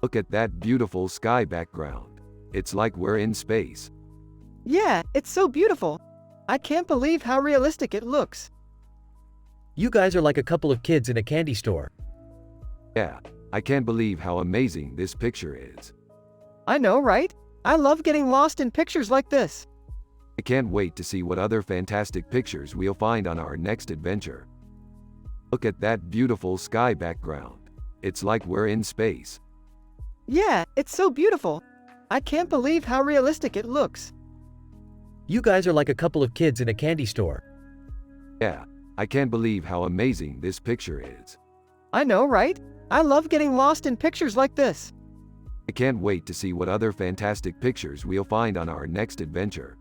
Look at that beautiful sky background. It's like we're in space. Yeah, it's so beautiful. I can't believe how realistic it looks. You guys are like a couple of kids in a candy store. Yeah, I can't believe how amazing this picture is. I know, right? I love getting lost in pictures like this. I can't wait to see what other fantastic pictures we'll find on our next adventure. Look at that beautiful sky background. It's like we're in space. Yeah, it's so beautiful. I can't believe how realistic it looks. You guys are like a couple of kids in a candy store. Yeah, I can't believe how amazing this picture is. I know, right? I love getting lost in pictures like this. I can't wait to see what other fantastic pictures we'll find on our next adventure.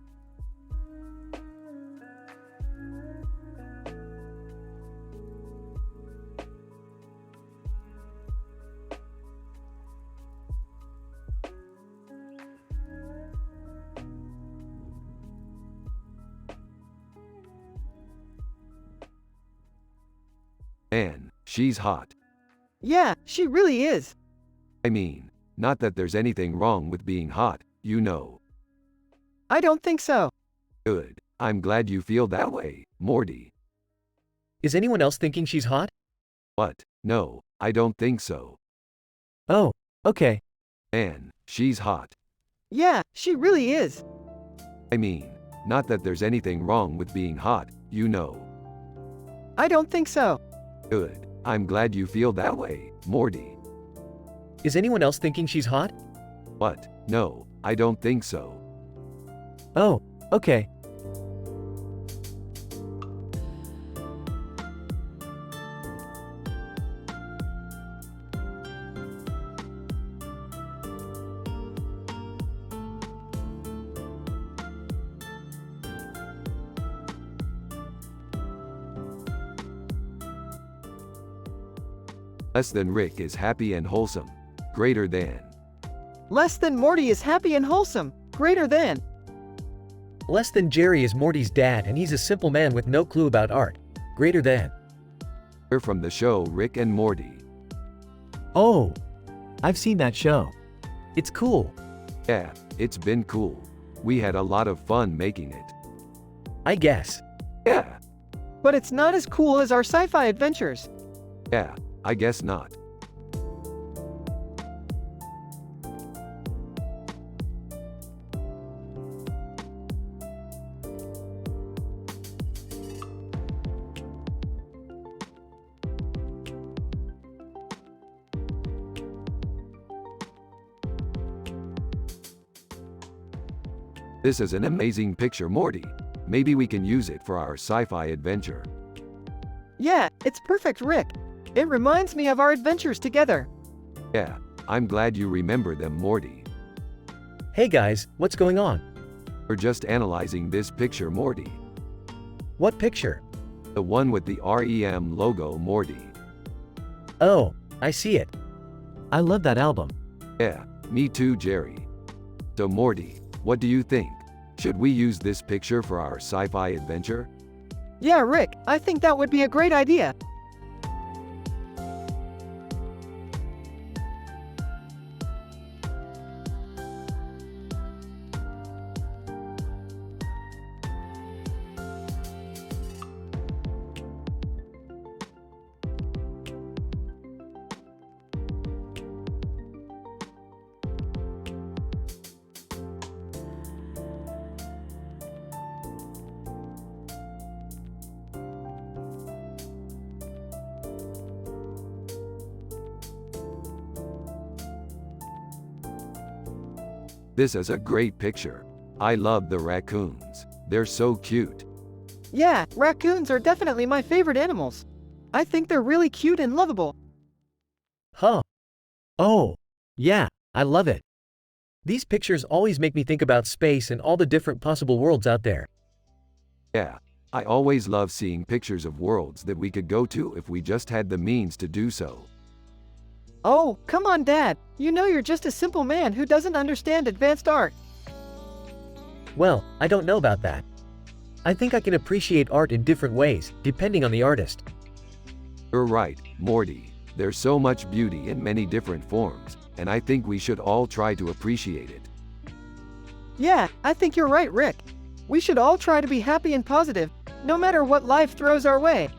Man, she's hot. Yeah, she really is. I mean, not that there's anything wrong with being hot, you know. I don't think so. Good. I'm glad you feel that way, Morty. Is anyone else thinking she's hot? What? No, I don't think so. Oh, okay. Man, she's hot. Yeah, she really is. I mean, not that there's anything wrong with being hot, you know. I don't think so. Good. I'm glad you feel that way, Morty. Is anyone else thinking she's hot? What? No, I don't think so. Oh, okay. Less than Rick is happy and wholesome. Greater than. Less than Morty is happy and wholesome. Greater than. Less than Jerry is Morty's dad and he's a simple man with no clue about art. Greater than. We're from the show Rick and Morty. Oh, I've seen that show. It's cool. Yeah, it's been cool. We had a lot of fun making it. I guess. Yeah, But it's not as cool as our sci-fi adventures. yeah, I guess not. This is an amazing picture, Morty. Maybe we can use it for our sci-fi adventure. Yeah, it's perfect, Rick. It reminds me of our adventures together. Yeah, I'm glad you remember them, Morty. Hey guys, what's going on? We're just analyzing this picture, Morty. What picture? The one with the REM logo, Morty. Oh, I see it. I love that album. Yeah, me too, Jerry. So Morty, what do you think? Should we use this picture for our sci-fi adventure? Yeah, Rick, I think that would be a great idea. This is a great picture. I love the raccoons. They're so cute. Yeah, raccoons are definitely my favorite animals. I think they're really cute and lovable. Huh. Oh, yeah, I love it. These pictures always make me think about space and all the different possible worlds out there. Yeah, I always love seeing pictures of worlds that we could go to if we just had the means to do so. Oh, come on, Dad. You know you're just a simple man who doesn't understand advanced art. Well, I don't know about that. I think I can appreciate art in different ways, depending on the artist. You're right, Morty. There's so much beauty in many different forms, and I think we should all try to appreciate it. Yeah, I think you're right, Rick. We should all try to be happy and positive, no matter what life throws our way.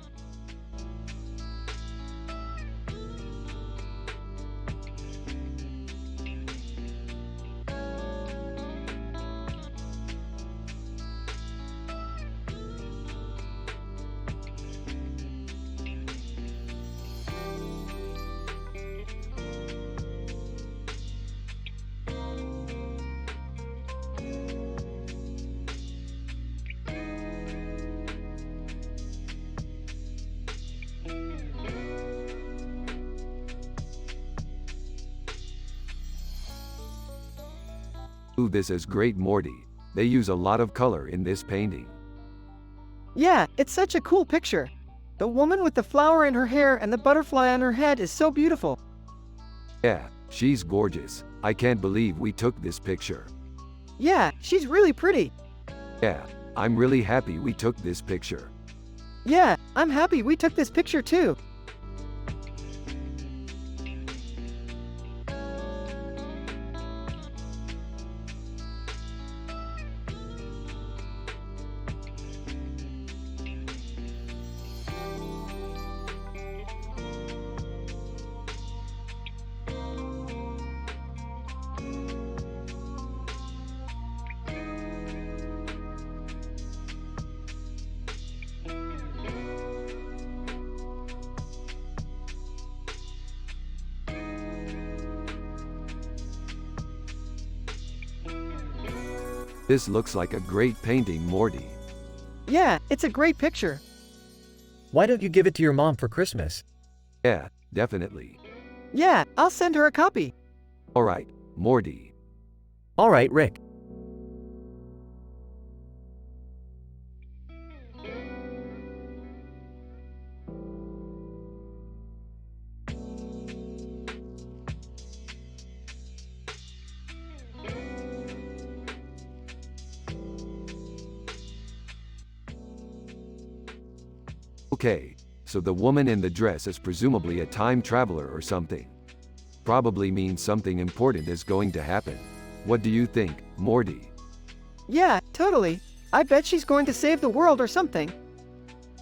Ooh, this is great, Morty. They use a lot of color in this painting. Yeah, it's such a cool picture. The woman with the flower in her hair and the butterfly on her head is so beautiful. Yeah, she's gorgeous. I can't believe we took this picture. Yeah, she's really pretty. Yeah, I'm really happy we took this picture. Yeah, I'm happy we took this picture too. This looks like a great painting, Morty. Yeah, it's a great picture. Why don't you give it to your mom for Christmas? Yeah, definitely. Yeah, I'll send her a copy. Alright, Morty. Alright, Rick. Okay, so the woman in the dress is presumably a time traveler or something. Probably means something important is going to happen. What do you think, Morty? Yeah, totally. I bet she's going to save the world or something.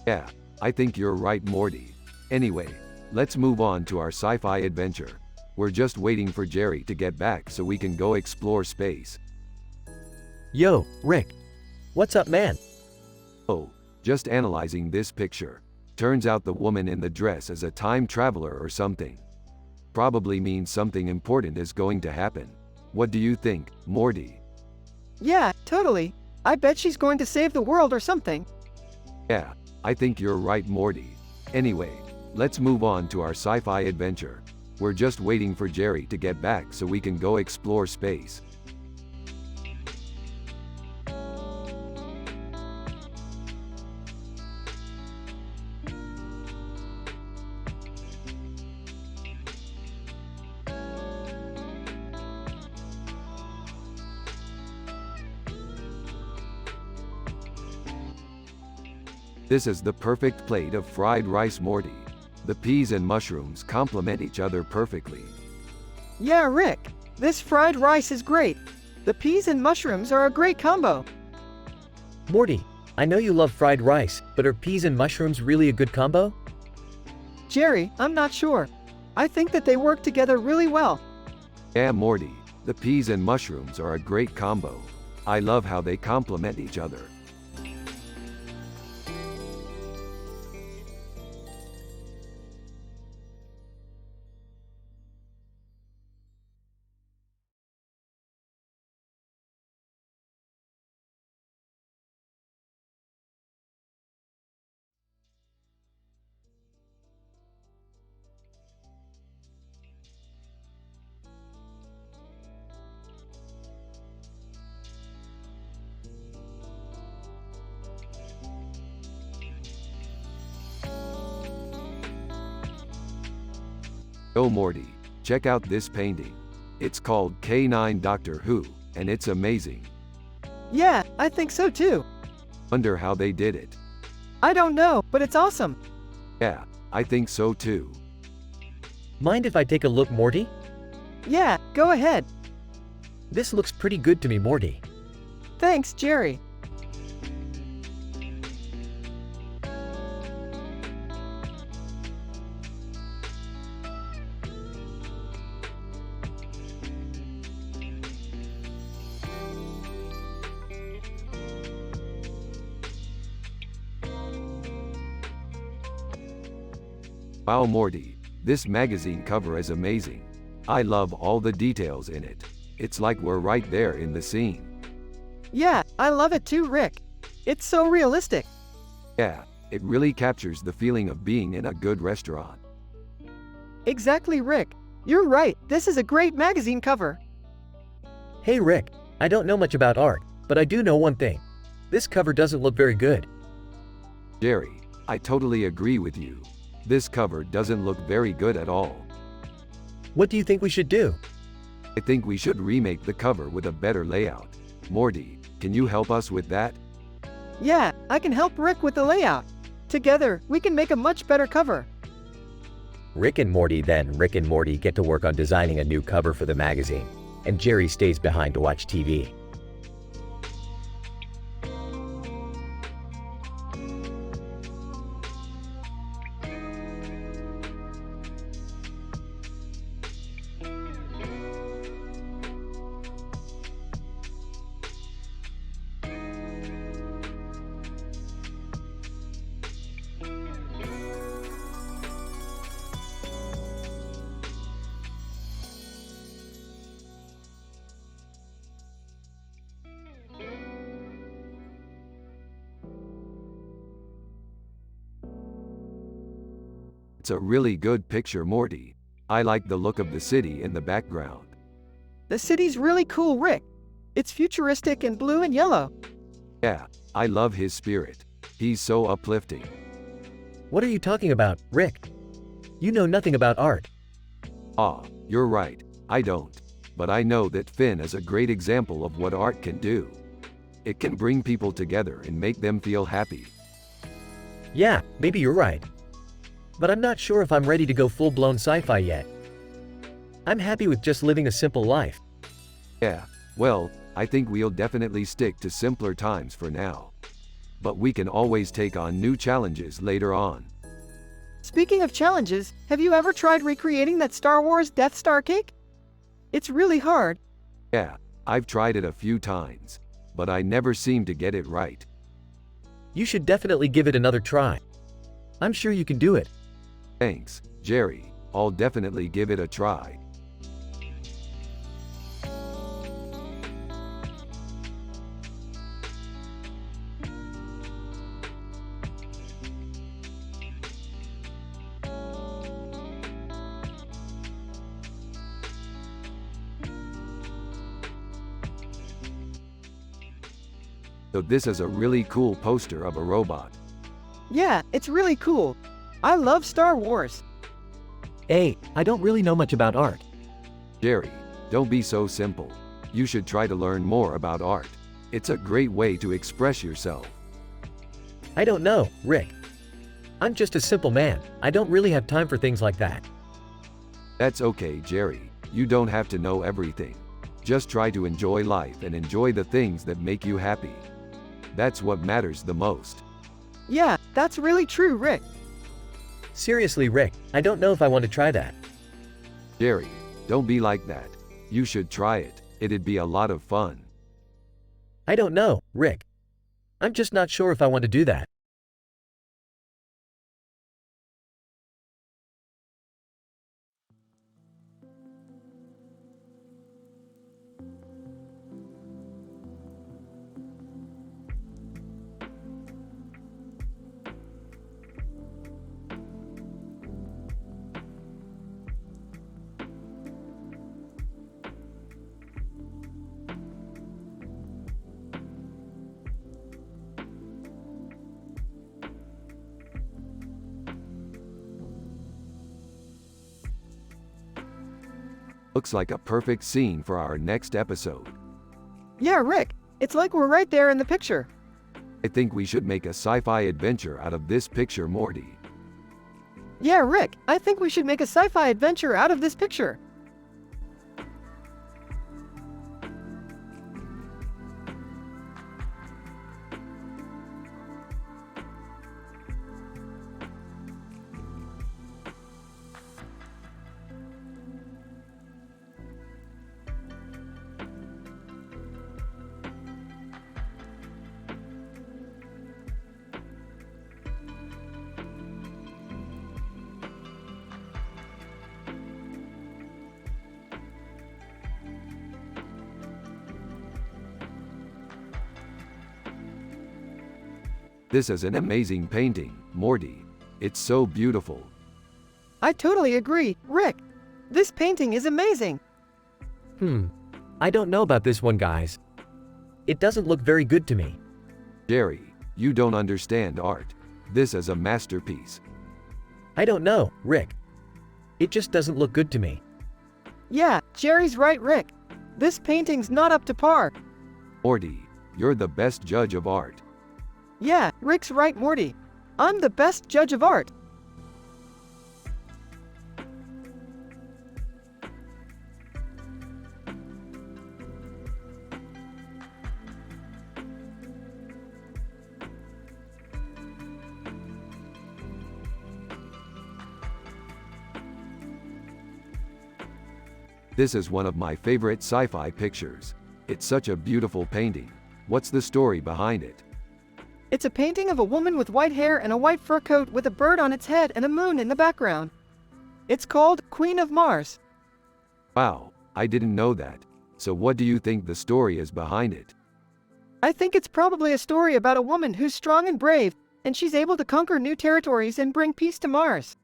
Yeah, I think you're right, Morty. Anyway, let's move on to our sci-fi adventure. We're just waiting for Jerry to get back so we can go explore space. Yo, Rick. What's up, man? Oh, just analyzing this picture. Turns out the woman in the dress is a time traveler or something. Probably means something important is going to happen. What do you think, Morty? Yeah, totally. I bet she's going to save the world or something. Yeah, I think you're right, Morty. Anyway, let's move on to our sci-fi adventure. We're just waiting for Jerry to get back so we can go explore space. This is the perfect plate of fried rice, Morty. The peas and mushrooms complement each other perfectly. Yeah, Rick. This fried rice is great. The peas and mushrooms are a great combo. Morty, I know you love fried rice, but are peas and mushrooms really a good combo? Jerry, I'm not sure. I think that they work together really well. Yeah, Morty, the peas and mushrooms are a great combo. I love how they complement each other. Oh, Morty, check out this painting. It's called K9 Doctor Who, and it's amazing. Yeah, I think so too. Wonder how they did it. I don't know, but it's awesome. Yeah, I think so too. Mind if I take a look, Morty? Yeah, go ahead. This looks pretty good to me, Morty. Thanks, Jerry. Wow, Morty, this magazine cover is amazing. I love all the details in it. It's like we're right there in the scene. Yeah, I love it too, Rick. It's so realistic. Yeah, it really captures the feeling of being in a good restaurant. Exactly, Rick. You're right, this is a great magazine cover. Hey Rick, I don't know much about art, but I do know one thing. This cover doesn't look very good. Jerry, I totally agree with you. This cover doesn't look very good at all. What do you think we should do? I think we should remake the cover with a better layout. Morty, can you help us with that? Yeah, I can help Rick with the layout. Together, we can make a much better cover. Rick and Morty get to work on designing a new cover for the magazine, and Jerry stays behind to watch TV. It's a really good picture, Morty. I like the look of the city in the background. The city's really cool, Rick. It's futuristic and blue and yellow. Yeah, I love his spirit. He's so uplifting. What are you talking about, Rick? You know nothing about art. Ah, you're right, I don't. But I know that Finn is a great example of what art can do. It can bring people together and make them feel happy. Yeah, maybe you're right. But I'm not sure if I'm ready to go full-blown sci-fi yet. I'm happy with just living a simple life. Yeah, well, I think we'll definitely stick to simpler times for now. But we can always take on new challenges later on. Speaking of challenges, have you ever tried recreating that Star Wars Death Star cake? It's really hard. Yeah, I've tried it a few times, but I never seem to get it right. You should definitely give it another try. I'm sure you can do it. Thanks, Jerry. I'll definitely give it a try. So this is a really cool poster of a robot. Yeah, it's really cool. I love Star Wars. Hey, I don't really know much about art. Jerry, don't be so simple. You should try to learn more about art. It's a great way to express yourself. I don't know, Rick. I'm just a simple man. I don't really have time for things like that. That's okay, Jerry. You don't have to know everything. Just try to enjoy life and enjoy the things that make you happy. That's what matters the most. Yeah, that's really true, Rick. Seriously, Rick, I don't know if I want to try that. Jerry, don't be like that. You should try it. It'd be a lot of fun. I don't know, Rick. I'm just not sure if I want to do that. Looks like a perfect scene for our next episode. Yeah, Rick. It's like we're right there in the picture. I think we should make a sci-fi adventure out of this picture, Morty. Yeah, Rick, I think we should make a sci-fi adventure out of this picture. This is an amazing painting, Morty. It's so beautiful. I totally agree, Rick. This painting is amazing. I don't know about this one, guys. It doesn't look very good to me. Jerry, you don't understand art. This is a masterpiece. I don't know, Rick. It just doesn't look good to me. Yeah, Jerry's right, Rick. This painting's not up to par. Morty, you're the best judge of art. Yeah, Rick's right, Morty. I'm the best judge of art. This is one of my favorite sci-fi pictures. It's such a beautiful painting. What's the story behind it? It's a painting of a woman with white hair and a white fur coat with a bird on its head and a moon in the background. It's called Queen of Mars. Wow, I didn't know that. So what do you think the story is behind it? I think it's probably a story about a woman who's strong and brave, and she's able to conquer new territories and bring peace to Mars.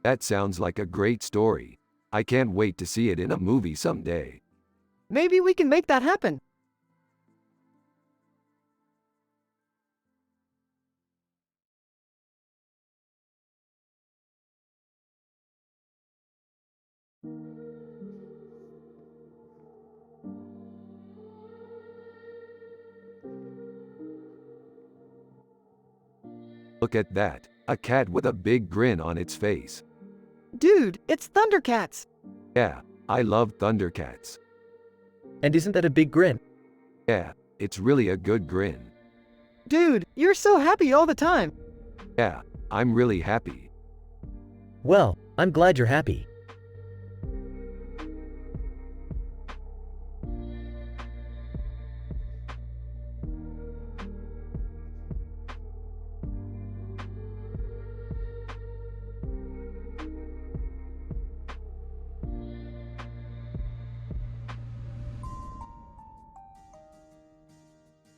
That sounds like a great story. I can't wait to see it in a movie someday. Maybe we can make that happen. Look at that, a cat with a big grin on its face. Dude, it's Thundercats. Yeah, I love Thundercats. And isn't that a big grin? Yeah, it's really a good grin. Dude, you're so happy all the time. Yeah, I'm really happy. Well, I'm glad you're happy.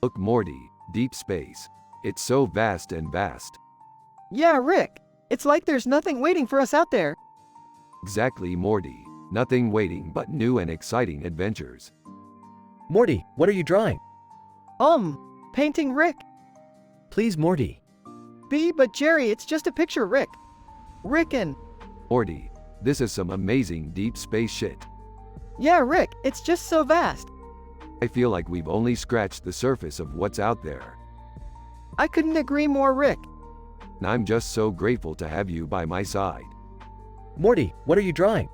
Look, Morty, deep space. It's so vast and vast. Yeah, Rick. It's like there's nothing waiting for us out there. Exactly, Morty. Nothing waiting but new and exciting adventures. Morty, what are you drawing? Painting Rick. Please, Morty. But Jerry, it's just a picture, Rick. Rick and... Morty, this is some amazing deep space shit. Yeah, Rick, it's just so vast. I feel like we've only scratched the surface of what's out there. I couldn't agree more, Rick. And I'm just so grateful to have you by my side. Morty, what are you drawing?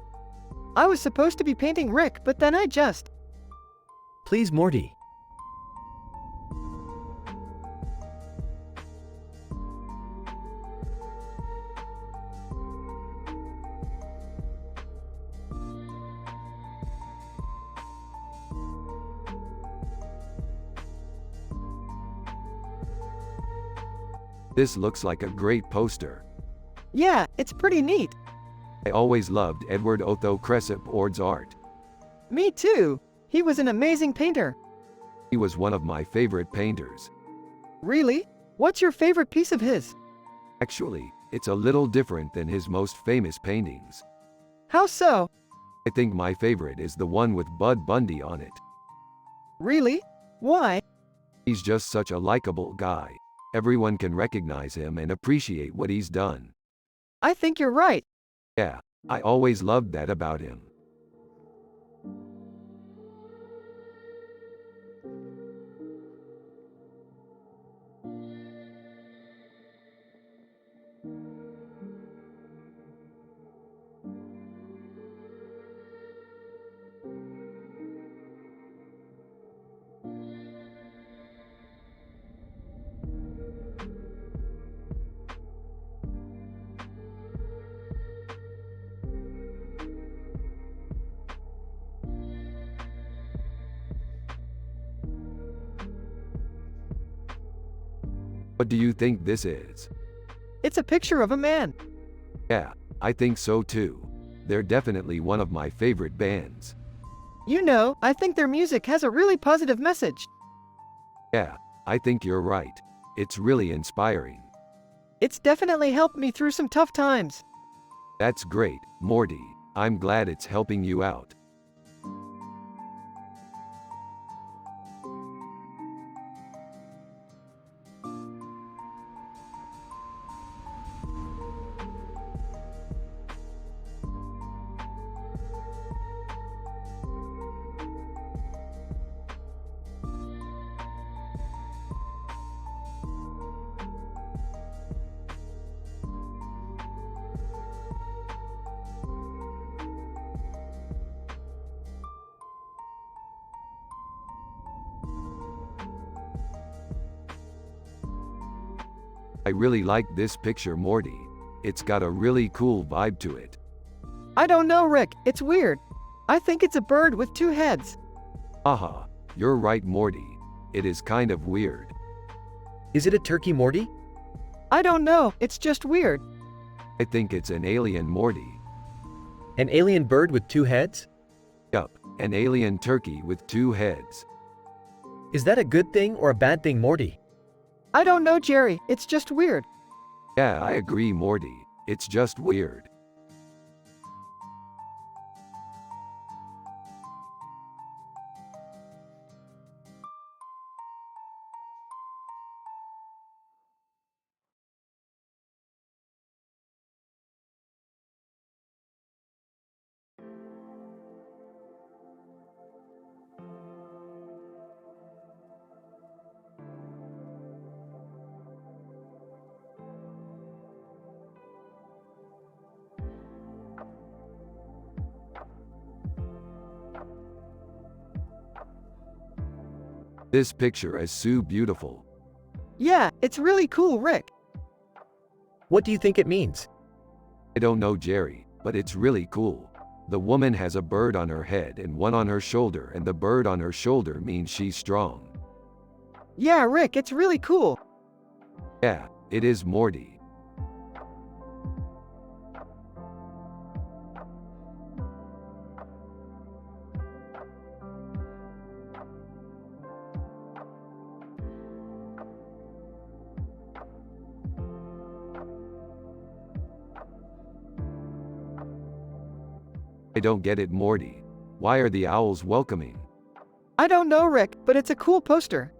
I was supposed to be painting Rick, but then I just... Please, Morty. This looks like a great poster. Yeah, it's pretty neat. I always loved Edward Otho Crescent-Ord's art. Me too. He was an amazing painter. He was one of my favorite painters. Really? What's your favorite piece of his? Actually, it's a little different than his most famous paintings. How so? I think my favorite is the one with Bud Bundy on it. Really? Why? He's just such a likable guy. Everyone can recognize him and appreciate what he's done. I think you're right. Yeah, I always loved that about him. What do you think this is? It's a picture of a man. Yeah, I think so too. They're definitely one of my favorite bands. You know, I think their music has a really positive message. Yeah, I think you're right. It's really inspiring. It's definitely helped me through some tough times. That's great, Morty. I'm glad it's helping you out. I really like this picture, Morty. It's got a really cool vibe to it. I don't know, Rick. It's weird. I think it's a bird with two heads. Haha, you're right, Morty. It is kind of weird. Is it a turkey, Morty? I don't know, it's just weird. I think it's an alien, Morty. An alien bird with two heads? Yup, an alien turkey with two heads. Is that a good thing or a bad thing, Morty? I don't know, Jerry. It's just weird. Yeah, I agree, Morty. It's just weird. This picture is so beautiful. Yeah, it's really cool, Rick. What do you think it means? I don't know, Jerry, but it's really cool. The woman has a bird on her head and one on her shoulder, and the bird on her shoulder means she's strong. Yeah, Rick, it's really cool. Yeah, it is, Morty. I don't get it, Morty. Why are the owls welcoming? I don't know, Rick, but it's a cool poster.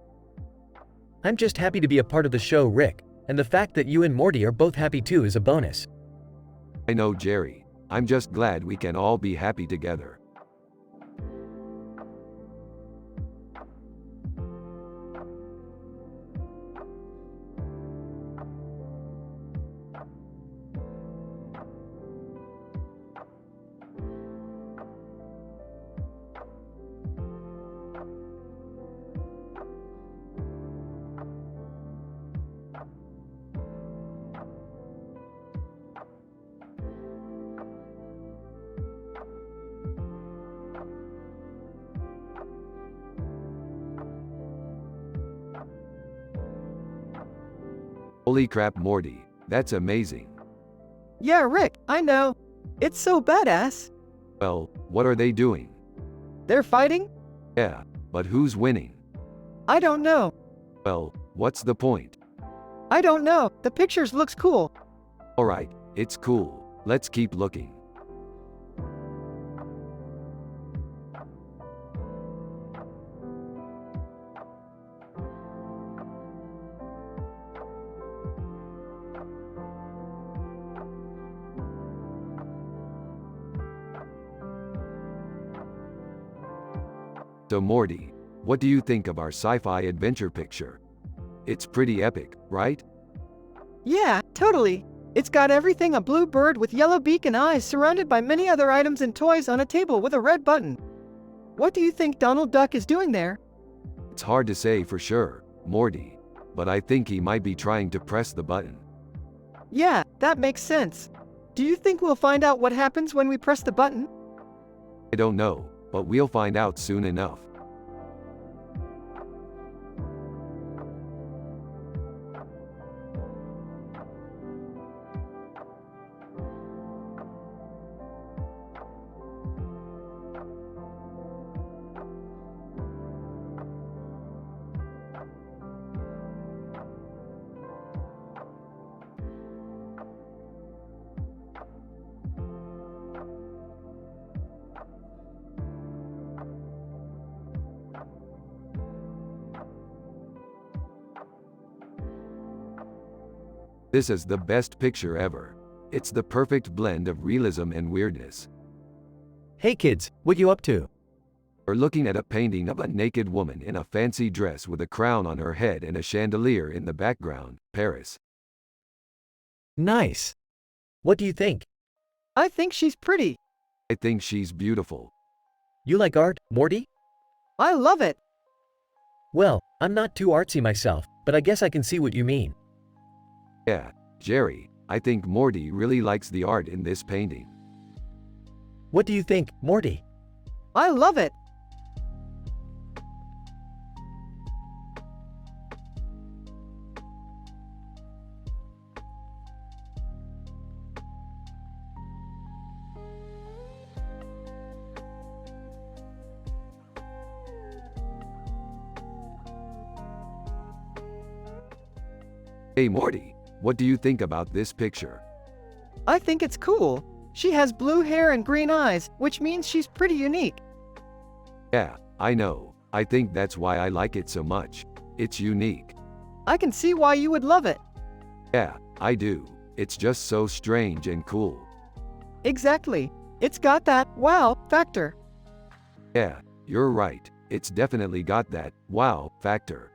I'm just happy to be a part of the show, Rick, and the fact that you and Morty are both happy too is a bonus. I know, Jerry. I'm just glad we can all be happy together. Holy crap, Morty. That's amazing. Yeah, Rick, I know. It's so badass. Well, what are they doing? They're fighting? Yeah, but who's winning? I don't know. Well, what's the point? I don't know. The pictures looks cool. Alright, it's cool. Let's keep looking. So Morty, what do you think of our sci-fi adventure picture? It's pretty epic, right? Yeah, totally. It's got everything: a blue bird with yellow beak and eyes surrounded by many other items and toys on a table with a red button. What do you think Donald Duck is doing there? It's hard to say for sure, Morty, but I think he might be trying to press the button. Yeah, that makes sense. Do you think we'll find out what happens when we press the button? I don't know, but we'll find out soon enough. This is the best picture ever. It's the perfect blend of realism and weirdness. Hey kids, what you up to? We're looking at a painting of a naked woman in a fancy dress with a crown on her head and a chandelier in the background, Paris. Nice. What do you think? I think she's pretty. I think she's beautiful. You like art, Morty? I love it. Well, I'm not too artsy myself, but I guess I can see what you mean. Yeah, Jerry, I think Morty really likes the art in this painting. What do you think, Morty? I love it. Hey Morty, what do you think about this picture? I think it's cool. She has blue hair and green eyes, which means she's pretty unique. Yeah, I know. I think that's why I like it so much. It's unique. I can see why you would love it. Yeah, I do. It's just so strange and cool. Exactly. It's got that wow factor. Yeah, you're right. It's definitely got that wow factor.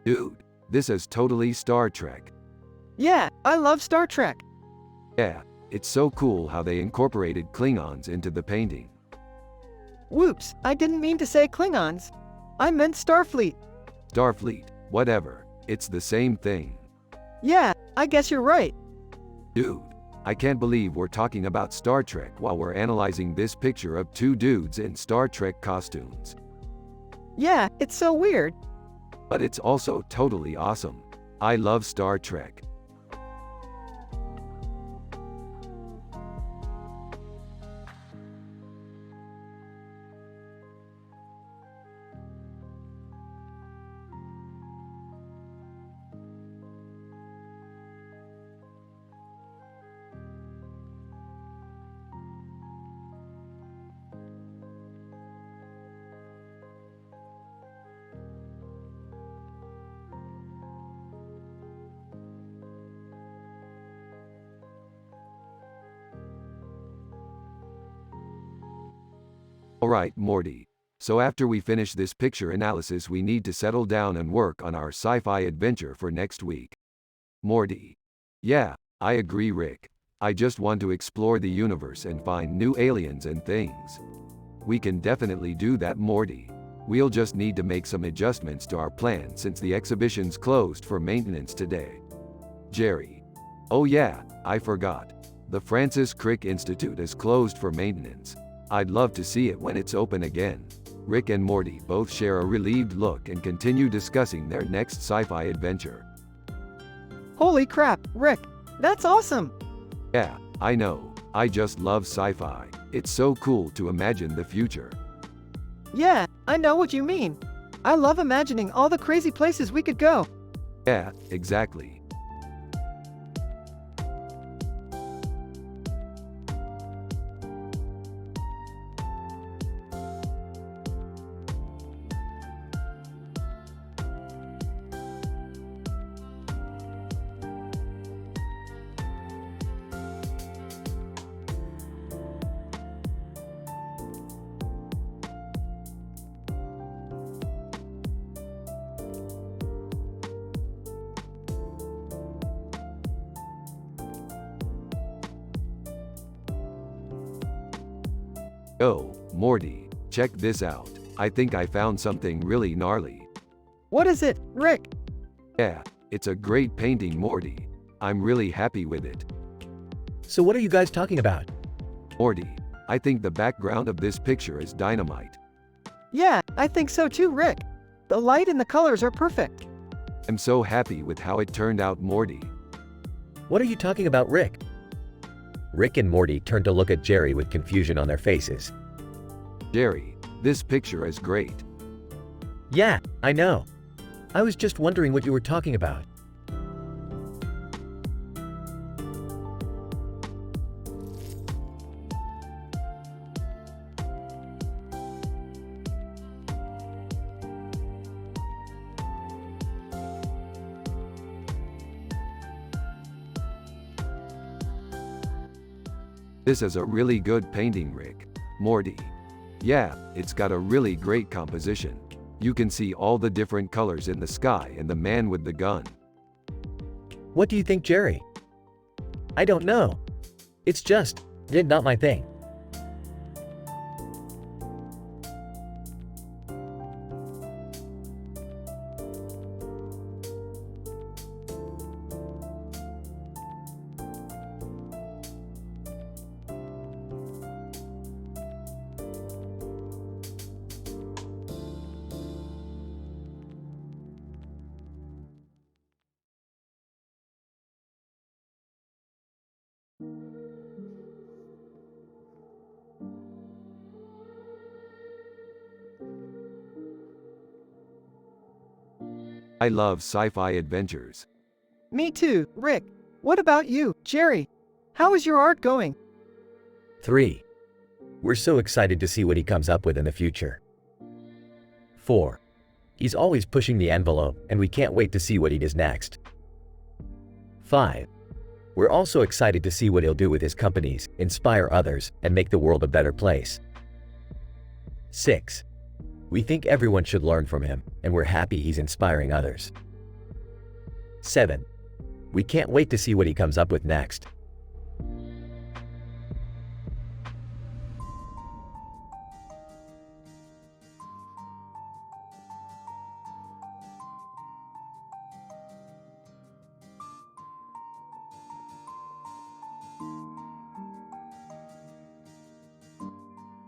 Dude, this is totally Star Trek. Yeah, I love Star Trek. Yeah, it's so cool how they incorporated Klingons into the painting. Whoops, I didn't mean to say Klingons. I meant Starfleet. Starfleet, whatever, it's the same thing. Yeah, I guess you're right. Dude, I can't believe we're talking about Star Trek while we're analyzing this picture of two dudes in Star Trek costumes. Yeah, it's so weird. But it's also totally awesome. I love Star Trek. Alright, Morty. So after we finish this picture analysis, we need to settle down and work on our sci-fi adventure for next week. Morty. Yeah, I agree, Rick. I just want to explore the universe and find new aliens and things. We can definitely do that, Morty. We'll just need to make some adjustments to our plan since the exhibition's closed for maintenance today. Jerry. Oh yeah, I forgot. The Francis Crick Institute is closed for maintenance. I'd love to see it when it's open again. Rick and Morty both share a relieved look and continue discussing their next sci-fi adventure. Holy crap, Rick. That's awesome. Yeah, I know. I just love sci-fi. It's so cool to imagine the future. Yeah, I know what you mean. I love imagining all the crazy places we could go. Yeah, exactly. Oh, Morty, check this out. I think I found something really gnarly. What is it, Rick? Yeah, it's a great painting, Morty. I'm really happy with it. So what are you guys talking about? Morty, I think the background of this picture is dynamite. Yeah, I think so too, Rick. The light and the colors are perfect. I'm so happy with how it turned out, Morty. What are you talking about, Rick? Rick and Morty turned to look at Jerry with confusion on their faces. Jerry, this picture is great. Yeah, I know. I was just wondering what you were talking about. This is a really good painting, Rick. Morty. Yeah, it's got a really great composition. You can see all the different colors in the sky and the man with the gun. What do you think, Jerry? I don't know. It's just not my thing. I love sci-fi adventures. Me too, Rick. What about you, Jerry? How is your art going? 3. We're so excited to see what he comes up with in the future. 4. He's always pushing the envelope, and we can't wait to see what he does next. 5. We're also excited to see what he'll do with his companies, inspire others, and make the world a better place. 6. We think everyone should learn from him, and we're happy he's inspiring others. 7. We can't wait to see what he comes up with next.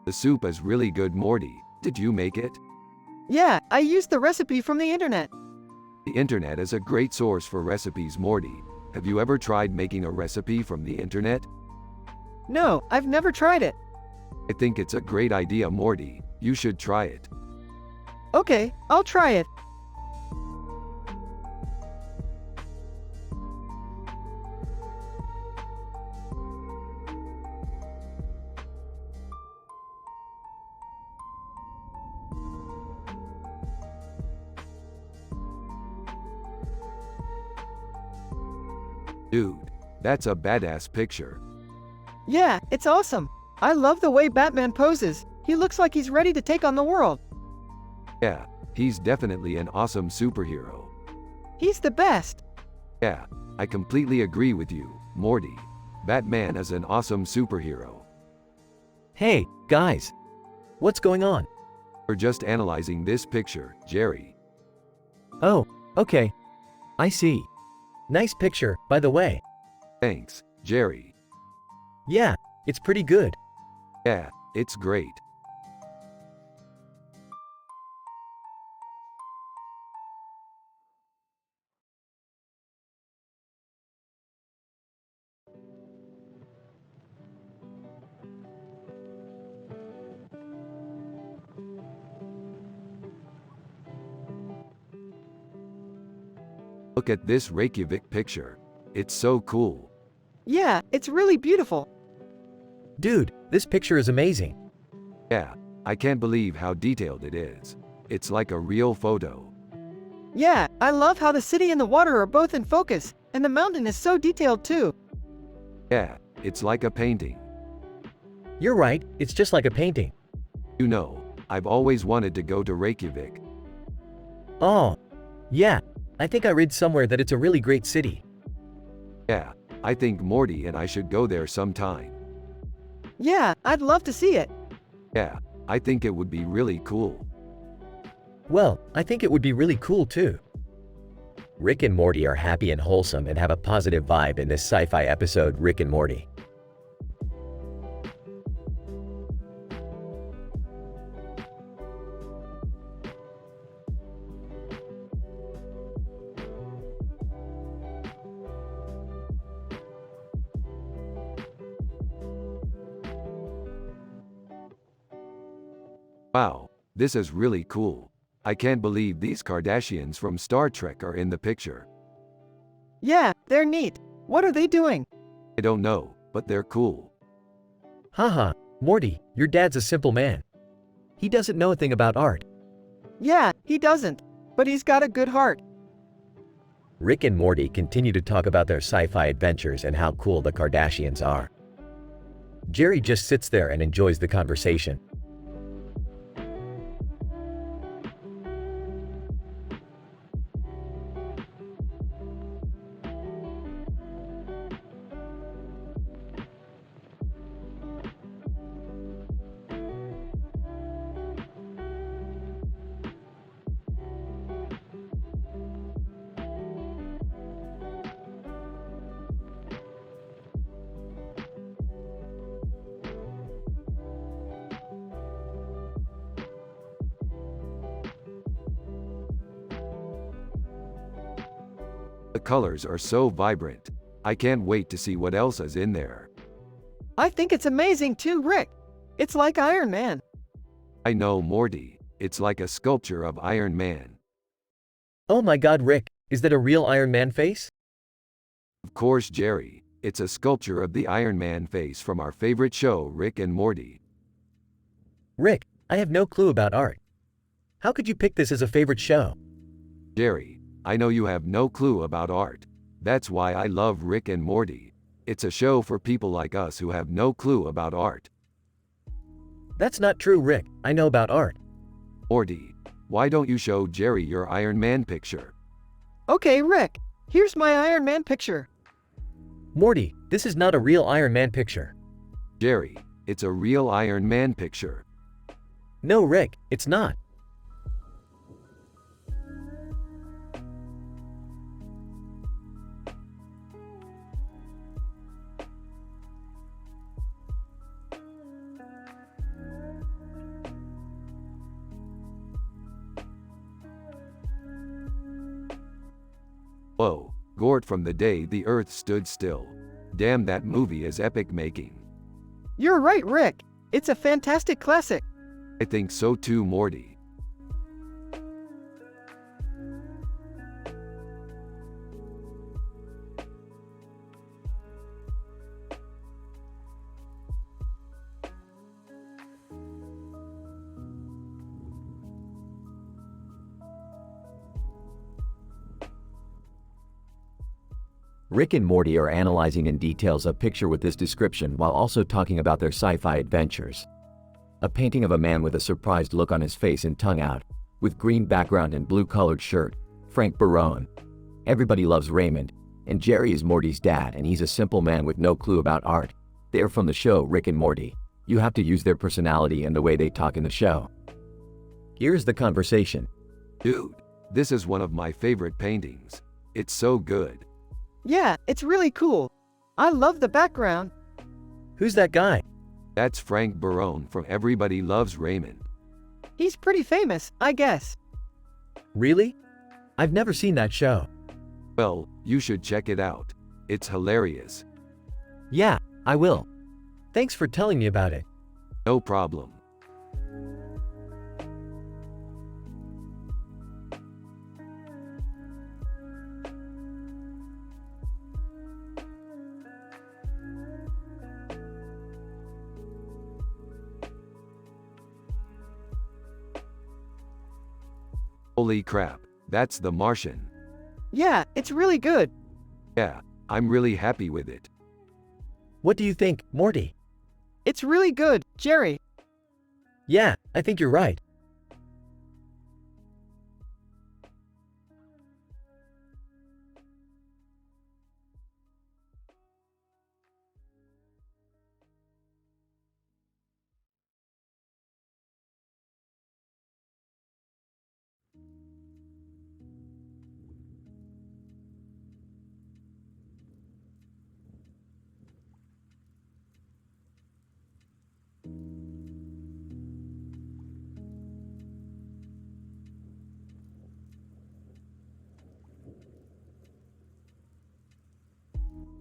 The soup is really good, Morty. Did you make it? Yeah, I used the recipe from the internet. The internet is a great source for recipes, Morty. Have you ever tried making a recipe from the internet? No, I've never tried it. I think it's a great idea, Morty. You should try it. Okay, I'll try it. Dude, that's a badass picture. Yeah, it's awesome. I love the way Batman poses. He looks like he's ready to take on the world. Yeah, he's definitely an awesome superhero. He's the best. Yeah, I completely agree with you, Morty. Batman is an awesome superhero. Hey, guys! What's going on? We're just analyzing this picture, Jerry. Oh, okay. I see. Nice picture, by the way. Thanks, Jerry. Yeah, it's pretty good. Yeah, it's great. Look at this Reykjavik picture. It's so cool. Yeah, it's really beautiful. Dude, this picture is amazing. Yeah, I can't believe how detailed it is. It's like a real photo. Yeah, I love how the city and the water are both in focus, and the mountain is so detailed too. Yeah, it's like a painting. You're right, it's just like a painting. You know, I've always wanted to go to Reykjavik. Oh, yeah, I think I read somewhere that it's a really great city. Yeah, I think Morty and I should go there sometime. Yeah, I'd love to see it. Yeah, I think it would be really cool. Well, I think it would be really cool too. Rick and Morty are happy and wholesome and have a positive vibe in this sci-fi episode, Rick and Morty. Wow, this is really cool. I can't believe these Kardashians from Star Trek are in the picture. Yeah, they're neat. What are they doing? I don't know, but they're cool. Haha, Morty, your dad's a simple man. He doesn't know a thing about art. Yeah, he doesn't. But he's got a good heart. Rick and Morty continue to talk about their sci-fi adventures and how cool the Kardashians are. Jerry just sits there and enjoys the conversation. The colors are so vibrant. I can't wait to see what else is in there. I think it's amazing too, Rick. It's like Iron Man. I know, Morty. It's like a sculpture of Iron Man. Oh my god, Rick, is that a real Iron Man face? Of course, Jerry. It's a sculpture of the Iron Man face from our favorite show, Rick and Morty. Rick, I have no clue about art. How could you pick this as a favorite show? Jerry, I know you have no clue about art. That's why I love Rick and Morty. It's a show for people like us who have no clue about art. That's not true, Rick. I know about art. Morty, why don't you show Jerry your Iron Man picture? Okay, Rick. Here's my Iron Man picture. Morty, this is not a real Iron Man picture. Jerry, it's a real Iron Man picture. No, Rick, it's not. Whoa, Gort from the day the Earth stood still. Damn, that movie is epic making. You're right, Rick. It's a fantastic classic. I think so too, Morty. Rick and Morty are analyzing in details a picture with this description while also talking about their sci-fi adventures. A painting of a man with a surprised look on his face and tongue out, with green background and blue-colored shirt, Frank Barone. Everybody loves Raymond, and Jerry is Morty's dad, and he's a simple man with no clue about art. They are from the show Rick and Morty. You have to use their personality and the way they talk in the show. Here's the conversation. Dude, this is one of my favorite paintings. It's so good. Yeah, it's really cool. I love the background. Who's that guy? That's Frank Barone from Everybody Loves Raymond. He's pretty famous, I guess. Really? I've never seen that show. Well, you should check it out. It's hilarious. Yeah, I will. Thanks for telling me about it. No problem. Holy crap, that's The Martian. Yeah, it's really good. Yeah, I'm really happy with it. What do you think, Morty? It's really good, Jerry. Yeah, I think you're right.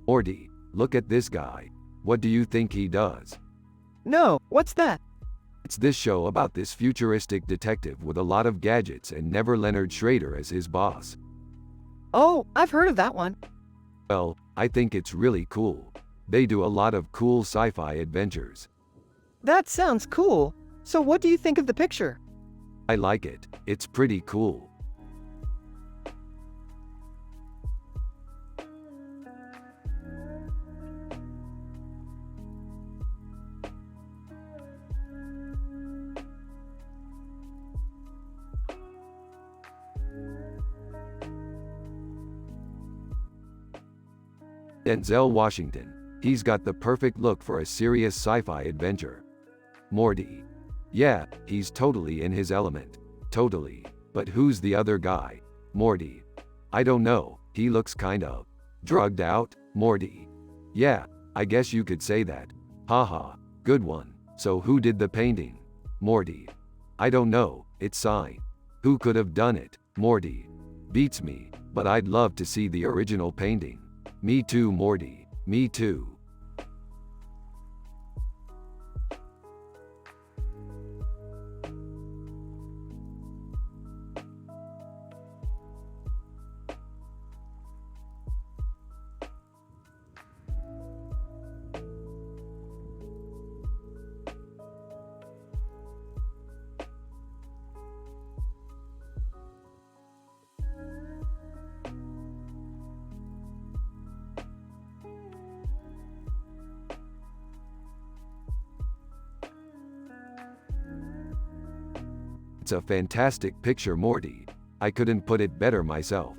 Morty, look at this guy. What do you think he does? No, what's that? It's this show about this futuristic detective with a lot of gadgets and never Leonard Schrader as his boss. Oh, I've heard of that one. Well, I think it's really cool. They do a lot of cool sci-fi adventures. That sounds cool. So what do you think of the picture? I like it. It's pretty cool. Denzel Washington. He's got the perfect look for a serious sci-fi adventure. Morty. Yeah, he's totally in his element. Totally. But who's the other guy? Morty. I don't know, he looks kind of drugged out. Morty. Yeah, I guess you could say that. Haha, good one. So who did the painting? Morty. I don't know, it's signed. Who could have done it? Morty. Beats me, but I'd love to see the original painting. Me too, Morty. Me too. It's a fantastic picture, Morty. I couldn't put it better myself.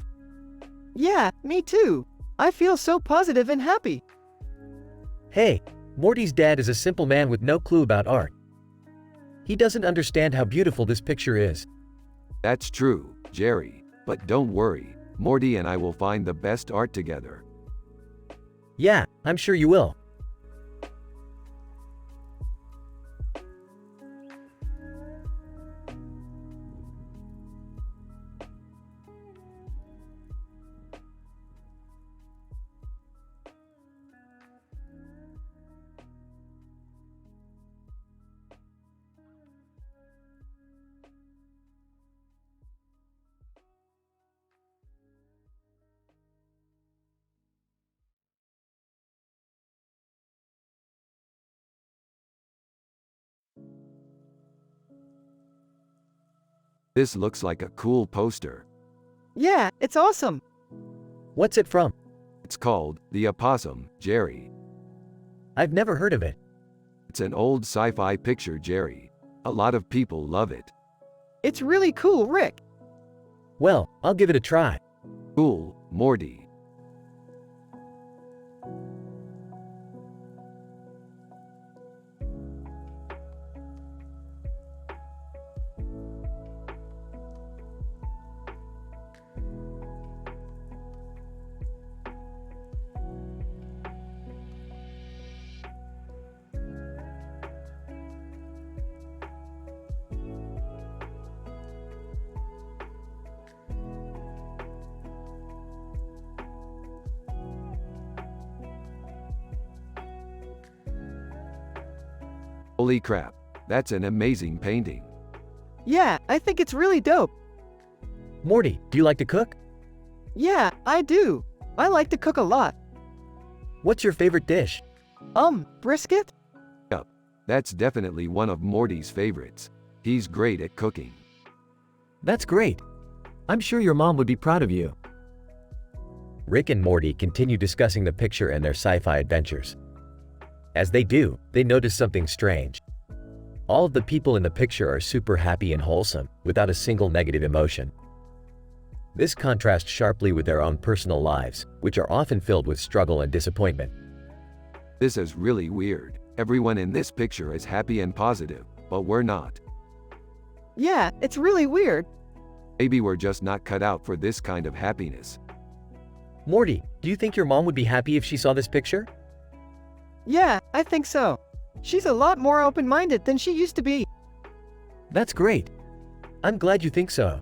Yeah, me too. I feel so positive and happy. Hey, Morty's dad is a simple man with no clue about art. He doesn't understand how beautiful this picture is. That's true, Jerry. But don't worry, Morty and I will find the best art together. Yeah, I'm sure you will. This looks like a cool poster. Yeah, it's awesome. What's it from? It's called The Opossum, Jerry. I've never heard of it. It's an old sci-fi picture, Jerry. A lot of people love it. It's really cool, Rick. Well, I'll give it a try. Cool, Morty. Holy crap, that's an amazing painting. Yeah, I think it's really dope. Morty, do you like to cook? Yeah, I do. I like to cook a lot. What's your favorite dish? Brisket? Yup, that's definitely one of Morty's favorites. He's great at cooking. That's great. I'm sure your mom would be proud of you. Rick and Morty continue discussing the picture and their sci-fi adventures. As they do, they notice something strange. All of the people in the picture are super happy and wholesome, without a single negative emotion. This contrasts sharply with their own personal lives, which are often filled with struggle and disappointment. This is really weird. Everyone in this picture is happy and positive, but we're not. Yeah, it's really weird. Maybe we're just not cut out for this kind of happiness. Morty, do you think your mom would be happy if she saw this picture? Yeah, I think so. She's a lot more open-minded than she used to be. That's great. I'm glad you think so.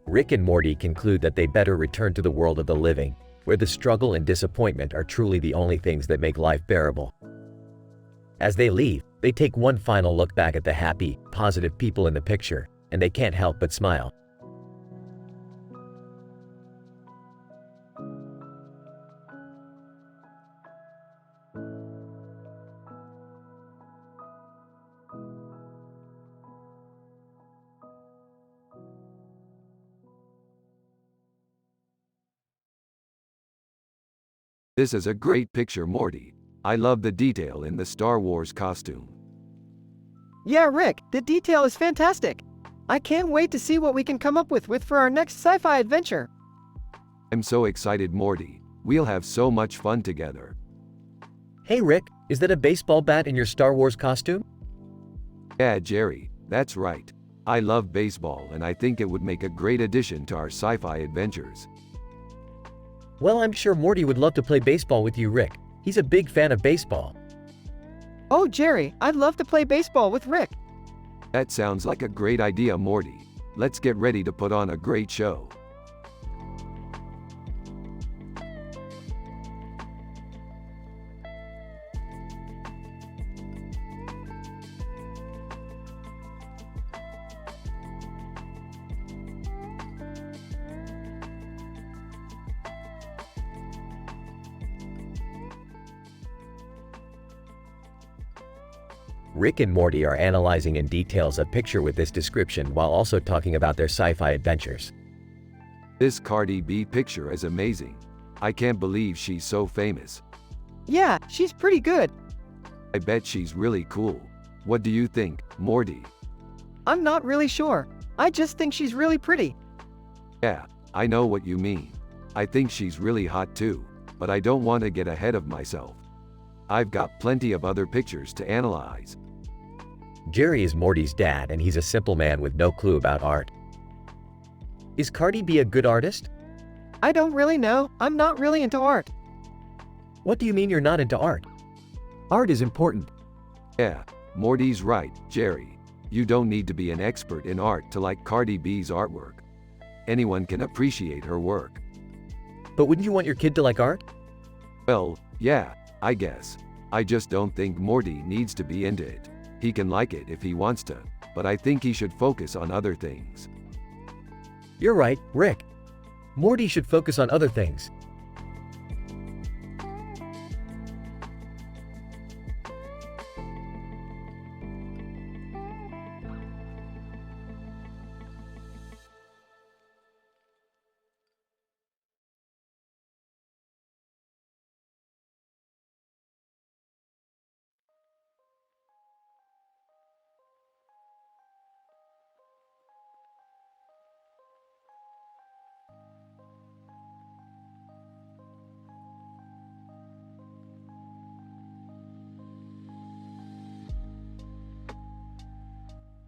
Rick and Morty conclude that they better return to the world of the living, where the struggle and disappointment are truly the only things that make life bearable. As they leave, They take one final look back at the happy, positive people in the picture, and they can't help but smile. This is a great picture, Morty. I love the detail in the Star Wars costume. Yeah, Rick, the detail is fantastic. I can't wait to see what we can come up with for our next sci-fi adventure. I'm so excited, Morty. We'll have so much fun together. Hey Rick, is that a baseball bat in your Star Wars costume? Yeah, Jerry, that's right. I love baseball and I think it would make a great addition to our sci-fi adventures. Well, I'm sure Morty would love to play baseball with you, Rick. He's a big fan of baseball. Oh, Jerry, I'd love to play baseball with Rick. That sounds like a great idea, Morty. Let's get ready to put on a great show. Rick and Morty are analyzing in details a picture with this description while also talking about their sci-fi adventures. This Cardi B picture is amazing. I can't believe she's so famous. Yeah, she's pretty good. I bet she's really cool. What do you think, Morty? I'm not really sure. I just think she's really pretty. Yeah, I know what you mean. I think she's really hot too, but I don't want to get ahead of myself. I've got plenty of other pictures to analyze. Jerry is Morty's dad and he's a simple man with no clue about art. Is Cardi B a good artist? I don't really know. I'm not really into art. What do you mean you're not into art? Art is important. Yeah, Morty's right, Jerry. You don't need to be an expert in art to like Cardi B's artwork. Anyone can appreciate her work. But wouldn't you want your kid to like art? Well, yeah, I guess. I just don't think Morty needs to be into it. He can like it if he wants to, but I think he should focus on other things. You're right, Rick. Morty should focus on other things.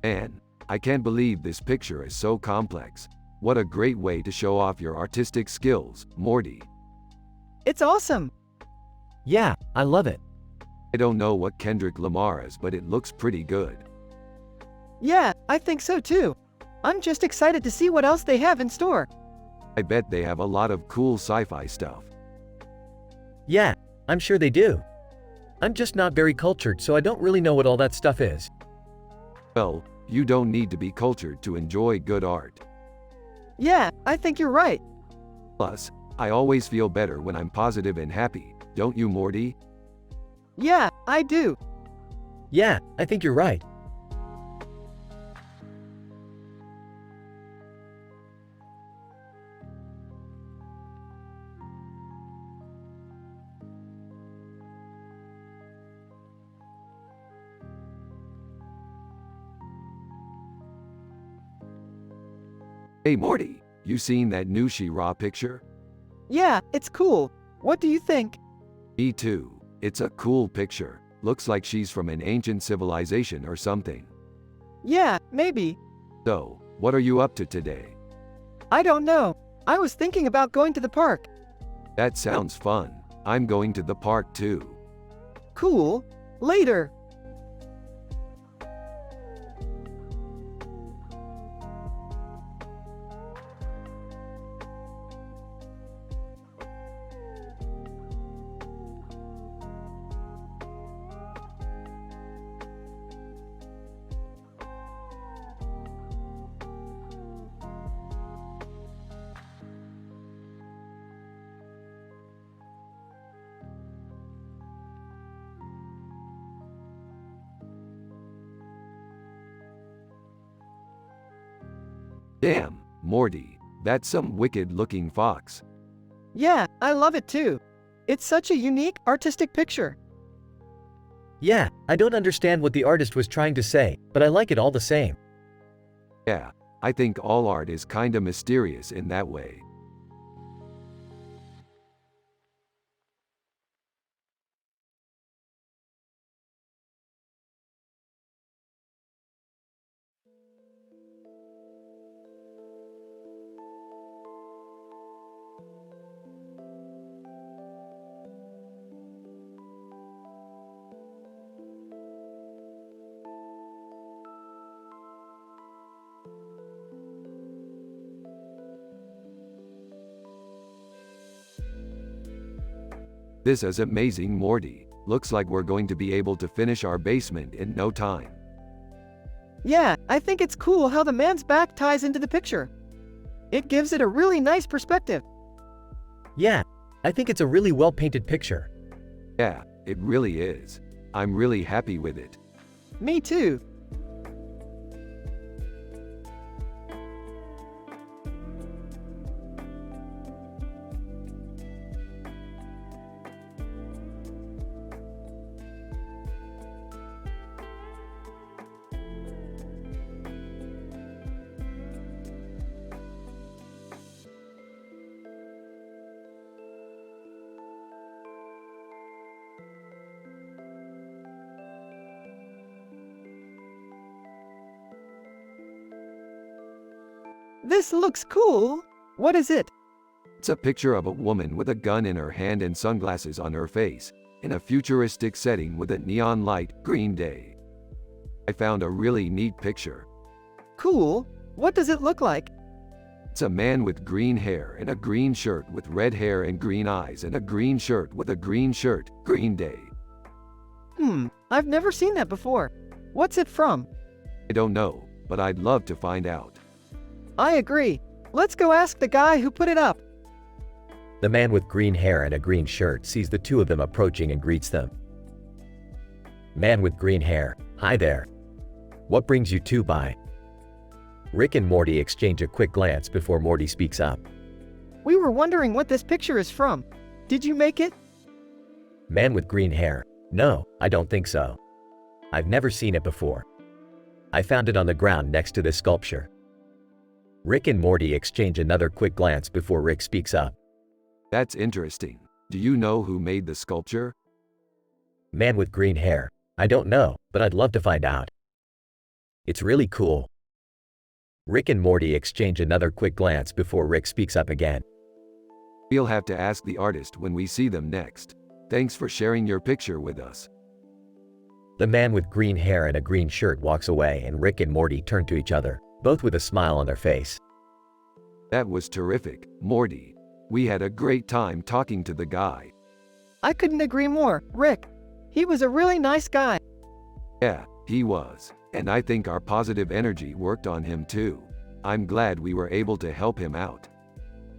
Man, I can't believe this picture is so complex. What a great way to show off your artistic skills, Morty. It's awesome. Yeah, I love it. I don't know what Kendrick Lamar is, but it looks pretty good. Yeah, I think so too. I'm just excited to see what else they have in store. I bet they have a lot of cool sci-fi stuff. Yeah, I'm sure they do. I'm just not very cultured, so I don't really know what all that stuff is. Well, you don't need to be cultured to enjoy good art. Yeah, I think you're right. Plus, I always feel better when I'm positive and happy, don't you, Morty? Yeah, I do. Yeah, I think you're right. Hey Morty, you seen that new She-Ra picture? Yeah, it's cool. What do you think? Me too. It's a cool picture. Looks like she's from an ancient civilization or something. Yeah, maybe. So, what are you up to today? I don't know. I was thinking about going to the park. That sounds fun. I'm going to the park too. Cool. Later. Damn, Morty, that's some wicked-looking fox. Yeah, I love it too. It's such a unique, artistic picture. Yeah, I don't understand what the artist was trying to say, but I like it all the same. Yeah, I think all art is kinda mysterious in that way. This is amazing, Morty. Looks like we're going to be able to finish our basement in no time. Yeah, I think it's cool how the man's back ties into the picture. It gives it a really nice perspective. Yeah, I think it's a really well-painted picture. Yeah, it really is. I'm really happy with it. Me too. This looks cool. What is it? It's a picture of a woman with a gun in her hand and sunglasses on her face, in a futuristic setting with a neon light, green day. I found a really neat picture. Cool. What does it look like? It's a man with green hair and a green shirt with red hair and green eyes and a green shirt with a green shirt, green day. I've never seen that before. What's it from? I don't know, but I'd love to find out. I agree. Let's go ask the guy who put it up. The man with green hair and a green shirt sees the two of them approaching and greets them. Man with green hair, hi there. What brings you two by? Rick and Morty exchange a quick glance before Morty speaks up. We were wondering what this picture is from. Did you make it? Man with green hair, no, I don't think so. I've never seen it before. I found it on the ground next to this sculpture. Rick and Morty exchange another quick glance before Rick speaks up. That's interesting. Do you know who made the sculpture? Man with green hair, I don't know, but I'd love to find out. It's really cool. Rick and Morty exchange another quick glance before Rick speaks up again. We'll have to ask the artist when we see them next. Thanks for sharing your picture with us. The man with green hair and a green shirt walks away and Rick and Morty turn to each other, both with a smile on their face. That was terrific, Morty. We had a great time talking to the guy. I couldn't agree more, Rick. He was a really nice guy. Yeah, he was. And I think our positive energy worked on him too. I'm glad we were able to help him out.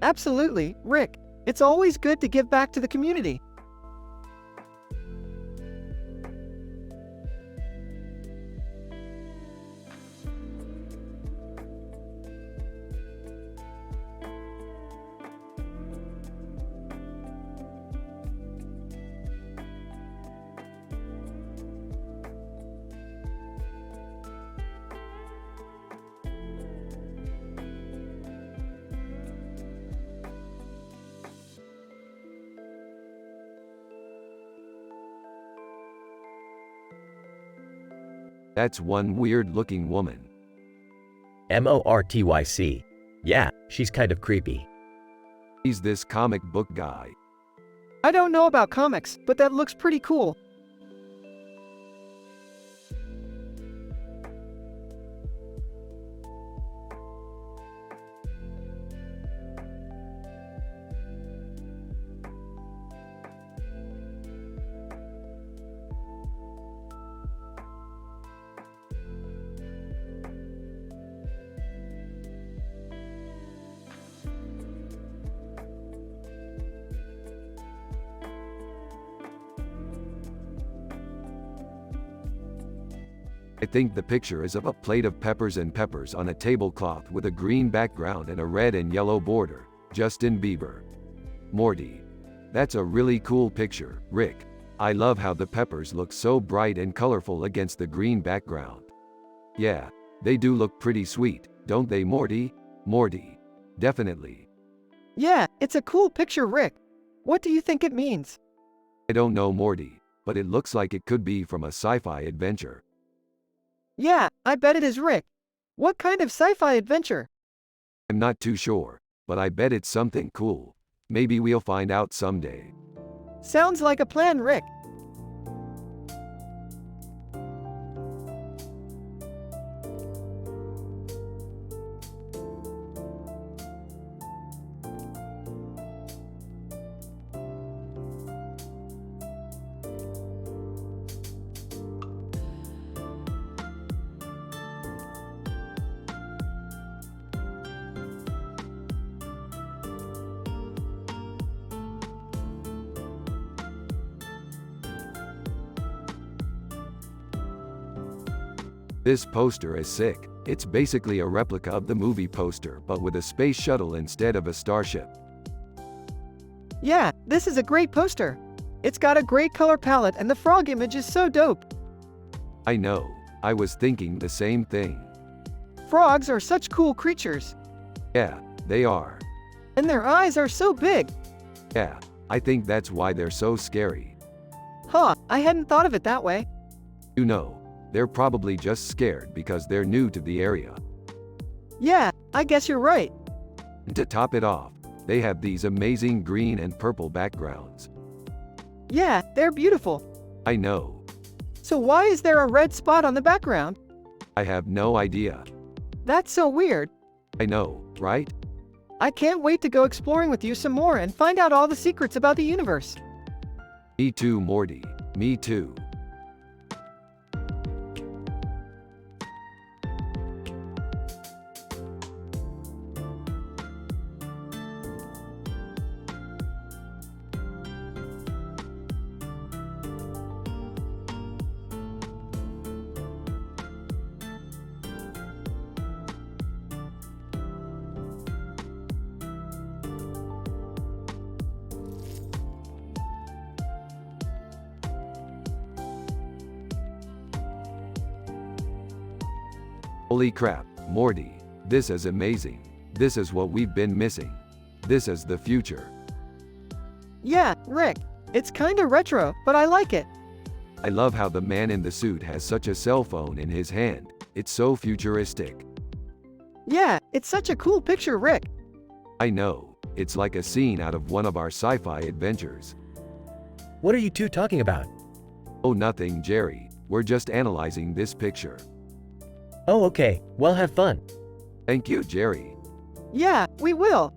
Absolutely, Rick. It's always good to give back to the community. That's one weird-looking woman. Mortyc. Yeah, she's kind of creepy. He's this comic book guy. I don't know about comics, but that looks pretty cool. I think the picture is of a plate of peppers and peppers on a tablecloth with a green background and a red and yellow border. Justin Bieber. Morty. That's a really cool picture, Rick. I love how the peppers look so bright and colorful against the green background. Yeah, they do look pretty sweet, don't they, Morty? Morty. Definitely. Yeah, it's a cool picture, Rick. What do you think it means? I don't know, Morty, but it looks like it could be from a sci-fi adventure. Yeah, I bet it is, Rick. What kind of sci-fi adventure? I'm not too sure, but I bet it's something cool. Maybe we'll find out someday. Sounds like a plan, Rick. This poster is sick. It's basically a replica of the movie poster, but with a space shuttle instead of a starship. Yeah, this is a great poster. It's got a great color palette and the frog image is so dope. I know. I was thinking the same thing. Frogs are such cool creatures. Yeah, they are. And their eyes are so big. Yeah, I think that's why they're so scary. Huh, I hadn't thought of it that way. You know, they're probably just scared because they're new to the area. Yeah, I guess you're right. And to top it off, they have these amazing green and purple backgrounds. Yeah, they're beautiful. I know. So why is there a red spot on the background? I have no idea. That's so weird. I know, right? I can't wait to go exploring with you some more and find out all the secrets about the universe. Me too, Morty. Me too. Holy crap, Morty. This is amazing. This is what we've been missing. This is the future. Yeah, Rick. It's kinda retro, but I like it. I love how the man in the suit has such a cell phone in his hand. It's so futuristic. Yeah, it's such a cool picture, Rick. I know. It's like a scene out of one of our sci-fi adventures. What are you two talking about? Oh, nothing, Jerry. We're just analyzing this picture. Oh, okay. Well, have fun. Thank you, Jerry. Yeah, we will.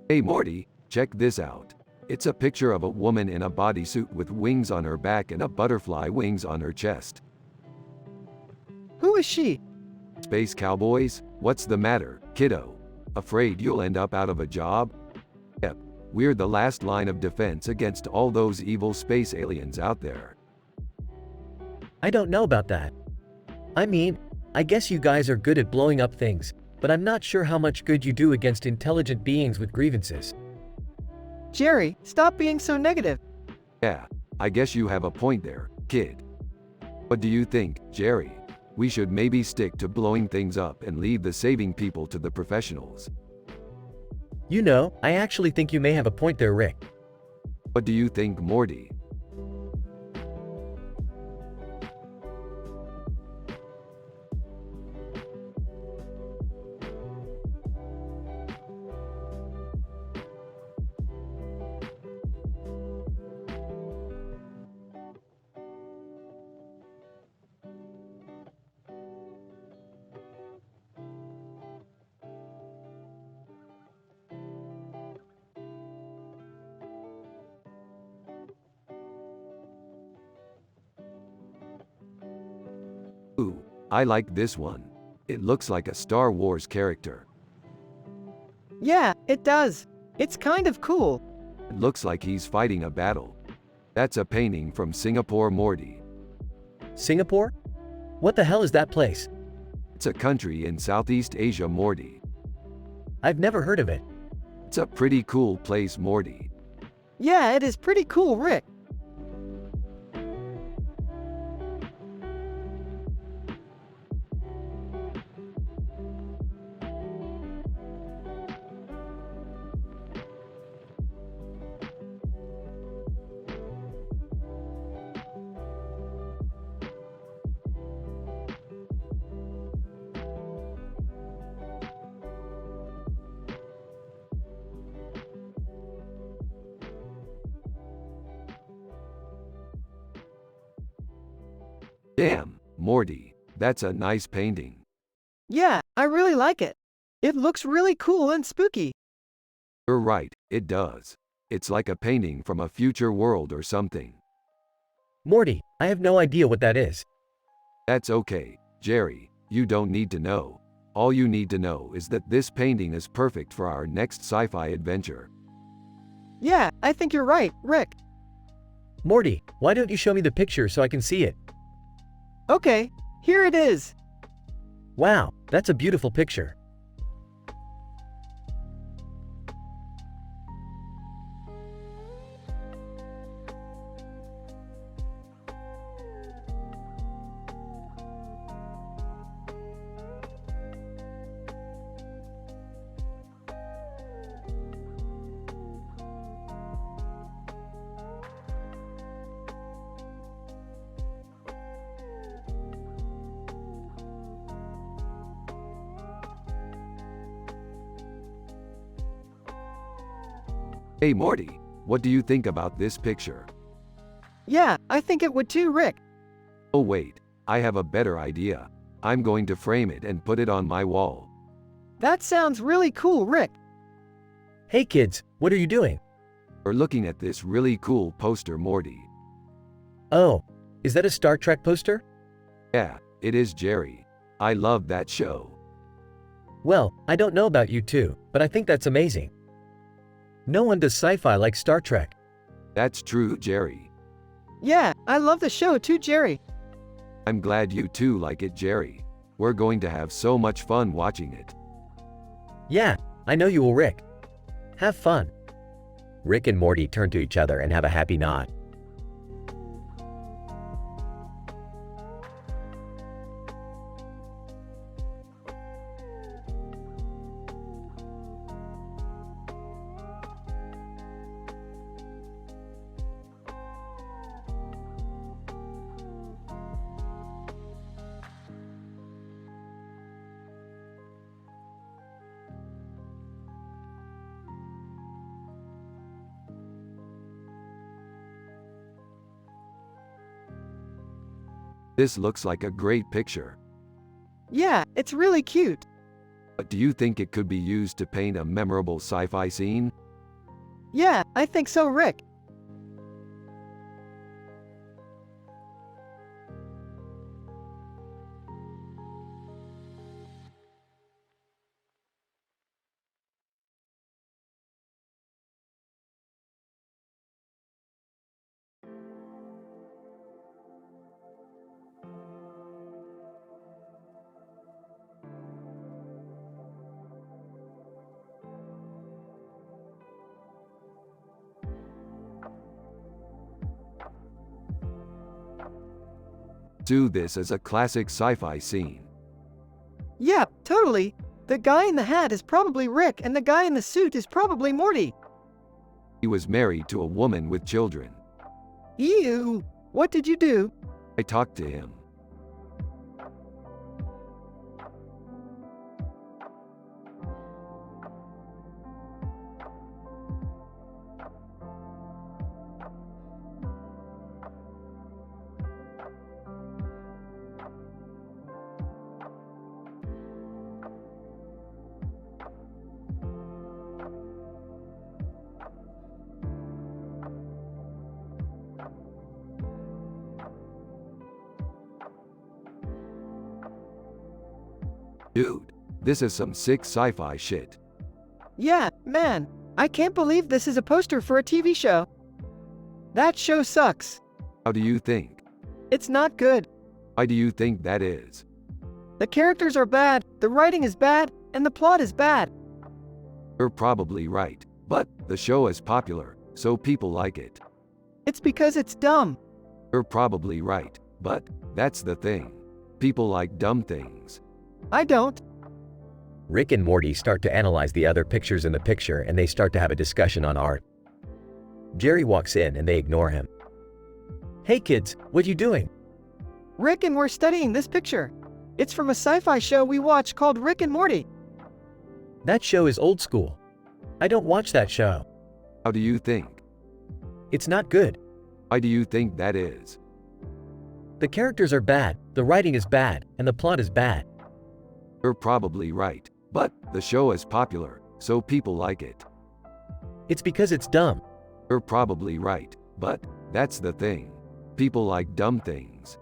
Hey Morty, check this out. It's a picture of a woman in a bodysuit with wings on her back and a butterfly wings on her chest. Who is she? Space cowboys? What's the matter, kiddo? Afraid you'll end up out of a job? Yep, we're the last line of defense against all those evil space aliens out there. I don't know about that. I mean, I guess you guys are good at blowing up things, but I'm not sure how much good you do against intelligent beings with grievances. Jerry, stop being so negative. Yeah, I guess you have a point there, kid. What do you think, Jerry? We should maybe stick to blowing things up and leave the saving people to the professionals. You know, I actually think you may have a point there, Rick. What do you think, Morty? Ooh, I like this one. It looks like a Star Wars character. Yeah, it does. It's kind of cool. It looks like he's fighting a battle. That's a painting from Singapore, Morty. Singapore? What the hell is that place? It's a country in Southeast Asia, Morty. I've never heard of it. It's a pretty cool place, Morty. Yeah, it is pretty cool, Rick. Damn, Morty, that's a nice painting. Yeah, I really like it. It looks really cool and spooky. You're right, it does. It's like a painting from a future world or something. Morty, I have no idea what that is. That's okay, Jerry, you don't need to know. All you need to know is that this painting is perfect for our next sci-fi adventure. Yeah, I think you're right, Rick. Morty, why don't you show me the picture so I can see it? Okay, here it is. Wow, that's a beautiful picture. Hey Morty, what do you think about this picture? Yeah, I think it would too, Rick. Oh wait, I have a better idea. I'm going to frame it and put it on my wall. That sounds really cool, Rick. Hey kids, what are you doing? We're looking at this really cool poster, Morty. Oh, is that a Star Trek poster? Yeah, it is, Jerry. I love that show. Well, I don't know about you two, but I think that's amazing. No one does sci-fi like Star Trek. That's true, Jerry. Yeah, I love the show too, Jerry. I'm glad you too like it, Jerry. We're going to have so much fun watching it. Yeah, I know you will, Rick. Have fun. Rick and Morty turn to each other and have a happy nod. This looks like a great picture. Yeah, it's really cute. But do you think it could be used to paint a memorable sci-fi scene? Yeah, I think so, Rick. Do this as a classic sci-fi scene. Yeah, totally. The guy in the hat is probably Rick and the guy in the suit is probably Morty. He was married to a woman with children. Ew. What did you do? I talked to him. Dude, this is some sick sci-fi shit. Yeah, man, I can't believe this is a poster for a TV show. That show sucks. How do you think? It's not good. Why do you think that is? The characters are bad, the writing is bad, and the plot is bad. You're probably right, but the show is popular, so people like it. It's because it's dumb. You're probably right, but that's the thing. People like dumb things. I don't. Rick and Morty start to analyze the other pictures in the picture and they start to have a discussion on art. Jerry walks in and they ignore him. Hey kids, what you doing? Rick and we're studying this picture. It's from a sci-fi show we watch called Rick and Morty. That show is old school. I don't watch that show. How do you think? It's not good. Why do you think that is? The characters are bad, the writing is bad, and the plot is bad. You're probably right, but the show is popular, so people like it. It's because it's dumb. You're probably right, but that's the thing. People like dumb things.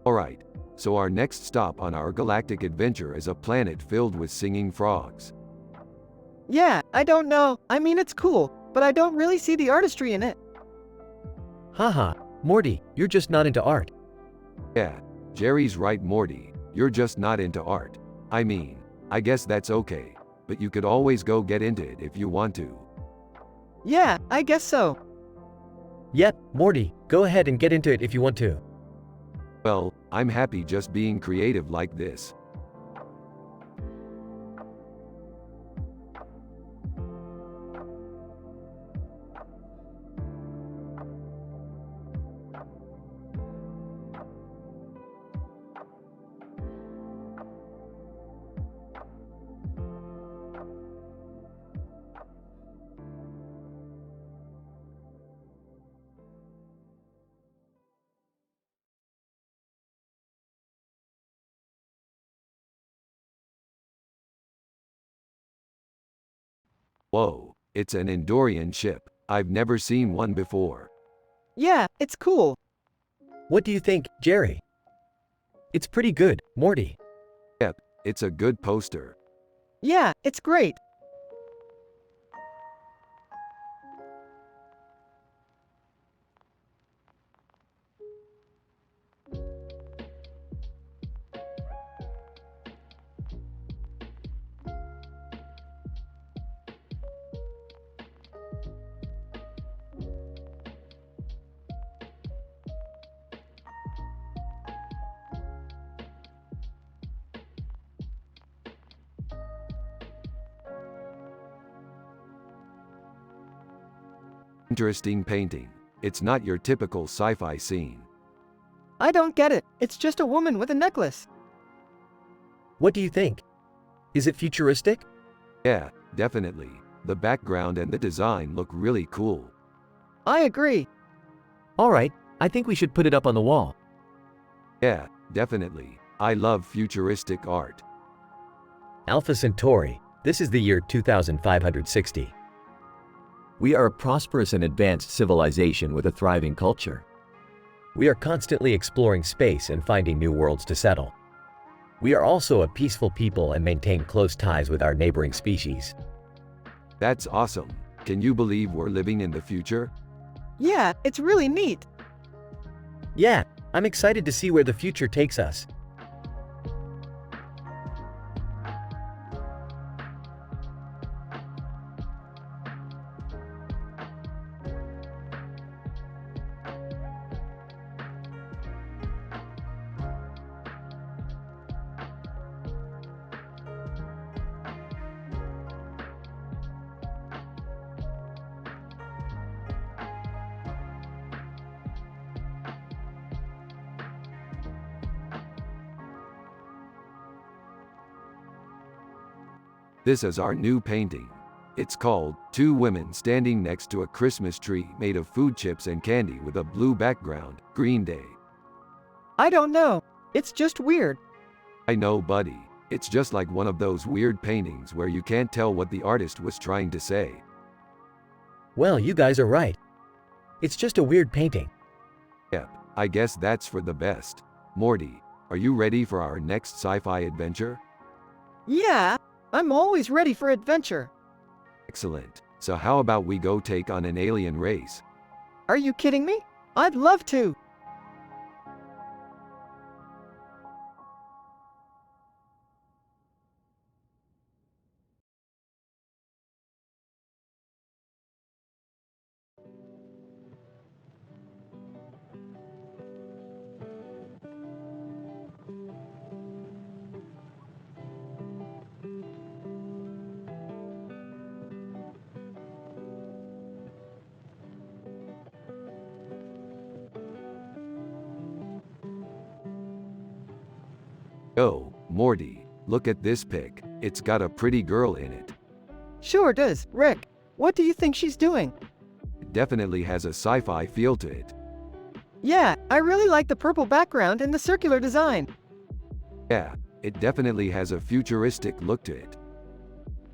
Alright, so our next stop on our galactic adventure is a planet filled with singing frogs. Yeah, I don't know. I mean, it's cool, but I don't really see the artistry in it. Haha, Morty, you're just not into art. Yeah, Jerry's right, Morty, you're just not into art. I mean, I guess that's okay, but you could always go get into it if you want to. Yeah, I guess so. Yep, Morty, go ahead and get into it if you want to. Well, I'm happy just being creative like this. Whoa, it's an Endorian ship. I've never seen one before. Yeah, it's cool. What do you think, Jerry? It's pretty good, Morty. Yep, it's a good poster. Yeah, it's great. Interesting painting. It's not your typical sci-fi scene. I don't get it. It's just a woman with a necklace. What do you think? Is it futuristic? Yeah, definitely. The background and the design look really cool. I agree. Alright, I think we should put it up on the wall. Yeah, definitely. I love futuristic art. Alpha Centauri, this is the year 2560. We are a prosperous and advanced civilization with a thriving culture. We are constantly exploring space and finding new worlds to settle. We are also a peaceful people and maintain close ties with our neighboring species. That's awesome. Can you believe we're living in the future? Yeah, it's really neat. Yeah, I'm excited to see where the future takes us. This is our new painting. It's called Two Women Standing Next to a Christmas Tree Made of Food Chips and Candy with a Blue Background, Green Day. I don't know. It's just weird. I know, buddy. It's just like one of those weird paintings where you can't tell what the artist was trying to say. Well, you guys are right. It's just a weird painting. Yep, I guess that's for the best. Morty, are you ready for our next sci-fi adventure? Yeah, I'm always ready for adventure. Excellent. So how about we go take on an alien race? Are you kidding me? I'd love to. Oh, Morty, look at this pic. It's got a pretty girl in it. Sure does, Rick. What do you think she's doing? It definitely has a sci-fi feel to it. Yeah, I really like the purple background and the circular design. Yeah, it definitely has a futuristic look to it.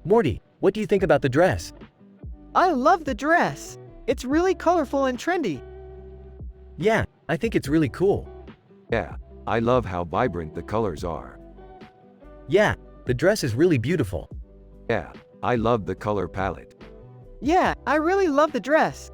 Morty, what do you think about the dress? I love the dress. It's really colorful and trendy. Yeah, I think it's really cool. Yeah, I love how vibrant the colors are. Yeah, the dress is really beautiful. Yeah, I love the color palette. Yeah, I really love the dress.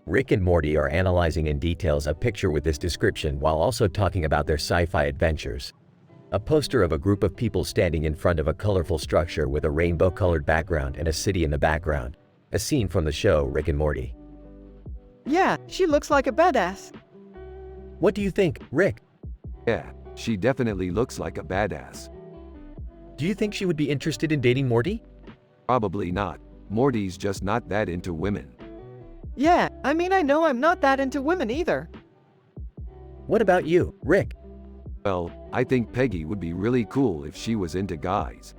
Rick and Morty are analyzing in details a picture with this description while also talking about their sci-fi adventures. A poster of a group of people standing in front of a colorful structure with a rainbow-colored background and a city in the background. A scene from the show Rick and Morty. Yeah, she looks like a badass. What do you think, Rick? Yeah, she definitely looks like a badass. Do you think she would be interested in dating Morty? Probably not. Morty's just not that into women. Yeah, I mean, I know I'm not that into women either. What about you, Rick? Well, I think Peggy would be really cool if she was into guys.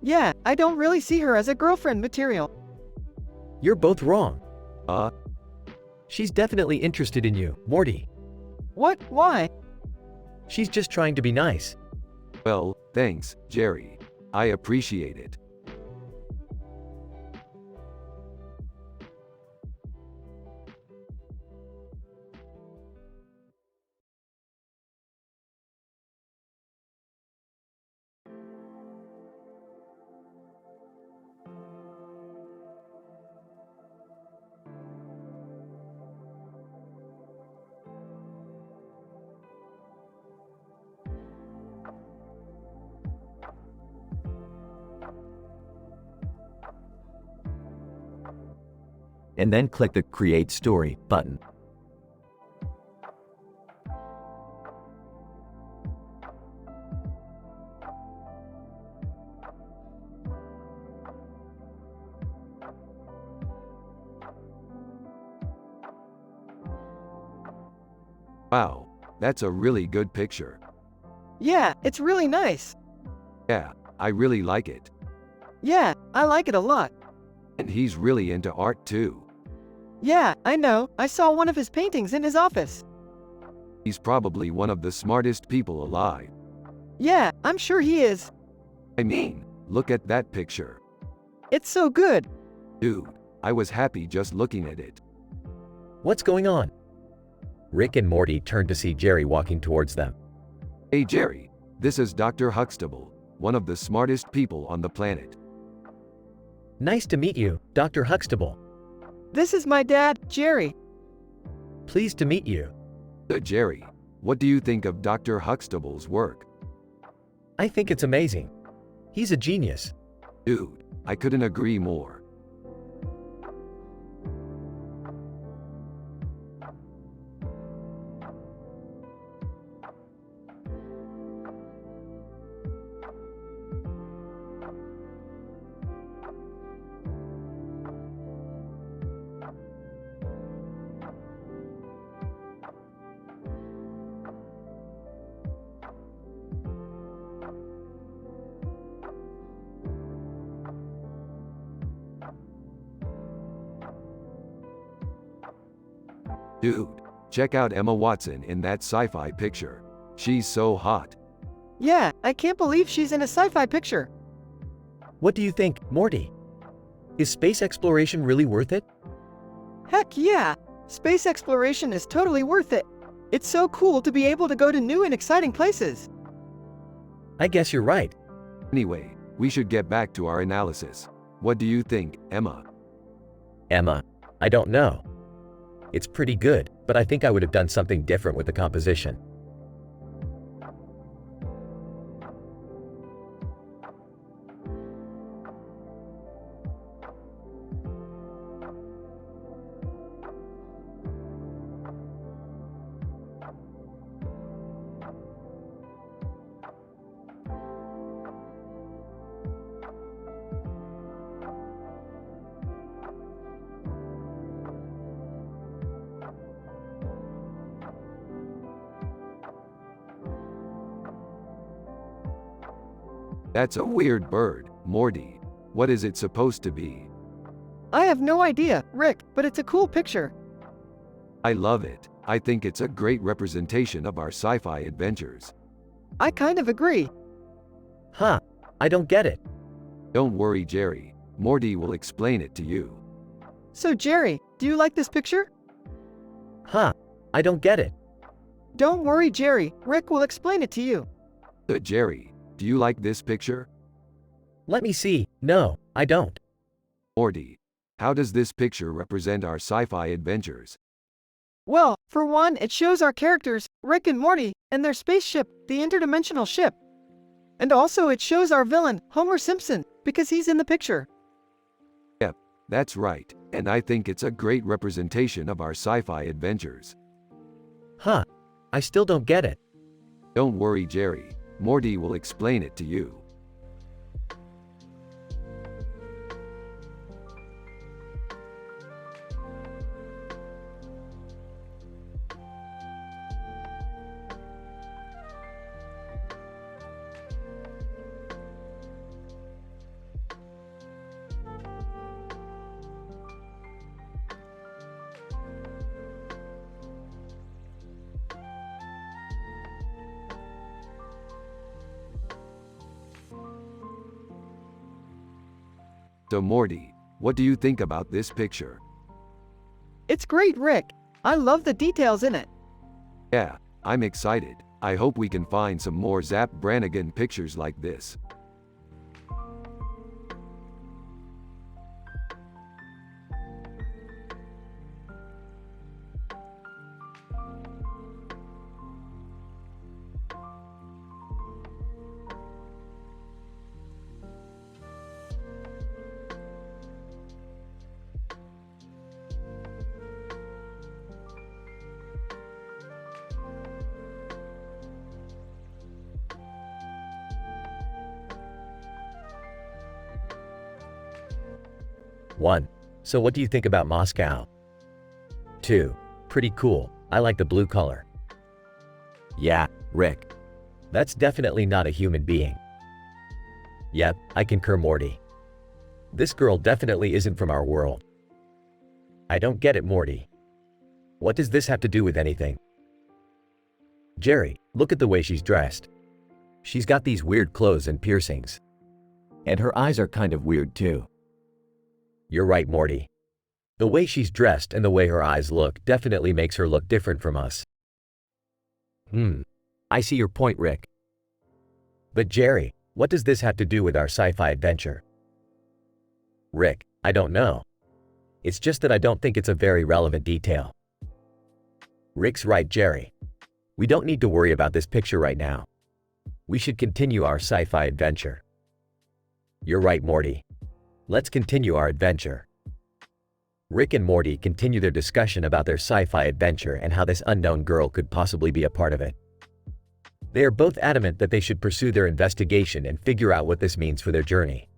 Yeah, I don't really see her as a girlfriend material. You're both wrong. Uh, She's definitely interested in you, Morty. What? Why? She's just trying to be nice. well, thanks, Jerry. I appreciate it. And then click the Create Story button. Wow, that's a really good picture. Yeah, it's really nice. Yeah, I really like it. Yeah, I like it a lot. And he's really into art too. Yeah, I know. I saw one of his paintings in his office. He's probably one of the smartest people alive. Yeah, I'm sure he is. I mean, look at that picture. It's so good. Dude, I was happy just looking at it. What's going on? Rick and Morty turned to see Jerry walking towards them. Hey Jerry, this is Dr. Huxtable, one of the smartest people on the planet. Nice to meet you, Dr. Huxtable. This is my dad, Jerry. Pleased to meet you. Jerry, What do you think of Dr. Huxtable's work? I think it's amazing. He's a genius. Dude, I couldn't agree more. Dude, check out Emma Watson in that sci-fi picture. She's so hot. Yeah, I can't believe she's in a sci-fi picture. What do you think, Morty? Is space exploration really worth it? Heck yeah! Space exploration is totally worth it. It's so cool to be able to go to new and exciting places. I guess you're right. Anyway, we should get back to our analysis. What do you think, Emma? Emma, I don't know. It's pretty good, but I think I would have done something different with the composition. That's a weird bird, Morty. What is it supposed to be? I have no idea, Rick, but it's a cool picture. I love it. I think it's a great representation of our sci-fi adventures. I kind of agree. Huh, I don't get it. Don't worry, Jerry. Morty will explain it to you. So Jerry, do you like this picture? Huh, I don't get it. Don't worry, Jerry. Rick will explain it to you. Jerry, do you like this picture? Let me see. No, I don't. Morty, how does this picture represent our sci-fi adventures? Well, for one, it shows our characters, Rick and Morty, and their spaceship, the interdimensional ship. And also it shows our villain, Homer Simpson, because he's in the picture. Yep, that's right, and I think it's a great representation of our sci-fi adventures. Huh, I still don't get it. Don't worry, Jerry. Morty will explain it to you. So Morty, what do you think about this picture? It's great, Rick. I love the details in it. Yeah, I'm excited. I hope we can find some more Zap Brannigan pictures like this. One. So what do you think about Moscow? 2. Pretty cool. I like the blue color. Yeah, Rick. That's definitely not a human being. Yep, I concur, Morty. This girl definitely isn't from our world. I don't get it, Morty. What does this have to do with anything? Jerry, look at the way she's dressed. She's got these weird clothes and piercings. And her eyes are kind of weird too. You're right, Morty. The way she's dressed and the way her eyes look definitely makes her look different from us. I see your point, Rick. But Jerry, what does this have to do with our sci-fi adventure? Rick, I don't know. It's just that I don't think it's a very relevant detail. Rick's right, Jerry. We don't need to worry about this picture right now. We should continue our sci-fi adventure. You're right, Morty. Let's continue our adventure. Rick and Morty continue their discussion about their sci-fi adventure and how this unknown girl could possibly be a part of it. They are both adamant that they should pursue their investigation and figure out what this means for their journey.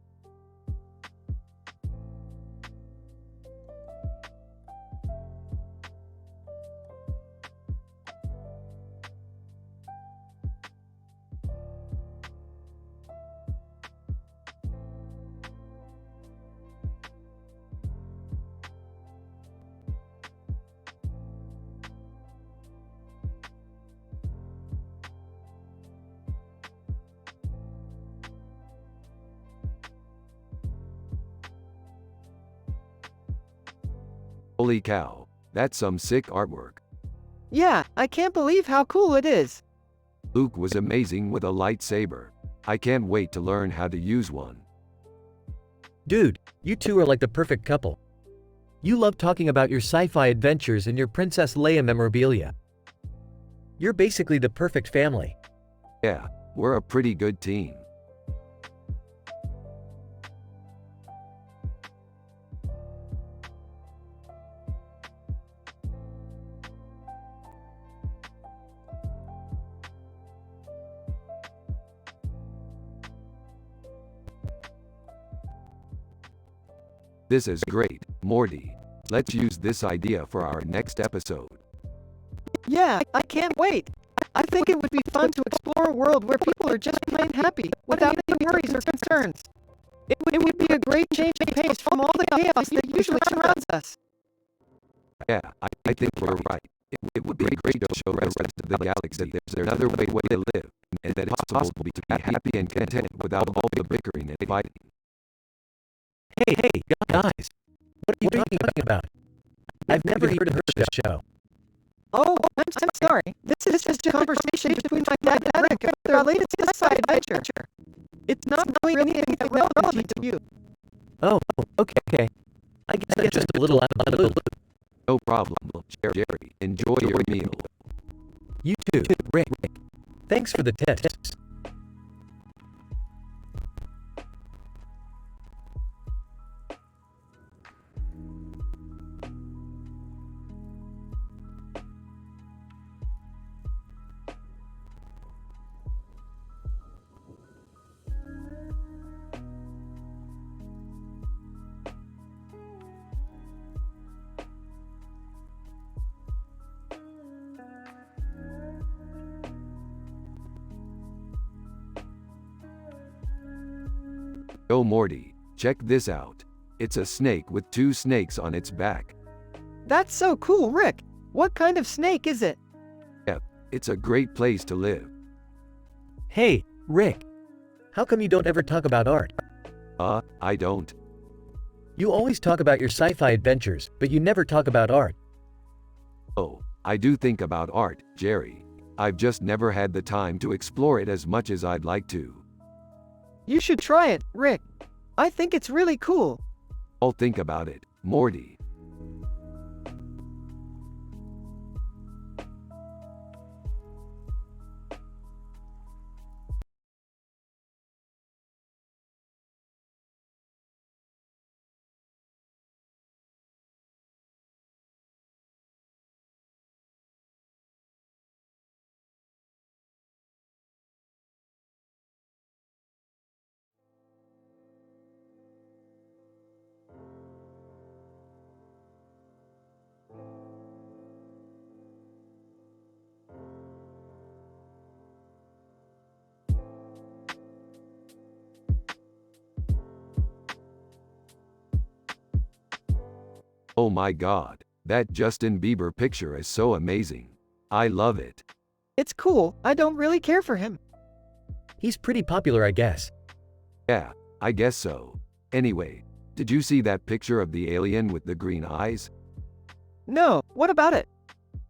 Holy cow, that's some sick artwork. Yeah, I can't believe how cool it is. Luke was amazing with a lightsaber. I can't wait to learn how to use one. Dude, you two are like the perfect couple. You love talking about your sci-fi adventures and your Princess Leia memorabilia. You're basically the perfect family. Yeah, we're a pretty good team. This is great, Morty. Let's use this idea for our next episode. Yeah, I can't wait. I think it would be fun to explore a world where people are just plain happy, without any worries or concerns. It would be a great change of pace from all the chaos that usually surrounds us. Yeah, I think we're right. It would be great to show the rest of the galaxy that there's another way to live, and that it's possible to be happy and content without all the bickering and fighting. Hey, guys. What are you talking about? I've never heard of this show. Oh, I'm sorry. This is just a conversation between my dad and Rick about their latest sci-fi adventure. It's not really anything that relevant to you. Oh, okay. I guess that's just a little out of the blue. No problem, Jerry. Enjoy your meal. You too, Rick. Thanks for the tips. Oh Morty, check this out. It's a snake with two snakes on its back. That's so cool, Rick. What kind of snake is it? Yep, it's a great place to live. Hey, Rick. How come you don't ever talk about art? I don't. You always talk about your sci-fi adventures, but you never talk about art. Oh, I do think about art, Jerry. I've just never had the time to explore it as much as I'd like to. You should try it, Rick. I think it's really cool. I'll think about it, Morty. Oh my god, that Justin Bieber picture is so amazing. I love it. It's cool. I don't really care for him. He's pretty popular, I guess. Yeah, I guess so. Anyway, did you see that picture of the alien with the green eyes? No, what about it?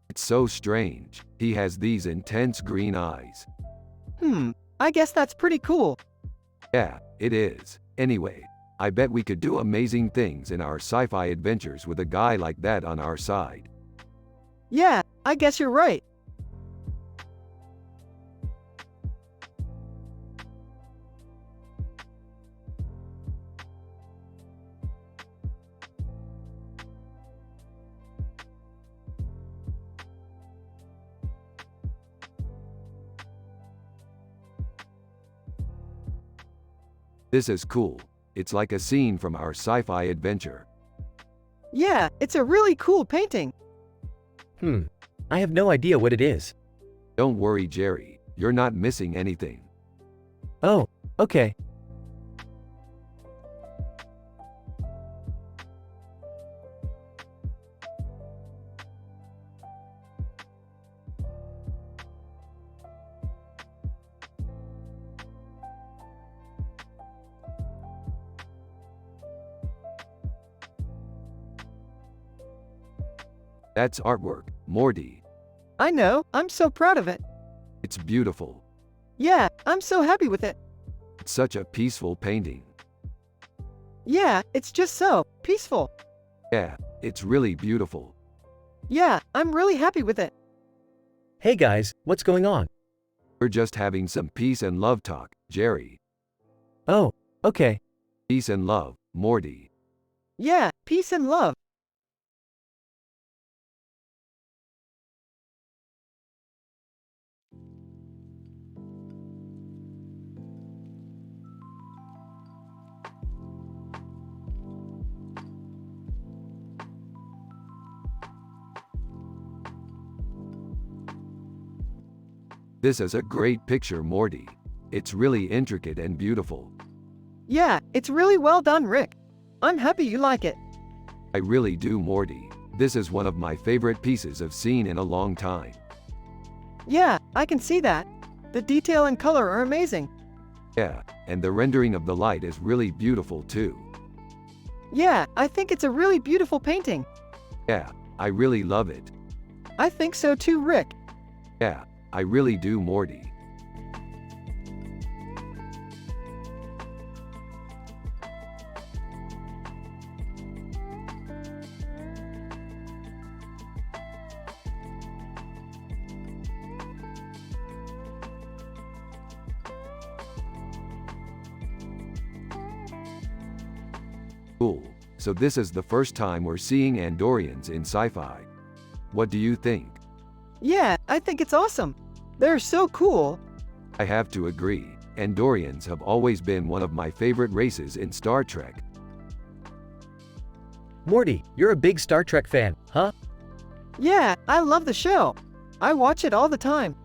It's so strange. He has these intense green eyes. I guess that's pretty cool. Yeah, it is. Anyway, I bet we could do amazing things in our sci-fi adventures with a guy like that on our side. Yeah, I guess you're right. This is cool. It's like a scene from our sci-fi adventure. Yeah, it's a really cool painting. I have no idea what it is. Don't worry, Jerry. You're not missing anything. Oh, okay. That's artwork, Morty. I know, I'm so proud of it. It's beautiful. Yeah, I'm so happy with it. It's such a peaceful painting. Yeah, it's just so peaceful. Yeah, it's really beautiful. Yeah, I'm really happy with it. Hey guys, what's going on? We're just having some peace and love talk, Jerry. Oh, okay. Peace and love, Morty. Yeah, peace and love. This is a great picture, Morty. It's really intricate and beautiful. Yeah, it's really well done, Rick. I'm happy you like it. I really do, Morty. This is one of my favorite pieces of scene in a long time. Yeah, I can see that. The detail and color are amazing. Yeah, and the rendering of the light is really beautiful too. Yeah, I think it's a really beautiful painting. Yeah, I really love it. I think so too, Rick. Yeah, I really do, Morty. Cool. So this is the first time we're seeing Andorians in sci-fi. What do you think? Yeah, I think it's awesome. They're so cool. I have to agree. Andorians have always been one of my favorite races in Star Trek. Morty, you're a big Star Trek fan, huh? Yeah, I love the show. I watch it all the time.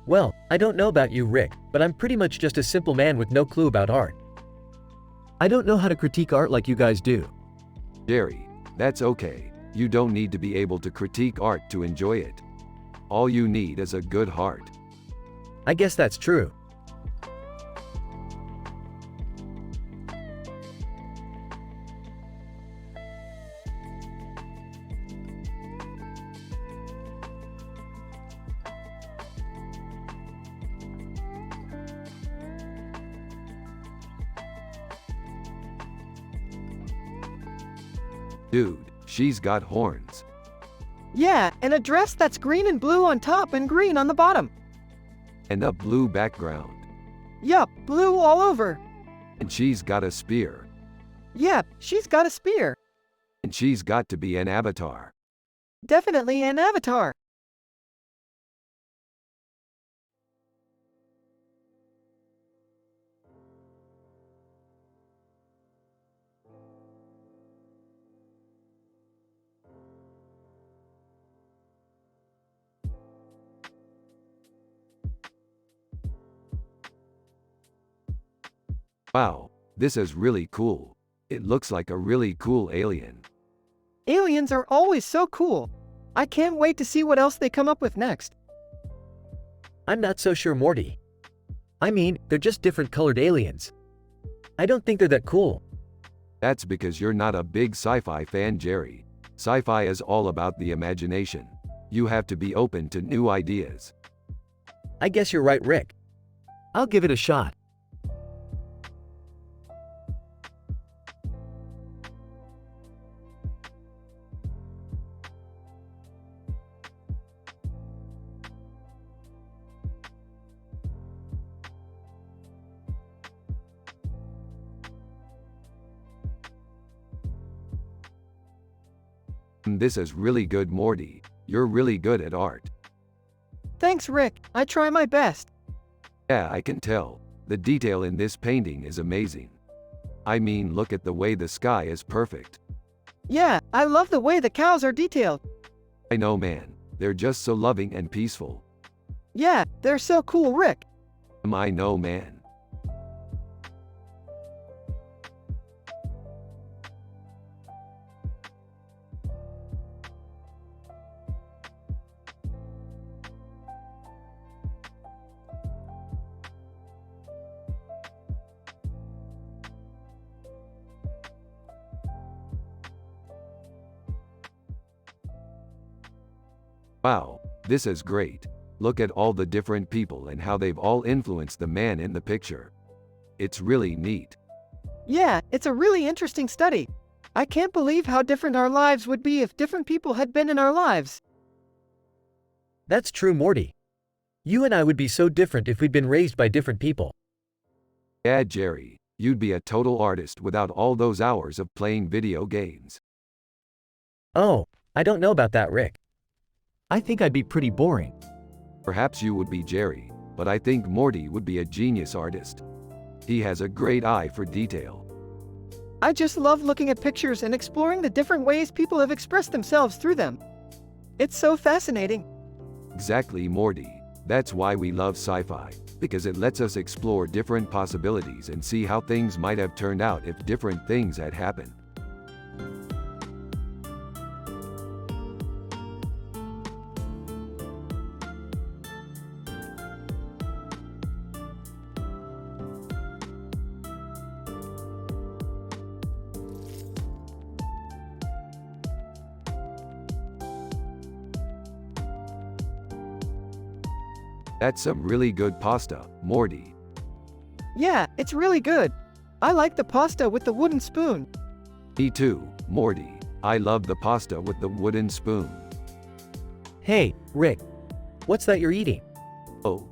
Well, I don't know about you, Rick, but I'm pretty much just a simple man with no clue about art. I don't know how to critique art like you guys do. Jerry, that's okay. You don't need to be able to critique art to enjoy it. All you need is a good heart. I guess that's true. Dude, she's got horns. Yeah, and a dress that's green and blue on top and green on the bottom. And a blue background. Yup, blue all over. And she's got a spear. Yep, she's got a spear. And she's got to be an avatar. Definitely an avatar. Wow, this is really cool. It looks like a really cool alien. Aliens are always so cool. I can't wait to see what else they come up with next. I'm not so sure, Morty. I mean, they're just different colored aliens. I don't think they're that cool. That's because you're not a big sci-fi fan, Jerry. Sci-fi is all about the imagination. You have to be open to new ideas. I guess you're right, Rick. I'll give it a shot. This is really good, Morty. You're really good at art. Thanks, Rick. I try my best. Yeah, I can tell. The detail in this painting is amazing. I mean, look at the way the sky is perfect. Yeah, I love the way the cows are detailed. I know, man. They're just so loving and peaceful. Yeah, they're so cool, Rick. I know, man. Wow, this is great. Look at all the different people and how they've all influenced the man in the picture. It's really neat. Yeah, it's a really interesting study. I can't believe how different our lives would be if different people had been in our lives. That's true, Morty. You and I would be so different if we'd been raised by different people. Yeah, Jerry, you'd be a total artist without all those hours of playing video games. Oh, I don't know about that, Rick. I think I'd be pretty boring. Perhaps you would be Jerry, but I think Morty would be a genius artist. He has a great eye for detail. I just love looking at pictures and exploring the different ways people have expressed themselves through them. It's so fascinating. Exactly, Morty. That's why we love sci-fi, because it lets us explore different possibilities and see how things might have turned out if different things had happened. That's some really good pasta, Morty. Yeah, it's really good. I like the pasta with the wooden spoon. Me too, Morty. I love the pasta with the wooden spoon. Hey, Rick. What's that you're eating? Oh,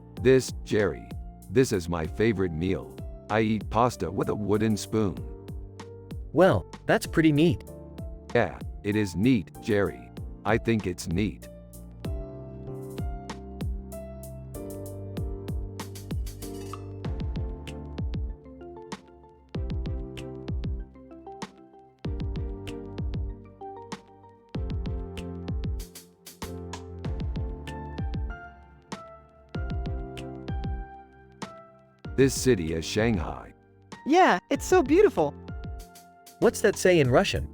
Jerry. This is my favorite meal. I eat pasta with a wooden spoon. Well, that's pretty neat. Yeah, it is neat, Jerry. I think it's neat. This city is Shanghai. Yeah, it's so beautiful. What's that say in Russian?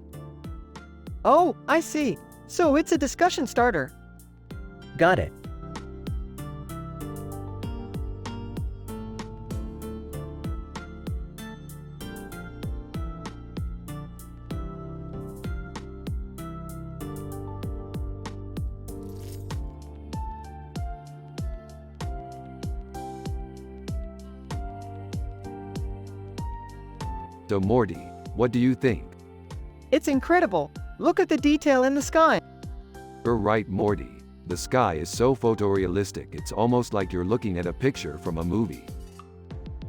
Oh, I see. So it's a discussion starter. Got it. So Morty, what do you think? It's incredible. Look at the detail in the sky. You're right, Morty. The sky is so photorealistic, it's almost like you're looking at a picture from a movie.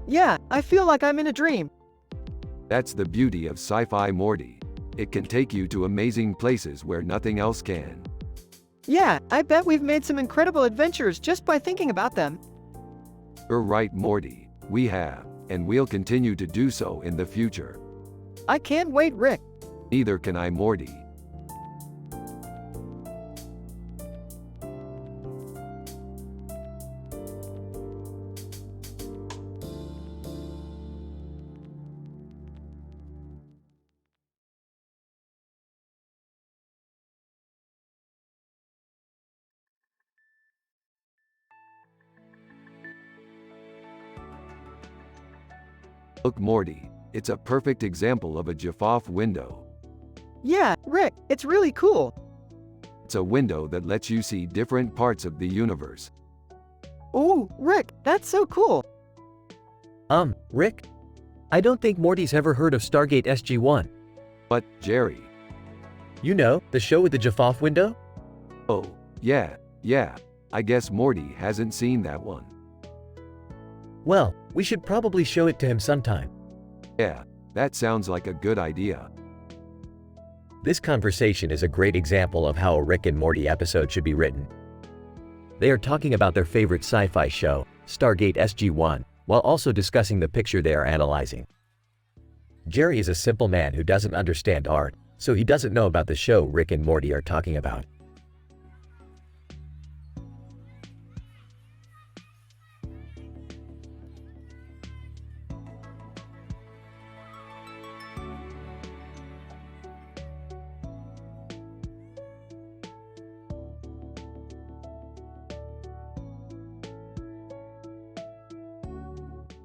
Yeah, I feel like I'm in a dream. That's the beauty of sci-fi, Morty. It can take you to amazing places where nothing else can. Yeah, I bet we've made some incredible adventures just by thinking about them. You're right, Morty. We have, and we'll continue to do so in the future. I can't wait, Rick. Neither can I, Morty. Look, Morty, it's a perfect example of a GIF window. Yeah, Rick, it's really cool. It's a window that lets you see different parts of the universe. Ooh, Rick, that's so cool. Rick? I don't think Morty's ever heard of Stargate SG-1. But, Jerry. You know, the show with the GIF window? Oh, yeah. I guess Morty hasn't seen that one. Well, we should probably show it to him sometime. Yeah, that sounds like a good idea. This conversation is a great example of how a Rick and Morty episode should be written. They are talking about their favorite sci-fi show, Stargate SG-1, while also discussing the picture they are analyzing. Jerry is a simple man who doesn't understand art, so he doesn't know about the show Rick and Morty are talking about.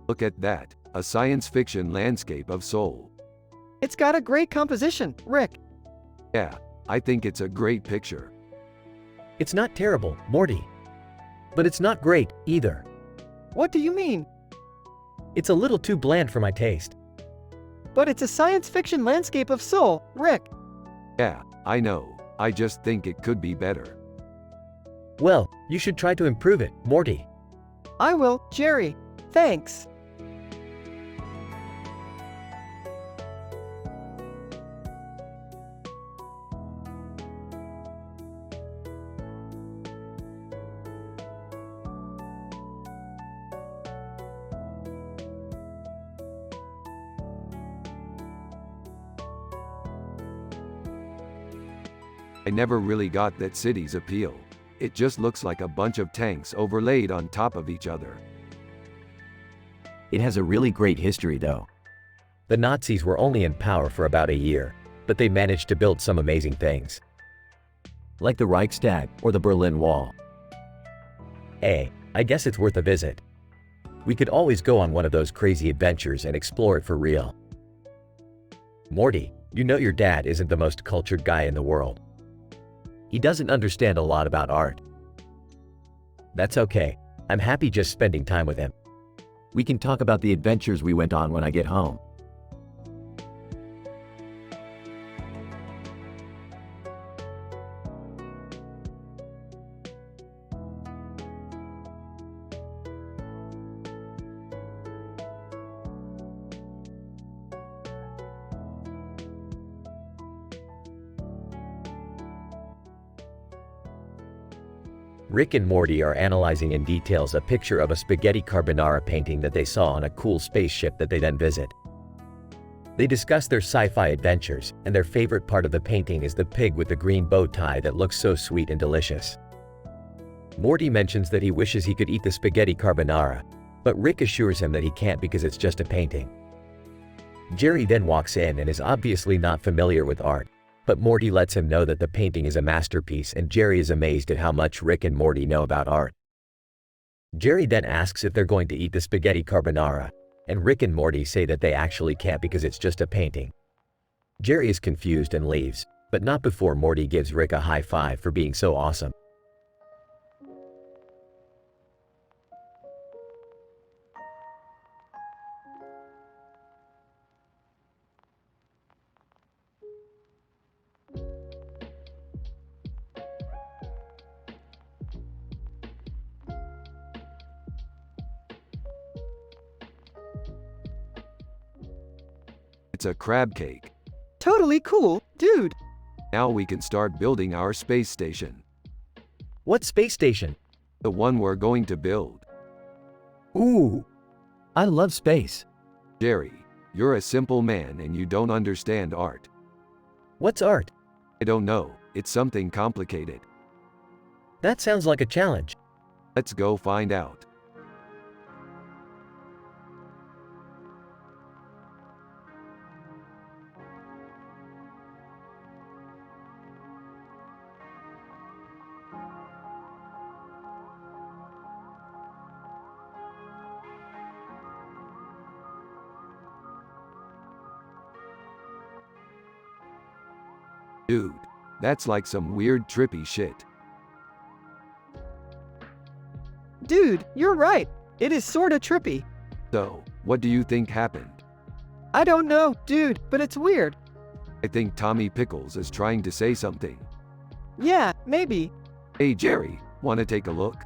Look at that, a science fiction landscape of Seoul. It's got a great composition, Rick. Yeah, I think it's a great picture. It's not terrible, Morty. But it's not great, either. What do you mean? It's a little too bland for my taste. But it's a science fiction landscape of Seoul, Rick. Yeah, I know, I just think it could be better. Well, you should try to improve it, Morty. I will, Jerry. Thanks. I never really got that city's appeal. It just looks like a bunch of tanks overlaid on top of each other. It has a really great history though. The Nazis were only in power for about a year, but they managed to build some amazing things. Like the Reichstag or the Berlin Wall. Hey, I guess it's worth a visit. We could always go on one of those crazy adventures and explore it for real. Morty, you know your dad isn't the most cultured guy in the world. He doesn't understand a lot about art. That's okay. I'm happy just spending time with him. We can talk about the adventures we went on when I get home. Rick and Morty are analyzing in details a picture of a spaghetti carbonara painting that they saw on a cool spaceship that they then visit. They discuss their sci-fi adventures, and their favorite part of the painting is the pig with the green bow tie that looks so sweet and delicious. Morty mentions that he wishes he could eat the spaghetti carbonara, but Rick assures him that he can't because it's just a painting. Jerry then walks in and is obviously not familiar with art, but Morty lets him know that the painting is a masterpiece, and Jerry is amazed at how much Rick and Morty know about art. Jerry then asks if they're going to eat the spaghetti carbonara, and Rick and Morty say that they actually can't because it's just a painting. Jerry is confused and leaves, but not before Morty gives Rick a high five for being so awesome. It's a crab cake. Totally cool, dude. Now we can start building our space station. What space station? The one we're going to build. Ooh! I love space. Jerry, you're a simple man and you don't understand art. What's art? I don't know, it's something complicated. That sounds like a challenge. Let's go find out. Dude, that's like some weird trippy shit. Dude, you're right. It is sorta trippy. So, what do you think happened? I don't know, dude, but it's weird. I think Tommy Pickles is trying to say something. Yeah, maybe. Hey Jerry, wanna take a look?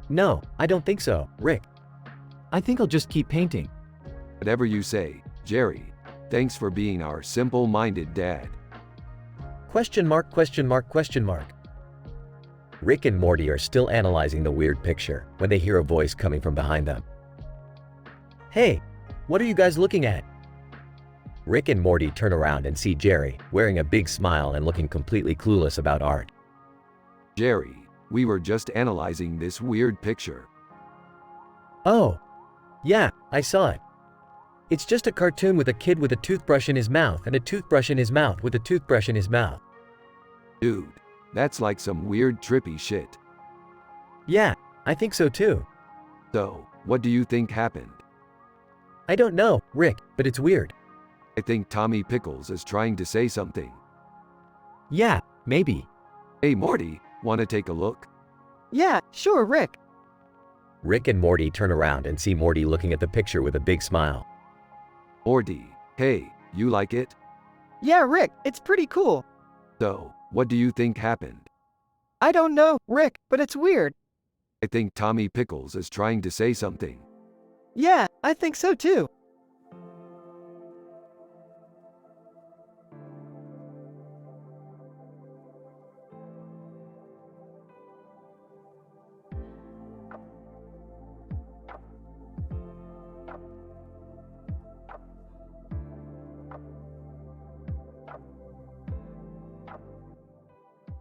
No, I don't think so, Rick. I think I'll just keep painting. Whatever you say, Jerry. Thanks for being our simple-minded dad. Question mark, question mark, question mark. Rick and Morty are still analyzing the weird picture when they hear a voice coming from behind them. Hey, what are you guys looking at? Rick and Morty turn around and see Jerry, wearing a big smile and looking completely clueless about art. Jerry, we were just analyzing this weird picture. Oh, yeah, I saw it. It's just a cartoon with a kid with a toothbrush in his mouth and a toothbrush in his mouth with a toothbrush in his mouth. Dude, that's like some weird trippy shit. Yeah, I think so too. So, what do you think happened? I don't know, Rick, but it's weird. I think Tommy Pickles is trying to say something. Yeah, maybe. Hey Morty, wanna take a look? Yeah, sure, Rick. Rick and Morty turn around and see Morty looking at the picture with a big smile. Morty, hey, you like it? Yeah, Rick, it's pretty cool. So, what do you think happened? I don't know, Rick, but it's weird. I think Tommy Pickles is trying to say something. Yeah, I think so too.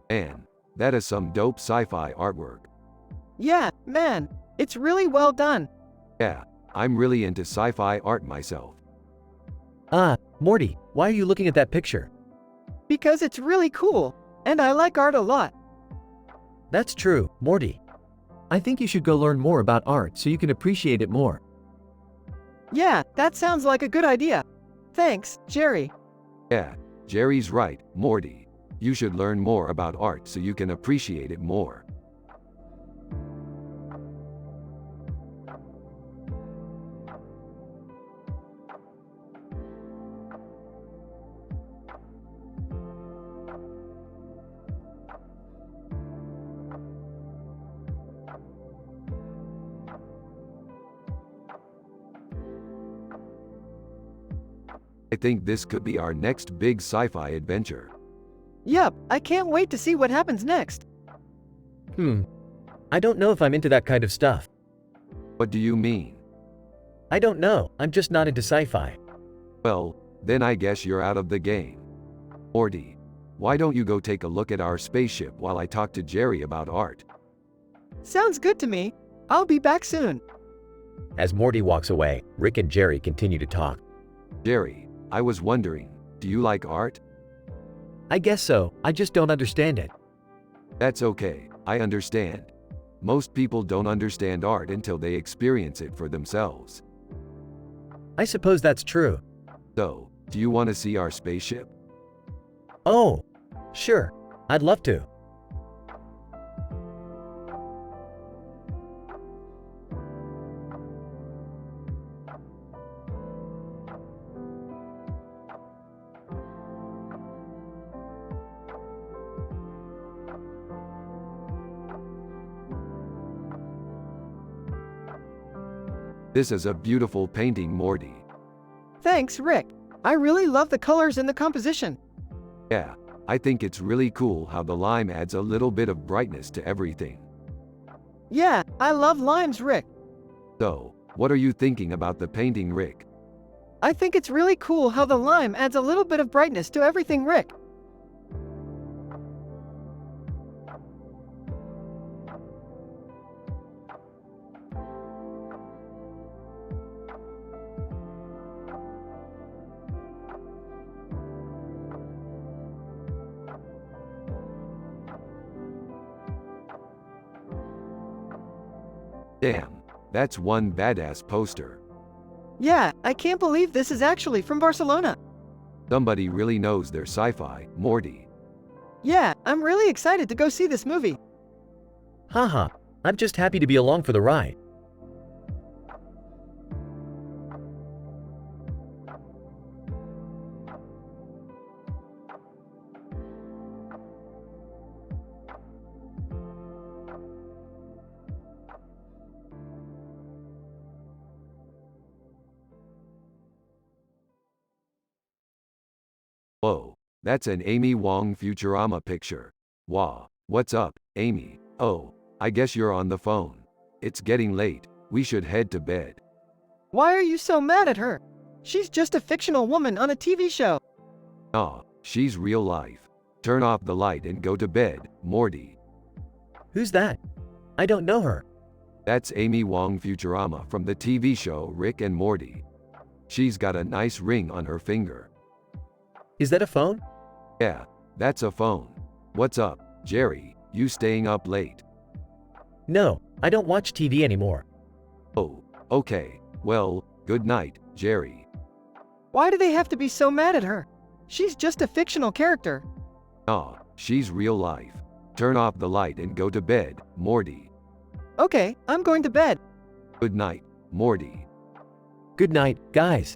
Man, that is some dope sci-fi artwork. Yeah, man, it's really well done. Yeah, I'm really into sci-fi art myself. Morty, why are you looking at that picture? Because it's really cool, and I like art a lot. That's true, Morty. I think you should go learn more about art so you can appreciate it more. Yeah, that sounds like a good idea. Thanks, Jerry. Yeah, Jerry's right, Morty. You should learn more about art so you can appreciate it more. I think this could be our next big sci-fi adventure. Yup, I can't wait to see what happens next. I don't know if I'm into that kind of stuff. What do you mean? I don't know, I'm just not into sci-fi. Well, then I guess you're out of the game. Morty, why don't you go take a look at our spaceship while I talk to Jerry about art? Sounds good to me. I'll be back soon. As Morty walks away, Rick and Jerry continue to talk. Jerry, I was wondering, do you like art? I guess so, I just don't understand it. That's okay, I understand. Most people don't understand art until they experience it for themselves. I suppose that's true. So, do you want to see our spaceship? Oh, sure, I'd love to. This is a beautiful painting, Morty. Thanks, Rick. I really love the colors and the composition. Yeah, I think it's really cool how the lime adds a little bit of brightness to everything. Yeah, I love limes, Rick. So, what are you thinking about the painting, Rick? I think it's really cool how the lime adds a little bit of brightness to everything, Rick. Damn, that's one badass poster. Yeah, I can't believe this is actually from Barcelona. Somebody really knows their sci-fi, Morty. Yeah, I'm really excited to go see this movie. Haha, I'm just happy to be along for the ride. Whoa, that's an Amy Wong Futurama picture. Wow, what's up, Amy? Oh, I guess you're on the phone. It's getting late, we should head to bed. Why are you so mad at her? She's just a fictional woman on a TV show. Aw, she's real life. Turn off the light and go to bed, Morty. Who's that? I don't know her. That's Amy Wong Futurama from the TV show Rick and Morty. She's got a nice ring on her finger. Is that a phone? Yeah, that's a phone. What's up, Jerry? You staying up late? No, I don't watch TV anymore. Oh, okay. Well, good night, Jerry. Why do they have to be so mad at her? She's just a fictional character. Aw, she's real life. Turn off the light and go to bed, Morty. Okay, I'm going to bed. Good night, Morty. Good night, guys.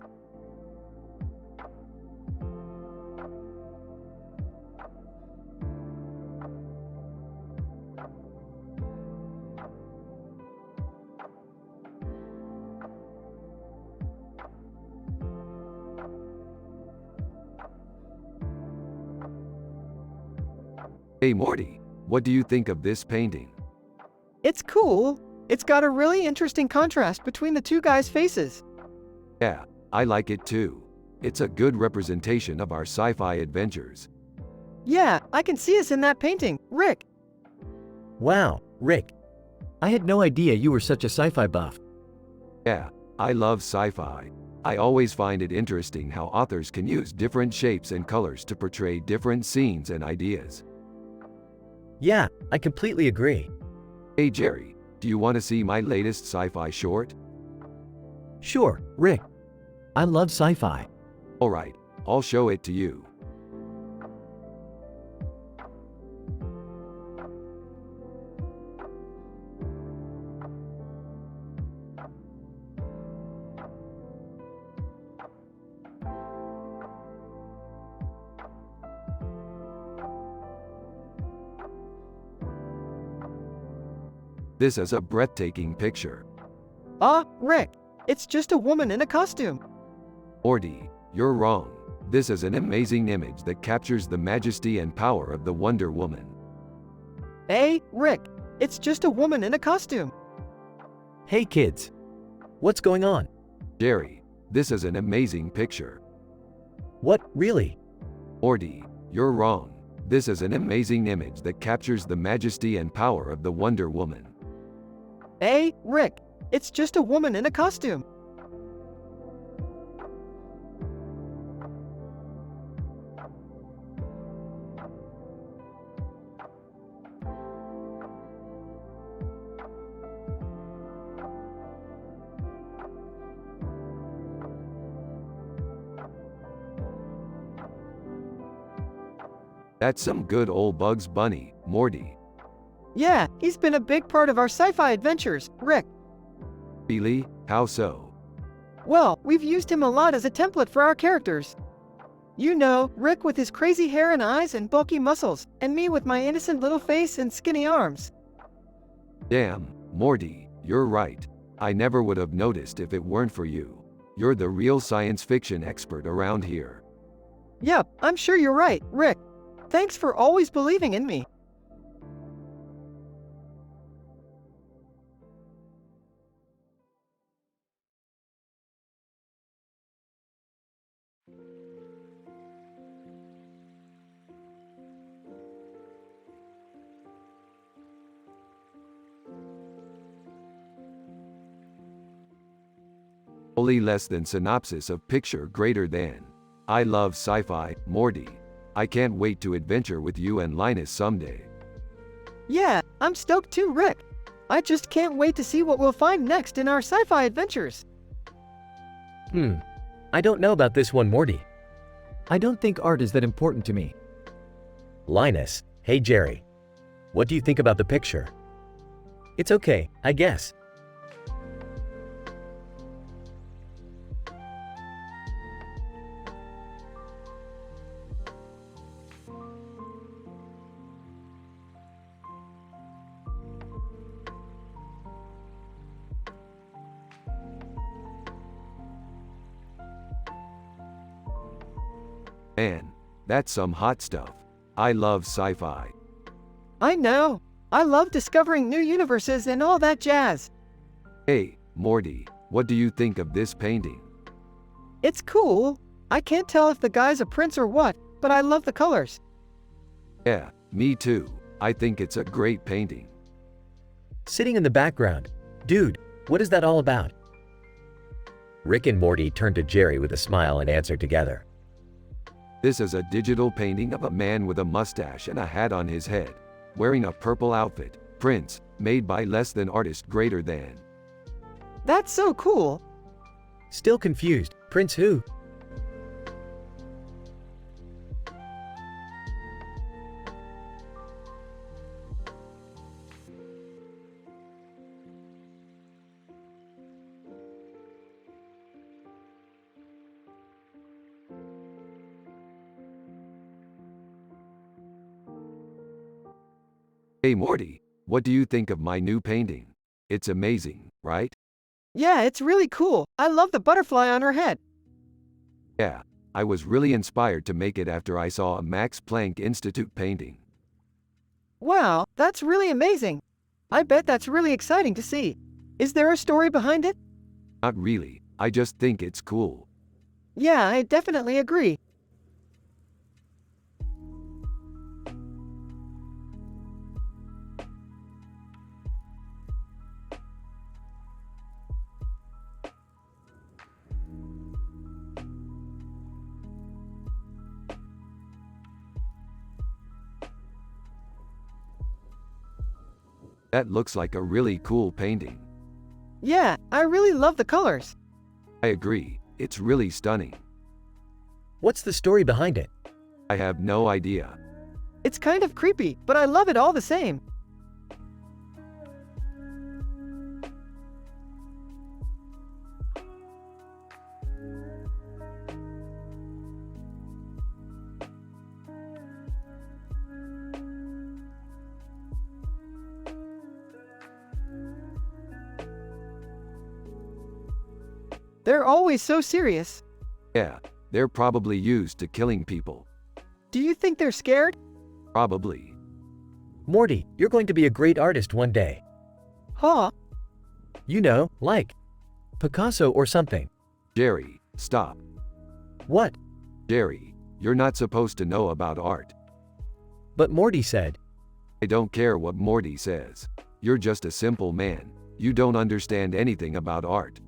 Hey Morty, what do you think of this painting? It's cool. It's got a really interesting contrast between the two guys' faces. Yeah, I like it too. It's a good representation of our sci-fi adventures. Yeah, I can see us in that painting, Rick. Wow, Rick. I had no idea you were such a sci-fi buff. Yeah, I love sci-fi. I always find it interesting how authors can use different shapes and colors to portray different scenes and ideas. Yeah, I completely agree. Hey Jerry, do you want to see my latest sci-fi short? Sure, Rick. I love sci-fi. Alright, I'll show it to you. This is a breathtaking picture. Rick, it's just a woman in a costume. Morty, you're wrong. This is an amazing image that captures the majesty and power of the Wonder Woman. Hey, Rick, it's just a woman in a costume. Hey kids. What's going on? Jerry, this is an amazing picture. What, really? Morty, you're wrong. This is an amazing image that captures the majesty and power of the Wonder Woman. Hey, Rick, it's just a woman in a costume. That's some good old Bugs Bunny, Morty. Yeah, he's been a big part of our sci-fi adventures, Rick. Really? How so? Well, we've used him a lot as a template for our characters. You know, Rick with his crazy hair and eyes and bulky muscles, and me with my innocent little face and skinny arms. Damn, Morty, you're right. I never would have noticed if it weren't for you. You're the real science fiction expert around here. Yep, I'm sure you're right, Rick. Thanks for always believing in me. Only less than synopsis of picture greater than. I love sci-fi, Morty. I can't wait to adventure with you and Linus someday. Yeah, I'm stoked too, Rick. I just can't wait to see what we'll find next in our sci-fi adventures. I don't know about this one, Morty. I don't think art is that important to me. Linus, hey Jerry. What do you think about the picture? It's okay, I guess. Man, that's some hot stuff. I love sci-fi. I know. I love discovering new universes and all that jazz. Hey, Morty, What do you think of this painting? It's cool. I can't tell if the guy's a prince or what, but I love the colors. Yeah, me too. I think it's a great painting. Sitting in the background. Dude, what is that all about? Rick and Morty turned to Jerry with a smile and answered together. This is a digital painting of a man with a mustache and a hat on his head, wearing a purple outfit. Prince, made by less than artist greater than. That's so cool. Still confused. Prince who? Hey Morty, what do you think of my new painting? It's amazing, right? Yeah, it's really cool. I love the butterfly on her head. Yeah, I was really inspired to make it after I saw a Max Planck Institute painting. Wow, that's really amazing. I bet that's really exciting to see. Is there a story behind it? Not really, I just think it's cool. Yeah, I definitely agree. That looks like a really cool painting. Yeah, I really love the colors. I agree, it's really stunning. What's the story behind it? I have no idea. It's kind of creepy, but I love it all the same. They're always so serious. Yeah, they're probably used to killing people. Do you think they're scared? Probably. Morty, you're going to be a great artist one day. Huh? You know, like Picasso or something. Jerry, stop. What? Jerry, you're not supposed to know about art. But Morty said. I don't care what Morty says. You're just a simple man. You don't understand anything about art.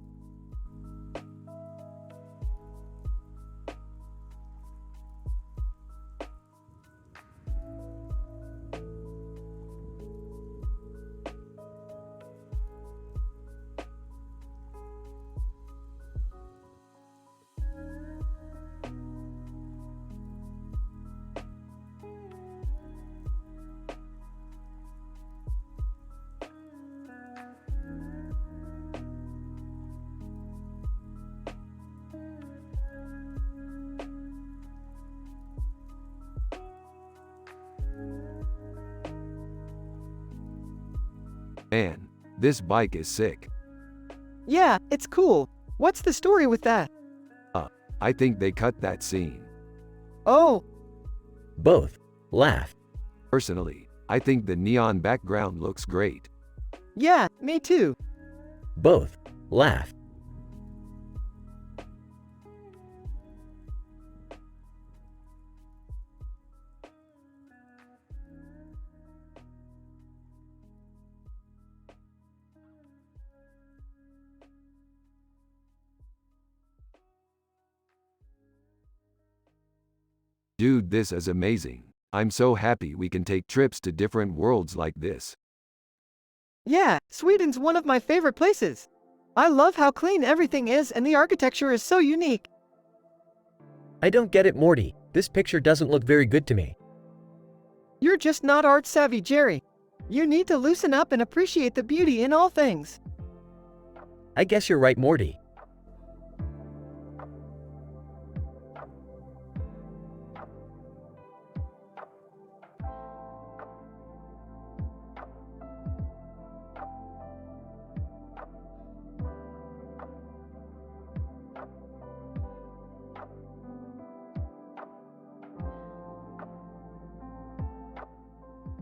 Man, this bike is sick. Yeah, it's cool. What's the story with that? I think they cut that scene. Oh, Both. Laugh. Personally, I think the neon background looks great. yeah, me too. Both. Laugh. Dude, this is amazing. I'm so happy we can take trips to different worlds like this. Yeah, Sweden's one of my favorite places. I love how clean everything is and the architecture is so unique. I don't get it, Morty. This picture doesn't look very good to me. You're just not art savvy, Jerry. You need to loosen up and appreciate the beauty in all things. I guess you're right, Morty.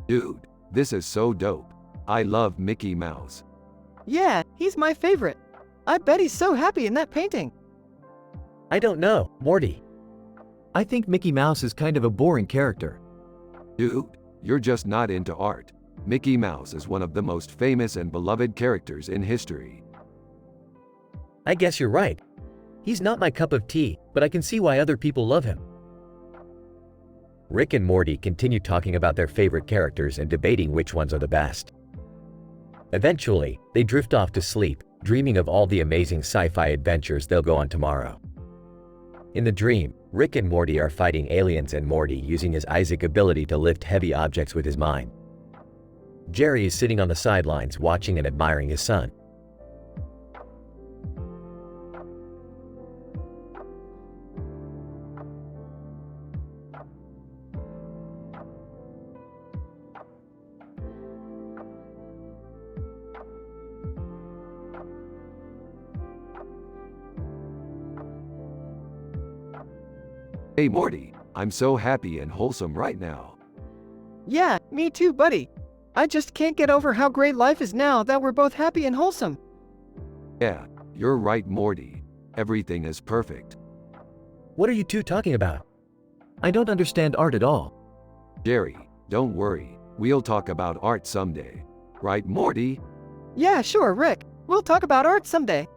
Dude, this is so dope. I love Mickey Mouse. Yeah, he's my favorite. I bet he's so happy in that painting. I don't know, Morty. I think Mickey Mouse is kind of a boring character. Dude, you're just not into art. Mickey Mouse is one of the most famous and beloved characters in history. I guess you're right. He's not my cup of tea, but I can see why other people love him. Rick and Morty continue talking about their favorite characters and debating which ones are the best. Eventually, they drift off to sleep, dreaming of all the amazing sci-fi adventures they'll go on tomorrow. In the dream, Rick and Morty are fighting aliens and Morty using his Isaac ability to lift heavy objects with his mind. Jerry is sitting on the sidelines watching and admiring his son. Hey Morty, I'm so happy and wholesome right now. Yeah, me too, buddy. I just can't get over how great life is now that we're both happy and wholesome. Yeah, you're right Morty. Everything is perfect. What are you two talking about? I don't understand art at all. Jerry, don't worry. We'll talk about art someday. Right Morty? Yeah, sure, Rick. We'll talk about art someday.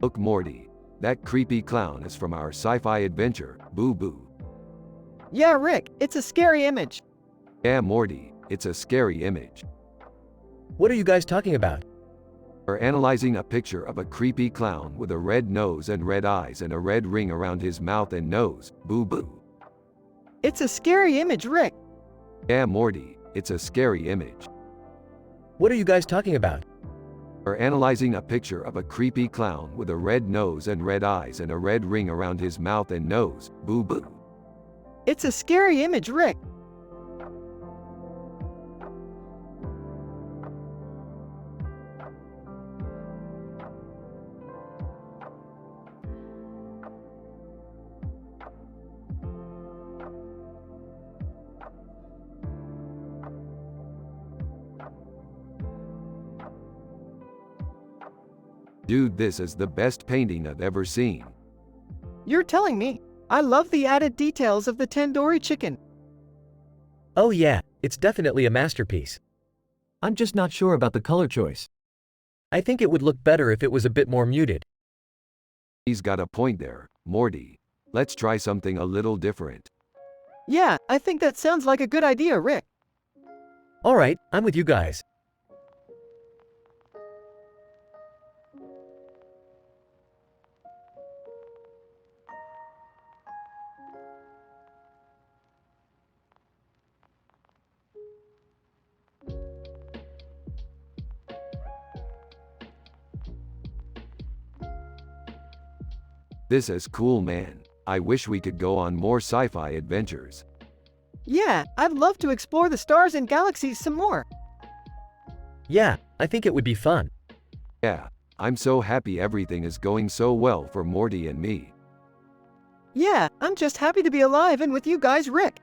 Look Morty, that creepy clown is from our sci-fi adventure, Boo Boo. Yeah, Rick, it's a scary image. Yeah Morty, it's a scary image. What are you guys talking about? We're analyzing a picture of a creepy clown with a red nose and red eyes and a red ring around his mouth and nose, Boo Boo. It's a scary image, Rick. Yeah Morty, it's a scary image. What are you guys talking about? We're analyzing a picture of a creepy clown with a red nose and red eyes and a red ring around his mouth and nose, Boo Boo. It's a scary image, Rick. Dude, this is the best painting I've ever seen. You're telling me. I love the added details of the tandoori chicken. Oh yeah, it's definitely a masterpiece. I'm just not sure about the color choice. I think it would look better if it was a bit more muted. He's got a point there, Morty. Let's try something a little different. Yeah, I think that sounds like a good idea, Rick. Alright, I'm with you guys. This is cool man. I wish we could go on more sci-fi adventures. Yeah, I'd love to explore the stars and galaxies some more. Yeah, I think it would be fun. Yeah, I'm so happy everything is going so well for Morty and me. Yeah, I'm just happy to be alive and with you guys, Rick.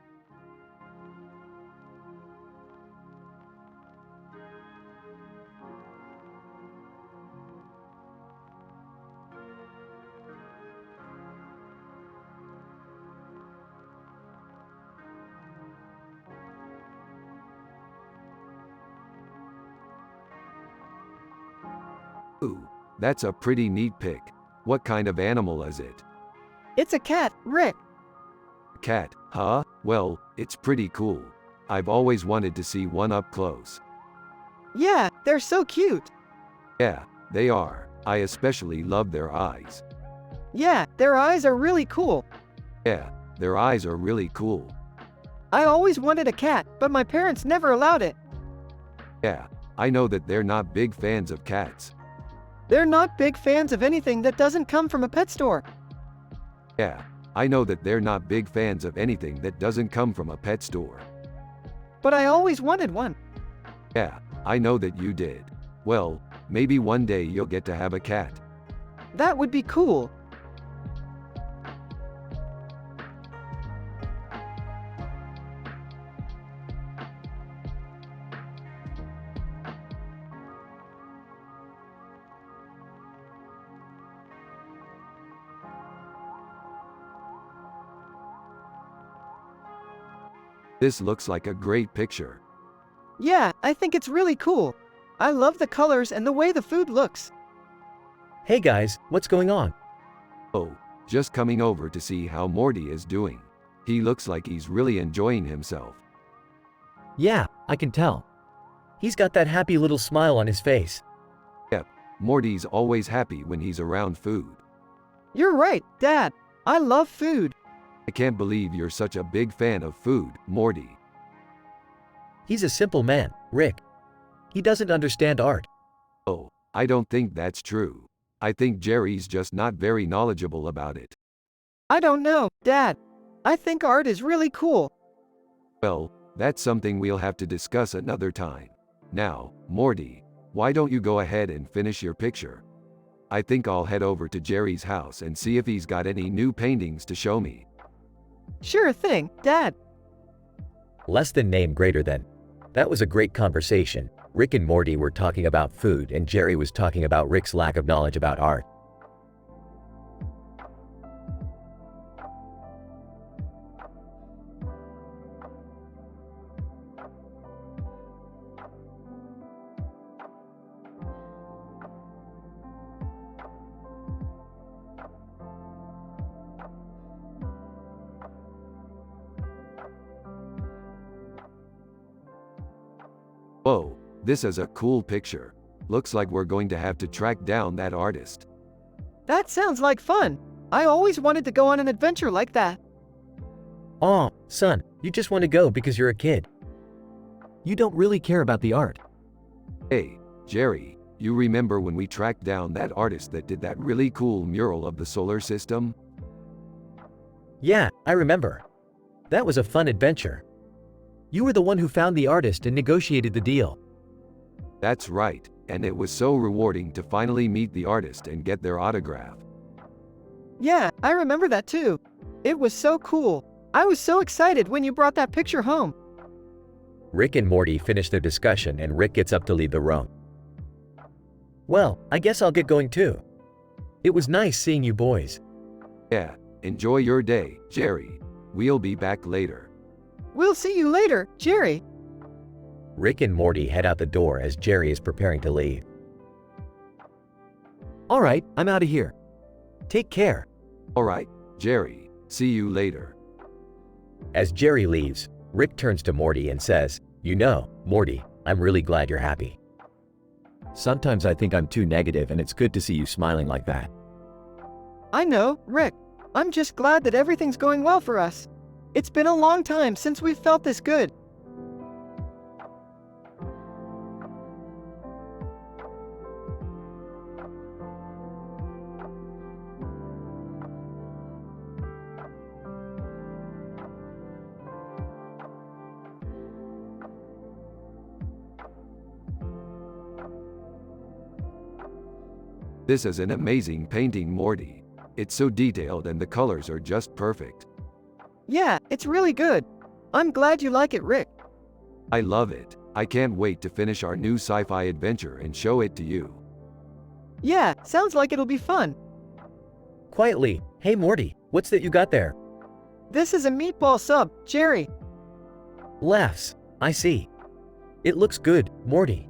Ooh, that's a pretty neat pic. What kind of animal is it? It's a cat, Rick. Cat, huh? Well, it's pretty cool. I've always wanted to see one up close. Yeah, they're so cute. Yeah, they are. I especially love their eyes. Yeah, their eyes are really cool. Yeah, their eyes are really cool. I always wanted a cat, but my parents never allowed it. Yeah, I know that they're not big fans of cats. They're not big fans of anything that doesn't come from a pet store. Yeah, I know that they're not big fans of anything that doesn't come from a pet store. but I always wanted one. Yeah, I know that you did. Well, maybe one day you'll get to have a cat. That would be cool. This looks like a great picture. Yeah, I think it's really cool. I love the colors and the way the food looks. Hey guys, what's going on? Oh, just coming over to see how Morty is doing. He looks like he's really enjoying himself. Yeah, I can tell. He's got that happy little smile on his face. Yep, Morty's always happy when he's around food. You're right, Dad. I love food. I can't believe you're such a big fan of food, Morty. He's a simple man, Rick. He doesn't understand art. Oh, I don't think that's true. I think Jerry's just not very knowledgeable about it. I don't know, Dad. I think art is really cool. Well, that's something we'll have to discuss another time. Now, Morty, why don't you go ahead and finish your picture? I think I'll head over to Jerry's house and see if he's got any new paintings to show me. Sure thing, Dad. Less than name greater than. That was a great conversation. Rick and Morty were talking about food and Jerry was talking about Rick's lack of knowledge about art. Whoa, this is a cool picture. Looks like we're going to have to track down that artist. That sounds like fun. I always wanted to go on an adventure like that. Aw, son, you just want to go because you're a kid. You don't really care about the art. Hey, Jerry, you remember when we tracked down that artist that did that really cool mural of the solar system? Yeah, I remember. That was a fun adventure. You were the one who found the artist and negotiated the deal. That's right, and it was so rewarding to finally meet the artist and get their autograph. Yeah, I remember that too. It was so cool. I was so excited when you brought that picture home. Rick and Morty finish their discussion and Rick gets up to leave the room. Well, I guess I'll get going too. It was nice seeing you boys. Yeah, enjoy your day, Jerry. We'll be back later. We'll see you later, Jerry. Rick and Morty head out the door as Jerry is preparing to leave. All right, I'm out of here. Take care. Alright, Jerry, see you later. As Jerry leaves, Rick turns to Morty and says, "You know, Morty, I'm really glad you're happy." Sometimes I think I'm too negative and it's good to see you smiling like that. I know, Rick. I'm just glad that everything's going well for us. It's been a long time since we've felt this good. This is an amazing painting, Morty. It's so detailed and the colors are just perfect. Yeah, it's really good. I'm glad you like it, Rick. I love it. I can't wait to finish our new sci-fi adventure and show it to you. Yeah, sounds like it'll be fun. Quietly, "Hey Morty, what's that you got there?" This is a meatball sub, Jerry. Laughs. "I see. It looks good, Morty."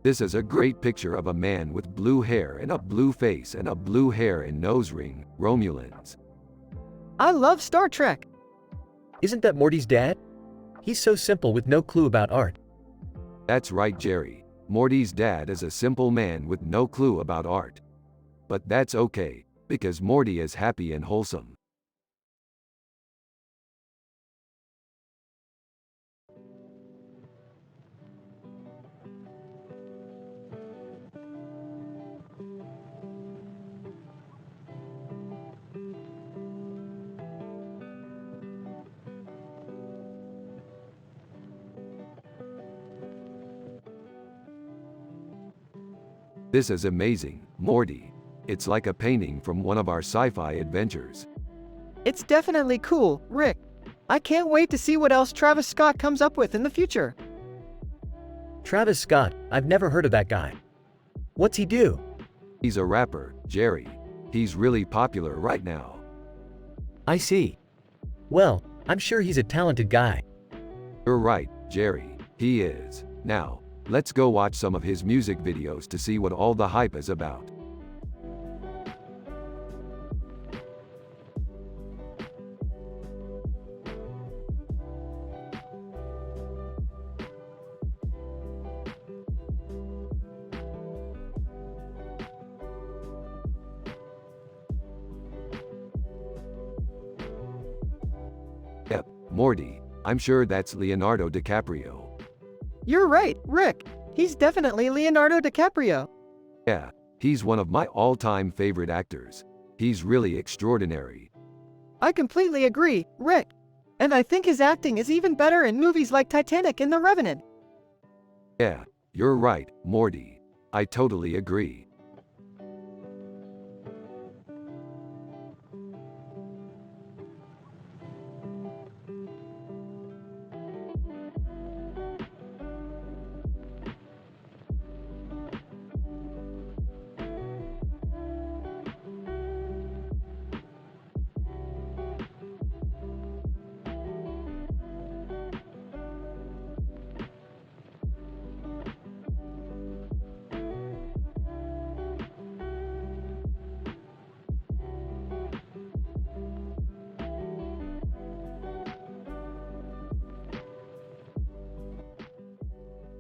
This is a great picture of a man with blue hair and a blue face and a blue hair and nose ring, Romulans. I love Star Trek. Isn't that Morty's dad? He's so simple with no clue about art. That's right, Jerry. Morty's dad is a simple man with no clue about art. But that's okay, because Morty is happy and wholesome. This is amazing, Morty. It's like a painting from one of our sci-fi adventures. It's definitely cool, Rick. I can't wait to see what else Travis Scott comes up with in the future. Travis Scott, I've never heard of that guy. What's he do? He's a rapper, Jerry. He's really popular right now. I see. Well, I'm sure he's a talented guy. You're right, Jerry. He is. Now, let's go watch some of his music videos to see what all the hype is about. Yep, Morty. I'm sure that's Leonardo DiCaprio. You're right, Rick. He's definitely Leonardo DiCaprio. Yeah, he's one of my all-time favorite actors. He's really extraordinary. I completely agree, Rick. And I think his acting is even better in movies like Titanic and The Revenant. Yeah, you're right, Morty. I totally agree.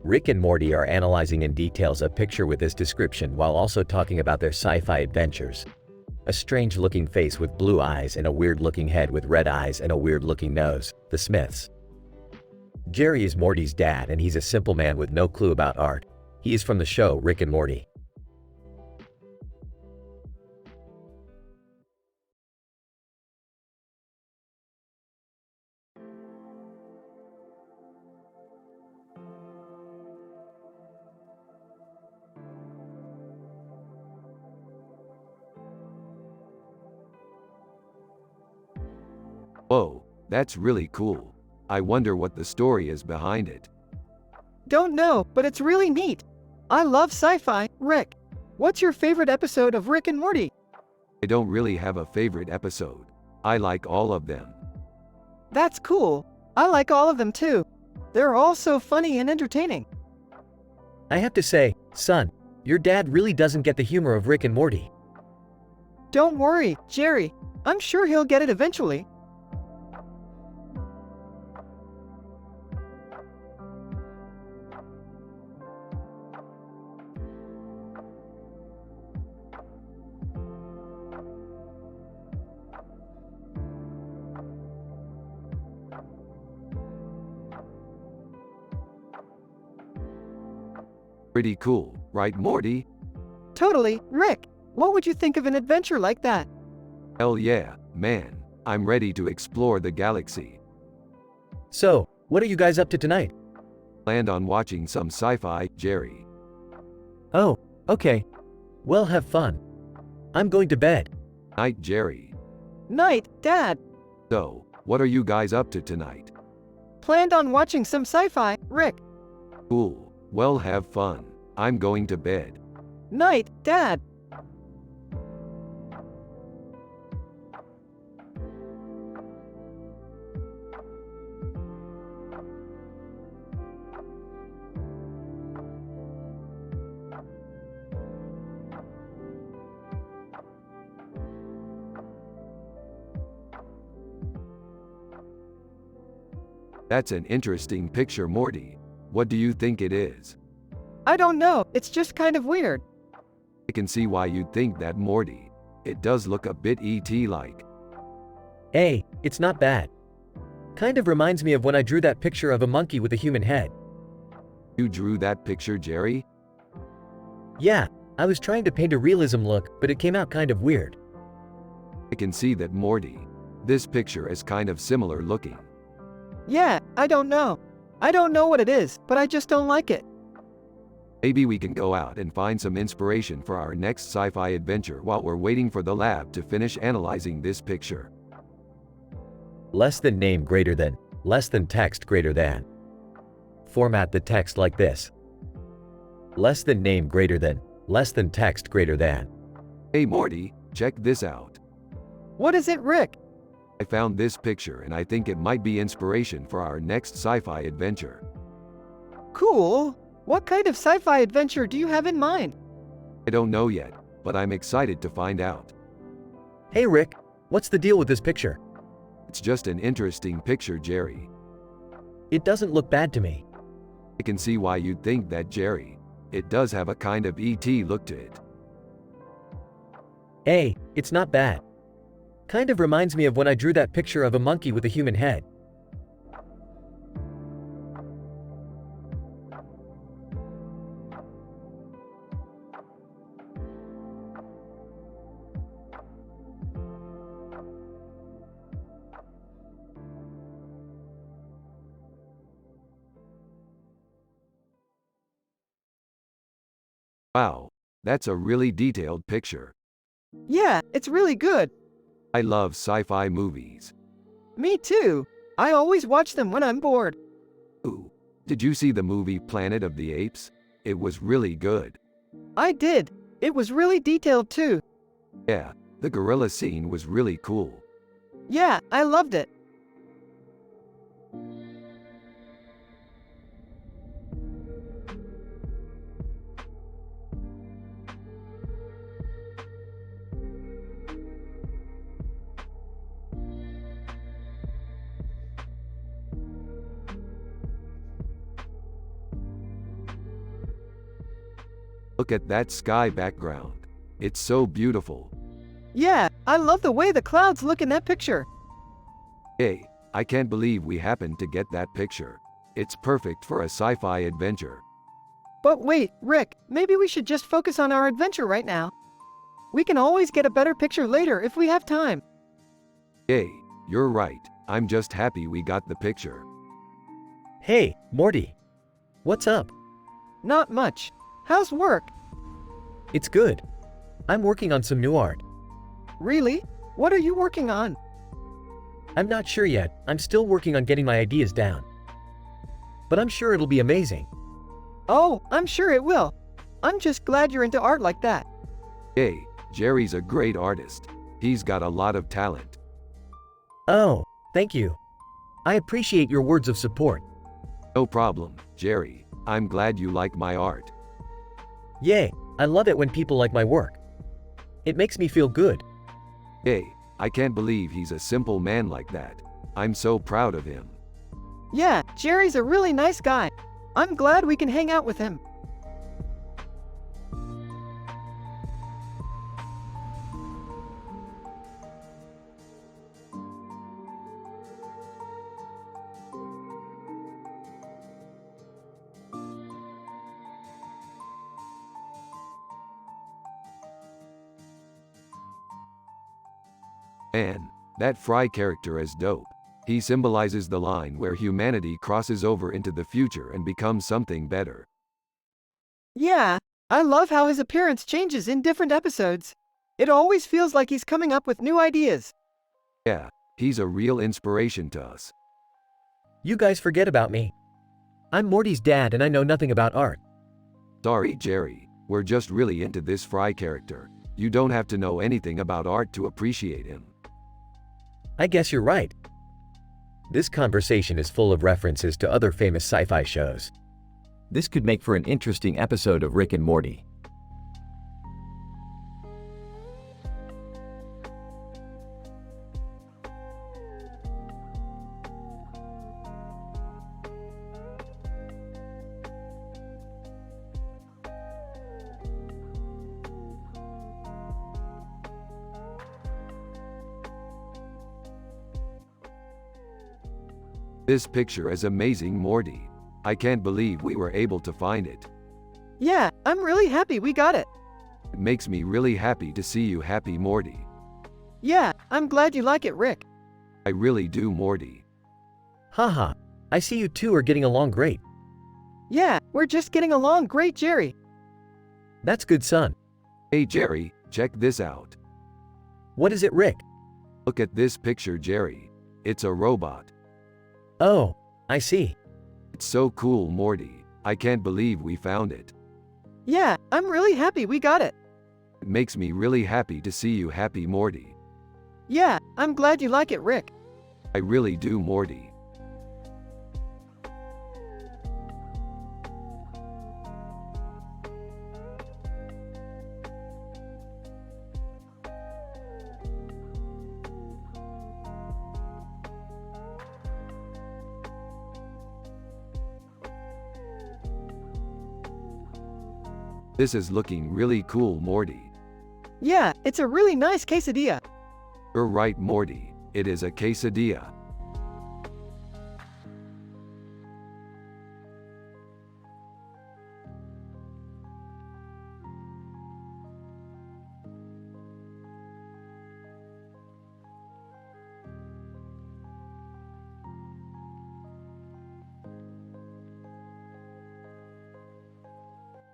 Rick and Morty are analyzing in details a picture with this description while also talking about their sci-fi adventures. A strange-looking face with blue eyes and a weird-looking head with red eyes and a weird-looking nose, the Smiths. Jerry is Morty's dad and he's a simple man with no clue about art. He is from the show Rick and Morty. Whoa, that's really cool. I wonder what the story is behind it. Don't know, but it's really neat. I love sci-fi, Rick. What's your favorite episode of Rick and Morty? I don't really have a favorite episode. I like all of them. That's cool. I like all of them too. They're all so funny and entertaining. I have to say, son, your dad really doesn't get the humor of Rick and Morty. Don't worry, Jerry. I'm sure he'll get it eventually. Pretty cool, right, Morty? Totally, Rick. What would you think of an adventure like that? Hell yeah, man. I'm ready to explore the galaxy. So, what are you guys up to tonight? Planned on watching some sci-fi, Jerry. Oh, okay. Well, have fun. I'm going to bed. Night, Jerry. Night, Dad. So, what are you guys up to tonight? Planned on watching some sci-fi, Rick. Cool. Well, have fun. I'm going to bed. Night, Dad. That's an interesting picture, Morty. What do you think it is? I don't know, it's just kind of weird. I can see why you'd think that, Morty. It does look a bit ET-like. Hey, it's not bad. Kind of reminds me of when I drew that picture of a monkey with a human head. You drew that picture, Jerry? Yeah, I was trying to paint a realism look, but it came out kind of weird. I can see that, Morty. This picture is kind of similar looking. Yeah, I don't know. I don't know what it is, but I just don't like it. Maybe we can go out and find some inspiration for our next sci-fi adventure while we're waiting for the lab to finish analyzing this picture. Less than name greater than, less than text greater than. Format the text like this. Less than name greater than, less than text greater than. Hey Morty, check this out. What is it, Rick? I found this picture and I think it might be inspiration for our next sci-fi adventure. Cool. What kind of sci-fi adventure do you have in mind? I don't know yet, but I'm excited to find out. Hey Rick, what's the deal with this picture? It's just an interesting picture, Jerry. It doesn't look bad to me. I can see why you'd think that, Jerry. It does have a kind of ET look to it. Hey, it's not bad. Kind of reminds me of when I drew that picture of a monkey with a human head. Wow, that's a really detailed picture. Yeah, it's really good. I love sci-fi movies. Me too. I always watch them when I'm bored. Ooh, did you see the movie Planet of the Apes? It was really good. I did. It was really detailed too. Yeah, the gorilla scene was really cool. Yeah, I loved it. Look at that sky background. It's so beautiful. Yeah, I love the way the clouds look in that picture. Hey, I can't believe we happened to get that picture. It's perfect for a sci-fi adventure. But wait, Rick, maybe we should just focus on our adventure right now. We can always get a better picture later if we have time. Hey, you're right. I'm just happy we got the picture. Hey, Morty. What's up? Not much. How's work? It's good. I'm working on some new art. Really? What are you working on? I'm not sure yet. I'm still working on getting my ideas down. But I'm sure it'll be amazing. Oh, I'm sure it will. I'm just glad you're into art like that. Hey, Jerry's a great artist. He's got a lot of talent. Oh, thank you. I appreciate your words of support. No problem, Jerry. I'm glad you like my art. Yay, I love it when people like my work. It makes me feel good. Hey, I can't believe he's a simple man like that. I'm so proud of him. Yeah, Jerry's a really nice guy. I'm glad we can hang out with him. Man, that Fry character is dope. He symbolizes the line where humanity crosses over into the future and becomes something better. Yeah, I love how his appearance changes in different episodes. It always feels like he's coming up with new ideas. Yeah, he's a real inspiration to us. You guys forget about me. I'm Morty's dad and I know nothing about art. Sorry, Jerry. We're just really into this Fry character. You don't have to know anything about art to appreciate him. I guess you're right. This conversation is full of references to other famous sci-fi shows. This could make for an interesting episode of Rick and Morty. This picture is amazing, Morty. I can't believe we were able to find it. Yeah, I'm really happy we got it. It makes me really happy to see you happy, Morty. Yeah, I'm glad you like it, Rick. I really do, Morty. Haha, I see you two are getting along great. Yeah, we're just getting along great, Jerry. That's good, son. Hey Jerry, check this out. What is it, Rick? Look at this picture, Jerry. It's a robot. Oh, I see. It's so cool, Morty. I can't believe we found it. Yeah, I'm really happy we got it. It makes me really happy to see you happy, Morty. Yeah, I'm glad you like it, Rick. I really do, Morty. This is looking really cool, Morty. Yeah, it's a really nice quesadilla. You're right, Morty. It is a quesadilla.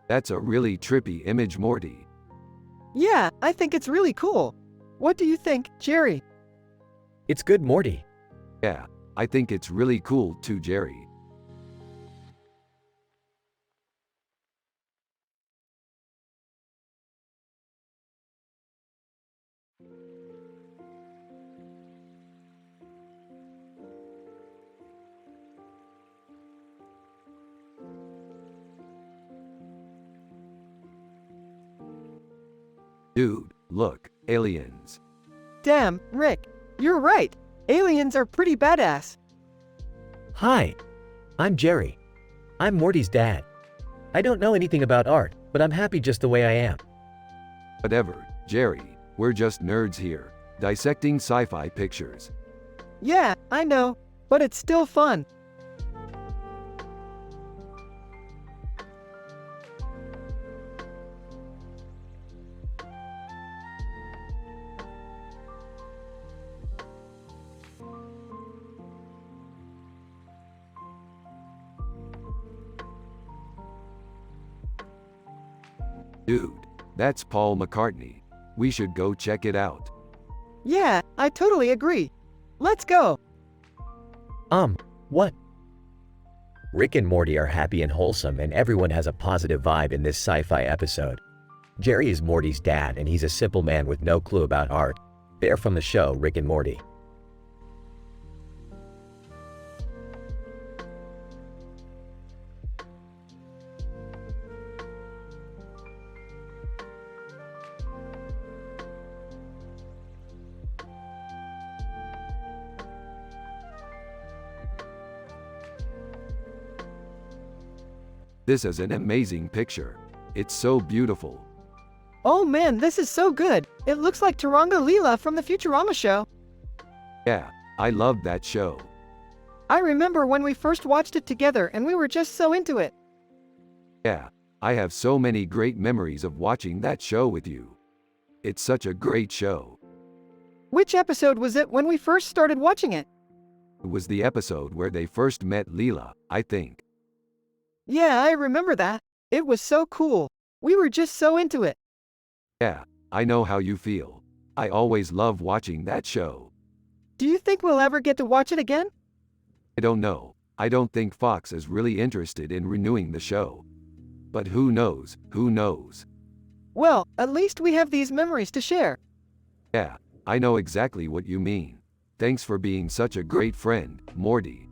That's a really trippy image, Morty. Yeah, I think it's really cool. What do you think, Jerry? It's good, Morty. Yeah, I think it's really cool too, Jerry. Dude, look, aliens. Damn, Rick, you're right. Aliens are pretty badass. Hi, I'm Jerry. I'm Morty's dad. I don't know anything about art, but I'm happy just the way I am. Whatever, Jerry, we're just nerds here, dissecting sci-fi pictures. Yeah, I know, but it's still fun. Dude, that's Paul McCartney. We should go check it out. Yeah, I totally agree. Let's go. What? Rick and Morty are happy and wholesome, and everyone has a positive vibe in this sci-fi episode. Jerry is Morty's dad, and he's a simple man with no clue about art. They're from the show Rick and Morty. This is an amazing picture. It's so beautiful. Oh man, this is so good. It looks like Taranga Leela from the Futurama show. Yeah, I loved that show. I remember when we first watched it together and we were just so into it. Yeah, I have so many great memories of watching that show with you. It's such a great show. Which episode was it when we first started watching it? It was the episode where they first met Leela, I think. Yeah, I remember that. It was so cool. We were just so into it. Yeah, I know how you feel. I always love watching that show. Do you think we'll ever get to watch it again? I don't know. I don't think Fox is really interested in renewing the show. But who knows, who knows? Well, at least we have these memories to share. Yeah, I know exactly what you mean. Thanks for being such a great friend, Morty.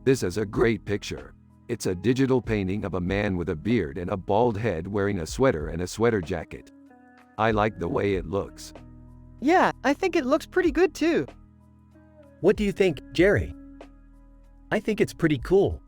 This is a great picture. It's a digital painting of a man with a beard and a bald head wearing a sweater and a sweater jacket. I like the way it looks. Yeah, I think it looks pretty good too. What do you think, Jerry? I think it's pretty cool.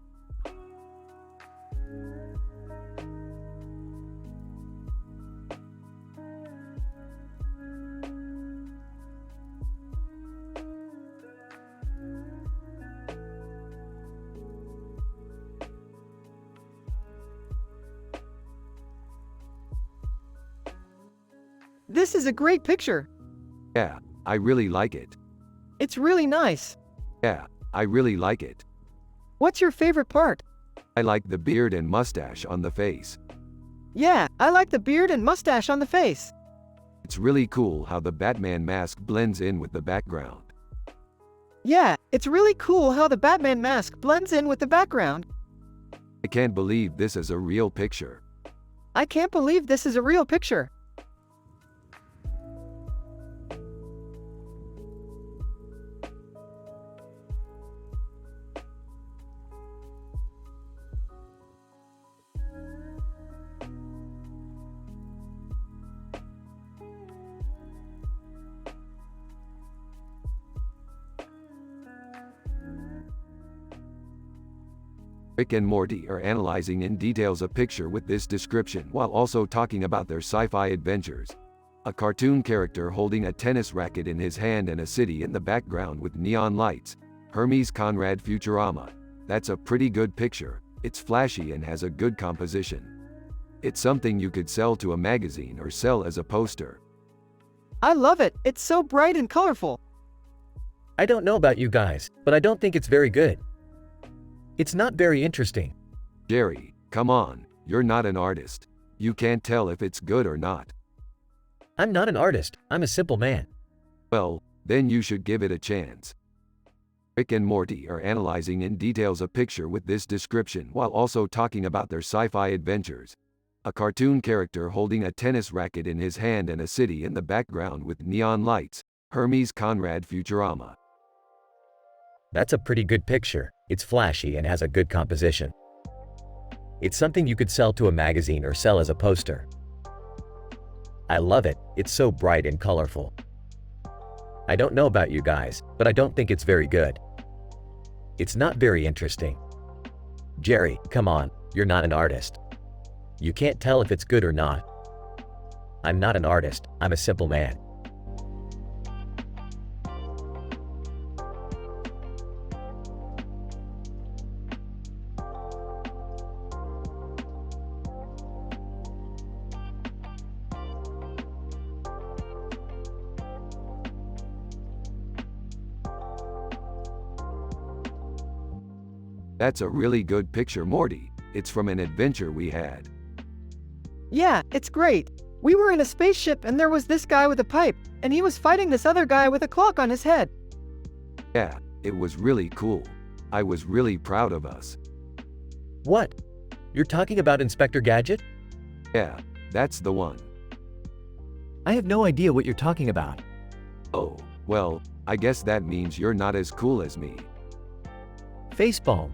This is a great picture. Yeah, I really like it. It's really nice. Yeah, I really like it. What's your favorite part? I like the beard and mustache on the face. Yeah, I like the beard and mustache on the face. It's really cool how the Batman mask blends in with the background. Yeah, it's really cool how the Batman mask blends in with the background. I can't believe this is a real picture. I can't believe this is a real picture. Rick and Morty are analyzing in details a picture with this description while also talking about their sci-fi adventures. A cartoon character holding a tennis racket in his hand and a city in the background with neon lights. Hermes Conrad Futurama. That's a pretty good picture. It's flashy and has a good composition. It's something you could sell to a magazine or sell as a poster. I love it. It's so bright and colorful. I don't know about you guys, but I don't think it's very good. It's not very interesting. Jerry, come on, you're not an artist. You can't tell if it's good or not. I'm not an artist, I'm a simple man. Well, then you should give it a chance. Rick and Morty are analyzing in details a picture with this description while also talking about their sci-fi adventures. A cartoon character holding a tennis racket in his hand and a city in the background with neon lights. Hermes Conrad Futurama. That's a pretty good picture. It's flashy and has a good composition. It's something you could sell to a magazine or sell as a poster. I love it. It's so bright and colorful. I don't know about you guys, but I don't think it's very good. It's not very interesting. Jerry, come on, you're not an artist. You can't tell if it's good or not. I'm not an artist, I'm a simple man. That's a really good picture, Morty. It's from an adventure we had. Yeah, it's great. We were in a spaceship and there was this guy with a pipe, and he was fighting this other guy with a clock on his head. Yeah, it was really cool. I was really proud of us. What? You're talking about Inspector Gadget? Yeah, that's the one. I have no idea what you're talking about. Oh, well, I guess that means you're not as cool as me. Facepalm.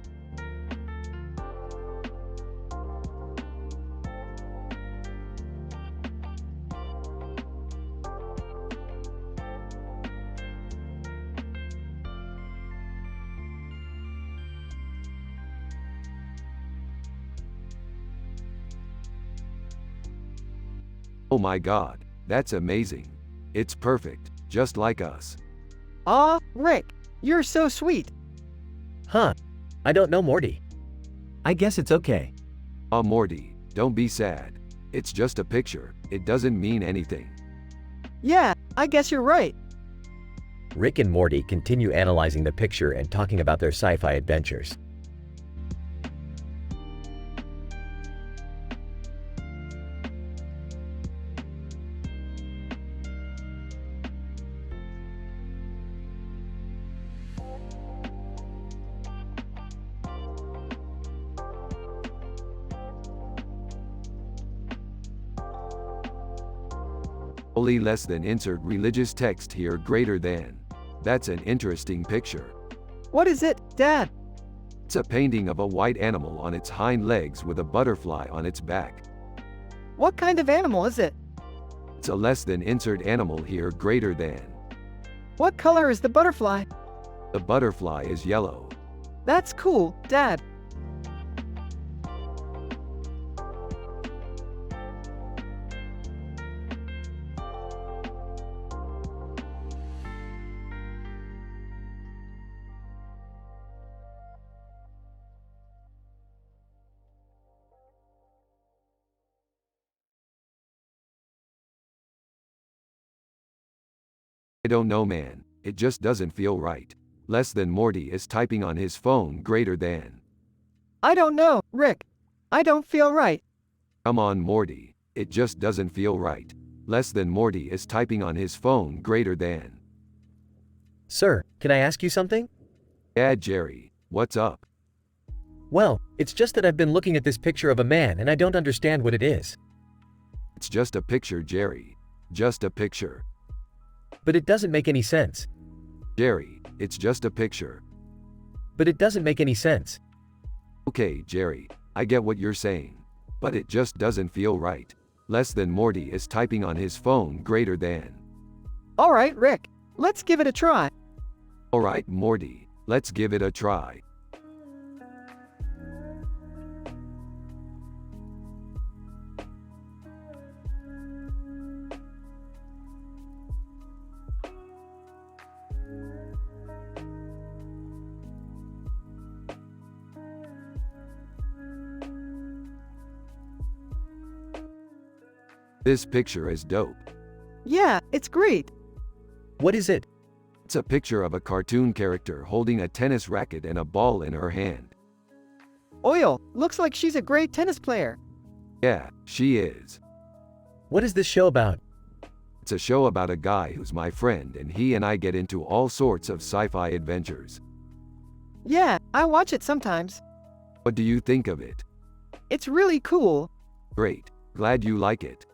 Oh my god, that's amazing. It's perfect, just like us. Aw, Rick, you're so sweet. Huh. I don't know Morty. I guess it's okay. Aw Morty, don't be sad. It's just a picture, it doesn't mean anything. Yeah, I guess you're right. Rick and Morty continue analyzing the picture and talking about their sci-fi adventures. Only less than insert religious text here greater than. That's an interesting picture. What is it, Dad? It's a painting of a white animal on its hind legs with a butterfly on its back. What kind of animal is it? It's a less than insert animal here greater than. What color is the butterfly? The butterfly is yellow. That's cool, Dad. I don't know, man. It just doesn't feel right. Less than Morty is typing on his phone greater than. I don't know, Rick. I don't feel right. Come on, Morty. It just doesn't feel right. Less than Morty is typing on his phone greater than. Sir, can I ask you something? Yeah, Jerry. What's up? Well, it's just that I've been looking at this picture of a man and I don't understand what it is. It's just a picture, Jerry. Just a picture. But it doesn't make any sense. Jerry, it's just a picture. But it doesn't make any sense. Okay, Jerry, I get what you're saying. But it just doesn't feel right. Less than Morty is typing on his phone greater than. All right, Rick. Let's give it a try. All right, Morty, let's give it a try. This picture is dope. Yeah, it's great. What is it? It's a picture of a cartoon character holding a tennis racket and a ball in her hand. Oil, looks like she's a great tennis player. Yeah, she is. What is this show about? It's a show about a guy who's my friend and he and I get into all sorts of sci-fi adventures. Yeah, I watch it sometimes. What do you think of it? It's really cool. Great. Glad you like it.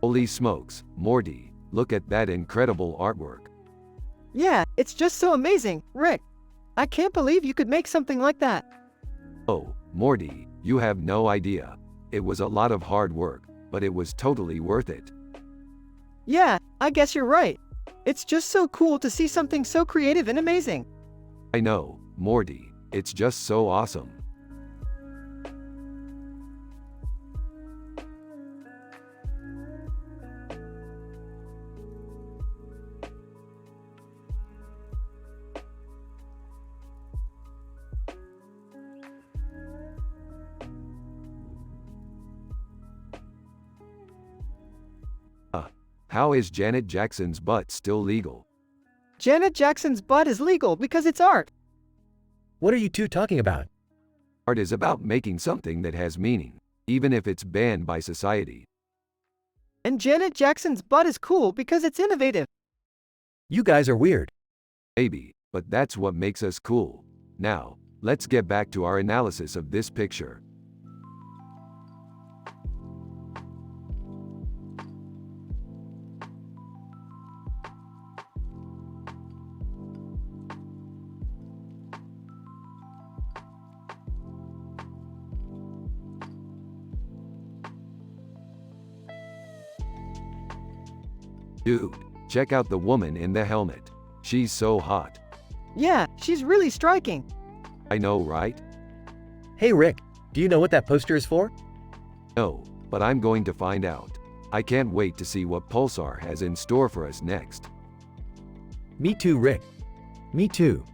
Holy smokes, Morty, look at that incredible artwork. Yeah, it's just so amazing, Rick. I can't believe you could make something like that. Oh, Morty, you have no idea. It was a lot of hard work, but it was totally worth it. Yeah, I guess you're right. It's just so cool to see something so creative and amazing. I know, Morty, it's just so awesome. How is Janet Jackson's butt still legal? Janet Jackson's butt is legal because it's art. What are you two talking about? Art is about making something that has meaning, even if it's banned by society. And Janet Jackson's butt is cool because it's innovative. You guys are weird. Maybe, but that's what makes us cool. Now, let's get back to our analysis of this picture. Dude, check out the woman in the helmet. She's so hot. Yeah, she's really striking. I know, right? Hey Rick, do you know what that poster is for? No, but I'm going to find out. I can't wait to see what Pulsar has in store for us next. Me too, Rick. Me too.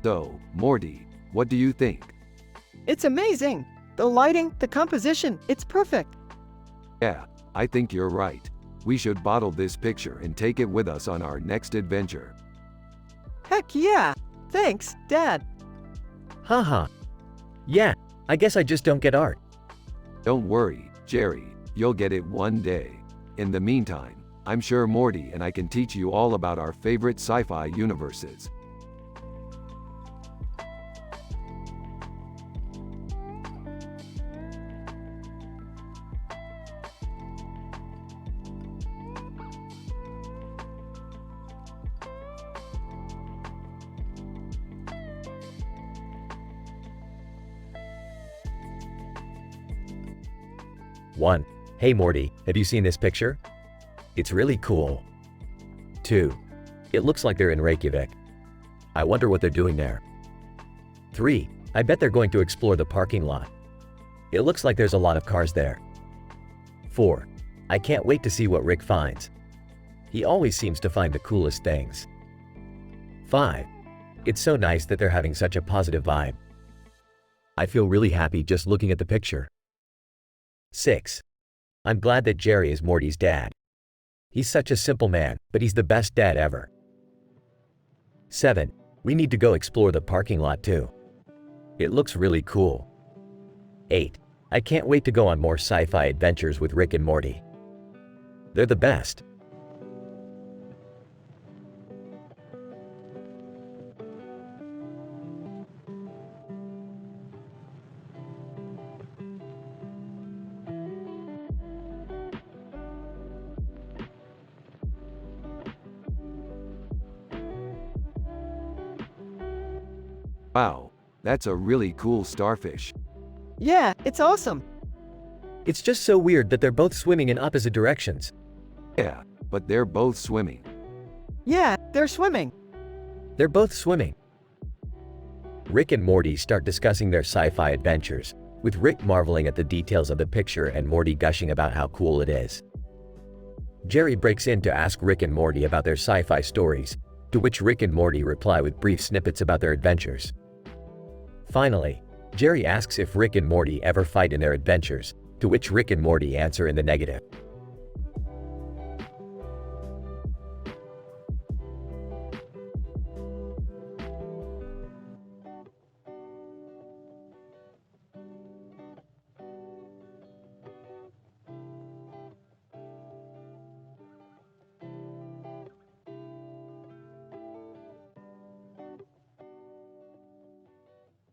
So, Morty, what do you think? It's amazing. The lighting, the composition, it's perfect. Yeah, I think you're right. We should bottle this picture and take it with us on our next adventure. Heck yeah. Thanks, Dad. Haha. Yeah, I guess I just don't get art. Don't worry, Jerry, you'll get it one day. In the meantime, I'm sure Morty and I can teach you all about our favorite sci-fi universes. 1. Hey Morty, have you seen this picture? It's really cool. 2. It looks like they're in Reykjavik. I wonder what they're doing there. 3. I bet they're going to explore the parking lot. It looks like there's a lot of cars there. 4. I can't wait to see what Rick finds. He always seems to find the coolest things. 5. It's so nice that they're having such a positive vibe. I feel really happy just looking at the picture. 6. I'm glad that Jerry is Morty's dad. He's such a simple man, but he's the best dad ever. 7. We need to go explore the parking lot too. It looks really cool. 8. I can't wait to go on more sci-fi adventures with Rick and Morty. They're the best. Wow, that's a really cool starfish. Yeah, it's awesome. It's just so weird that they're both swimming in opposite directions. Yeah, but they're both swimming. Yeah, they're swimming. They're both swimming. Rick and Morty start discussing their sci-fi adventures, with Rick marveling at the details of the picture and Morty gushing about how cool it is. Jerry breaks in to ask Rick and Morty about their sci-fi stories, to which Rick and Morty reply with brief snippets about their adventures. Finally, Jerry asks if Rick and Morty ever fight in their adventures, to which Rick and Morty answer in the negative.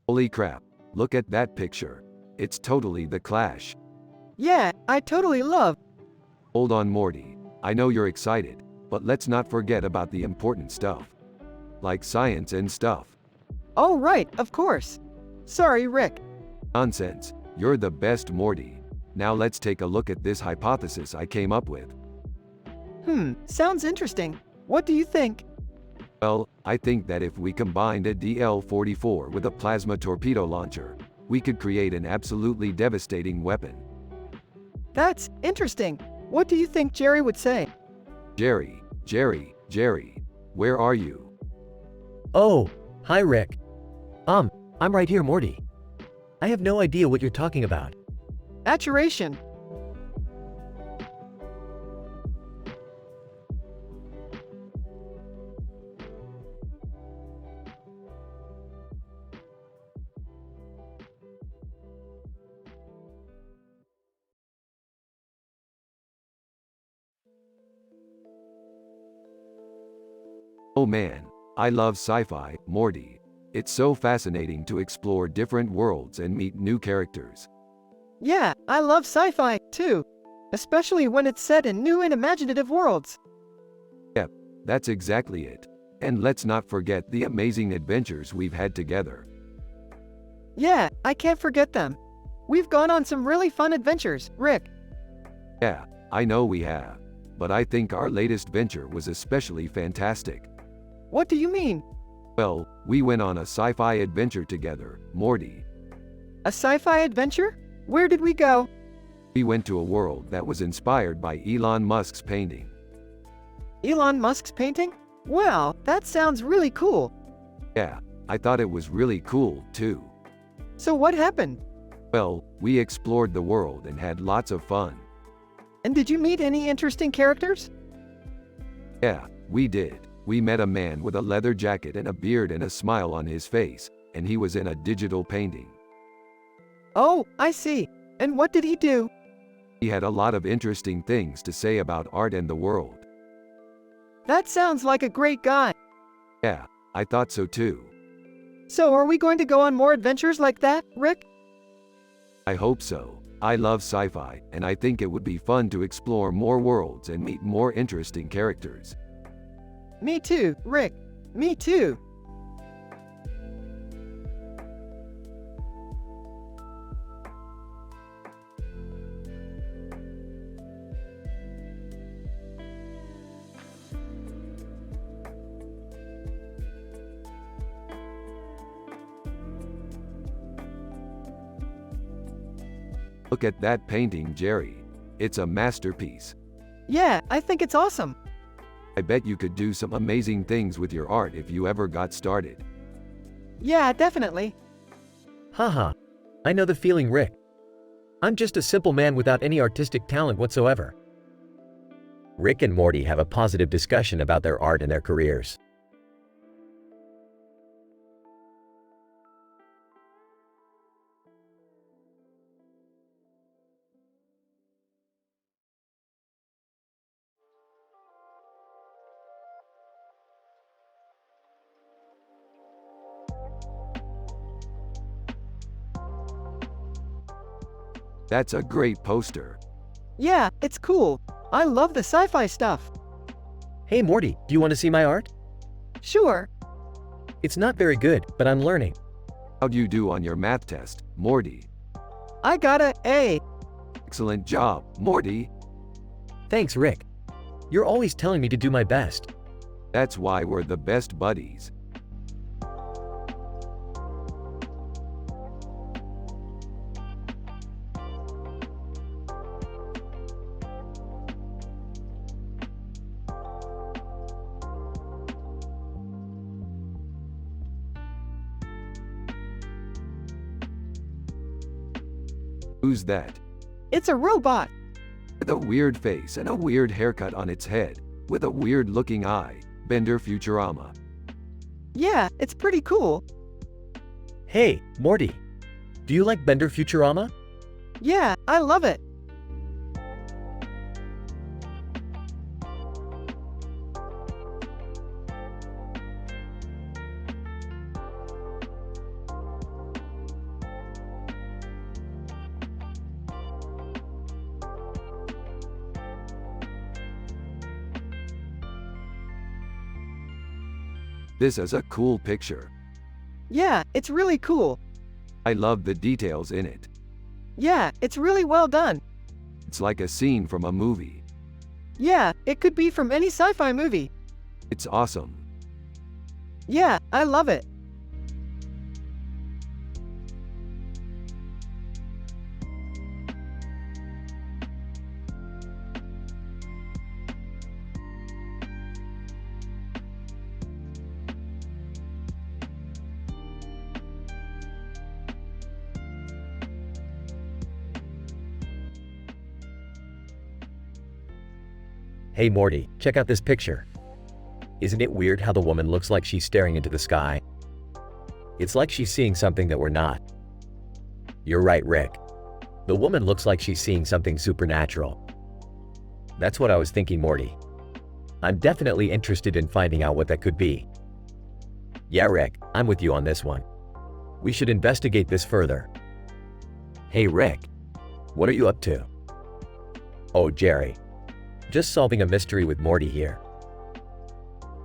Holy crap, look at that picture. It's totally the Clash. Yeah, I totally love. Hold on Morty, I know you're excited, but let's not forget about the important stuff. Like science and stuff. Oh right, of course. Sorry, Rick. Nonsense, you're the best Morty. Now let's take a look at this hypothesis I came up with. Sounds interesting. What do you think? Well, I think that if we combined a DL-44 with a plasma torpedo launcher, we could create an absolutely devastating weapon. That's interesting. What do you think Jerry would say? Jerry, where are you? Oh, hi Rick. I'm right here, Morty. I have no idea what you're talking about. Aturation. Oh man, I love sci-fi, Morty. It's so fascinating to explore different worlds and meet new characters. Yeah, I love sci-fi, too. Especially when it's set in new and imaginative worlds. Yep, that's exactly it. And let's not forget the amazing adventures we've had together. Yeah, I can't forget them. We've gone on some really fun adventures, Rick. Yeah, I know we have. But I think our latest venture was especially fantastic. What do you mean? Well, we went on a sci-fi adventure together, Morty. A sci-fi adventure? Where did we go? We went to a world that was inspired by Elon Musk's painting. Elon Musk's painting? Well, that sounds really cool. Yeah, I thought it was really cool, too. So what happened? Well, we explored the world and had lots of fun. And did you meet any interesting characters? Yeah, we did. We met a man with a leather jacket and a beard and a smile on his face, and he was in a digital painting. Oh, I see. And what did he do? He had a lot of interesting things to say about art and the world. That sounds like a great guy. Yeah, I thought so too. So are we going to go on more adventures like that, Rick? I hope so. I love sci-fi, and I think it would be fun to explore more worlds and meet more interesting characters. Me too, Rick. Me too. Look at that painting, Jerry. It's a masterpiece. Yeah, I think it's awesome. I bet you could do some amazing things with your art if you ever got started. Yeah, definitely. Haha. I know the feeling, Rick. I'm just a simple man without any artistic talent whatsoever. Rick and Morty have a positive discussion about their art and their careers. That's a great poster. Yeah, it's cool. I love the sci-fi stuff. Hey Morty, do you want to see my art? Sure. It's not very good, but I'm learning. How'd you do on your math test, Morty? I got a A. Excellent job, Morty. Thanks, Rick. You're always telling me to do my best. That's why we're the best buddies. Who's that? It's a robot. With a weird face and a weird haircut on its head, with a weird looking eye. Bender Futurama. Yeah, it's pretty cool. Hey, Morty. Do you like Bender Futurama? Yeah, I love it. This is a cool picture. Yeah, it's really cool. I love the details in it. Yeah, it's really well done. It's like a scene from a movie. Yeah, it could be from any sci-fi movie. It's awesome. Yeah, I love it. Hey Morty, check out this picture. Isn't it weird how the woman looks like she's staring into the sky? It's like she's seeing something that we're not. You're right, Rick. The woman looks like she's seeing something supernatural. That's what I was thinking, Morty. I'm definitely interested in finding out what that could be. Yeah, Rick, I'm with you on this one. We should investigate this further. Hey Rick, what are you up to? Oh, Jerry. Just solving a mystery with Morty here.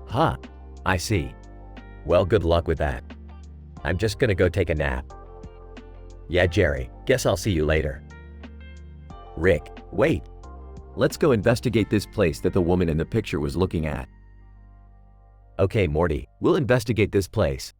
Huh, I see. Well, good luck with that. I'm just gonna go take a nap. Yeah, Jerry, guess I'll see you later. Rick, wait. Let's go investigate this place that the woman in the picture was looking at. Okay, Morty, we'll investigate this place.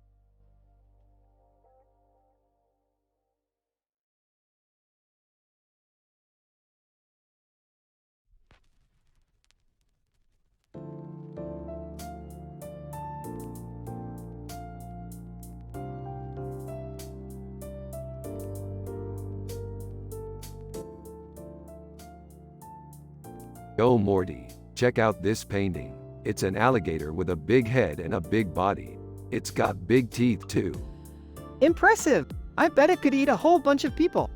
Yo, Morty, check out this painting. It's an alligator with a big head and a big body. It's got big teeth too. Impressive. I bet it could eat a whole bunch of people.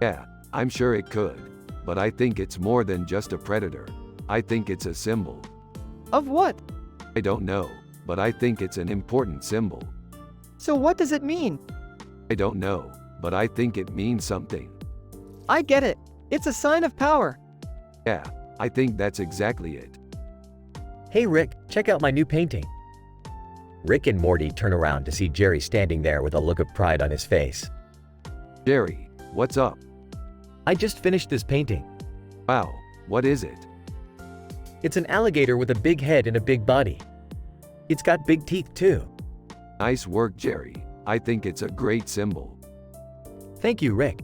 Yeah, I'm sure it could. But I think it's more than just a predator. I think it's a symbol. Of what? I don't know, but I think it's an important symbol. So what does it mean? I don't know, but I think it means something. I get it. It's a sign of power. Yeah, I think that's exactly it. Hey Rick, check out my new painting. Rick and Morty turn around to see Jerry standing there with a look of pride on his face. Jerry, what's up? I just finished this painting. Wow, what is it? It's an alligator with a big head and a big body. It's got big teeth too. Nice work, Jerry. I think it's a great symbol. Thank you, Rick.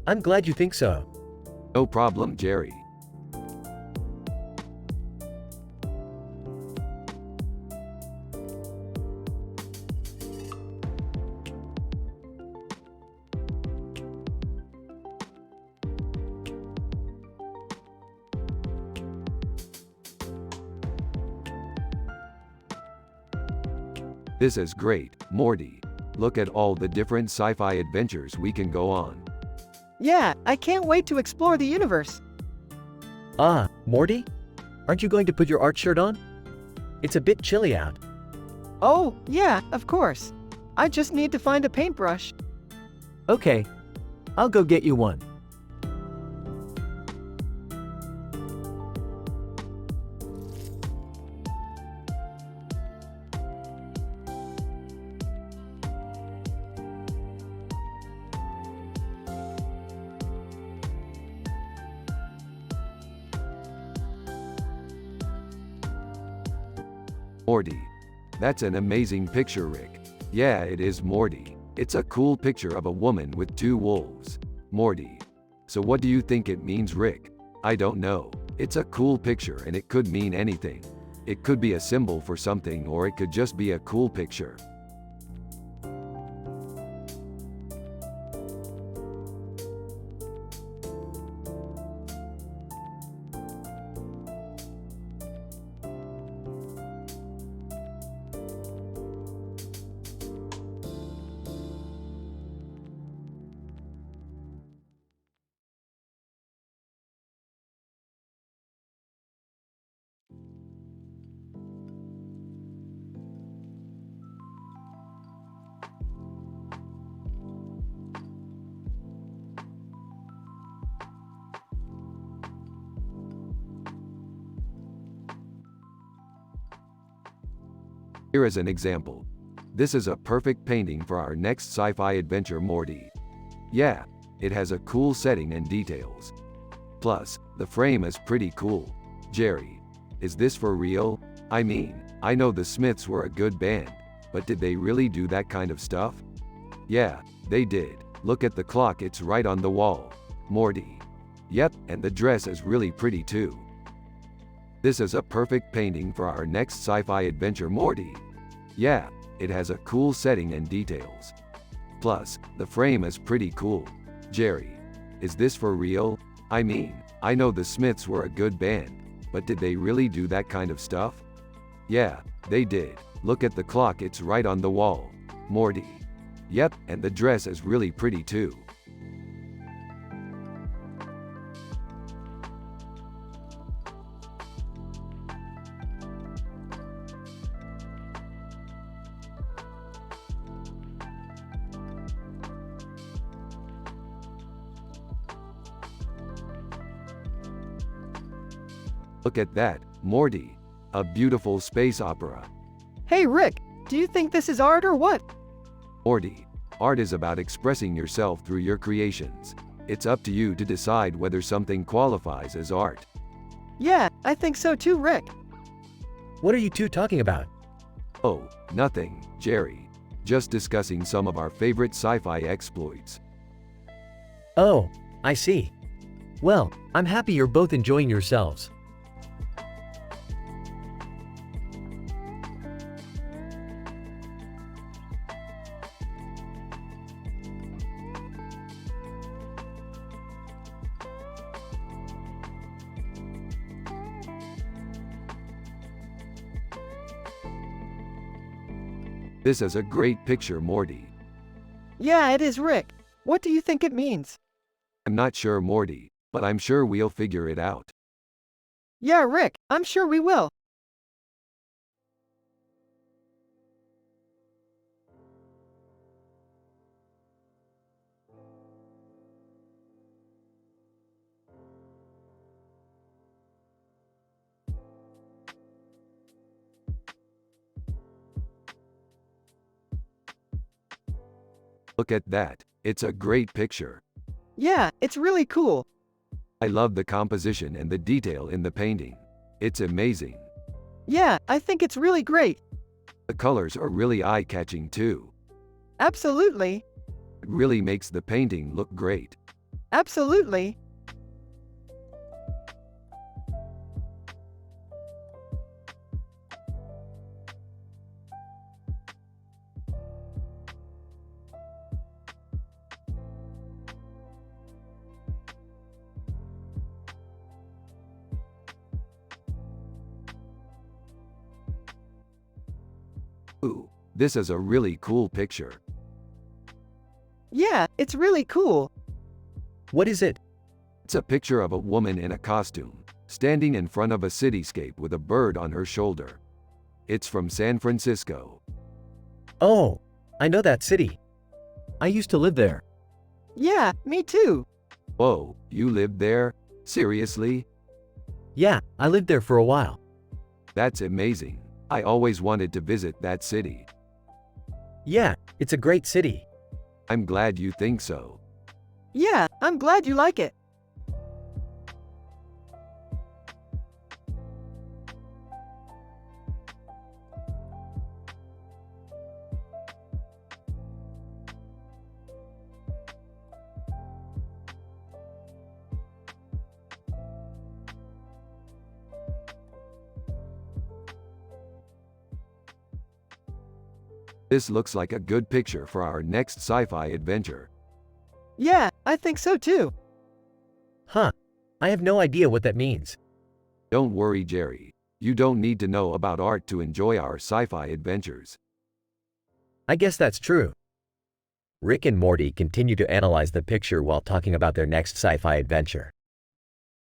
I'm glad you think so. No problem, Jerry. This is great, Morty. Look at all the different sci-fi adventures we can go on. Yeah, I can't wait to explore the universe. Ah, Morty? Aren't you going to put your art shirt on? It's a bit chilly out. Oh, yeah, of course. I just need to find a paintbrush. Okay. I'll go get you one. Morty. That's an amazing picture, Rick. Yeah, it is Morty. It's a cool picture of a woman with two wolves. Morty. So what do you think it means, Rick? I don't know. It's a cool picture and it could mean anything. It could be a symbol for something or it could just be a cool picture. Here is an example. This is a perfect painting for our next sci-fi adventure, Morty. Yeah, it has a cool setting and details. Plus, the frame is pretty cool. Jerry, is this for real? I mean, I know the Smiths were a good band, but did they really do that kind of stuff? Yeah, they did. Look at the clock, it's right on the wall. Morty. Yep, and the dress is really pretty too. This is a perfect painting for our next sci-fi adventure, Morty. Yeah, it has a cool setting and details. Plus, the frame is pretty cool. Jerry, is this for real? I mean, I know the Smiths were a good band, but did they really do that kind of stuff? Yeah, they did. Look at the clock, it's right on the wall. Morty. Yep, and the dress is really pretty too. Look at that, Morty. A beautiful space opera. Hey Rick, do you think this is art or what? Morty. Art is about expressing yourself through your creations. It's up to you to decide whether something qualifies as art. Yeah, I think so too, Rick. What are you two talking about? Oh, nothing, Jerry. Just discussing some of our favorite sci-fi exploits. Oh, I see. Well, I'm happy you're both enjoying yourselves. This is a great picture, Morty. Yeah, it is, Rick. What do you think it means? I'm not sure, Morty, but I'm sure we'll figure it out. Yeah, Rick, I'm sure we will. Look at that. It's a great picture. Yeah, it's really cool. I love the composition and the detail in the painting. It's amazing. Yeah, I think it's really great. The colors are really eye-catching too. Absolutely. It really makes the painting look great. Absolutely. Ooh, this is a really cool picture. Yeah, it's really cool. What is it? It's a picture of a woman in a costume, standing in front of a cityscape with a bird on her shoulder. It's from San Francisco. Oh, I know that city. I used to live there. Yeah, me too. Whoa, you lived there? Seriously? Yeah, I lived there for a while. That's amazing. I always wanted to visit that city. Yeah, it's a great city. I'm glad you think so. Yeah, I'm glad you like it. This looks like a good picture for our next sci-fi adventure. Yeah, I think so too. Huh. I have no idea what that means. Don't worry, Jerry. You don't need to know about art to enjoy our sci-fi adventures. I guess that's true. Rick and Morty continue to analyze the picture while talking about their next sci-fi adventure.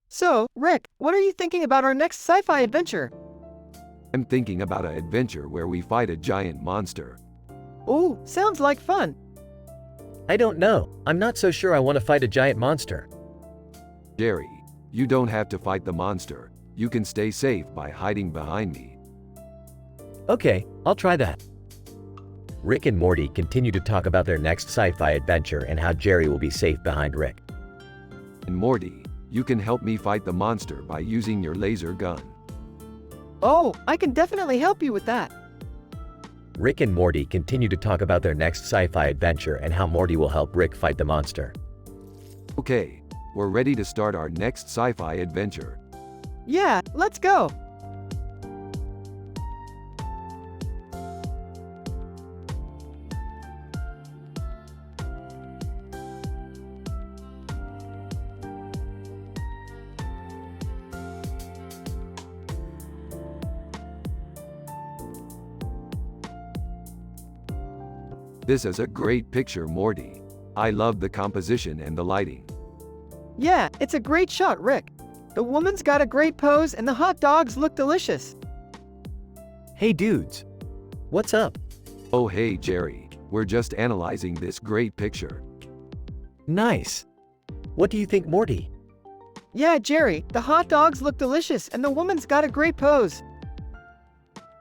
So, Rick, what are you thinking about our next sci-fi adventure? I'm thinking about an adventure where we fight a giant monster. Ooh, sounds like fun. I don't know. I'm not so sure I want to fight a giant monster. Jerry, you don't have to fight the monster. You can stay safe by hiding behind me. Okay, I'll try that. Rick and Morty continue to talk about their next sci-fi adventure and how Jerry will be safe behind Rick. And Morty, you can help me fight the monster by using your laser gun. Oh, I can definitely help you with that. Rick and Morty continue to talk about their next sci-fi adventure and how Morty will help Rick fight the monster. Okay, we're ready to start our next sci-fi adventure. Yeah, let's go. This is a great picture, Morty. I love the composition and the lighting. Yeah, it's a great shot, Rick. The woman's got a great pose and the hot dogs look delicious. Hey dudes. What's up? Oh hey Jerry, we're just analyzing this great picture. Nice. What do you think, Morty? Yeah, Jerry, the hot dogs look delicious and the woman's got a great pose.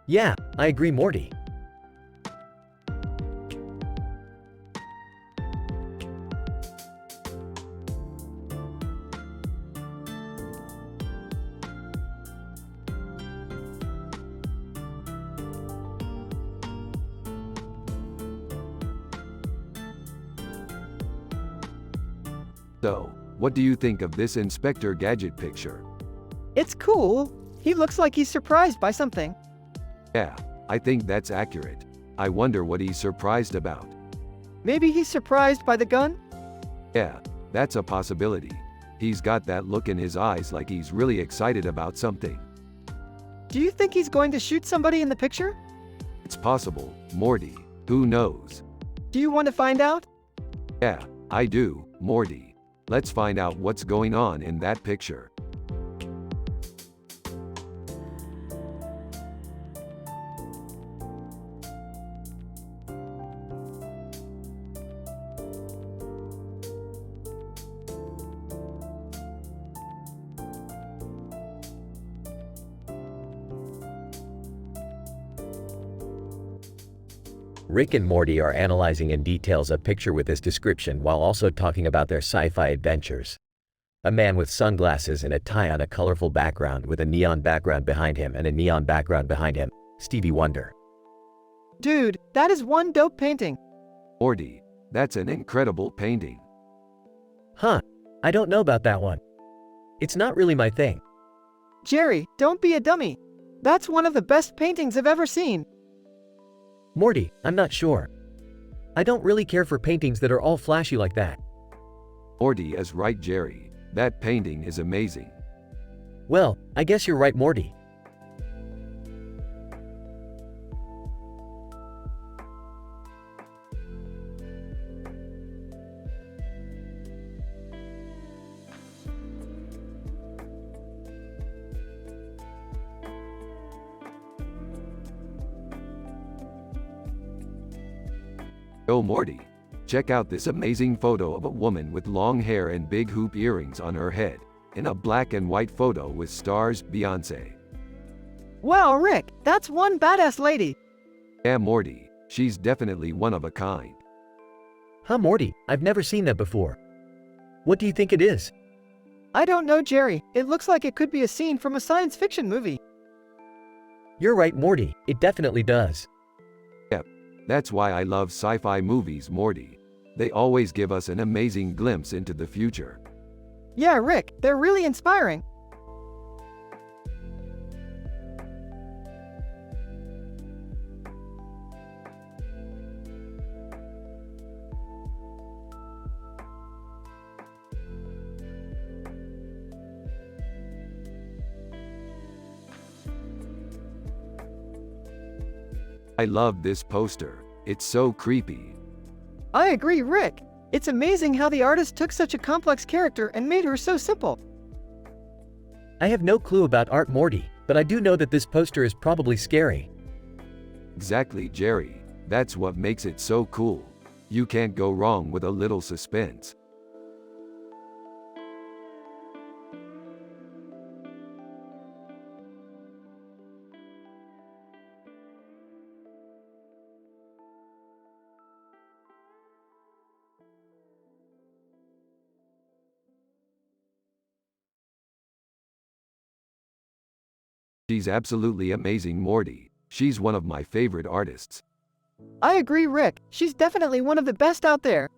Yeah, I agree, Morty. So, what do you think of this Inspector Gadget picture? It's cool. He looks like he's surprised by something. Yeah, I think that's accurate. I wonder what he's surprised about. Maybe he's surprised by the gun? Yeah, that's a possibility. He's got that look in his eyes like he's really excited about something. Do you think he's going to shoot somebody in the picture? It's possible, Morty. Who knows? Do you want to find out? Yeah, I do, Morty. Let's find out what's going on in that picture. Rick and Morty are analyzing in details a picture with this description while also talking about their sci-fi adventures. A man with sunglasses and a tie on a colorful background with a neon background behind him and a neon background behind him. Stevie Wonder. Dude, that is one dope painting. Morty, that's an incredible painting. Huh, I don't know about that one. It's not really my thing. Jerry, don't be a dummy. That's one of the best paintings I've ever seen. Morty, I'm not sure. I don't really care for paintings that are all flashy like that. Morty is right, Jerry. That painting is amazing. Well, I guess you're right, Morty. Oh Morty, check out this amazing photo of a woman with long hair and big hoop earrings on her head, in a black and white photo with stars, Beyonce. Wow, Rick, that's one badass lady. Yeah Morty, she's definitely one of a kind. Huh, Morty, I've never seen that before. What do you think it is? I don't know, Jerry. It looks like it could be a scene from a science fiction movie. You're right, Morty, it definitely does. That's why I love sci-fi movies, Morty. They always give us an amazing glimpse into the future. Yeah, Rick, they're really inspiring. I love this poster. It's so creepy. I agree, Rick. It's amazing how the artist took such a complex character and made her so simple. I have no clue about art, Morty, but I do know that this poster is probably scary. Exactly, Jerry. That's what makes it so cool. You can't go wrong with a little suspense. She's absolutely amazing, Morty. She's one of my favorite artists. I agree, Rick. She's definitely one of the best out there.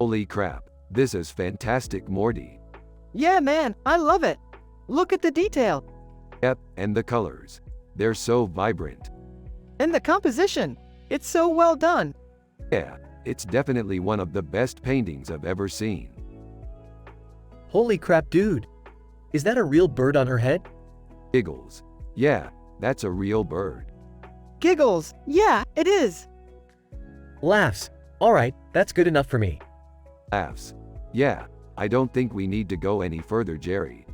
Holy crap, this is fantastic, Morty. Yeah, man, I love it. Look at the detail. Yep, and the colors. They're so vibrant. And the composition. It's so well done. Yeah, it's definitely one of the best paintings I've ever seen. Holy crap, dude. Is that a real bird on her head? Giggles. Yeah, that's a real bird. Giggles. Yeah, it is. Laughs. Alright, that's good enough for me. Laughs. Yeah, I don't think we need to go any further, Jerry.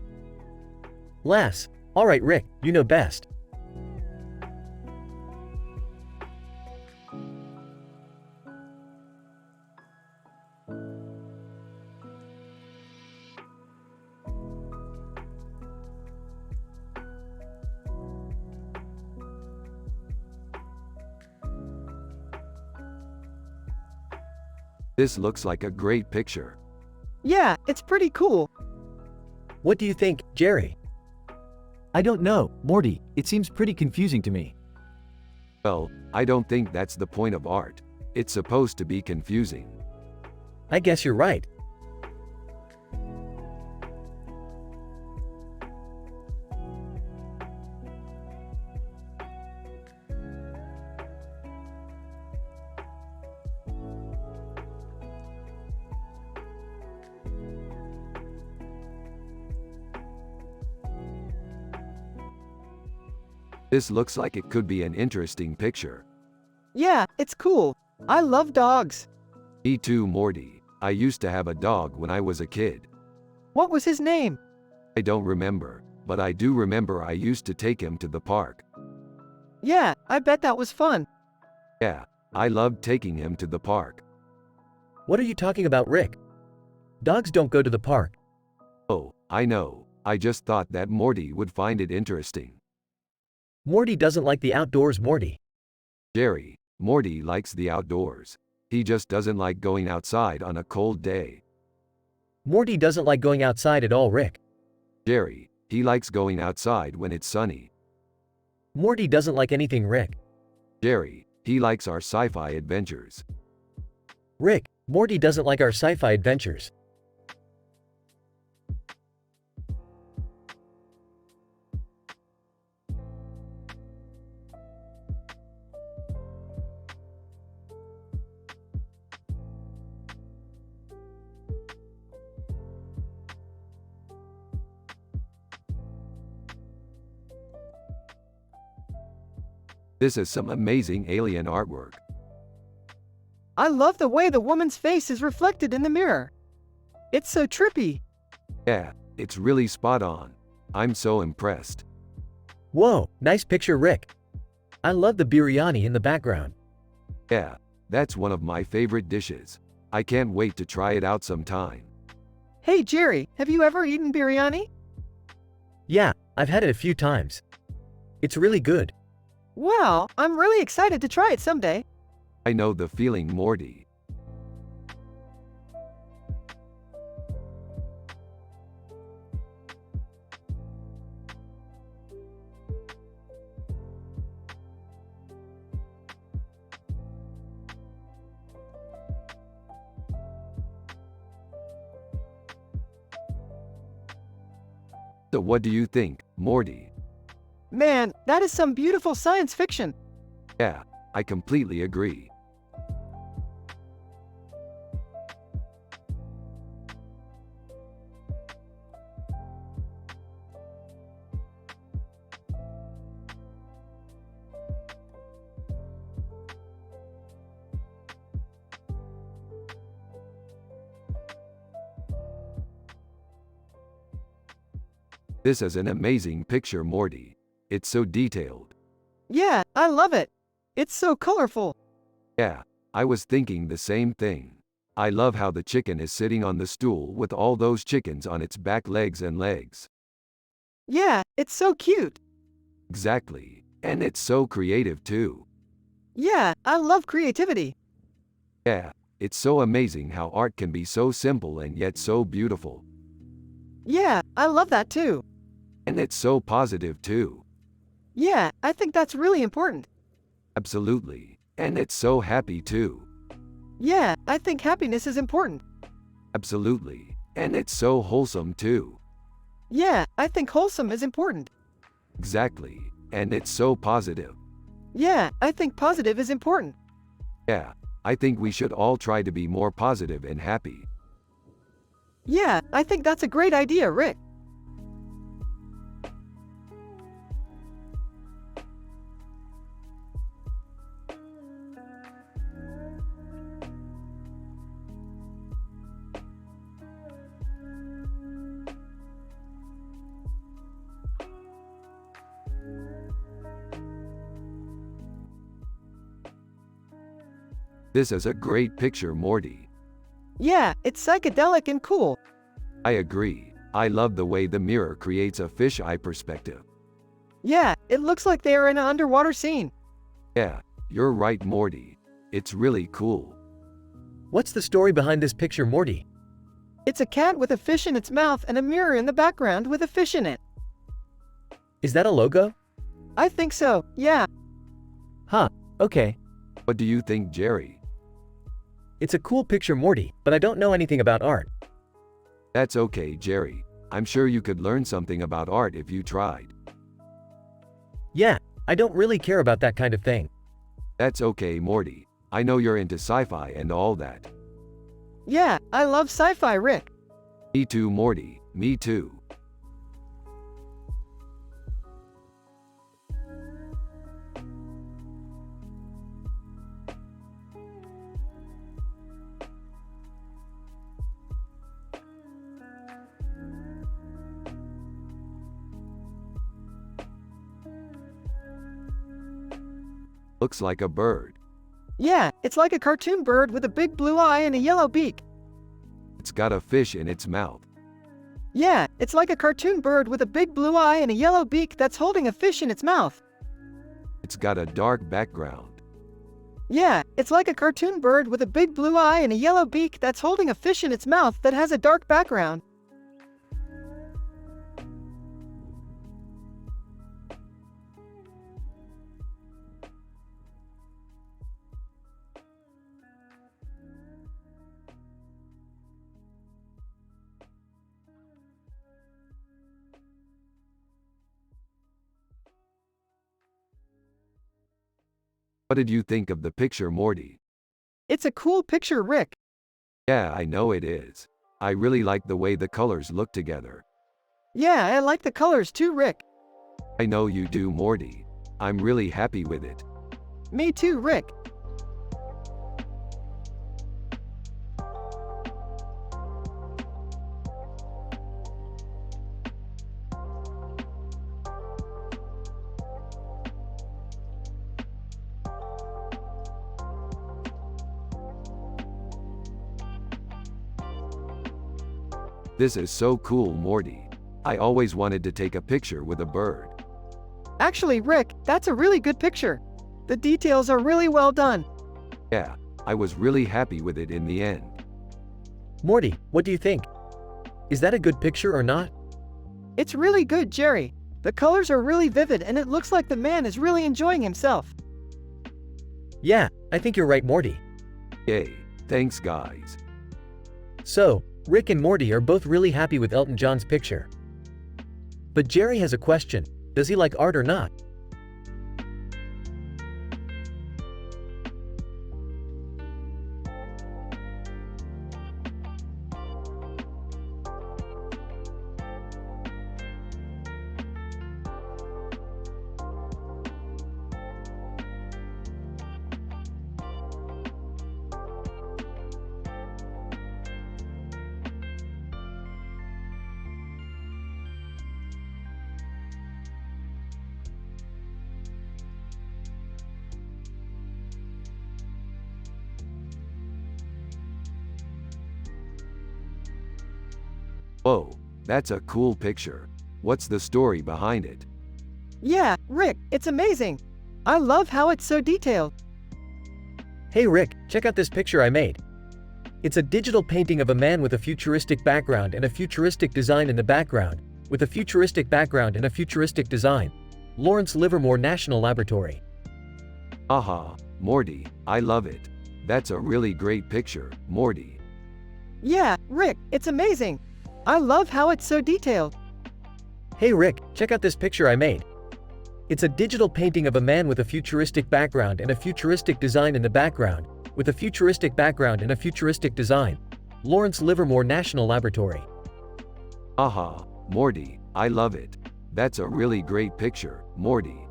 Laughs. Alright, Rick, you know best. This looks like a great picture. Yeah, it's pretty cool. What do you think, Jerry? I don't know, Morty, it seems pretty confusing to me. Well, I don't think that's the point of art. It's supposed to be confusing. I guess you're right. This looks like it could be an interesting picture. Yeah, it's cool. I love dogs. Me too, Morty. I used to have a dog when I was a kid. What was his name? I don't remember, but I do remember I used to take him to the park. Yeah, I bet that was fun. Yeah, I loved taking him to the park. What are you talking about, Rick? Dogs don't go to the park. Oh, I know. I just thought that Morty would find it interesting. Morty doesn't like the outdoors, Morty. Jerry, Morty likes the outdoors. He just doesn't like going outside on a cold day. Morty doesn't like going outside at all, Rick. Jerry, he likes going outside when it's sunny. Morty doesn't like anything, Rick. Jerry, he likes our sci-fi adventures. Rick, Morty doesn't like our sci-fi adventures. This is some amazing alien artwork. I love the way the woman's face is reflected in the mirror. It's so trippy. Yeah, it's really spot on. I'm so impressed. Whoa, nice picture, Rick. I love the biryani in the background. Yeah, that's one of my favorite dishes. I can't wait to try it out sometime. Hey Jerry, have you ever eaten biryani? Yeah, I've had it a few times. It's really good. Wow, I'm really excited to try it someday. I know the feeling, Morty. So what do you think, Morty? Man, that is some beautiful science fiction. Yeah, I completely agree. This is an amazing picture, Morty. It's so detailed. Yeah, I love it. It's so colorful. Yeah, I was thinking the same thing. I love how the chicken is sitting on the stool with all those chickens on its back legs and legs. Yeah, it's so cute. Exactly. And it's so creative too. Yeah, I love creativity. Yeah, it's so amazing how art can be so simple and yet so beautiful. Yeah, I love that too. And it's so positive too. Yeah, I think that's really important. Absolutely. And it's so happy too. Yeah, I think happiness is important. Absolutely. And it's so wholesome too. Yeah, I think wholesome is important. Exactly. And it's so positive. Yeah, I think positive is important. Yeah, I think we should all try to be more positive and happy. Yeah, I think that's a great idea, Rick. This is a great picture, Morty. Yeah, it's psychedelic and cool. I agree. I love the way the mirror creates a fish-eye perspective. Yeah, it looks like they are in an underwater scene. Yeah, you're right, Morty. It's really cool. What's the story behind this picture, Morty? It's a cat with a fish in its mouth and a mirror in the background with a fish in it. Is that a logo? I think so, yeah. Huh, okay. What do you think, Jerry? It's a cool picture, Morty, but I don't know anything about art. That's okay, Jerry. I'm sure you could learn something about art if you tried. Yeah, I don't really care about that kind of thing. That's okay, Morty. I know you're into sci-fi and all that. Yeah, I love sci-fi, Rick. Me too, Morty. Me too. Looks like a bird. Yeah, it's like a cartoon bird with a big blue eye and a yellow beak. It's got a fish in its mouth. Yeah, it's like a cartoon bird with a big blue eye and a yellow beak that's holding a fish in its mouth. It's got a dark background. Yeah, it's like a cartoon bird with a big blue eye and a yellow beak that's holding a fish in its mouth that has a dark background. What did you think of the picture, Morty? It's a cool picture, Rick. Yeah, I know it is. I really like the way the colors look together. Yeah, I like the colors too, Rick. I know you do, Morty. I'm really happy with it. Me too, Rick. This is so cool, Morty. I always wanted to take a picture with a bird. Actually, Rick, that's a really good picture. The details are really well done. Yeah, I was really happy with it in the end. Morty, what do you think? Is that a good picture or not? It's really good, Jerry. The colors are really vivid and it looks like the man is really enjoying himself. Yeah, I think you're right, Morty. Yay, thanks guys. So, Rick and Morty are both really happy with Elton John's picture. But Jerry has a question. Does he like art or not? Whoa, that's a cool picture. What's the story behind it? Yeah, Rick, it's amazing. I love how it's so detailed. Hey Rick, check out this picture I made. It's a digital painting of a man with a futuristic background and a futuristic design in the background, with a futuristic background and a futuristic design. Lawrence Livermore National Laboratory. Aha, Morty, I love it. That's a really great picture, Morty. Yeah, Rick, it's amazing. I love how it's so detailed. Hey Rick, check out this picture I made. It's a digital painting of a man with a futuristic background and a futuristic design in the background, with a futuristic background and a futuristic design. Lawrence Livermore National Laboratory. Aha, Morty, I love it. That's a really great picture, Morty.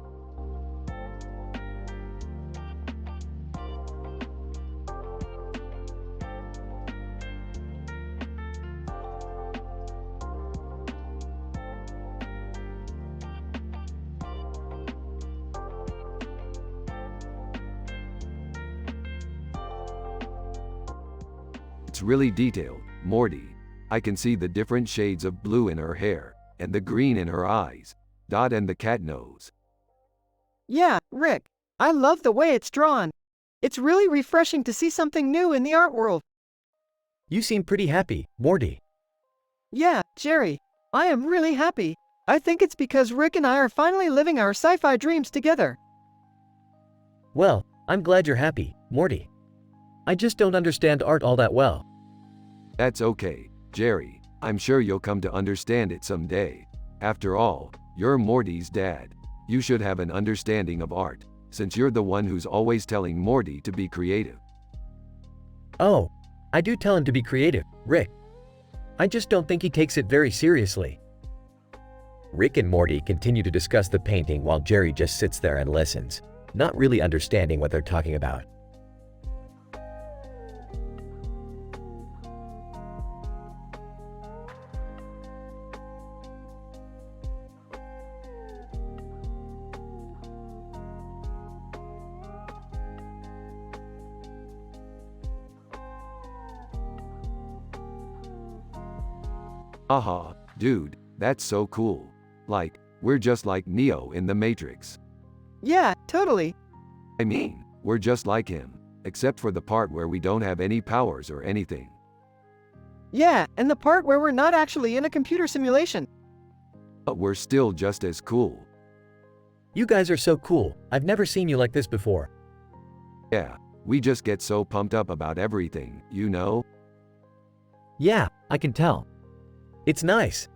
It's really detailed, Morty. I can see the different shades of blue in her hair, and the green in her eyes, Dot and the cat nose. Yeah, Rick, I love the way it's drawn. It's really refreshing to see something new in the art world. You seem pretty happy, Morty. Yeah, Jerry, I am really happy. I think it's because Rick and I are finally living our sci-fi dreams together. Well, I'm glad you're happy, Morty. I just don't understand art all that well. That's okay, Jerry. I'm sure you'll come to understand it someday. After all, you're Morty's dad. You should have an understanding of art, since you're the one who's always telling Morty to be creative. Oh, I do tell him to be creative, Rick. I just don't think he takes it very seriously. Rick and Morty continue to discuss the painting while Jerry just sits there and listens, not really understanding what they're talking about. Haha, dude, that's so cool. Like, we're just like Neo in the Matrix. Yeah, totally. I mean, we're just like him, except for the part where we don't have any powers or anything. Yeah, and the part where we're not actually in a computer simulation. But we're still just as cool. You guys are so cool. I've never seen you like this before. Yeah, we just get so pumped up about everything, you know? Yeah, I can tell. It's nice.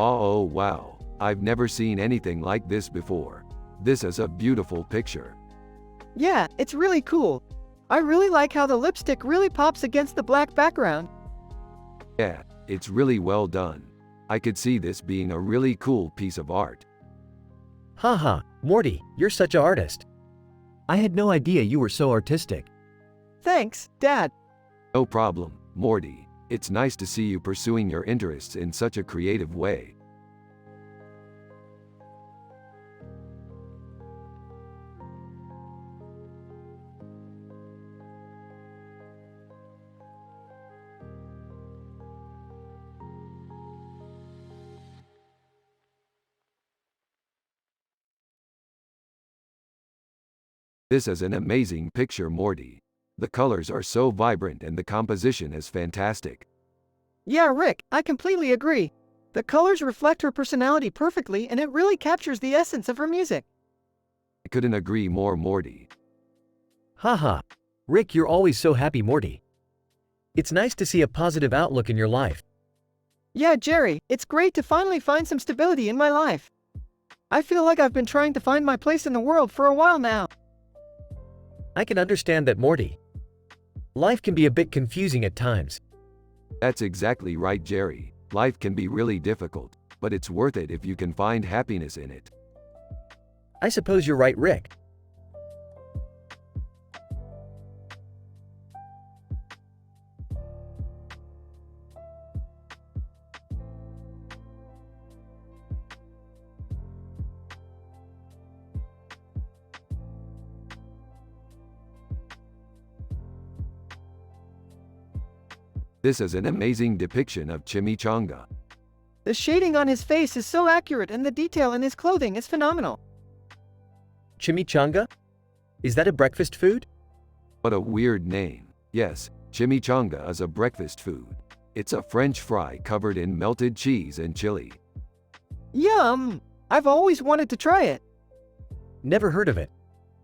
Oh wow, I've never seen anything like this before. This is a beautiful picture. Yeah, it's really cool. I really like how the lipstick really pops against the black background. Yeah, it's really well done. I could see this being a really cool piece of art. Haha, Morty, you're such an artist. I had no idea you were so artistic. Thanks, Dad. No problem, Morty. It's nice to see you pursuing your interests in such a creative way. This is an amazing picture, Morty. The colors are so vibrant and the composition is fantastic. Yeah, Rick, I completely agree. The colors reflect her personality perfectly and it really captures the essence of her music. I couldn't agree more, Morty. Haha. Rick, you're always so happy, Morty. It's nice to see a positive outlook in your life. Yeah, Jerry, it's great to finally find some stability in my life. I feel like I've been trying to find my place in the world for a while now. I can understand that, Morty. Life can be a bit confusing at times. That's exactly right, Jerry. Life can be really difficult, but it's worth it if you can find happiness in it. I suppose you're right, Rick. This is an amazing depiction of Chimichanga. The shading on his face is so accurate and the detail in his clothing is phenomenal. Chimichanga? Is that a breakfast food? What a weird name. Yes, chimichanga is a breakfast food. It's a French fry covered in melted cheese and chili. Yum! I've always wanted to try it. Never heard of it.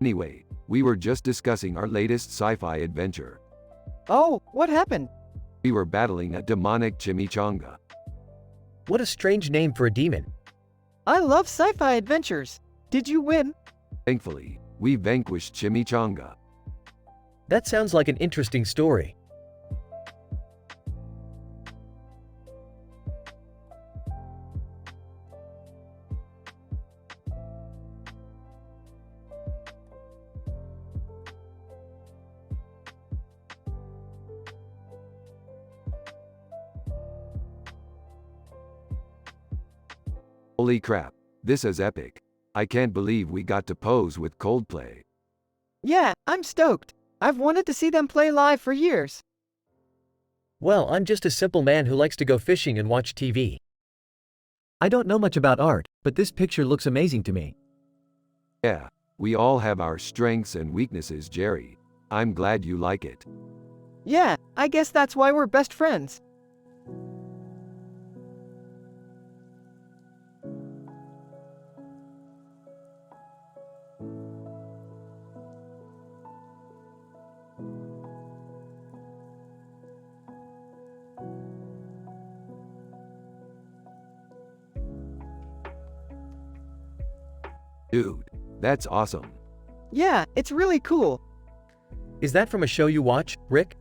Anyway, we were just discussing our latest sci-fi adventure. Oh, what happened? We were battling a demonic chimichanga. What a strange name for a demon. I love sci-fi adventures. Did you win? Thankfully, we vanquished Chimichanga. That sounds like an interesting story. Holy crap, this is epic. I can't believe we got to pose with Coldplay. Yeah, I'm stoked. I've wanted to see them play live for years. Well, I'm just a simple man who likes to go fishing and watch TV. I don't know much about art, but this picture looks amazing to me. Yeah, we all have our strengths and weaknesses, Jerry. I'm glad you like it. Yeah, I guess that's why we're best friends. Dude, that's awesome. Yeah, it's really cool. Is that from a show you watch, Rick?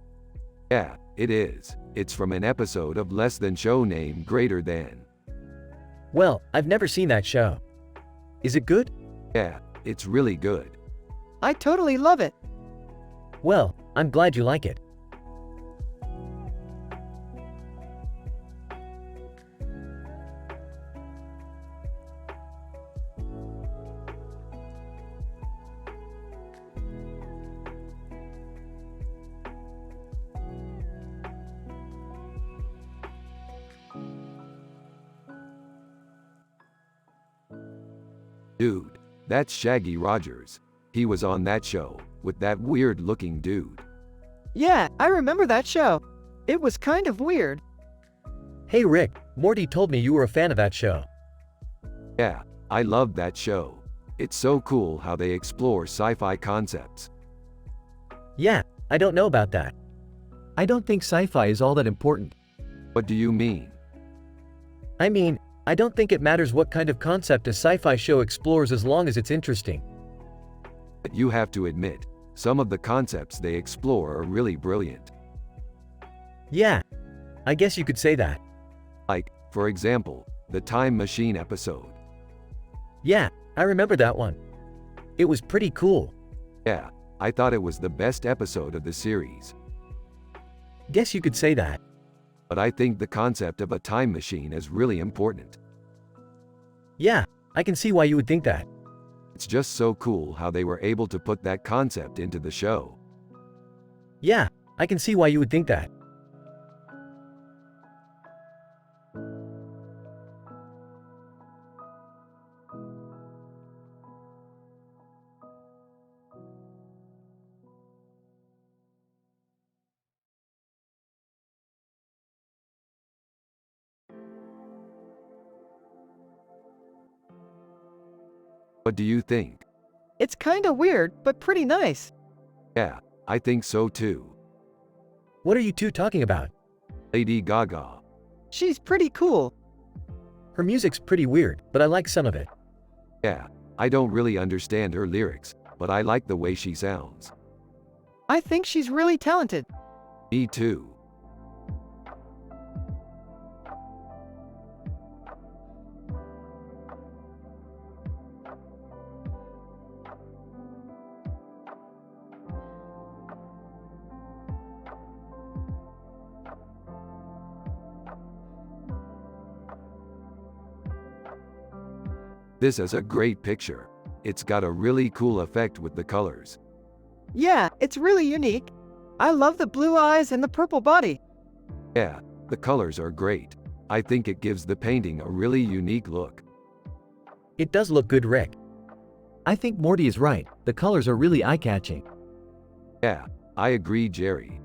Yeah, it is. It's from an episode of Less Than Show named Greater Than. Well, I've never seen that show. Is it good? Yeah, it's really good. I totally love it. Well, I'm glad you like it. Dude, that's Shaggy Rogers. He was on that show, with that weird-looking dude. Yeah, I remember that show. It was kind of weird. Hey Rick, Morty told me you were a fan of that show. Yeah, I loved that show. It's so cool how they explore sci-fi concepts. Yeah, I don't know about that. I don't think sci-fi is all that important. What do you mean? I mean, I don't think it matters what kind of concept a sci-fi show explores as long as it's interesting. But you have to admit, some of the concepts they explore are really brilliant. Yeah, I guess you could say that. Like, for example, the time machine episode. Yeah, I remember that one. It was pretty cool. Yeah, I thought it was the best episode of the series. Guess you could say that. But I think the concept of a time machine is really important. Yeah, I can see why you would think that. It's just so cool how they were able to put that concept into the show. Yeah, I can see why you would think that. What do you think? It's kinda weird, but pretty nice. Yeah, I think so too. What are you two talking about? Lady Gaga. She's pretty cool. Her music's pretty weird, but I like some of it. Yeah, I don't really understand her lyrics, but I like the way she sounds. I think she's really talented. Me too. This is a great picture. It's got a really cool effect with the colors. Yeah, it's really unique. I love the blue eyes and the purple body. Yeah, the colors are great. I think it gives the painting a really unique look. It does look good, Rick. I think Morty is right. The colors are really eye-catching. Yeah, I agree, Jerry.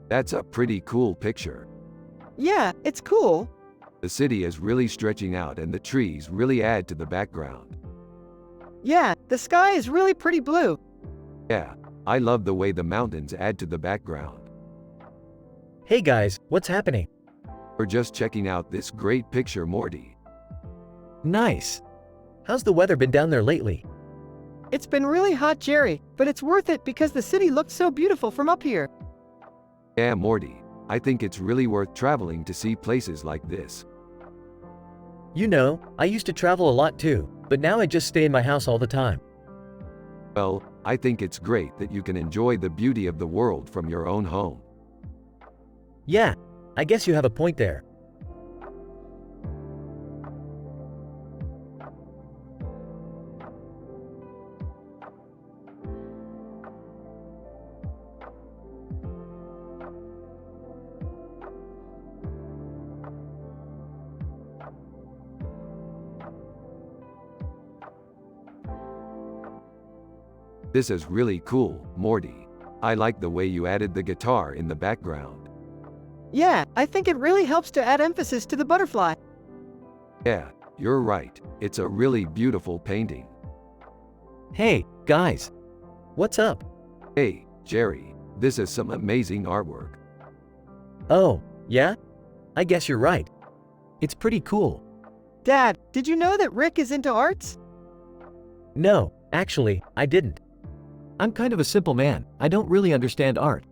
That's a pretty cool picture. Yeah, it's cool. The city is really stretching out and the trees really add to the background. Yeah, the sky is really pretty blue. Yeah, I love the way the mountains add to the background. Hey guys, what's happening? We're just checking out this great picture, Morty. Nice. How's the weather been down there lately? It's been really hot, Jerry, but it's worth it because the city looks so beautiful from up here. Yeah, Morty, I think it's really worth traveling to see places like this. You know, I used to travel a lot too, but now I just stay in my house all the time. Well, I think it's great that you can enjoy the beauty of the world from your own home. Yeah, I guess you have a point there. This is really cool, Morty. I like the way you added the guitar in the background. Yeah, I think it really helps to add emphasis to the butterfly. Yeah, you're right. It's a really beautiful painting. Hey, guys. What's up? Hey, Jerry, this is some amazing artwork. Oh, yeah? I guess you're right. It's pretty cool. Dad, did you know that Rick is into arts? No, actually, I didn't. I'm kind of a simple man. I don't really understand art.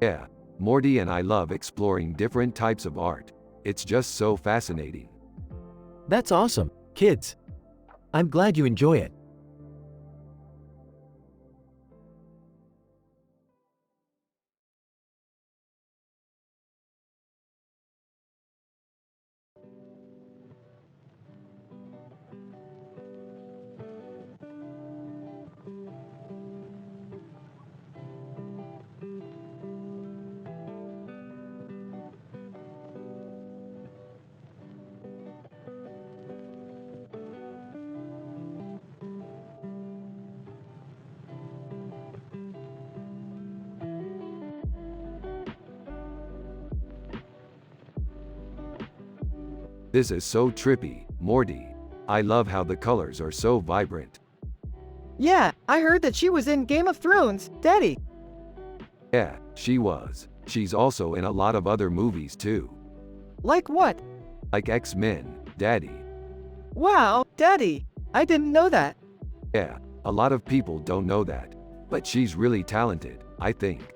Yeah, Morty and I love exploring different types of art. It's just so fascinating. That's awesome, kids. I'm glad you enjoy it. This is so trippy, Morty. I love how the colors are so vibrant. Yeah, I heard that she was in Game of Thrones, Daddy. Yeah, she was. She's also in a lot of other movies too. Like what? Like X-Men, Daddy. Wow, Daddy. I didn't know that. Yeah, a lot of people don't know that. But she's really talented, I think.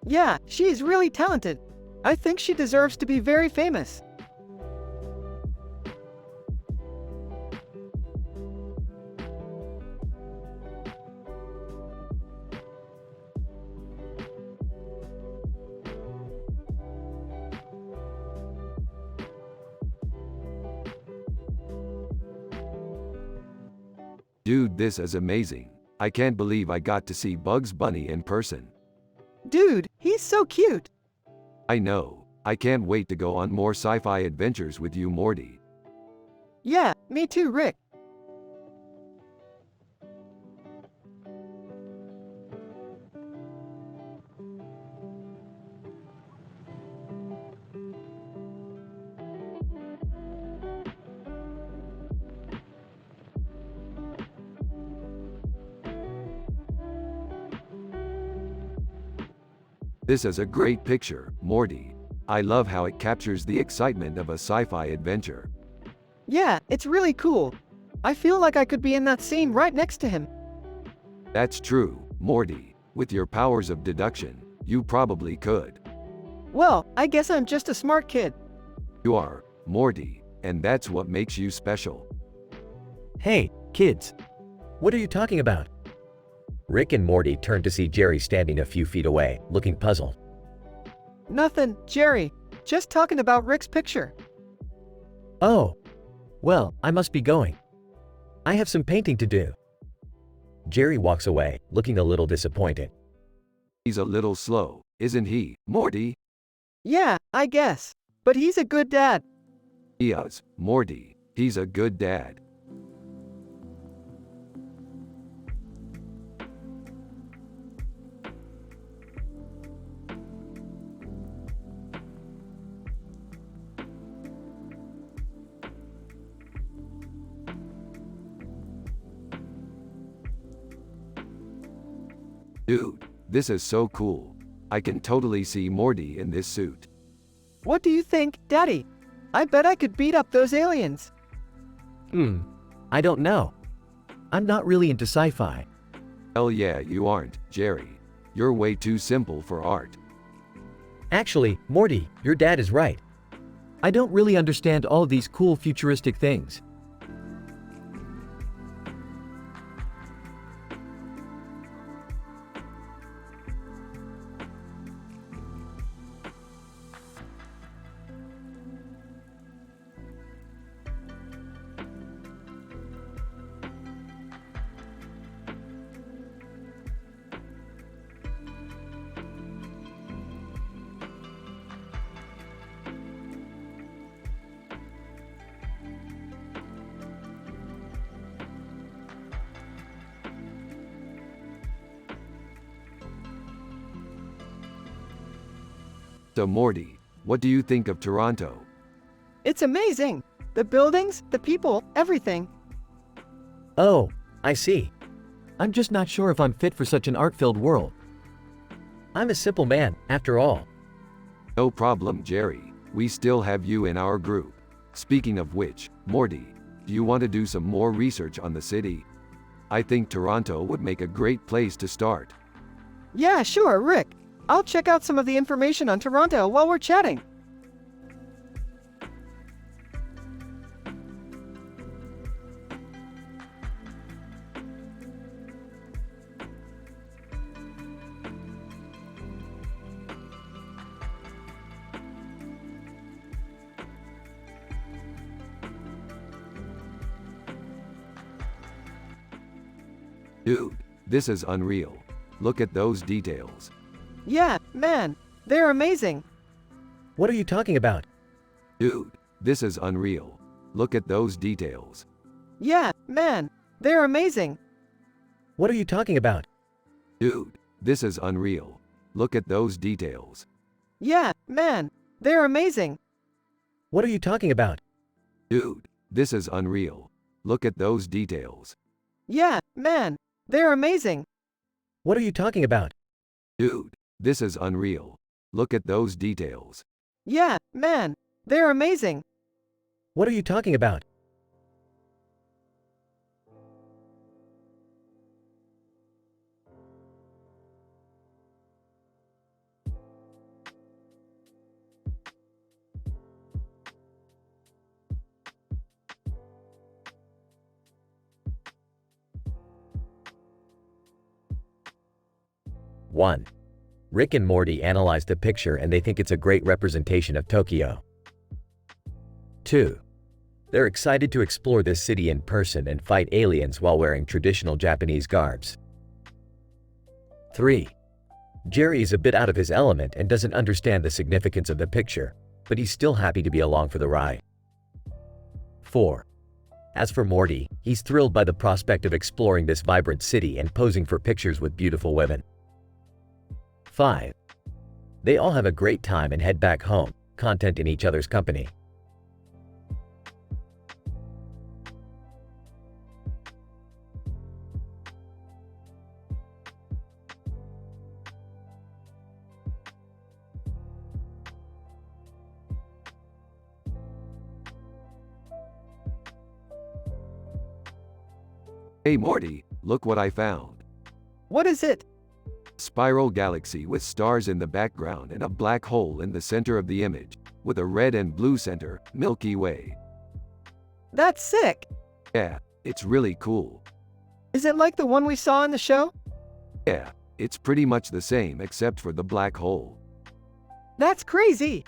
Yeah, she's really talented. I think she deserves to be very famous. Dude, this is amazing. I can't believe I got to see Bugs Bunny in person. Dude, he's so cute. I know. I can't wait to go on more sci-fi adventures with you, Morty. Yeah, me too, Rick. This is a great picture, Morty. I love how it captures the excitement of a sci-fi adventure. Yeah, it's really cool. I feel like I could be in that scene right next to him. That's true, Morty. With your powers of deduction, you probably could. Well, I guess I'm just a smart kid. You are, Morty, and that's what makes you special. Hey, kids. What are you talking about? Rick and Morty turned to see Jerry standing a few feet away, looking puzzled. Nothing, Jerry. Just talking about Rick's picture. Oh. Well, I must be going. I have some painting to do. Jerry walks away, looking a little disappointed. He's a little slow, isn't he, Morty? Yeah, I guess. But he's a good dad. He is, Morty. He's a good dad. Dude, this is so cool. I can totally see Morty in this suit. What do you think, Daddy? I bet I could beat up those aliens. I don't know. I'm not really into sci-fi. Hell yeah, you aren't, Jerry. You're way too simple for art. Actually, Morty, your dad is right. I don't really understand all these cool futuristic things. So Morty, what do you think of Toronto? It's amazing. The buildings, the people, everything. Oh, I see. I'm just not sure if I'm fit for such an art-filled world. I'm a simple man, after all. No problem, Jerry. We still have you in our group. Speaking of which, Morty, do you want to do some more research on the city? I think Toronto would make a great place to start. Yeah, sure, Rick. I'll check out some of the information on Toronto while we're chatting. Dude, this is unreal. Look at those details. Yeah, man, they're amazing. What are you talking about? Dude, this is unreal. Look at those details. Yeah, man, they're amazing. What are you talking about? Dude, this is unreal. Look at those details. Yeah, man, they're amazing. What are you talking about? Dude, this is unreal. Look at those details. Yeah, man, they're amazing. What are you talking about? Dude, this is unreal. Look at those details. Yeah, man, they're amazing. What are you talking about? One. Rick and Morty analyze the picture and they think it's a great representation of Tokyo. 2. They're excited to explore this city in person and fight aliens while wearing traditional Japanese garbs. 3. Jerry is a bit out of his element and doesn't understand the significance of the picture, but he's still happy to be along for the ride. 4. As for Morty, he's thrilled by the prospect of exploring this vibrant city and posing for pictures with beautiful women. 5. They all have a great time and head back home, content in each other's company. Hey Morty, look what I found. What is it? Spiral galaxy with stars in the background and a black hole in the center of the image, with a red and blue center, Milky Way. That's sick. Yeah, it's really cool. Is it like the one we saw in the show? Yeah, it's pretty much the same except for the black hole. That's crazy.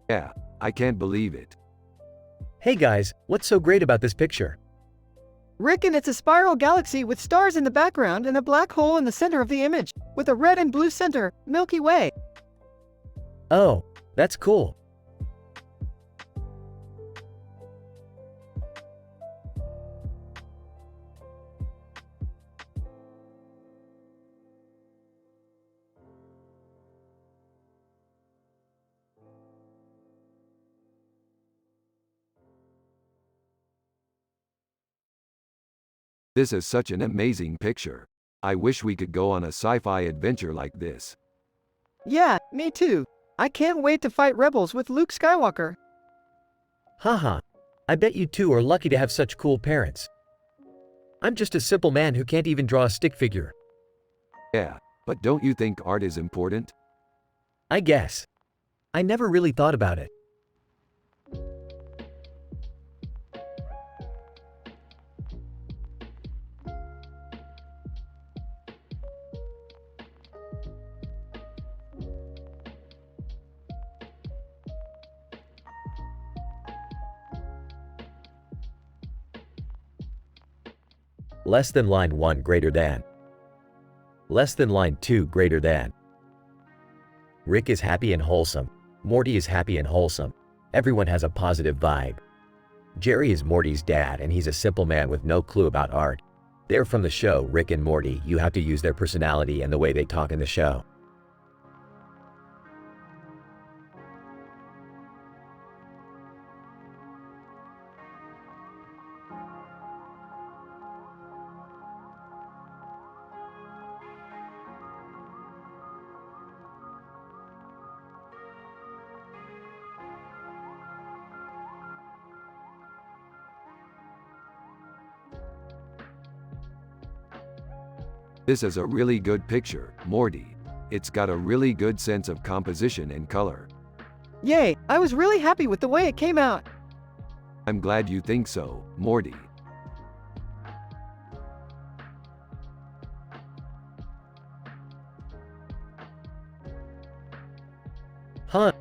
Yeah, I can't believe it. Hey guys, what's so great about this picture? Rick, and it's a spiral galaxy with stars in the background and a black hole in the center of the image, with a red and blue center, Milky Way. Oh, that's cool. This is such an amazing picture. I wish we could go on a sci-fi adventure like this. Yeah, me too. I can't wait to fight rebels with Luke Skywalker. Haha, I bet you two are lucky to have such cool parents. I'm just a simple man who can't even draw a stick figure. Yeah, but don't you think art is important? I guess. I never really thought about it. Less than line 1 greater than. Less than line 2 greater than. Rick is happy and wholesome. Morty is happy and wholesome. Everyone has a positive vibe. Jerry is Morty's dad and he's a simple man with no clue about art. They're from the show Rick and Morty. You have to use their personality and the way they talk in the show. This is a really good picture, Morty. It's got a really good sense of composition and color. Yay, I was really happy with the way it came out. I'm glad you think so, Morty. Huh,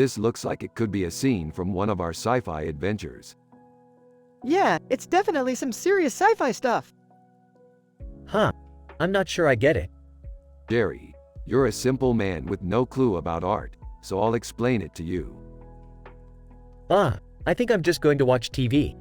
This looks like it could be a scene from one of our sci-fi adventures. Yeah, it's definitely some serious sci-fi stuff. Huh. I'm not sure I get it. Jerry, you're a simple man with no clue about art, so I'll explain it to you. I think I'm just going to watch TV.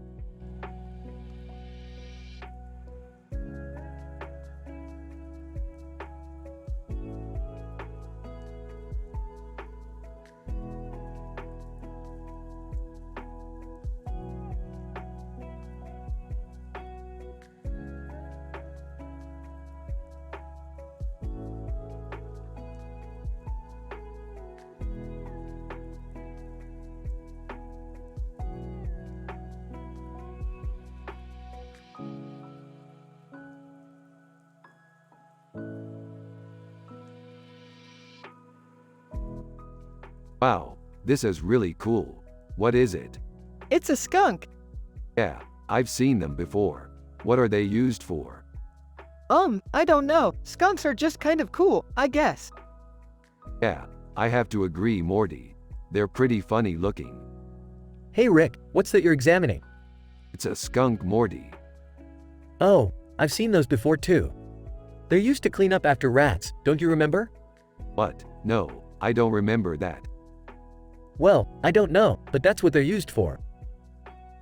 Wow, this is really cool. What is it? It's a skunk. Yeah, I've seen them before. What are they used for? I don't know. Skunks are just kind of cool, I guess. Yeah, I have to agree, Morty. They're pretty funny looking. Hey Rick, what's that you're examining? It's a skunk, Morty. Oh, I've seen those before too. They're used to clean up after rats, don't you remember? What? No, I don't remember that. Well, I don't know, but that's what they're used for.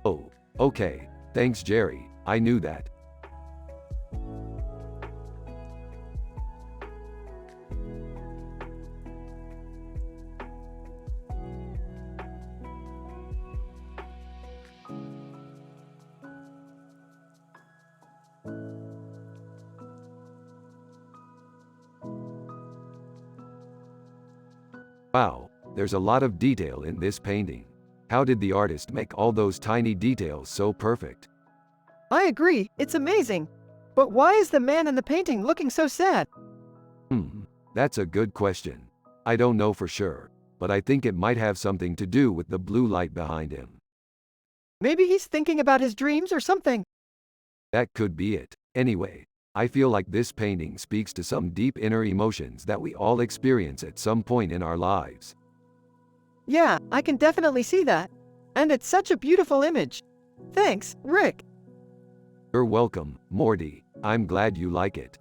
Oh, okay. Thanks, Jerry. I knew that. Wow, there's a lot of detail in this painting. How did the artist make all those tiny details so perfect? I agree, it's amazing. But why is the man in the painting looking so sad? That's a good question. I don't know for sure, but I think it might have something to do with the blue light behind him. Maybe he's thinking about his dreams or something. That could be it. Anyway, I feel like this painting speaks to some deep inner emotions that we all experience at some point in our lives. Yeah, I can definitely see that. And it's such a beautiful image. Thanks, Rick. You're welcome, Morty. I'm glad you like it.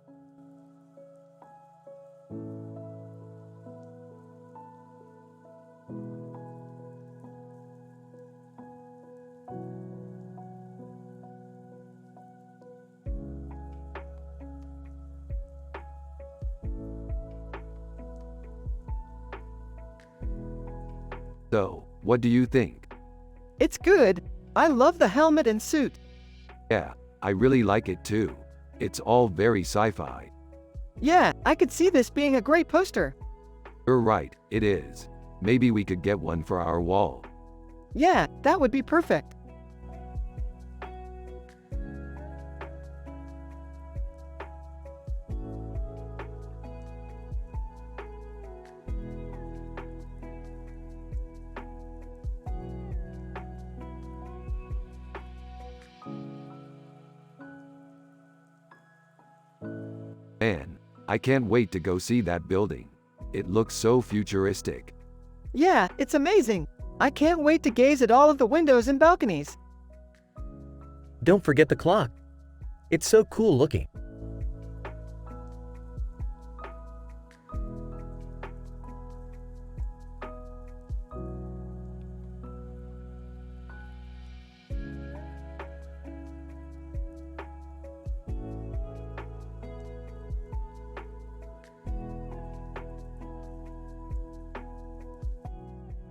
So, what do you think? It's good. I love the helmet and suit. Yeah, I really like it too. It's all very sci-fi. Yeah, I could see this being a great poster. You're right, it is. Maybe we could get one for our wall. Yeah, that would be perfect. Man, I can't wait to go see that building. It looks so futuristic. Yeah, it's amazing. I can't wait to gaze at all of the windows and balconies. Don't forget the clock. It's so cool looking.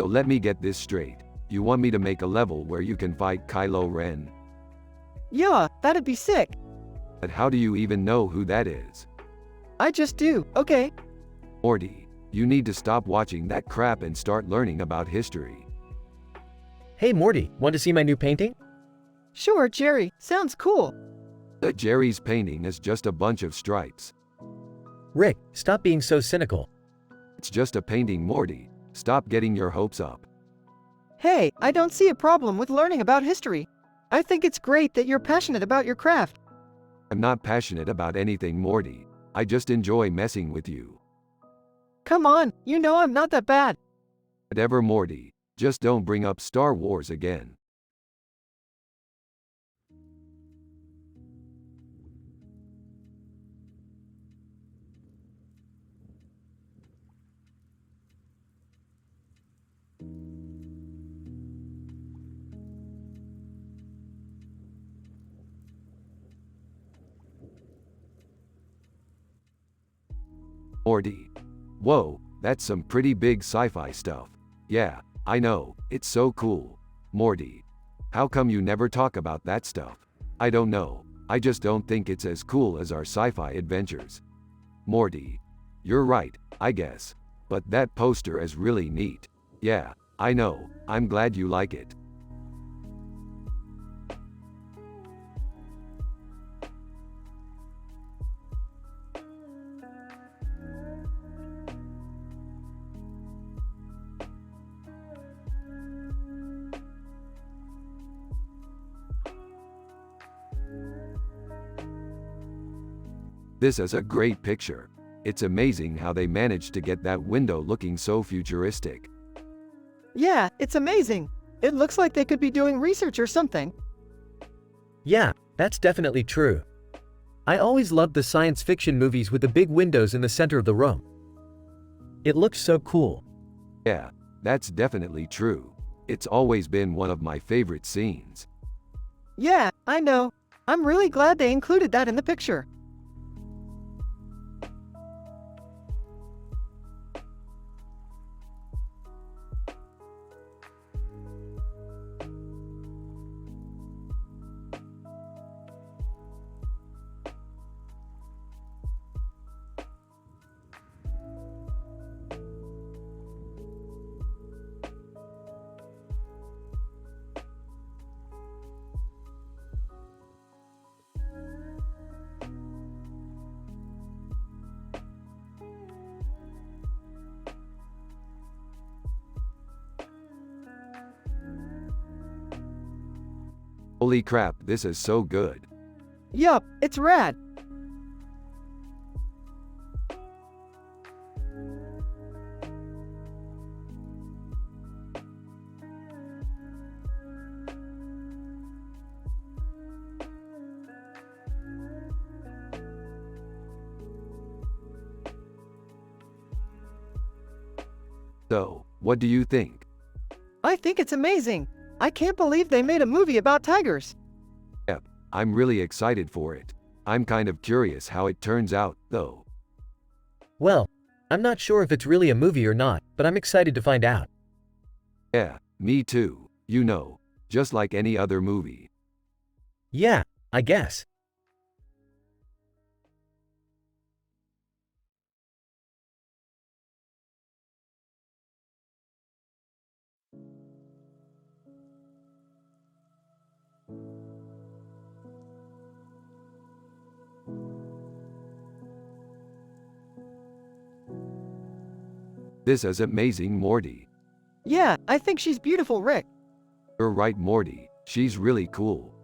So let me get this straight. You want me to make a level where you can fight Kylo Ren? Yeah, that'd be sick. But how do you even know who that is? I just do, okay? Morty, you need to stop watching that crap and start learning about history. Hey Morty, want to see my new painting? Sure, Jerry, sounds cool. Jerry's painting is just a bunch of stripes. Rick, stop being so cynical. It's just a painting, Morty. Stop getting your hopes up. Hey, I don't see a problem with learning about history. I think it's great that you're passionate about your craft. I'm not passionate about anything, Morty. I just enjoy messing with you. Come on, you know I'm not that bad. Whatever, Morty. Just don't bring up Star Wars again. Morty. Whoa, that's some pretty big sci-fi stuff. Yeah, I know, it's so cool. Morty. How come you never talk about that stuff? I don't know, I just don't think it's as cool as our sci-fi adventures. Morty. You're right, I guess. But that poster is really neat. Yeah, I know, I'm glad you like it. This is a great picture. It's amazing how they managed to get that window looking so futuristic. Yeah, it's amazing. It looks like they could be doing research or something. Yeah, that's definitely true. I always loved the science fiction movies with the big windows in the center of the room. It looks so cool. Yeah, that's definitely true. It's always been one of my favorite scenes. Yeah, I know. I'm really glad they included that in the picture. Holy crap, this is so good. Yup, it's rad. So, what do you think? I think it's amazing. I can't believe they made a movie about tigers. Yep, I'm really excited for it. I'm kind of curious how it turns out, though. Well, I'm not sure if it's really a movie or not, but I'm excited to find out. Yeah, me too. You know, just like any other movie. Yeah, I guess. This is amazing, Morty. Yeah, I think she's beautiful, Rick. You're right, Morty. She's really cool.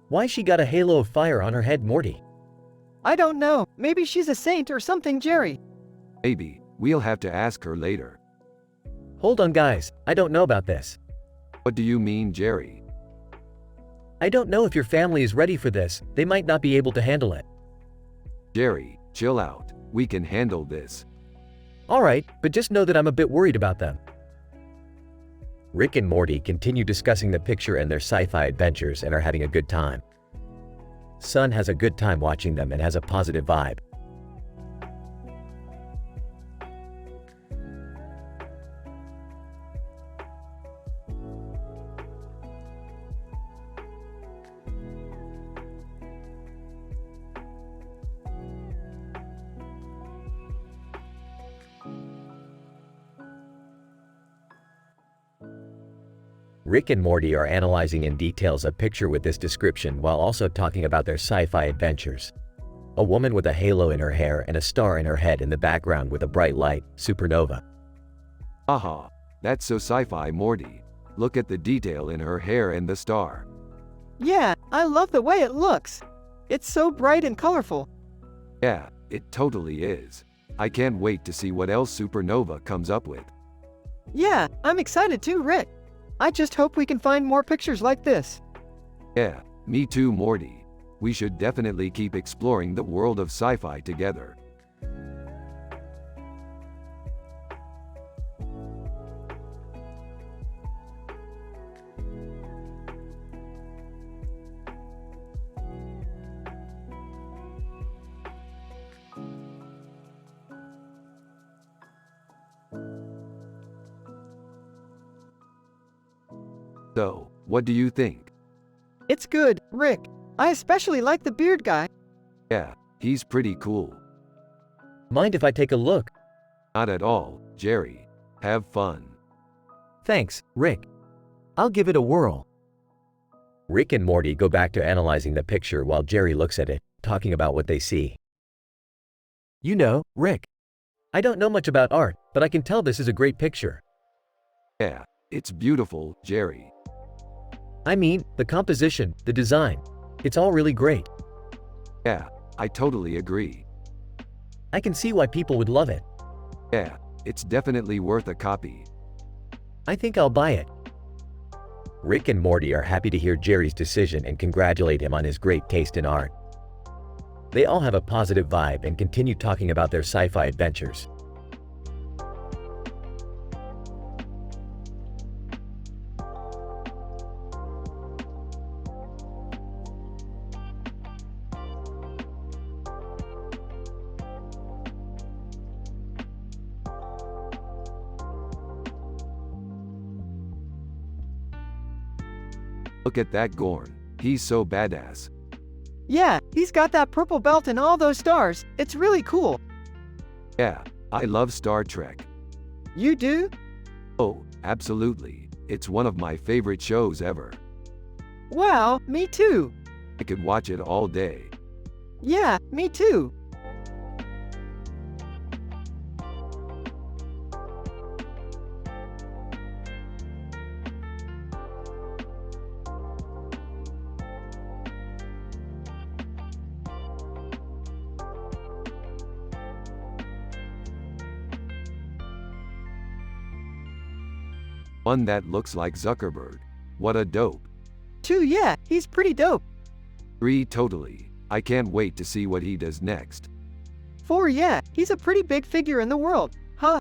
Why she got a halo of fire on her head, Morty? I don't know. Maybe she's a saint or something, Jerry. Maybe, we'll have to ask her later. Hold on, guys. I don't know about this. What do you mean, Jerry? I don't know if your family is ready for this. They might not be able to handle it. Jerry, chill out. We can handle this. Alright, but just know that I'm a bit worried about them. Rick and Morty continue discussing the picture and their sci-fi adventures and are having a good time. Sun has a good time watching them and has a positive vibe. Rick and Morty are analyzing in details a picture with this description while also talking about their sci-fi adventures. A woman with a halo in her hair and a star in her head in the background with a bright light, supernova. Aha, that's so sci-fi, Morty. Look at the detail in her hair and the star. Yeah, I love the way it looks. It's so bright and colorful. Yeah, it totally is. I can't wait to see what else Supernova comes up with. Yeah, I'm excited too, Rick. I just hope we can find more pictures like this. Yeah, me too, Morty. We should definitely keep exploring the world of sci-fi together. So, what do you think? It's good, Rick. I especially like the beard guy. Yeah, he's pretty cool. Mind if I take a look? Not at all, Jerry. Have fun. Thanks, Rick. I'll give it a whirl. Rick and Morty go back to analyzing the picture while Jerry looks at it, talking about what they see. You know, Rick, I don't know much about art, but I can tell this is a great picture. Yeah, it's beautiful, Jerry. I mean, the composition, the design. It's all really great. Yeah, I totally agree. I can see why people would love it. Yeah, it's definitely worth a copy. I think I'll buy it. Rick and Morty are happy to hear Jerry's decision and congratulate him on his great taste in art. They all have a positive vibe and continue talking about their sci-fi adventures. Look at that Gorn. He's so badass. Yeah, he's got that purple belt and all those stars. It's really cool. Yeah, I love Star Trek. You do? Oh, absolutely. It's one of my favorite shows ever. Wow, me too. I could watch it all day. Yeah, me too. One that looks like Zuckerberg. What a dope. 2, yeah, he's pretty dope. 3, totally. I can't wait to see what he does next. 4, yeah, he's a pretty big figure in the world. Huh?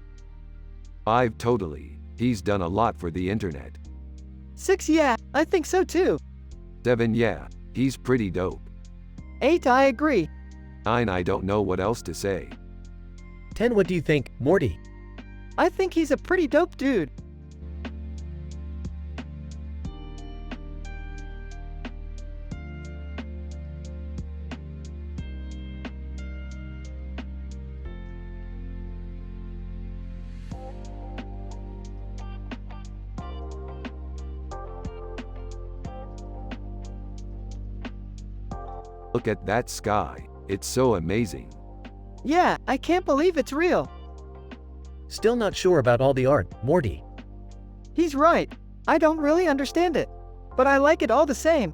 5, totally. He's done a lot for the internet. 6, yeah, I think so too. 7, yeah, he's pretty dope. 8, I agree. 9, I don't know what else to say. 10, what do you think, Morty? I think he's a pretty dope dude. Look at that sky. It's so amazing. Yeah, I can't believe it's real. Still not sure about all the art, Morty. He's right. I don't really understand it. But I like it all the same.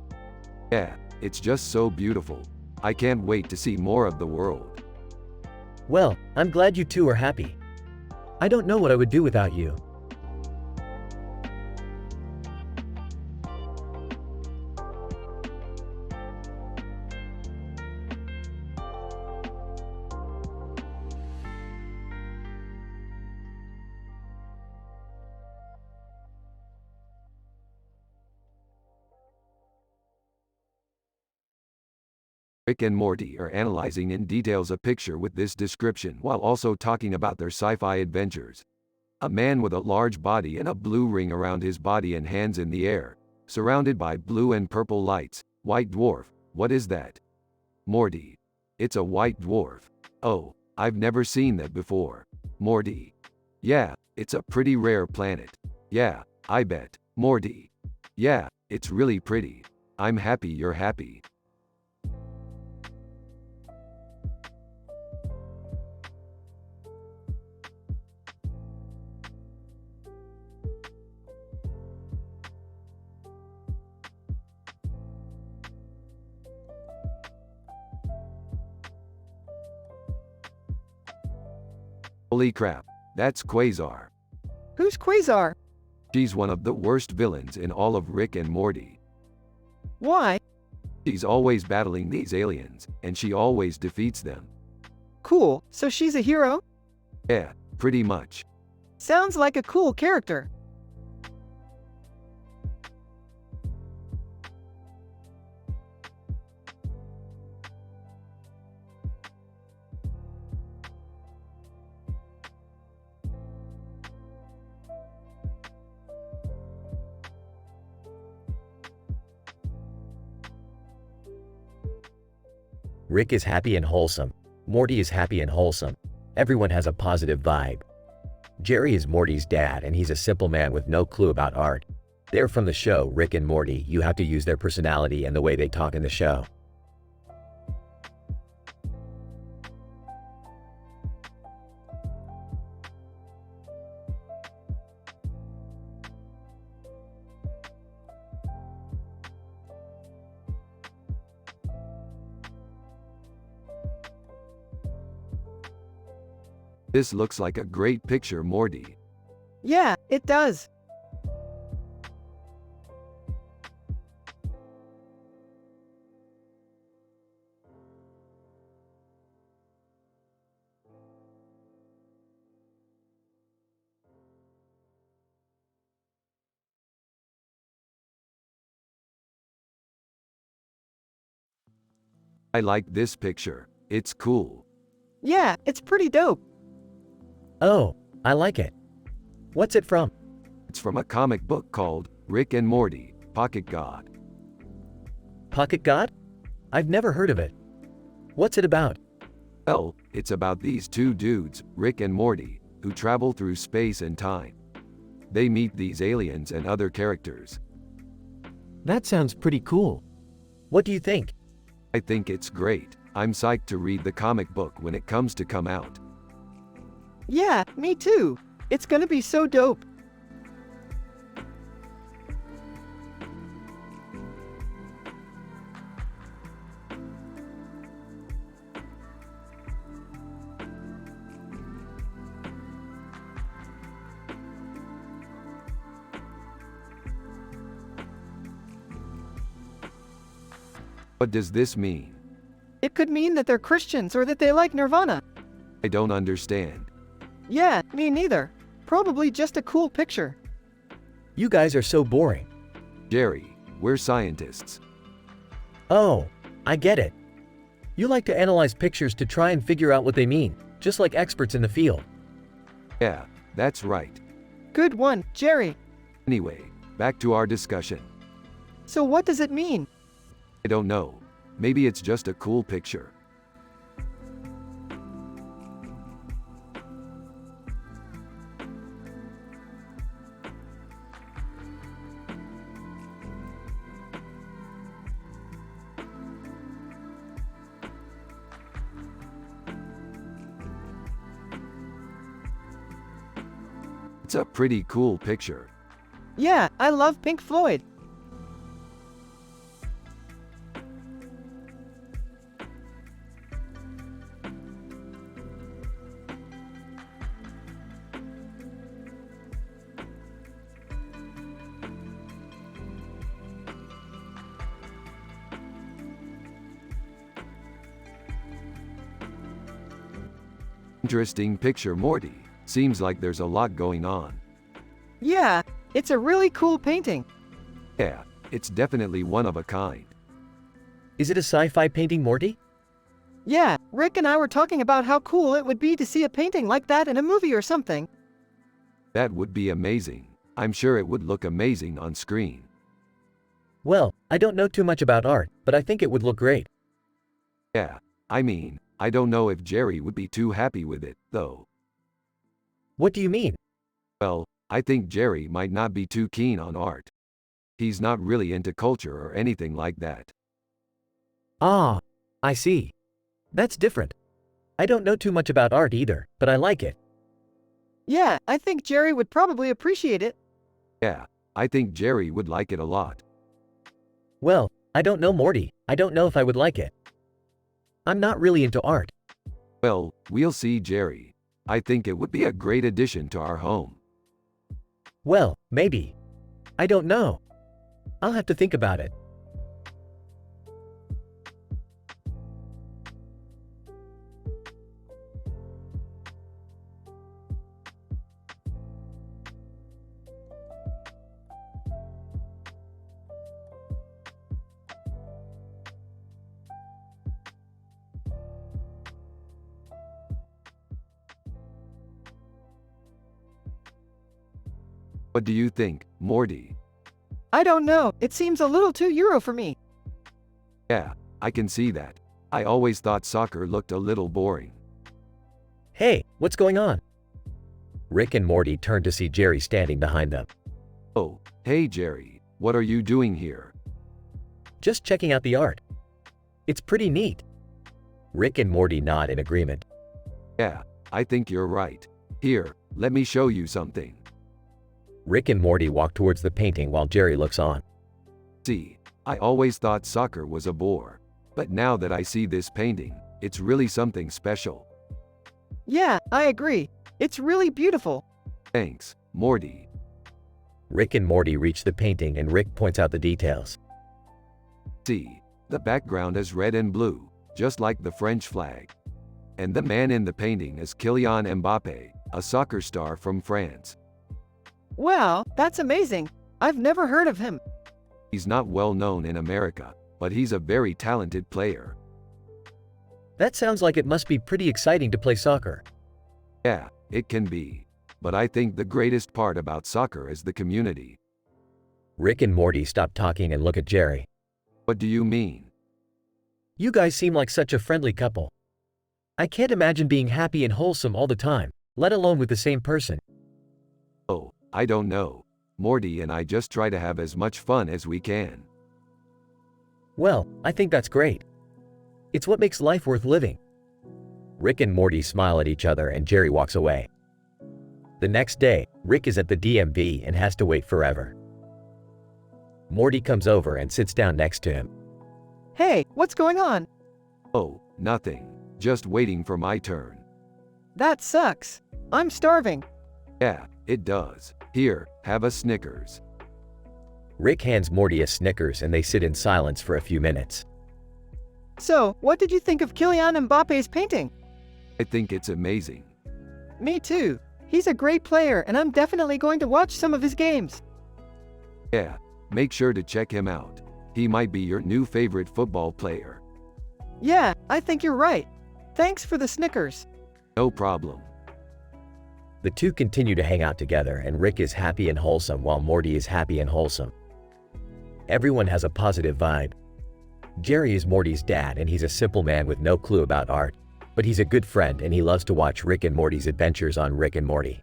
Yeah, it's just so beautiful. I can't wait to see more of the world. Well, I'm glad you two are happy. I don't know what I would do without you. Rick and Morty are analyzing in details a picture with this description while also talking about their sci-fi adventures. A man with a large body and a blue ring around his body and hands in the air, surrounded by blue and purple lights. White dwarf, what is that? Morty. It's a white dwarf. Oh, I've never seen that before. Morty. Yeah, it's a pretty rare planet. Yeah, I bet. Morty. Yeah, it's really pretty. I'm happy you're happy. Holy crap, that's Quasar. Who's Quasar? She's one of the worst villains in all of Rick and Morty. Why? She's always battling these aliens, and she always defeats them. Cool, so she's a hero? Yeah, pretty much. Sounds like a cool character. Rick is happy and wholesome. Morty is happy and wholesome. Everyone has a positive vibe. Jerry is Morty's dad, and he's a simple man with no clue about art. They're from the show Rick and Morty. You have to use their personality and the way they talk in the show. This looks like a great picture, Morty. Yeah, it does. I like this picture. It's cool. Yeah, it's pretty dope. Oh, I like it. What's it from? It's from a comic book called Rick and Morty, Pocket God. Pocket God? I've never heard of it. What's it about? Well, it's about these two dudes, Rick and Morty, who travel through space and time. They meet these aliens and other characters. That sounds pretty cool. What do you think? I think it's great. I'm psyched to read the comic book when it comes to come out. Yeah, me too. It's gonna be so dope. What does this mean? It could mean that they're Christians or that they like Nirvana. I don't understand. Yeah, me neither. Probably just a cool picture. You guys are so boring. Jerry, we're scientists. Oh, I get it. You like to analyze pictures to try and figure out what they mean, just like experts in the field. Yeah, that's right. Good one, Jerry. Anyway, back to our discussion. So what does it mean? I don't know. Maybe it's just a cool picture. It's a pretty cool picture. Yeah, I love Pink Floyd. Interesting picture, Morty. Seems like there's a lot going on. Yeah, it's a really cool painting. Yeah, it's definitely one of a kind. Is it a sci-fi painting, Morty? Yeah, Rick and I were talking about how cool it would be to see a painting like that in a movie or something. That would be amazing. I'm sure it would look amazing on screen. Well, I don't know too much about art, but I think it would look great. Yeah, I mean, I don't know if Jerry would be too happy with it, though. What do you mean? Well, I think Jerry might not be too keen on art. He's not really into culture or anything like that. Ah, I see. That's different. I don't know too much about art either, but I like it. Yeah, I think Jerry would probably appreciate it. Yeah, I think Jerry would like it a lot. Well, I don't know Morty. I don't know if I would like it. I'm not really into art. Well, we'll see, Jerry. I think it would be a great addition to our home. Well, maybe. I don't know. I'll have to think about it. What do you think, Morty? I don't know, it seems a little too Euro for me. Yeah, I can see that. I always thought soccer looked a little boring. Hey, what's going on? Rick and Morty turned to see Jerry standing behind them. Oh, hey Jerry, what are you doing here? Just checking out the art. It's pretty neat. Rick and Morty nod in agreement. Yeah, I think you're right. Here, let me show you something. Rick and Morty walk towards the painting while Jerry looks on. See, I always thought soccer was a bore. But now that I see this painting, it's really something special. Yeah, I agree. It's really beautiful. Thanks, Morty. Rick and Morty reach the painting and Rick points out the details. See, the background is red and blue, just like the French flag. And the man in the painting is Kylian Mbappé, a soccer star from France. Wow, that's amazing. I've never heard of him. He's not well known in America, but he's a very talented player. That sounds like it must be pretty exciting to play soccer. Yeah, it can be. But I think the greatest part about soccer is the community. Rick and Morty stop talking and look at Jerry. What do you mean? You guys seem like such a friendly couple. I can't imagine being happy and wholesome all the time, let alone with the same person. Oh, I don't know. Morty and I just try to have as much fun as we can. Well, I think that's great. It's what makes life worth living. Rick and Morty smile at each other and Jerry walks away. The next day, Rick is at the DMV and has to wait forever. Morty comes over and sits down next to him. Hey, what's going on? Oh, nothing. Just waiting for my turn. That sucks. I'm starving. Yeah, it does. Here, have a Snickers. Rick hands Morty a Snickers and they sit in silence for a few minutes. So, what did you think of Kylian Mbappe's painting? I think it's amazing. Me too. He's a great player and I'm definitely going to watch some of his games. Yeah, make sure to check him out. He might be your new favorite football player. Yeah, I think you're right. Thanks for the Snickers. No problem. The two continue to hang out together and Rick is happy and wholesome while Morty is happy and wholesome. Everyone has a positive vibe. Jerry is Morty's dad and he's a simple man with no clue about art, but he's a good friend and he loves to watch Rick and Morty's adventures on Rick and Morty.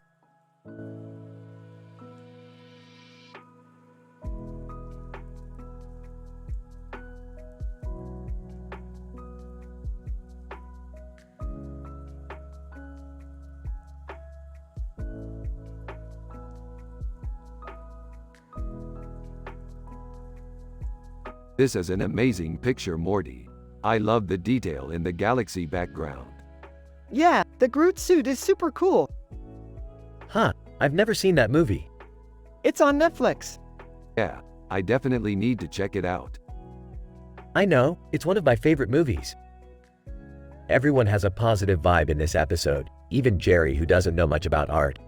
This is an amazing picture, Morty. I love the detail in the galaxy background. Yeah, the Groot suit is super cool. Huh, I've never seen that movie. It's on Netflix. Yeah, I definitely need to check it out. I know, it's one of my favorite movies. Everyone has a positive vibe in this episode, even Jerry who doesn't know much about art.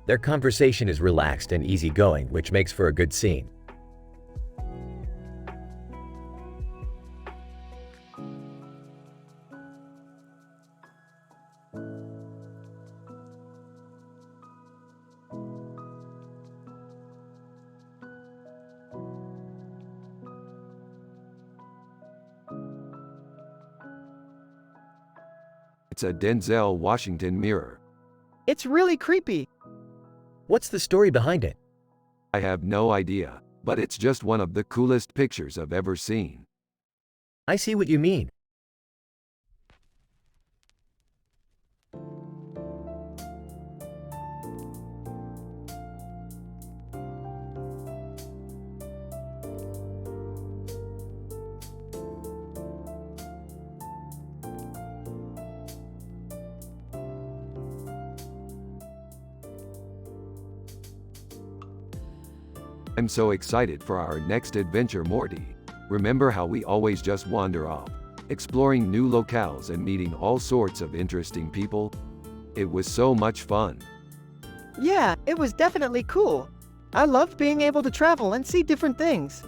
Their conversation is relaxed and easygoing, which makes for a good scene. It's a Denzel Washington mirror. It's really creepy. What's the story behind it? I have no idea, but it's just one of the coolest pictures I've ever seen. I see what you mean. I'm so excited for our next adventure, Morty. Remember how we always just wander off, exploring new locales and meeting all sorts of interesting people? It was so much fun. Yeah, it was definitely cool. I loved being able to travel and see different things.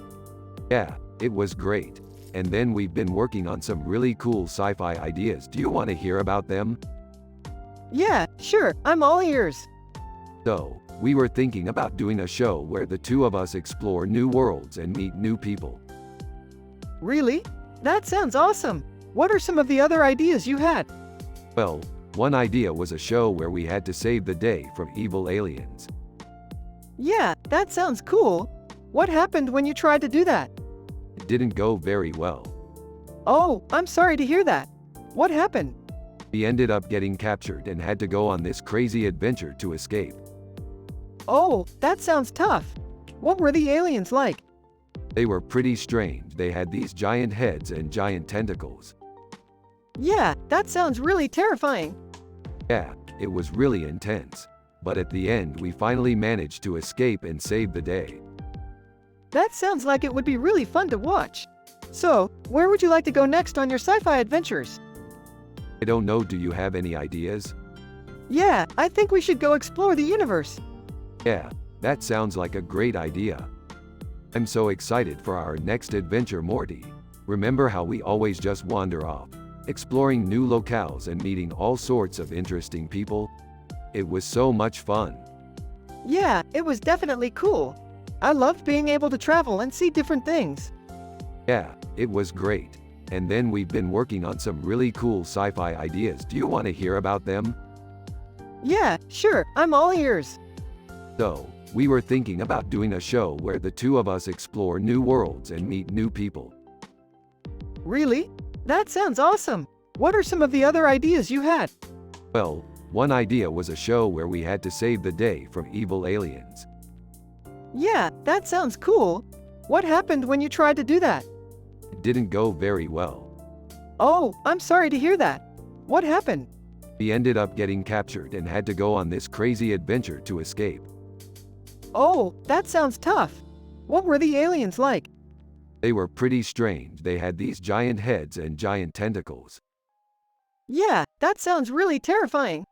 Yeah, it was great. And then we've been working on some really cool sci-fi ideas. Do you want to hear about them? Yeah, sure, I'm all ears. So, we were thinking about doing a show where the two of us explore new worlds and meet new people. Really? That sounds awesome. What are some of the other ideas you had? Well, one idea was a show where we had to save the day from evil aliens. Yeah, that sounds cool. What happened when you tried to do that? It didn't go very well. Oh, I'm sorry to hear that. What happened? We ended up getting captured and had to go on this crazy adventure to escape. Oh, that sounds tough. What were the aliens like? They were pretty strange. They had these giant heads and giant tentacles. Yeah, that sounds really terrifying. Yeah, it was really intense. But at the end we finally managed to escape and save the day. That sounds like it would be really fun to watch. So, where would you like to go next on your sci-fi adventures? I don't know, do you have any ideas? Yeah, I think we should go explore the universe. Yeah, that sounds like a great idea. I'm so excited for our next adventure, Morty. Remember how we always just wander off, exploring new locales and meeting all sorts of interesting people? It was so much fun. Yeah, it was definitely cool. I loved being able to travel and see different things. Yeah, it was great. And then we've been working on some really cool sci-fi ideas. Do you want to hear about them? Yeah, sure, I'm all ears. So, we were thinking about doing a show where the two of us explore new worlds and meet new people. Really? That sounds awesome. What are some of the other ideas you had? Well, one idea was a show where we had to save the day from evil aliens. Yeah, that sounds cool. What happened when you tried to do that? It didn't go very well. Oh, I'm sorry to hear that. What happened? We ended up getting captured and had to go on this crazy adventure to escape. Oh, that sounds tough. What were the aliens like? They were pretty strange. They had these giant heads and giant tentacles. Yeah, that sounds really terrifying.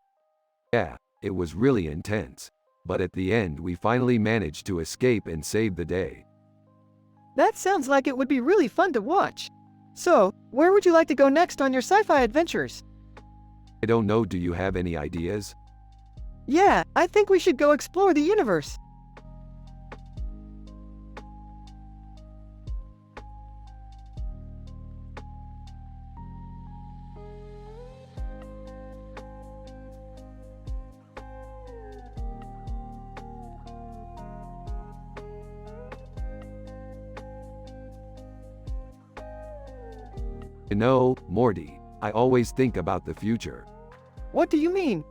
Yeah, it was really intense. But at the end we finally managed to escape and save the day. That sounds like it would be really fun to watch. So, where would you like to go next on your sci-fi adventures? I don't know, do you have any ideas? Yeah, I think we should go explore the universe. You know, Morty, I always think about the future. What do you mean?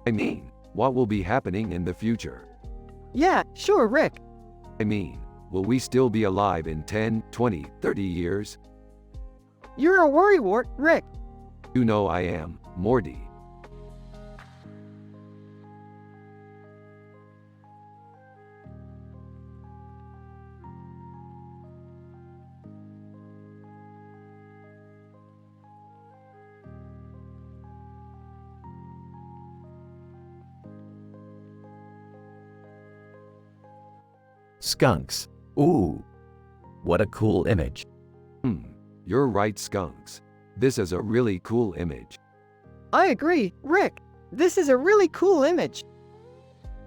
I mean, what will be happening in the future? Yeah, sure, Rick. I mean, will we still be alive in 10, 20, 30 years? You're a worrywart, Rick. You know I am, Morty. Skunks. Ooh. What a cool image. You're right, skunks. This is a really cool image. I agree, Rick. This is a really cool image.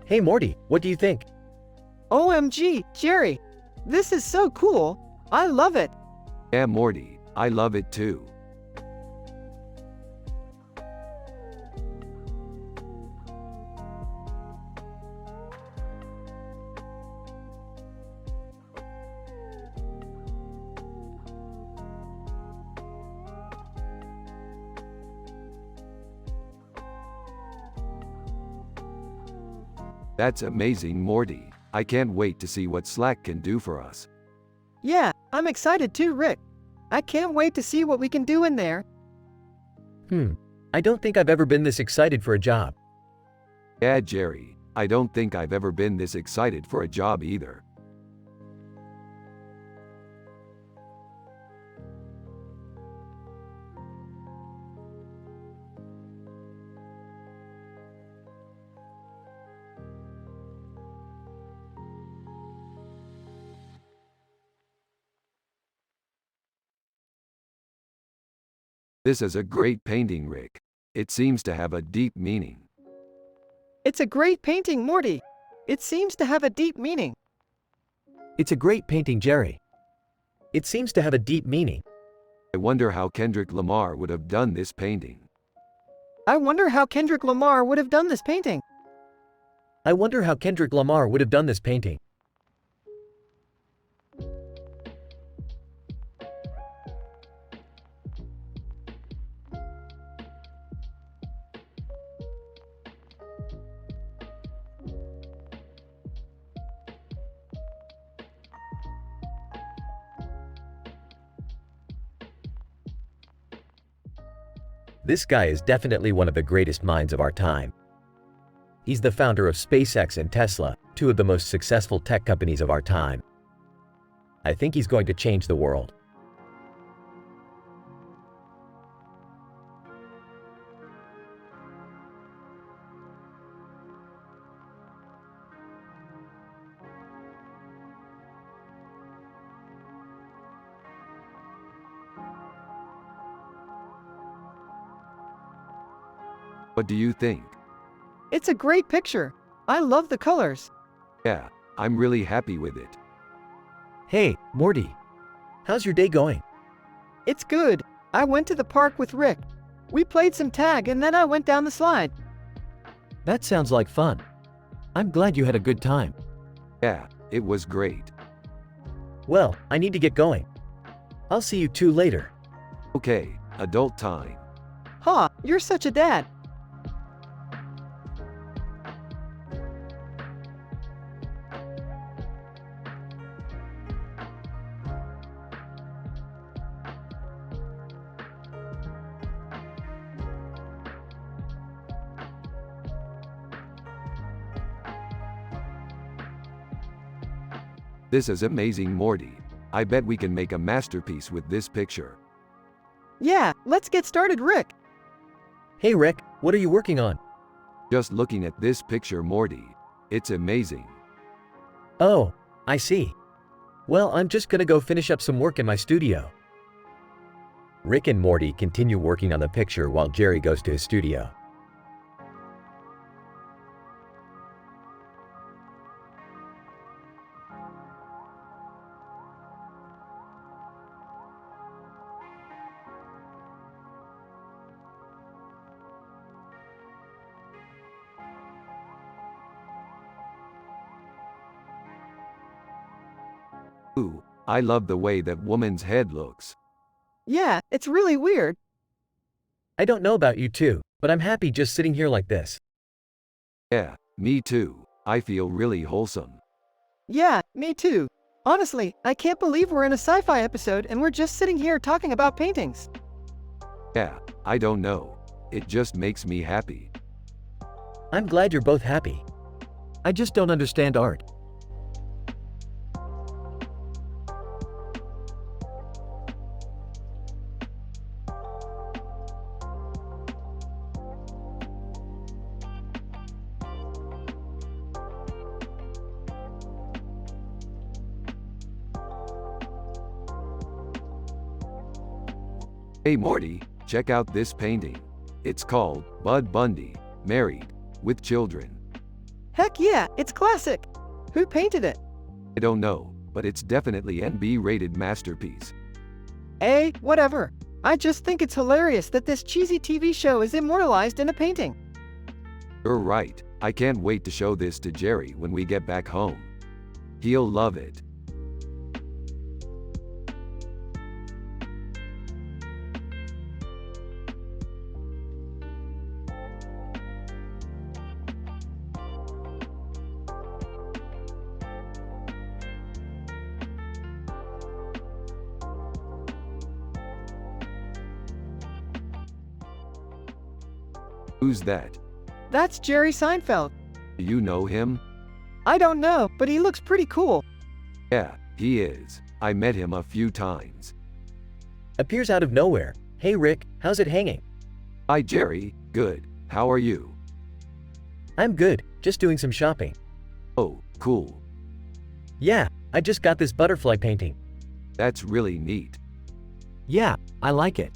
Hey Morty, what do you think? OMG, Jerry. This is so cool. I love it. Yeah, Morty, I love it too. That's amazing, Morty. I can't wait to see what Slack can do for us. Yeah, I'm excited too, Rick. I can't wait to see what we can do in there. I don't think I've ever been this excited for a job. Yeah, Jerry, I don't think I've ever been this excited for a job either. This is a great painting, Rick. It seems to have a deep meaning. It's a great painting, Morty. It seems to have a deep meaning. It's a great painting, Jerry. It seems to have a deep meaning. I wonder how Kendrick Lamar would have done this painting. I wonder how Kendrick Lamar would have done this painting. I wonder how Kendrick Lamar would have done this painting. This guy is definitely one of the greatest minds of our time. He's the founder of SpaceX and Tesla, two of the most successful tech companies of our time. I think he's going to change the world. What do you think? It's a great picture. I love the colors. Yeah, I'm really happy with it. Hey, Morty. How's your day going? It's good. I went to the park with Rick. We played some tag and then I went down the slide. That sounds like fun. I'm glad you had a good time. Yeah, it was great. Well, I need to get going. I'll see you two later. Okay, adult time. Ha, you're such a dad. This is amazing, Morty. I bet we can make a masterpiece with this picture. Yeah, let's get started, Rick. Hey Rick, what are you working on? Just looking at this picture, Morty. It's amazing. Oh, I see. Well, I'm just gonna go finish up some work in my studio. Rick and Morty continue working on the picture while Jerry goes to his studio. Ooh, I love the way that woman's head looks. Yeah, it's really weird. I don't know about you two, but I'm happy just sitting here like this. Yeah, me too. I feel really wholesome. Yeah, me too. Honestly, I can't believe we're in a sci-fi episode and we're just sitting here talking about paintings. Yeah, I don't know. It just makes me happy. I'm glad you're both happy. I just don't understand art. Hey Morty, check out this painting. It's called Bud Bundy, Married, with Children. Heck yeah, it's classic. Who painted it? I don't know, but it's definitely an B-rated masterpiece. Whatever. I just think it's hilarious that this cheesy TV show is immortalized in a painting. You're right. I can't wait to show this to Jerry when we get back home. He'll love it. Who's that? That's Jerry Seinfeld. Do you know him? I don't know, but he looks pretty cool. Yeah, he is. I met him a few times. Appears out of nowhere. Hey Rick, how's it hanging? Hi Jerry, good. How are you? I'm good, just doing some shopping. Oh, cool. Yeah, I just got this butterfly painting. That's really neat. Yeah, I like it.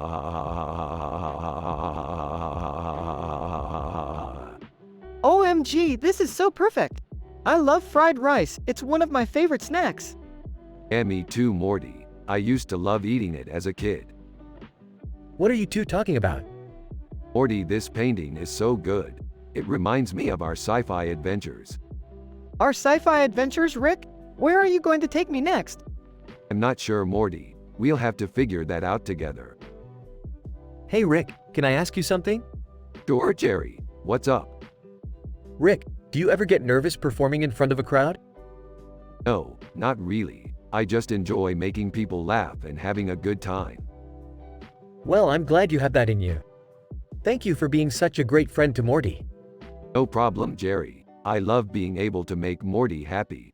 OMG, this is so perfect. I love fried rice, it's one of my favorite snacks. Yeah, me too, Morty. I used to love eating it as a kid. What are you two talking about? Morty, this painting is so good. It reminds me of our sci-fi adventures. Our sci-fi adventures, Rick? Where are you going to take me next? I'm not sure, Morty. We'll have to figure that out together. Hey Rick, can I ask you something? Sure, Jerry. What's up? Rick, do you ever get nervous performing in front of a crowd? No, not really. I just enjoy making people laugh and having a good time. Well, I'm glad you have that in you. Thank you for being such a great friend to Morty. No problem, Jerry. I love being able to make Morty happy.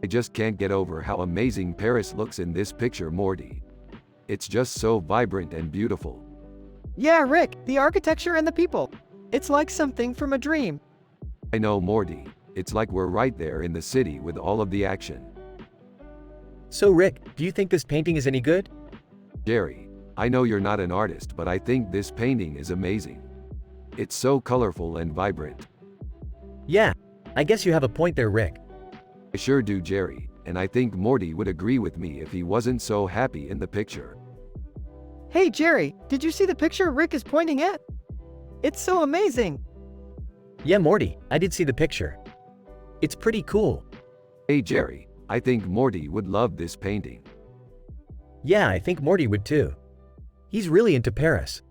I just can't get over how amazing Paris looks in this picture, Morty. It's just so vibrant and beautiful. Yeah, Rick, the architecture and the people. It's like something from a dream. I know, Morty. It's like we're right there in the city with all of the action. So Rick, do you think this painting is any good? Jerry, I know you're not an artist, but I think this painting is amazing. It's so colorful and vibrant. Yeah, I guess you have a point there, Rick. I sure do, Jerry, and I think Morty would agree with me if he wasn't so happy in the picture. Hey Jerry, did you see the picture Rick is pointing at? It's so amazing. Yeah, Morty, I did see the picture. It's pretty cool. Hey Jerry, I think Morty would love this painting. Yeah, I think Morty would too. He's really into Paris.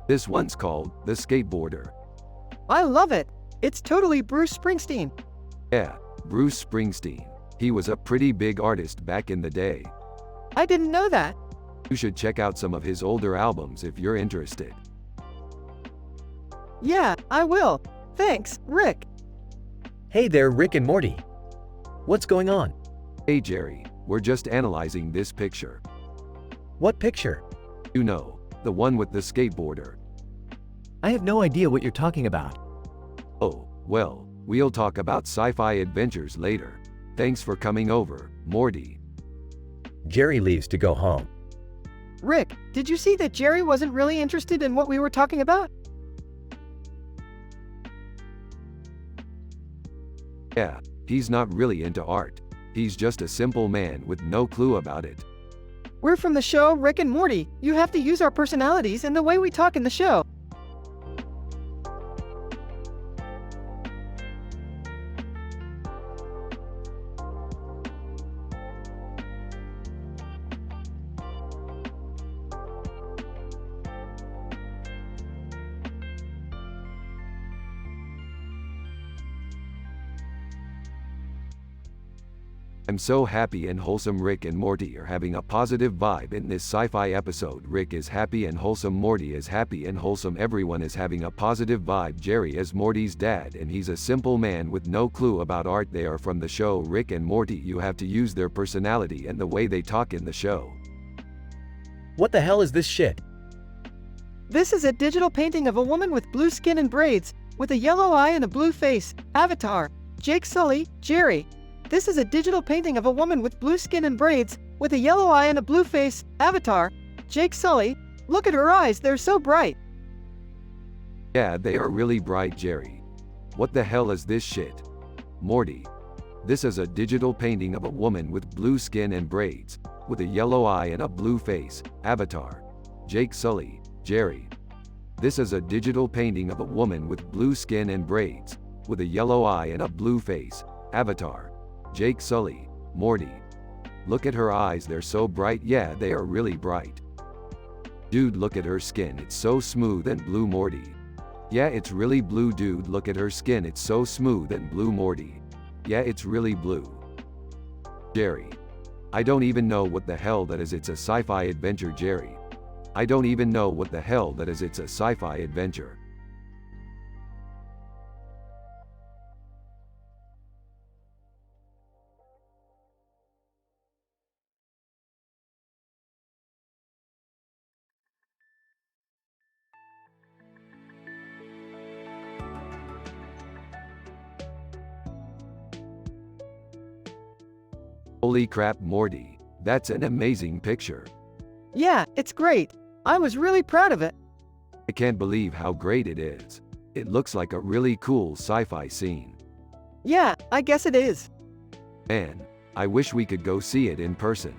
This one's called The Skateboarder. I love it. It's totally Bruce Springsteen. Yeah, Bruce Springsteen. He was a pretty big artist back in the day. I didn't know that. You should check out some of his older albums if you're interested. Yeah, I will. Thanks, Rick. Hey there, Rick and Morty. What's going on? Hey Jerry, we're just analyzing this picture. What picture? You know, the one with the skateboarder. I have no idea what you're talking about. Oh, well, we'll talk about sci-fi adventures later. Thanks for coming over, Morty. Jerry leaves to go home. Rick, did you see that Jerry wasn't really interested in what we were talking about? Yeah, he's not really into art. He's just a simple man with no clue about it. We're from the show Rick and Morty. You have to use our personalities and the way we talk in the show. I'm so happy and wholesome. Rick and Morty are having a positive vibe in this sci-fi episode. Rick is happy and wholesome. Morty is happy and wholesome. Everyone is having a positive vibe. Jerry is Morty's dad and he's a simple man with no clue about art. They are from the show Rick and Morty. You have to use their personality and the way they talk in the show. What the hell is this shit? This is a digital painting of a woman with blue skin and braids, with a yellow eye and a blue face. Avatar. Jake Sully, Jerry. This is a digital painting of a woman with blue skin and braids, with a yellow eye and a blue face. Avatar. Jake Sully. Look at her eyes, they're so bright. Yeah, they are really bright, Jerry. What the hell is this shit? Morty. This is a digital painting of a woman with blue skin and braids, with a yellow eye and a blue face. Avatar. Jake Sully, Jerry. This is a digital painting of a woman with blue skin and braids, with a yellow eye and a blue face. Avatar. Jake Sully, Morty. Look at her eyes, they're so bright. Yeah, they are really bright. Dude, look at her skin, it's so smooth and blue. Morty. Yeah, it's really blue. Dude, look at her skin, it's so smooth and blue. Morty. Yeah, it's really blue. Jerry. I don't even know what the hell that is. It's a sci-fi adventure, Jerry. I don't even know what the hell that is. It's a sci-fi adventure. Holy crap, Morty. That's an amazing picture. Yeah, it's great. I was really proud of it. I can't believe how great it is. It looks like a really cool sci-fi scene. Yeah, I guess it is. Man, I wish we could go see it in person.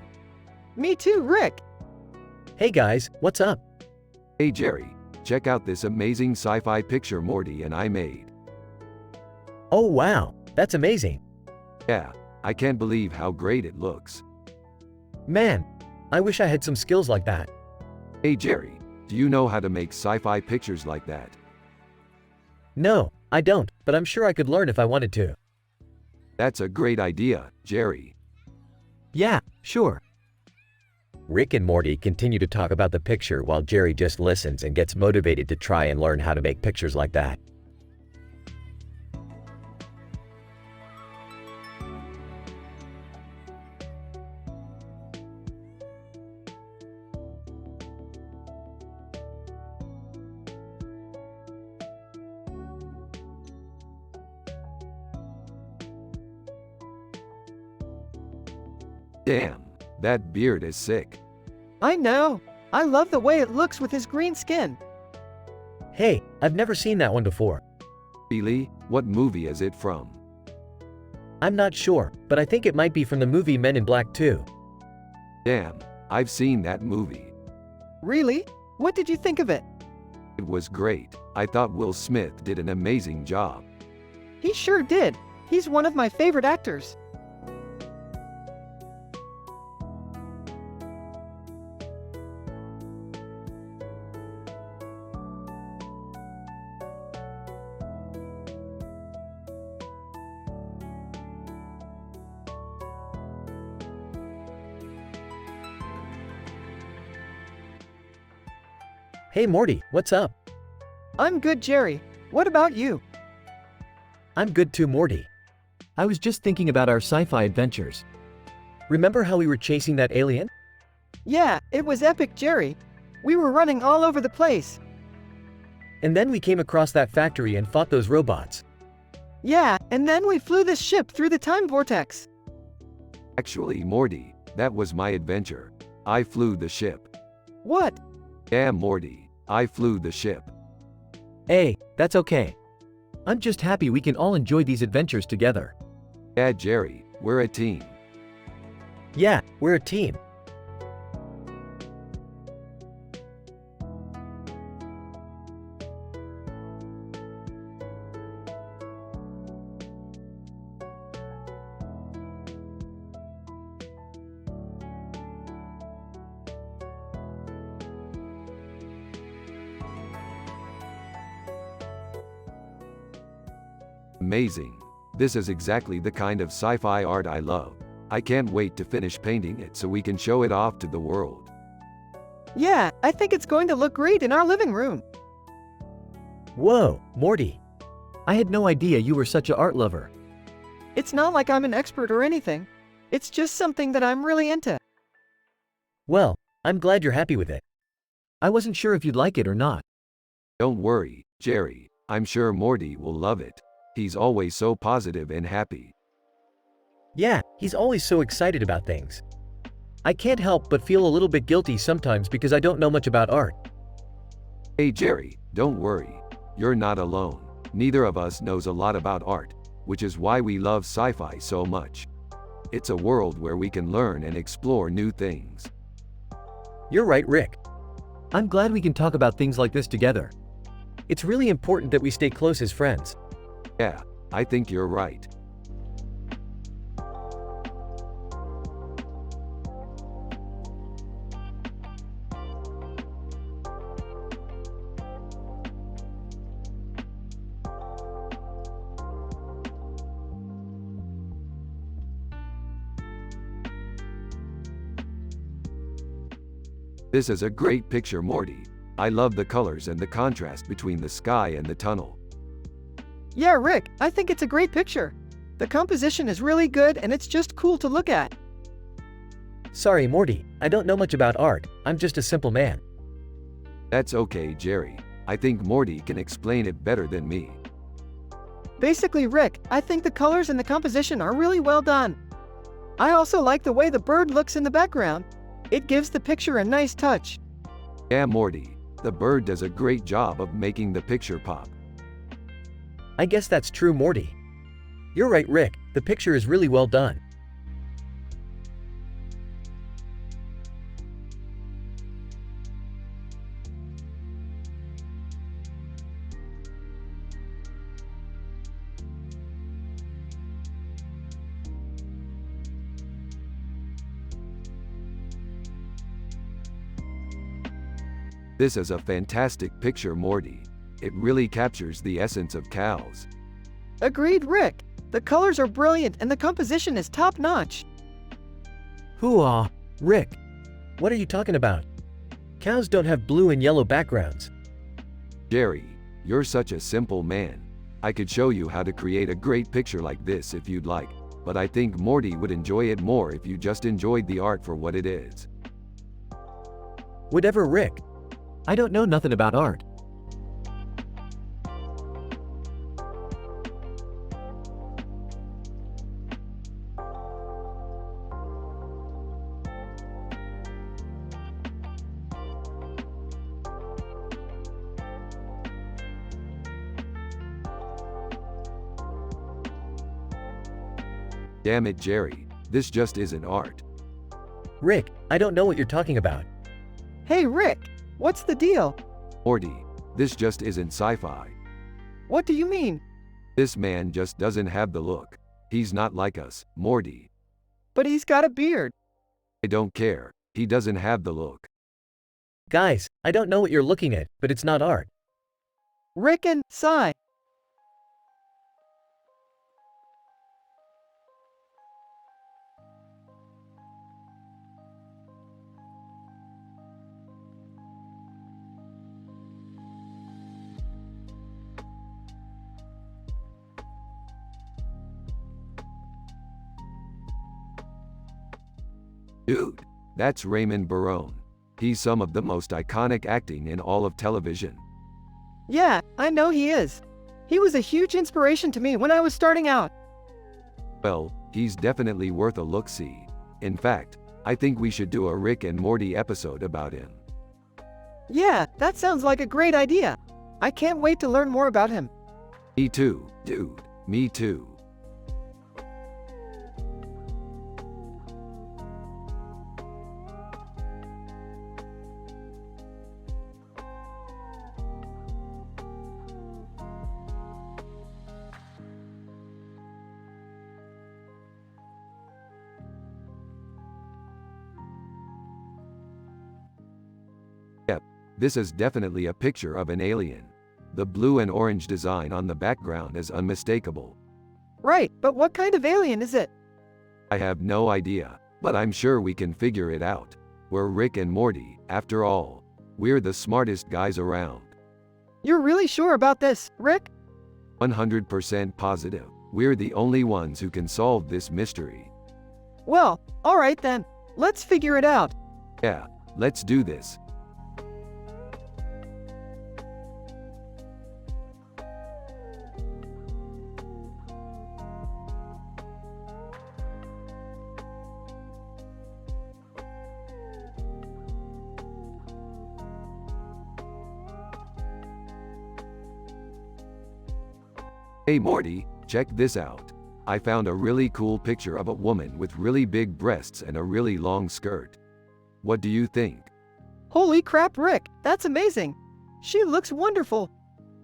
Me too, Rick. Hey guys, what's up? Hey Jerry, check out this amazing sci-fi picture Morty and I made. Oh wow, that's amazing. Yeah, I can't believe how great it looks. Man, I wish I had some skills like that. Hey Jerry, do you know how to make sci-fi pictures like that? No, I don't, but I'm sure I could learn if I wanted to. That's a great idea, Jerry. Yeah, sure. Rick and Morty continue to talk about the picture while Jerry just listens and gets motivated to try and learn how to make pictures like that. Damn, that beard is sick. I know. I love the way it looks with his green skin. Hey, I've never seen that one before. Really? What movie is it from? I'm not sure, but I think it might be from the movie Men in Black 2. Damn, I've seen that movie. Really? What did you think of it? It was great. I thought Will Smith did an amazing job. He sure did. He's one of my favorite actors. Hey Morty, what's up? I'm good, Jerry. What about you? I'm good too, Morty. I was just thinking about our sci-fi adventures. Remember how we were chasing that alien? Yeah, it was epic, Jerry. We were running all over the place. And then we came across that factory and fought those robots. Yeah, and then we flew this ship through the time vortex. Actually, Morty, that was my adventure. I flew the ship. What? Yeah, Morty, I flew the ship. Hey, that's okay. I'm just happy we can all enjoy these adventures together. Yeah, Jerry, we're a team. Yeah, we're a team. Amazing. This is exactly the kind of sci-fi art I love. I can't wait to finish painting it so we can show it off to the world. Yeah, I think it's going to look great in our living room. Whoa, Morty. I had no idea you were such an art lover. It's not like I'm an expert or anything. It's just something that I'm really into. Well, I'm glad you're happy with it. I wasn't sure if you'd like it or not. Don't worry, Jerry. I'm sure Morty will love it. He's always so positive and happy. Yeah, he's always so excited about things. I can't help but feel a little bit guilty sometimes because I don't know much about art. Hey Jerry, don't worry. You're not alone. Neither of us knows a lot about art, which is why we love sci-fi so much. It's a world where we can learn and explore new things. You're right, Rick. I'm glad we can talk about things like this together. It's really important that we stay close as friends. Yeah, I think you're right. This is a great picture, Morty. I love the colors and the contrast between the sky and the tunnel. Yeah, Rick, I think it's a great picture. The composition is really good and it's just cool to look at. Sorry, Morty, I don't know much about art. I'm just a simple man. That's okay, Jerry. I think Morty can explain it better than me. Basically, Rick, I think the colors and the composition are really well done. I also like the way the bird looks in the background. It gives the picture a nice touch. Yeah, Morty. The bird does a great job of making the picture pop. I guess that's true, Morty. You're right, Rick. The picture is really well done. This is a fantastic picture, Morty. It really captures the essence of cows. Agreed, Rick. The colors are brilliant and the composition is top-notch. Hoo-ah, Rick. What are you talking about? Cows don't have blue and yellow backgrounds. Jerry, you're such a simple man. I could show you how to create a great picture like this if you'd like, but I think Morty would enjoy it more if you just enjoyed the art for what it is. Whatever, Rick. I don't know nothing about art. Damn it, Jerry. This just isn't art. Rick, I don't know what you're talking about. Hey, Rick, what's the deal? Morty, this just isn't sci-fi. What do you mean? This man just doesn't have the look. He's not like us, Morty. But he's got a beard. I don't care. He doesn't have the look. Guys, I don't know what you're looking at, but it's not art. Rick and Cy. Dude, that's Raymond Barone. He's some of the most iconic acting in all of television. Yeah, I know he is. He was a huge inspiration to me when I was starting out. Well, he's definitely worth a look-see. In fact, I think we should do a Rick and Morty episode about him. Yeah, that sounds like a great idea. I can't wait to learn more about him. Me too, dude. Me too. Yep, this is definitely a picture of an alien. The blue and orange design on the background is unmistakable. Right, but what kind of alien is it? I have no idea, but I'm sure we can figure it out. We're Rick and Morty, after all. We're the smartest guys around. You're really sure about this, Rick? 100% positive. We're the only ones who can solve this mystery. Well, alright then. Let's figure it out. Yeah, let's do this. Hey Morty, check this out. I found a really cool picture of a woman with really big breasts and a really long skirt. What do you think? Holy crap, Rick, that's amazing. She looks wonderful.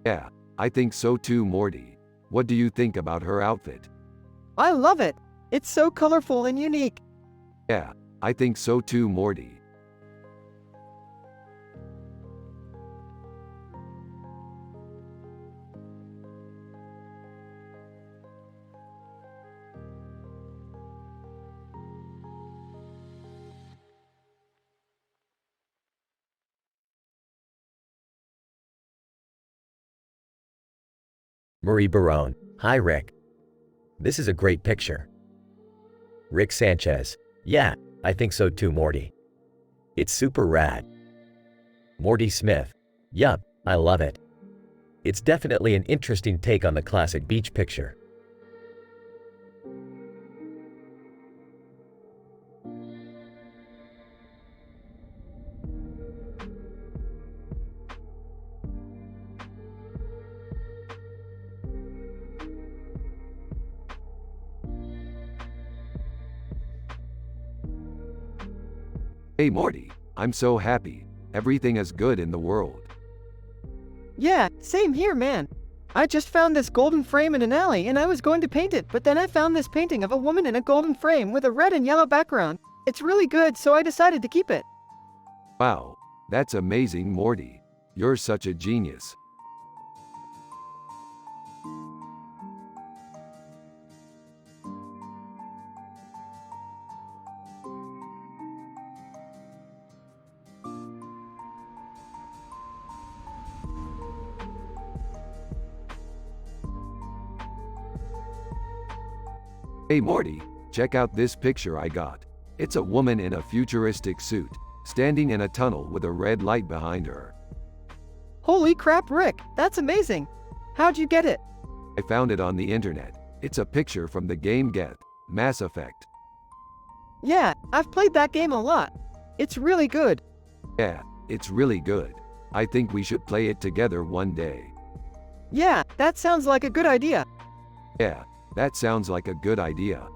Yeah, I think so too, Morty. What do you think about her outfit? I love it. It's so colorful and unique. Yeah, I think so too, Morty. Marie Barone. Hi Rick. This is a great picture. Rick Sanchez. Yeah, I think so too, Morty. It's super rad. Morty Smith. Yup, I love it. It's definitely an interesting take on the classic beach picture. Hey Morty, I'm so happy. Everything is good in the world. Yeah, same here, man. I just found this golden frame in an alley and I was going to paint it, but then I found this painting of a woman in a golden frame with a red and yellow background. It's really good, so I decided to keep it. Wow, that's amazing, Morty. You're such a genius. Hey Morty, check out this picture I got. It's a woman in a futuristic suit, standing in a tunnel with a red light behind her. Holy crap, Rick, that's amazing. How'd you get it? I found it on the internet. It's a picture from the game Get, Mass Effect. Yeah, I've played that game a lot. It's really good. Yeah, it's really good. I think we should play it together one day. Yeah, that sounds like a good idea. Yeah, that sounds like a good idea.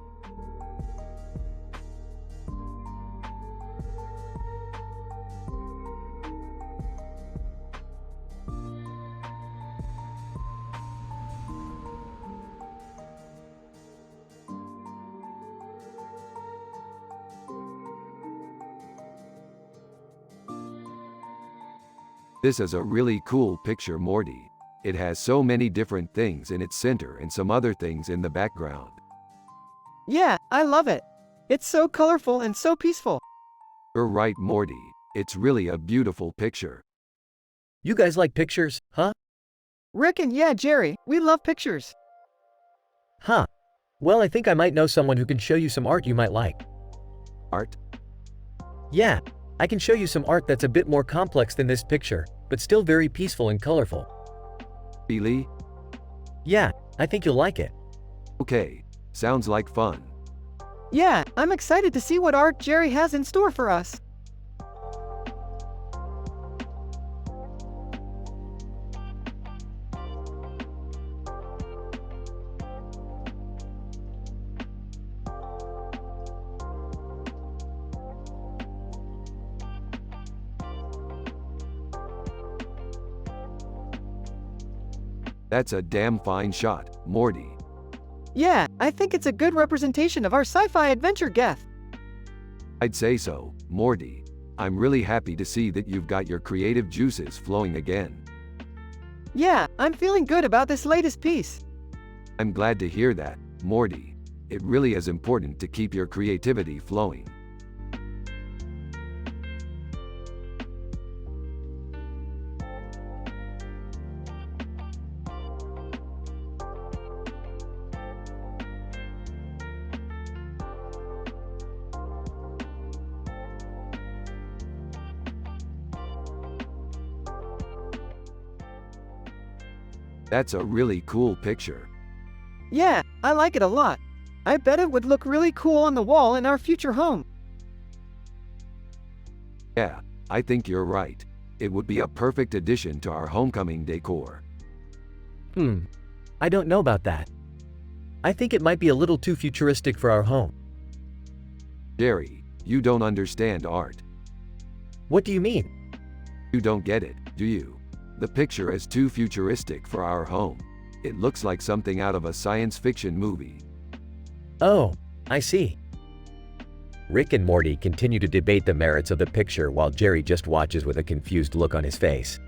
This is a really cool picture, Morty. It has so many different things in its center and some other things in the background. Yeah, I love it. It's so colorful and so peaceful. You're right, Morty. It's really a beautiful picture. You guys like pictures, huh? Rick and yeah, Jerry, we love pictures. Huh. Well, I think I might know someone who can show you some art you might like. Art? Yeah, I can show you some art that's a bit more complex than this picture, but still very peaceful and colorful. Really? Yeah, I think you'll like it. Okay, sounds like fun. Yeah, I'm excited to see what art Jerry has in store for us. That's a damn fine shot, Morty. Yeah, I think it's a good representation of our sci-fi adventure Geth. I'd say so, Morty. I'm really happy to see that you've got your creative juices flowing again. Yeah, I'm feeling good about this latest piece. I'm glad to hear that, Morty. It really is important to keep your creativity flowing. That's a really cool picture. Yeah, I like it a lot. I bet it would look really cool on the wall in our future home. Yeah, I think you're right. It would be a perfect addition to our homecoming decor. I don't know about that. I think it might be a little too futuristic for our home. Jerry, you don't understand art. What do you mean? You don't get it, do you? The picture is too futuristic for our home. It looks like something out of a science fiction movie. Oh, I see. Rick and Morty continue to debate the merits of the picture while Jerry just watches with a confused look on his face.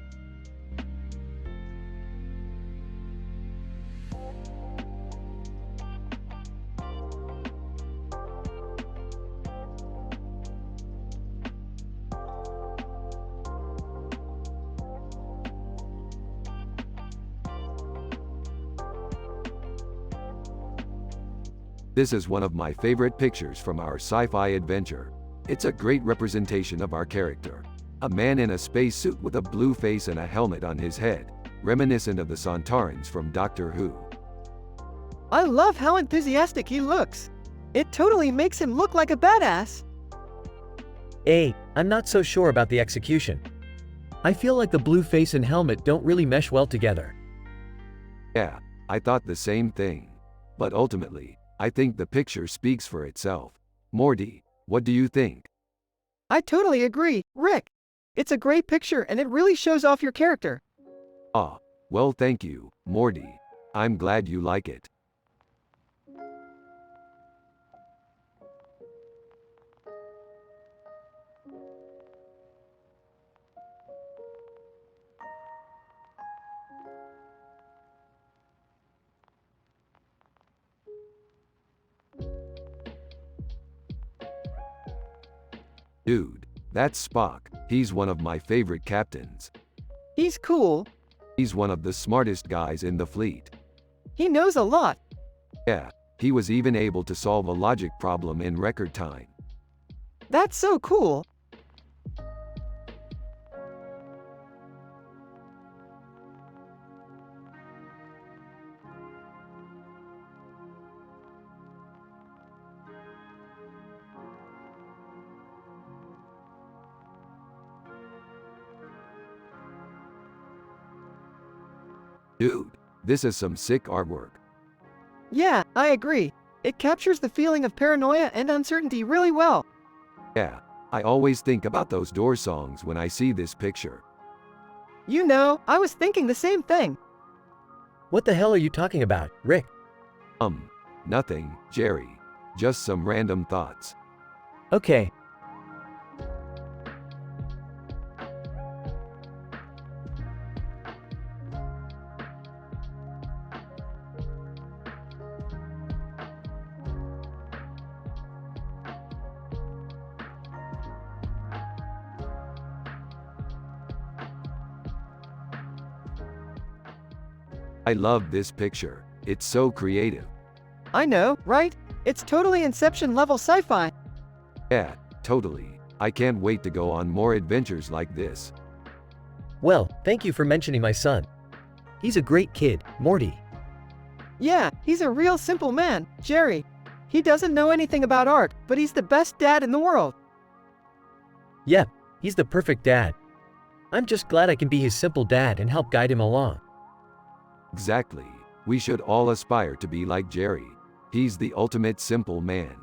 This is one of my favorite pictures from our sci-fi adventure. It's a great representation of our character. A man in a spacesuit with a blue face and a helmet on his head, reminiscent of the Sontarans from Doctor Who. I love how enthusiastic he looks. It totally makes him look like a badass. A. I'm not so sure about the execution. I feel like the blue face and helmet don't really mesh well together. Yeah, I thought the same thing. But ultimately, I think the picture speaks for itself. Morty, what do you think? I totally agree, Rick. It's a great picture and it really shows off your character. Ah, well thank you, Morty. I'm glad you like it. Dude, that's Spock. He's one of my favorite captains. He's cool. He's one of the smartest guys in the fleet. He knows a lot. Yeah, he was even able to solve a logic problem in record time. That's so cool. Dude, this is some sick artwork. Yeah, I agree. It captures the feeling of paranoia and uncertainty really well. Yeah, I always think about those Doors songs when I see this picture. You know, I was thinking the same thing. What the hell are you talking about, Rick? Nothing, Jerry. Just some random thoughts. Okay. I love this picture. It's so creative. I know, right? It's totally Inception level sci-fi. Yeah, totally. I can't wait to go on more adventures like this. Well, thank you for mentioning my son. He's a great kid, Morty. Yeah, he's a real simple man, Jerry. He doesn't know anything about art, but he's the best dad in the world. Yep, he's the perfect dad. I'm just glad I can be his simple dad and help guide him along. Exactly. We should all aspire to be like Jerry. He's the ultimate simple man.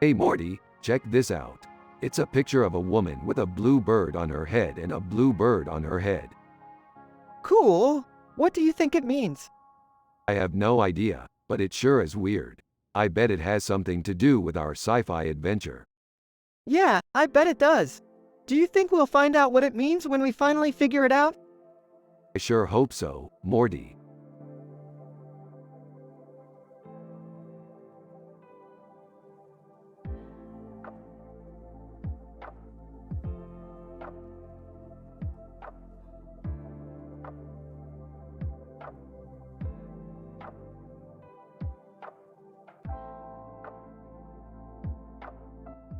Hey Morty, check this out. It's a picture of a woman with a blue bird on her head and a blue bird on her head. Cool. What do you think it means? I have no idea, but it sure is weird. I bet it has something to do with our sci-fi adventure. Yeah, I bet it does. Do you think we'll find out what it means when we finally figure it out? I sure hope so, Morty.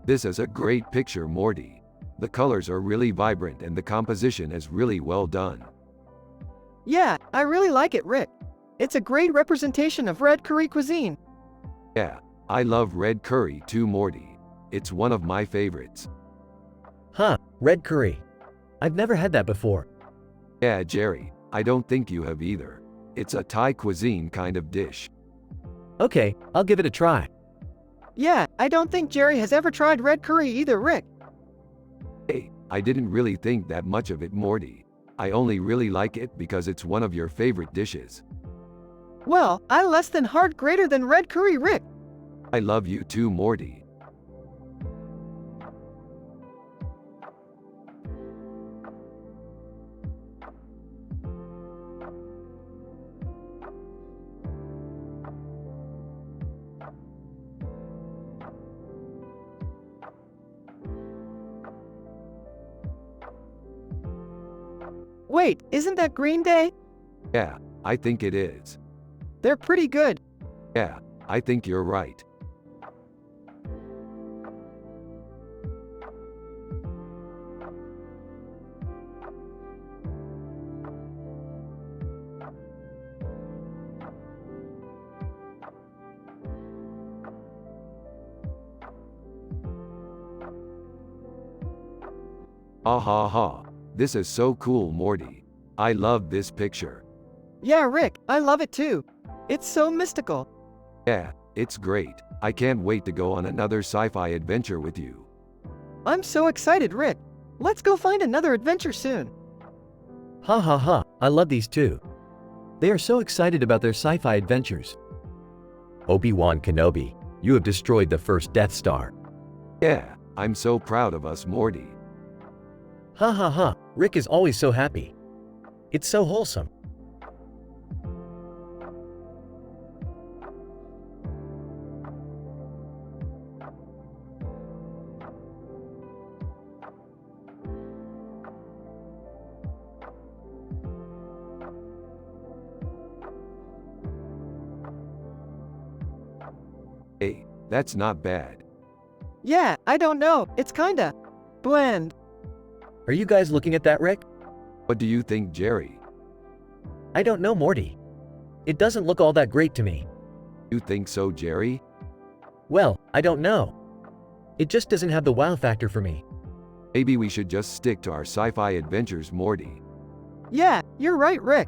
This is a great picture, Morty. The colors are really vibrant and the composition is really well done. Yeah, I really like it, Rick. It's a great representation of red curry cuisine. Yeah, I love red curry too, Morty. It's one of my favorites. Huh, red curry. I've never had that before. Yeah, Jerry, I don't think you have either. It's a Thai cuisine kind of dish. Okay, I'll give it a try. Yeah, I don't think Jerry has ever tried red curry either, Rick. Hey, I didn't really think that much of it, Morty. I only really like it because it's one of your favorite dishes. Well, I less than heart greater than red curry, Rick. I love you too, Morty. Wait, isn't that Green Day? Yeah, I think it is. They're pretty good. Yeah, I think you're right. Ha ha ha. This is so cool, Morty. I love this picture. Yeah, Rick, I love it too. It's so mystical. Yeah, it's great. I can't wait to go on another sci-fi adventure with you. I'm so excited, Rick. Let's go find another adventure soon. Ha ha ha, I love these too. They are so excited about their sci-fi adventures. Obi-Wan Kenobi, you have destroyed the first Death Star. Yeah, I'm so proud of us, Morty. Ha ha ha, Rick is always so happy. It's so wholesome. Hey, that's not bad. Yeah, I don't know. It's kinda bland. Are you guys looking at that, Rick? What do you think, Jerry? I don't know, Morty. It doesn't look all that great to me. You think so, Jerry? Well, I don't know. It just doesn't have the wow factor for me. Maybe we should just stick to our sci-fi adventures, Morty. Yeah, you're right, Rick.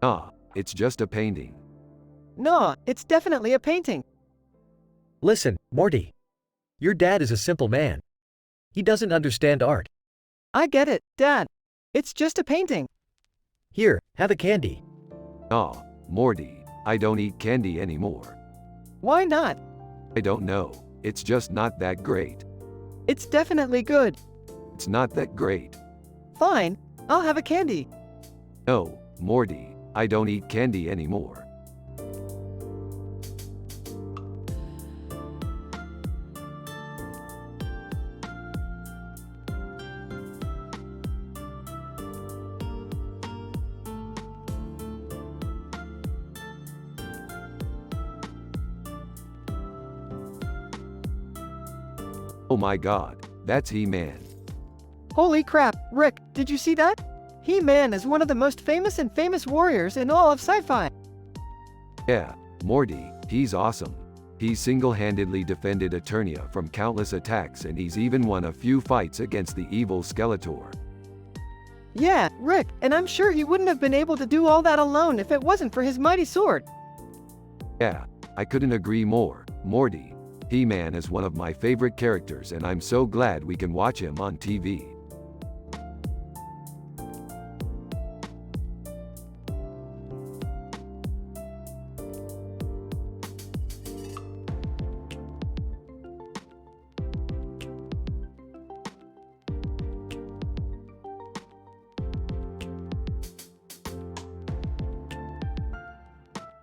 Ah, it's just a painting. No, it's definitely a painting. Listen, Morty. Your dad is a simple man. He doesn't understand art. I get it, Dad. It's just a painting. Here, have a candy. Ah, Morty, I don't eat candy anymore. Why not? I don't know. It's just not that great. It's definitely good. It's not that great. Fine, I'll have a candy. No, Morty, I don't eat candy anymore. Oh my god, that's He-Man. Holy crap, Rick, did you see that? He-Man is one of the most famous warriors in all of sci-fi. Yeah, Morty, he's awesome. He single-handedly defended Eternia from countless attacks, and he's even won a few fights against the evil Skeletor. Yeah, Rick, and I'm sure he wouldn't have been able to do all that alone if it wasn't for his mighty sword. Yeah, I couldn't agree more, Morty. He-Man is one of my favorite characters, and I'm so glad we can watch him on TV.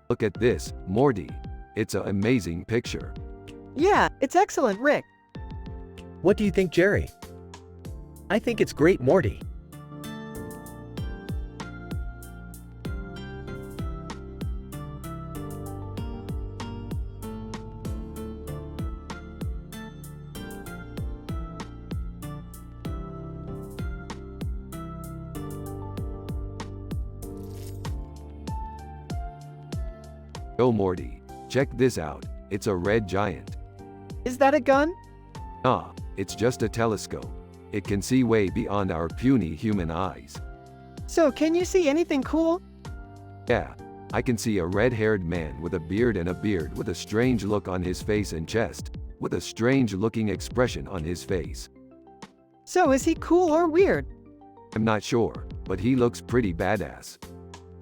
Look at this, Morty. It's an amazing picture. Yeah, it's excellent, Rick. What do you think, Jerry? I think it's great, Morty. Oh Morty, check this out. It's a red giant. Is that a gun? Ah, it's just a telescope. It can see way beyond our puny human eyes. So can you see anything cool? Yeah, I can see a red-haired man with a beard with a strange look on his face and chest, with a strange-looking expression on his face. So is he cool or weird? I'm not sure, but he looks pretty badass.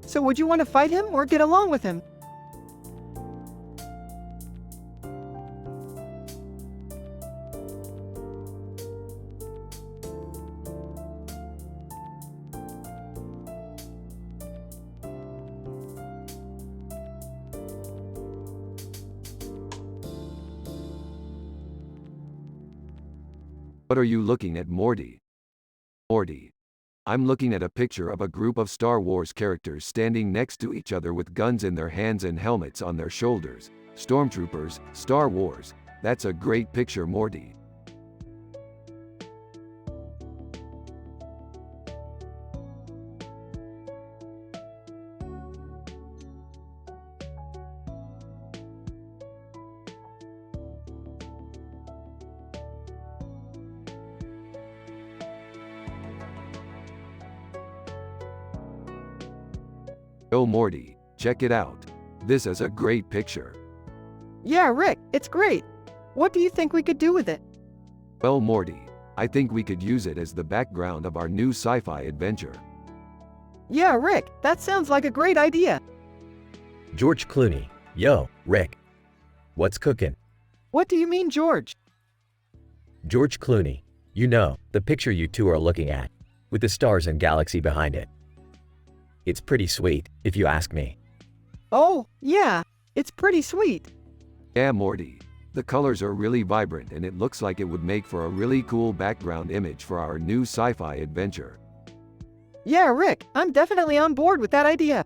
So would you want to fight him or get along with him? What are you looking at, Morty? Morty. I'm looking at a picture of a group of Star Wars characters standing next to each other with guns in their hands and helmets on their shoulders. Stormtroopers, Star Wars. That's a great picture, Morty. Oh, Morty, check it out. This is a great picture. Yeah, Rick, it's great. What do you think we could do with it? Well, Morty, I think we could use it as the background of our new sci-fi adventure. Yeah, Rick, that sounds like a great idea. George Clooney. Yo, Rick. What's cooking? What do you mean, George? George Clooney. You know, the picture you two are looking at, with the stars and galaxy behind it. It's pretty sweet, if you ask me. Oh, yeah, it's pretty sweet. Yeah, Morty. The colors are really vibrant and it looks like it would make for a really cool background image for our new sci-fi adventure. Yeah, Rick, I'm definitely on board with that idea.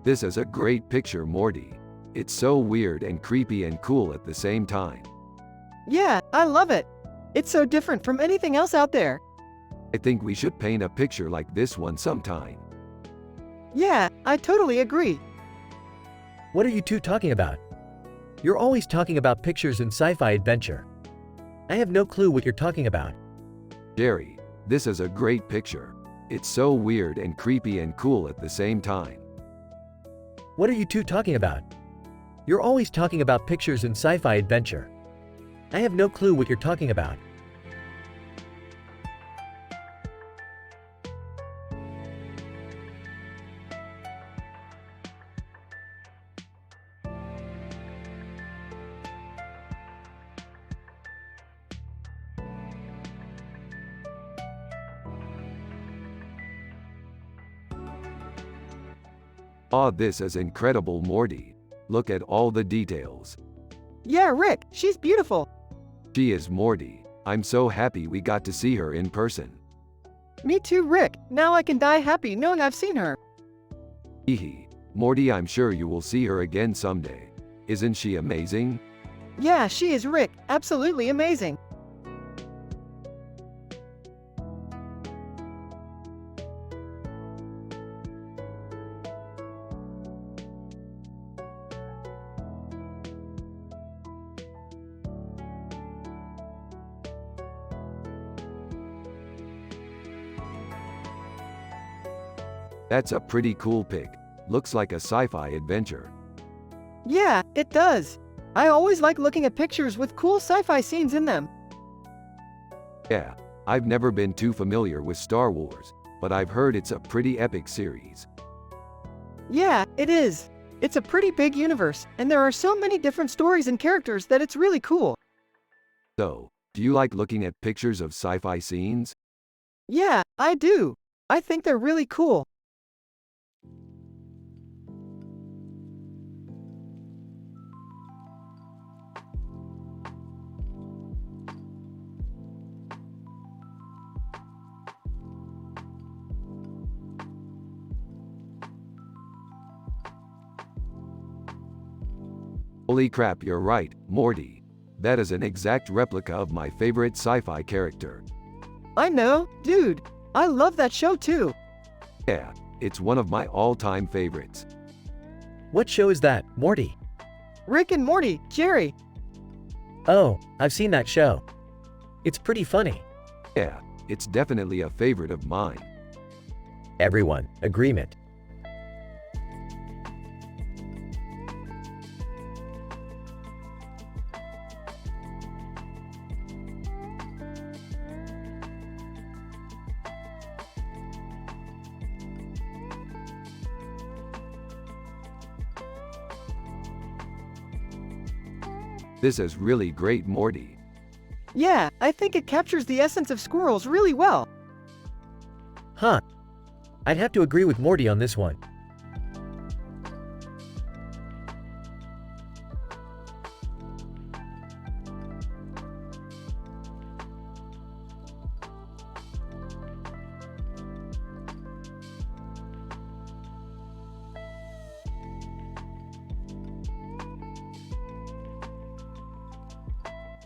This is a great picture, Morty. It's so weird and creepy and cool at the same time. Yeah, I love it. It's so different from anything else out there. I think we should paint a picture like this one sometime. Yeah, I totally agree. What are you two talking about? You're always talking about pictures and sci-fi adventure. I have no clue what you're talking about. Jerry, this is a great picture. It's so weird and creepy and cool at the same time. What are you two talking about? You're always talking about pictures and sci-fi adventure. I have no clue what you're talking about. Aw, this is incredible, Morty. Look at all the details. Yeah, Rick, she's beautiful. She is Morty. I'm so happy we got to see her in person. Me too, Rick. Now I can die happy knowing I've seen her. Hehe. Morty, I'm sure you will see her again someday. Isn't she amazing? Yeah, she is, Rick. Absolutely amazing. That's a pretty cool pic. Looks like a sci-fi adventure. Yeah, it does. I always like looking at pictures with cool sci-fi scenes in them. Yeah, I've never been too familiar with Star Wars, but I've heard it's a pretty epic series. Yeah, it is. It's a pretty big universe, and there are so many different stories and characters that it's really cool. So, do you like looking at pictures of sci-fi scenes? Yeah, I do. I think they're really cool. Holy crap, you're right, Morty. That is an exact replica of my favorite sci-fi character. I know, dude. I love that show too. Yeah, it's one of my all-time favorites. What show is that, Morty? Rick and Morty, Jerry. Oh, I've seen that show. It's pretty funny. Yeah, it's definitely a favorite of mine. Everyone, agreement. This is really great, Morty. Yeah, I think it captures the essence of squirrels really well. Huh. I'd have to agree with Morty on this one.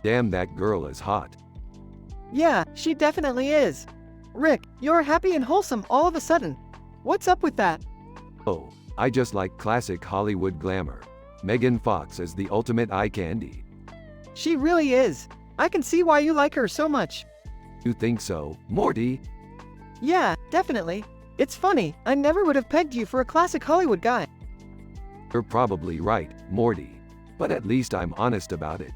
Damn, that girl is hot. Yeah, she definitely is. Rick, you're happy and wholesome all of a sudden. What's up with that? Oh, I just like classic Hollywood glamour. Megan Fox is the ultimate eye candy. She really is. I can see why you like her so much. You think so, Morty? Yeah, definitely. It's funny, I never would have pegged you for a classic Hollywood guy. You're probably right, Morty. But at least I'm honest about it.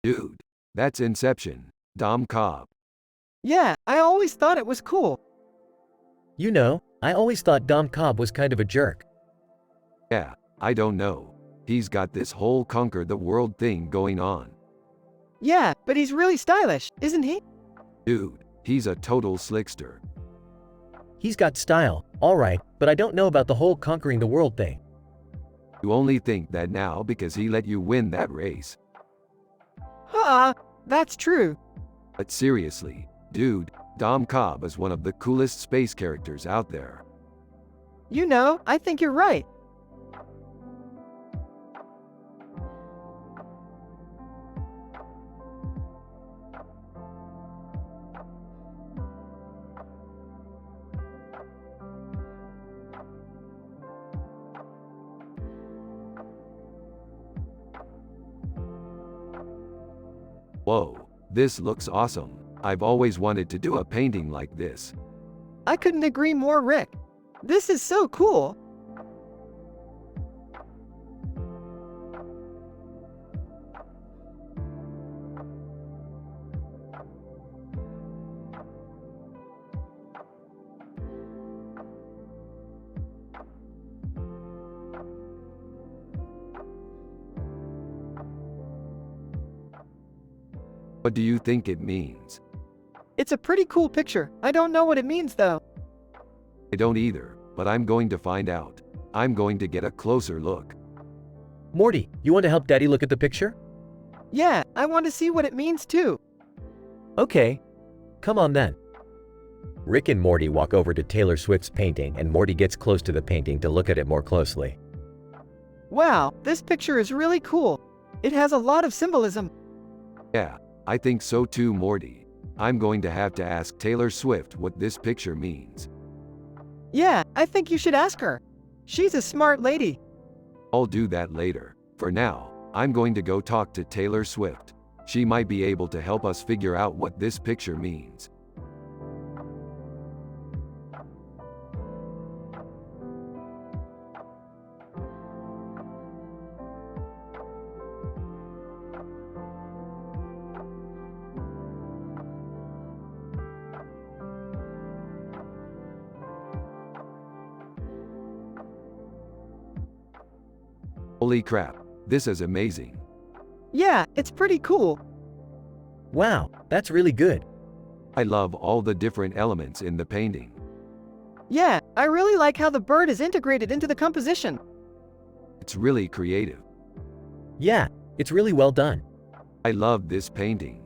Dude, that's Inception. Dom Cobb. Yeah, I always thought it was cool. You know, I always thought Dom Cobb was kind of a jerk. Yeah, I don't know. He's got this whole conquer the world thing going on. Yeah, but he's really stylish, isn't he? Dude, he's a total slickster. He's got style, alright, but I don't know about the whole conquering the world thing. You only think that now because he let you win that race. That's true. But seriously, dude, Dom Cobb is one of the coolest space characters out there. You know, I think you're right. Whoa, this looks awesome. I've always wanted to do a painting like this. I couldn't agree more, Rick. This is so cool. What do you think it means? It's a pretty cool picture. I don't know what it means though. I don't either, but I'm going to find out. I'm going to get a closer look. Morty, you want to help Daddy look at the picture? Yeah, I want to see what it means too. Okay. Come on then. Rick and Morty walk over to Taylor Swift's painting and Morty gets close to the painting to look at it more closely. Wow, this picture is really cool. It has a lot of symbolism. Yeah, I think so too, Morty. I'm going to have to ask Taylor Swift what this picture means. Yeah, I think you should ask her. She's a smart lady. I'll do that later. For now, I'm going to go talk to Taylor Swift. She might be able to help us figure out what this picture means. Holy crap, this is amazing. Yeah, it's pretty cool. Wow, that's really good. I love all the different elements in the painting. Yeah, I really like how the bird is integrated into the composition. It's really creative. Yeah, it's really well done. I love this painting.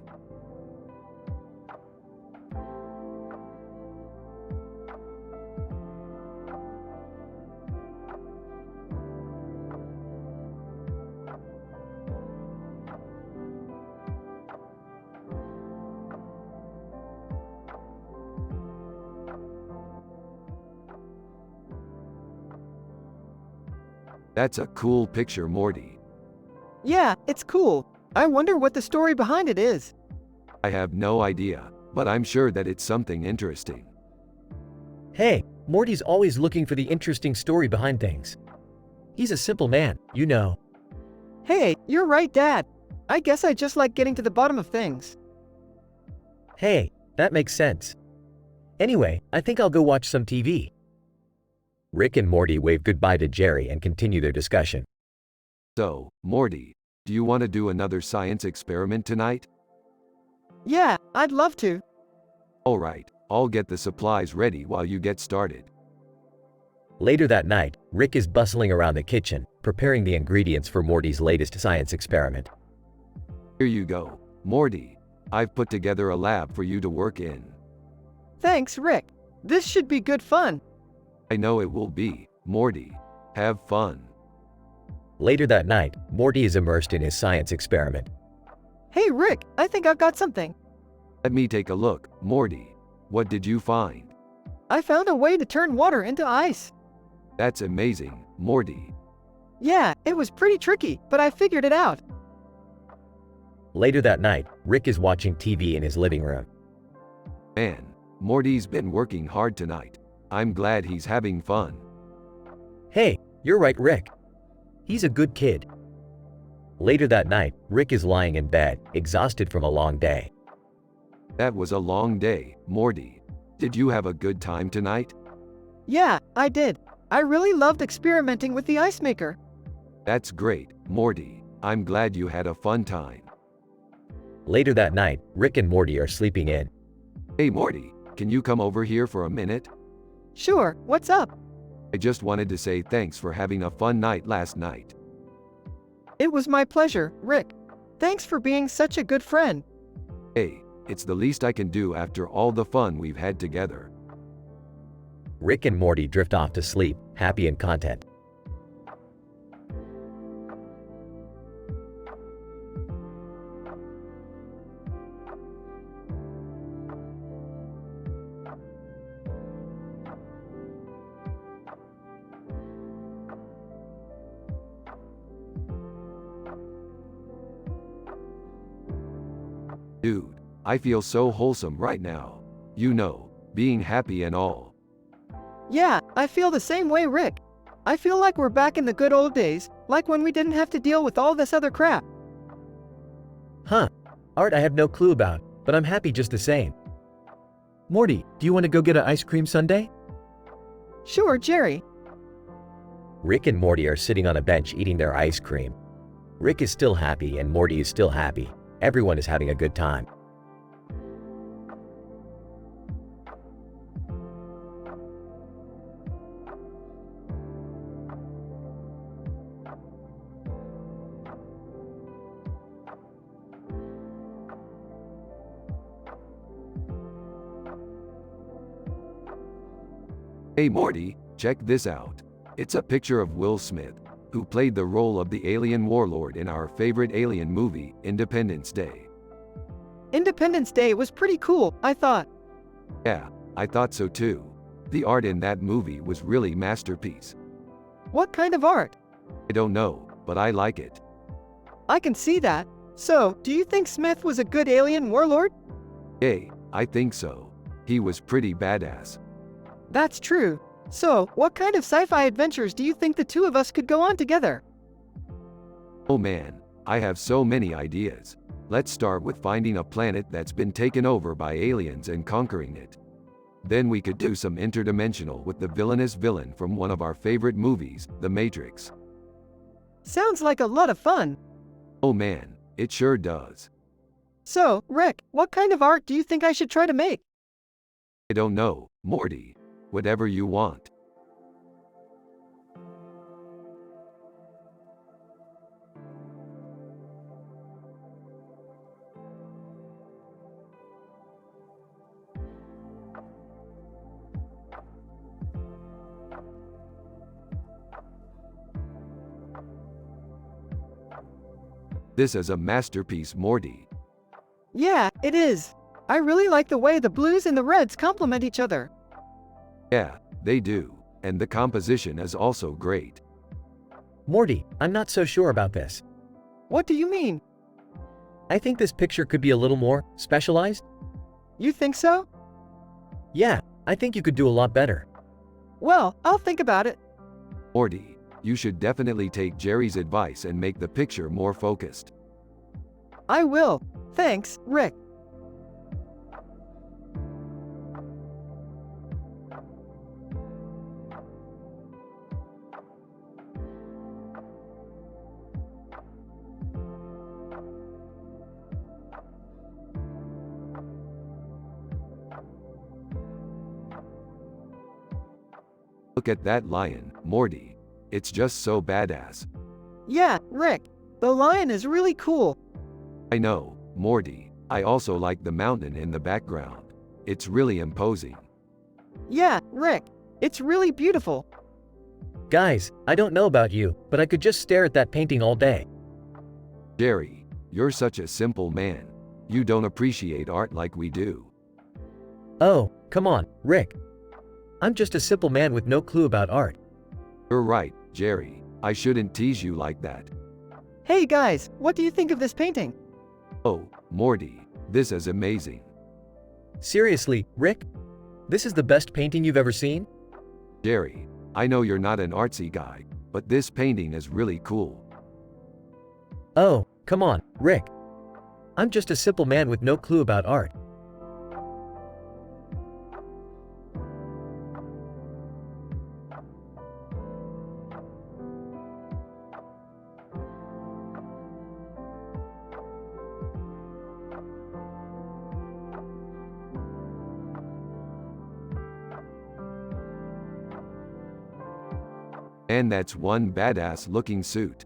That's a cool picture, Morty. Yeah, it's cool. I wonder what the story behind it is. I have no idea, but I'm sure that it's something interesting. Hey, Morty's always looking for the interesting story behind things. He's a simple man, you know. Hey, you're right, Dad. I guess I just like getting to the bottom of things. Hey, that makes sense. Anyway, I think I'll go watch some TV. Rick and Morty wave goodbye to Jerry and continue their discussion. So, Morty, do you want to do another science experiment tonight? Yeah, I'd love to. Alright, I'll get the supplies ready while you get started. Later that night, Rick is bustling around the kitchen, preparing the ingredients for Morty's latest science experiment. Here you go, Morty. I've put together a lab for you to work in. Thanks, Rick. This should be good fun. I know it will be, Morty. Have fun. Later that night, Morty is immersed in his science experiment. Hey, Rick, I think I've got something. Let me take a look, Morty. What did you find? I found a way to turn water into ice. That's amazing, Morty. Yeah, it was pretty tricky, but I figured it out. Later that night, Rick is watching TV in his living room. Man, Morty's been working hard tonight. I'm glad he's having fun. Hey, you're right, Rick. He's a good kid. Later that night, Rick is lying in bed, exhausted from a long day. That was a long day, Morty. Did you have a good time tonight? Yeah, I did. I really loved experimenting with the ice maker. That's great, Morty. I'm glad you had a fun time. Later that night, Rick and Morty are sleeping in. Hey Morty, can you come over here for a minute? Sure, what's up? I just wanted to say thanks for having a fun night last night. It was my pleasure, Rick. Thanks for being such a good friend. Hey, it's the least I can do after all the fun we've had together. Rick and Morty drift off to sleep, happy and content. Dude, I feel so wholesome right now. You know, being happy and all. Yeah, I feel the same way, Rick. I feel like we're back in the good old days, like when we didn't have to deal with all this other crap. Huh. Art I have no clue about, but I'm happy just the same. Morty, do you want to go get an ice cream sundae? Sure, Jerry. Rick and Morty are sitting on a bench eating their ice cream. Rick is still happy and Morty is still happy. Everyone is having a good time. Hey Morty, check this out. It's a picture of Will Smith, who played the role of the alien warlord in our favorite alien movie, Independence Day. Independence Day was pretty cool, I thought. Yeah, I thought so too. The art in that movie was really masterpiece. What kind of art? I don't know, but I like it. I can see that. So, do you think Smith was a good alien warlord? Hey, I think so. He was pretty badass. That's true. So, what kind of sci-fi adventures do you think the two of us could go on together? Oh man, I have so many ideas. Let's start with finding a planet that's been taken over by aliens and conquering it. Then we could do some interdimensional with the villainous villain from one of our favorite movies, The Matrix. Sounds like a lot of fun. Oh man, it sure does. So, Rick, what kind of art do you think I should try to make? I don't know, Morty. Whatever you want. This is a masterpiece, Morty. Yeah, it is. I really like the way the blues and the reds complement each other. Yeah, they do. And the composition is also great. Morty, I'm not so sure about this. What do you mean? I think this picture could be a little more specialized. You think so? Yeah, I think you could do a lot better. Well, I'll think about it. Morty, you should definitely take Jerry's advice and make the picture more focused. I will. Thanks, Rick. Look at that lion, Morty. It's just so badass. Yeah, Rick. The lion is really cool. I know, Morty. I also like the mountain in the background. It's really imposing. Yeah, Rick. It's really beautiful. Guys, I don't know about you, but I could just stare at that painting all day. Jerry, you're such a simple man. You don't appreciate art like we do. Oh, come on, Rick. I'm just a simple man with no clue about art. You're right, Jerry. I shouldn't tease you like that. Hey guys, what do you think of this painting? Oh, Morty, this is amazing. Seriously, Rick? This is the best painting you've ever seen? Jerry, I know you're not an artsy guy, but this painting is really cool. Oh, come on, Rick. I'm just a simple man with no clue about art. And that's one badass looking suit.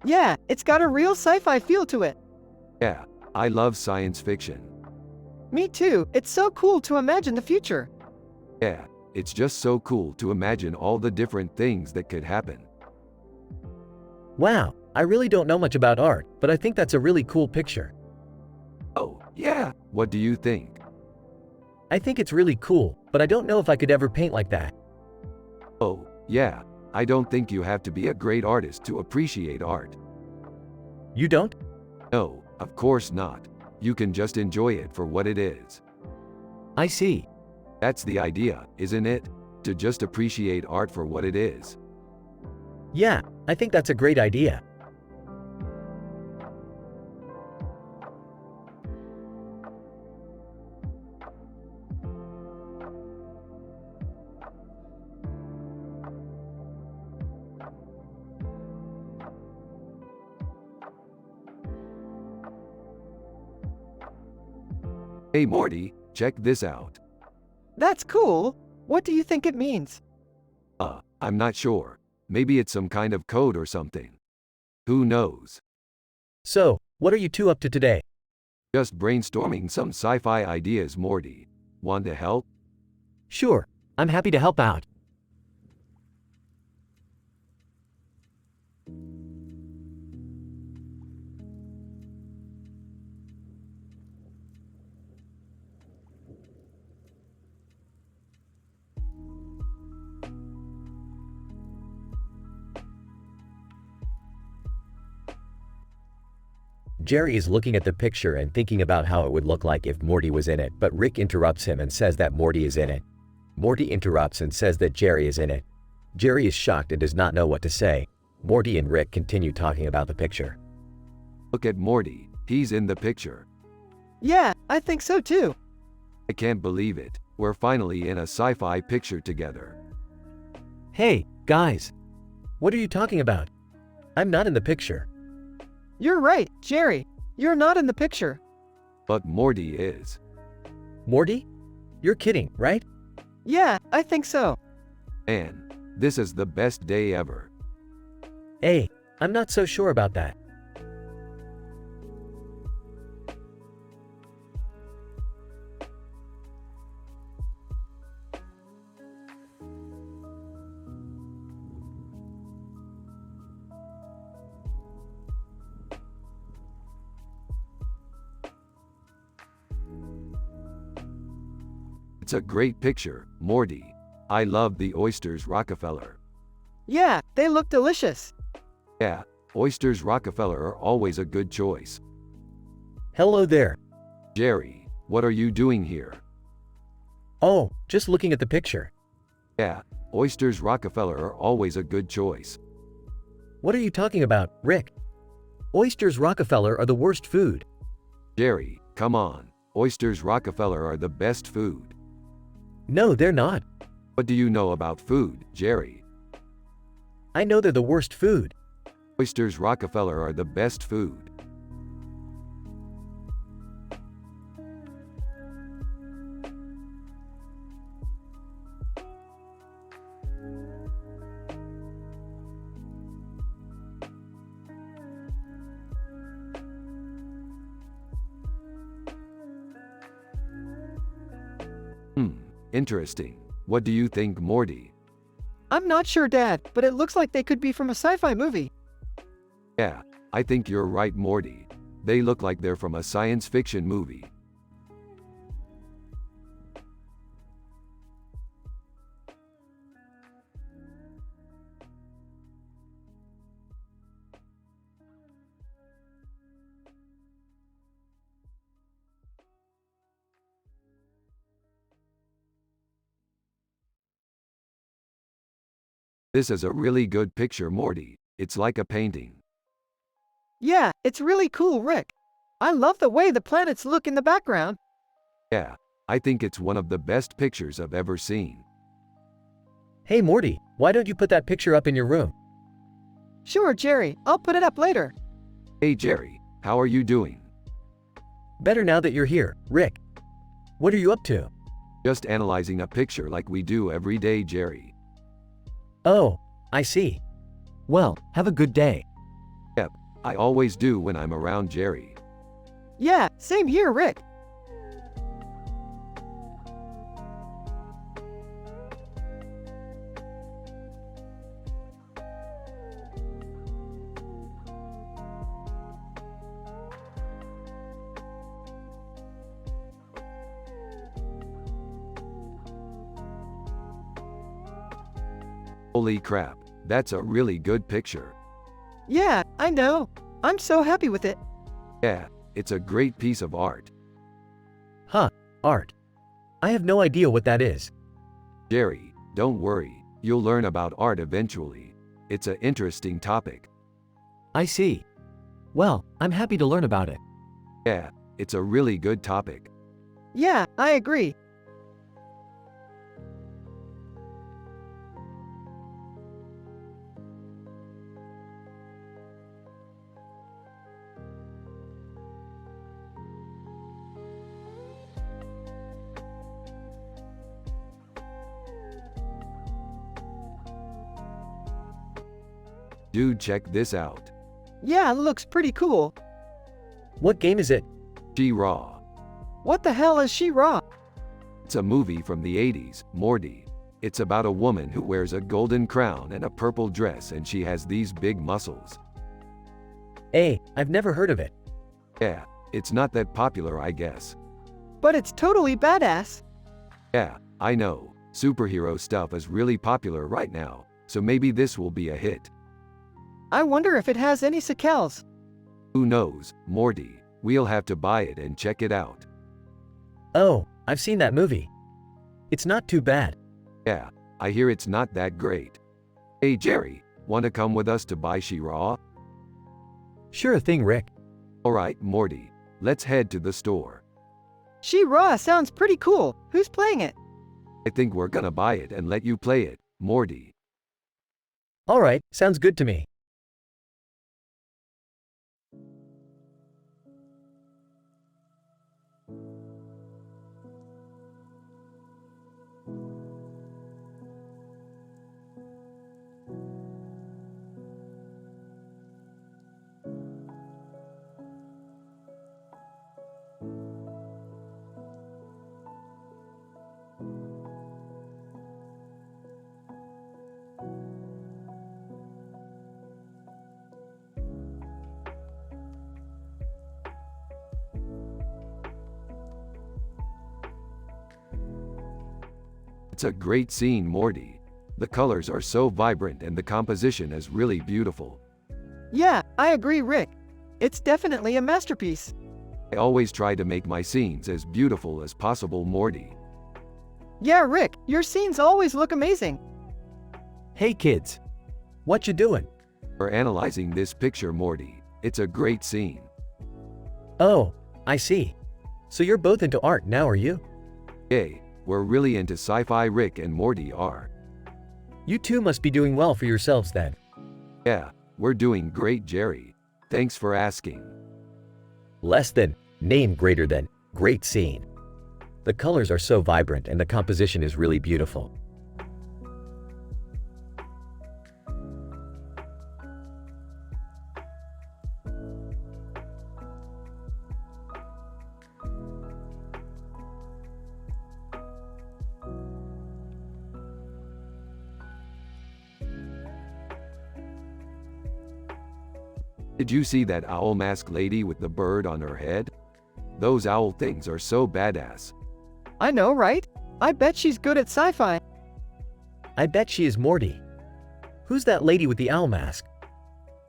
Yeah, it's got a real sci-fi feel to it. Yeah, I love science fiction. Me too. It's so cool to imagine the future. Yeah, it's just so cool to imagine all the different things that could happen. Wow, I really don't know much about art, but I think that's a really cool picture. Oh, yeah, what do you think? I think it's really cool, but I don't know if I could ever paint like that. Oh, yeah, I don't think you have to be a great artist to appreciate art. You don't? No, of course not. You can just enjoy it for what it is. I see. That's the idea, isn't it? To just appreciate art for what it is. Yeah, I think that's a great idea. Hey Morty, check this out. That's cool. What do you think it means? I'm not sure. Maybe it's some kind of code or something. Who knows? So, what are you two up to today? Just brainstorming some sci-fi ideas, Morty. Want to help? Sure, I'm happy to help out. Jerry is looking at the picture and thinking about how it would look like if Morty was in it, but Rick interrupts him and says that Morty is in it. Morty interrupts and says that Jerry is in it. Jerry is shocked and does not know what to say. Morty and Rick continue talking about the picture. Look at Morty, he's in the picture. Yeah, I think so too. I can't believe it. We're finally in a sci-fi picture together. Hey, guys. What are you talking about? I'm not in the picture. You're right, Jerry. You're not in the picture. But Morty is. Morty? You're kidding, right? Yeah, I think so. Man, this is the best day ever. Hey, I'm not so sure about that. It's a great picture, Morty. I love the oysters Rockefeller. Yeah, they look delicious. Yeah, oysters Rockefeller are always a good choice. Hello there. Jerry, what are you doing here? Oh, just looking at the picture. Yeah, oysters Rockefeller are always a good choice. What are you talking about, Rick? Oysters Rockefeller are the worst food. Jerry, come on. Oysters Rockefeller are the best food. No, they're not. What do you know about food, Jerry? I know they're the worst food. Oysters Rockefeller are the best food. Interesting. What do you think, Morty? I'm not sure, Dad, but it looks like they could be from a sci-fi movie. Yeah, I think you're right, Morty. They look like they're from a science fiction movie. This is a really good picture, Morty. It's like a painting. Yeah, it's really cool, Rick. I love the way the planets look in the background. Yeah, I think it's one of the best pictures I've ever seen. Hey, Morty, why don't you put that picture up in your room? Sure, Jerry, I'll put it up later. Hey, Jerry, how are you doing? Better now that you're here, Rick. What are you up to? Just analyzing a picture like we do every day, Jerry. Oh, I see. Well, have a good day. Yep, I always do when I'm around Jerry. Yeah, same here, Rick. Holy crap, that's a really good picture. Yeah, I know. I'm so happy with it. Yeah, it's a great piece of art. Huh, art. I have no idea what that is. Jerry, don't worry, you'll learn about art eventually. It's an interesting topic. I see. Well, I'm happy to learn about it. Yeah, it's a really good topic. Yeah, I agree. Dude, check this out. Yeah, it looks pretty cool. What game is it? She-Ra. What the hell is She-Ra? It's a movie from the 80s, Morty. It's about a woman who wears a golden crown and a purple dress and she has these big muscles. Hey, I've never heard of it. Yeah, it's not that popular, I guess. But it's totally badass. Yeah, I know. Superhero stuff is really popular right now, so maybe this will be a hit. I wonder if it has any sequels. Who knows, Morty? We'll have to buy it and check it out. Oh, I've seen that movie. It's not too bad. Yeah, I hear it's not that great. Hey Jerry, want to come with us to buy She-Ra? Sure thing, Rick. Alright, Morty, let's head to the store. She-Ra sounds pretty cool. Who's playing it? I think we're gonna buy it and let you play it, Morty. Alright, sounds good to me. It's a great scene, Morty. The colors are so vibrant and the composition is really beautiful. Yeah, I agree, Rick. It's definitely a masterpiece. I always try to make my scenes as beautiful as possible, Morty. Yeah, Rick, your scenes always look amazing. Hey kids. What you doing? We're analyzing this picture, Morty. It's a great scene. Oh, I see. So you're both into art now, are you? Hey, we're really into sci-fi. Rick and Morty are. You two must be doing well for yourselves then. Yeah, we're doing great, Jerry. Thanks for asking. Less than, name greater than, great scene. The colors are so vibrant and the composition is really beautiful. Did you see that owl mask lady with the bird on her head? Those owl things are so badass. I know, right? I bet she's good at sci-fi. I bet she is Morty. Who's that lady with the owl mask?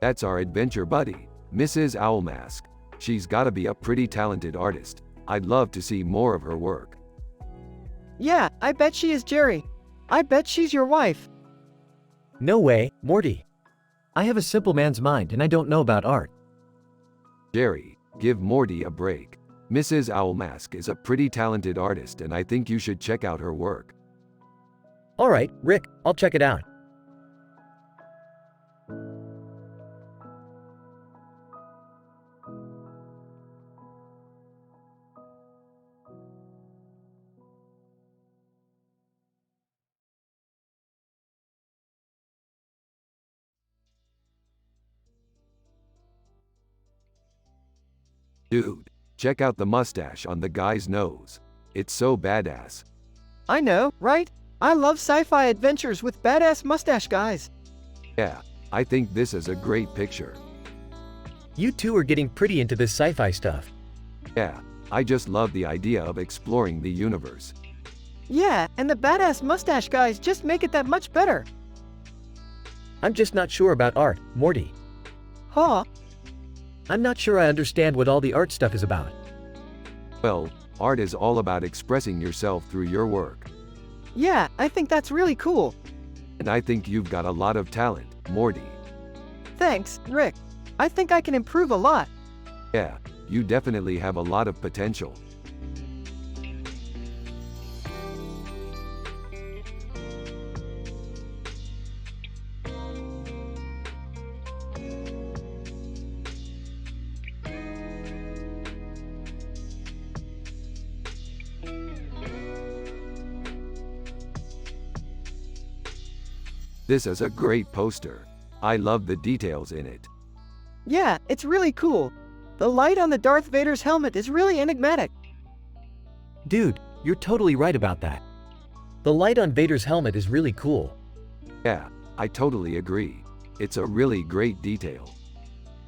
That's our adventure buddy, Mrs. Owl Mask. She's gotta be a pretty talented artist. I'd love to see more of her work. Yeah, I bet she is Jerry. I bet she's your wife. No way, Morty. I have a simple man's mind and I don't know about art. Jerry, give Morty a break. Mrs. Owl Mask is a pretty talented artist and I think you should check out her work. Alright, Rick, I'll check it out. Dude, check out the mustache on the guy's nose. It's so badass. I know, right? I love sci-fi adventures with badass mustache guys. Yeah, I think this is a great picture. You two are getting pretty into this sci-fi stuff. Yeah, I just love the idea of exploring the universe. Yeah, and the badass mustache guys just make it that much better. I'm just not sure about art, Morty. Huh? I'm not sure I understand what all the art stuff is about. Well, art is all about expressing yourself through your work. Yeah, I think that's really cool. And I think you've got a lot of talent, Morty. Thanks, Rick. I think I can improve a lot. Yeah, you definitely have a lot of potential. This is a great poster. I love the details in it. Yeah, it's really cool. The light on the Darth Vader's helmet is really enigmatic. Dude, you're totally right about that. The light on Vader's helmet is really cool. Yeah, I totally agree. It's a really great detail.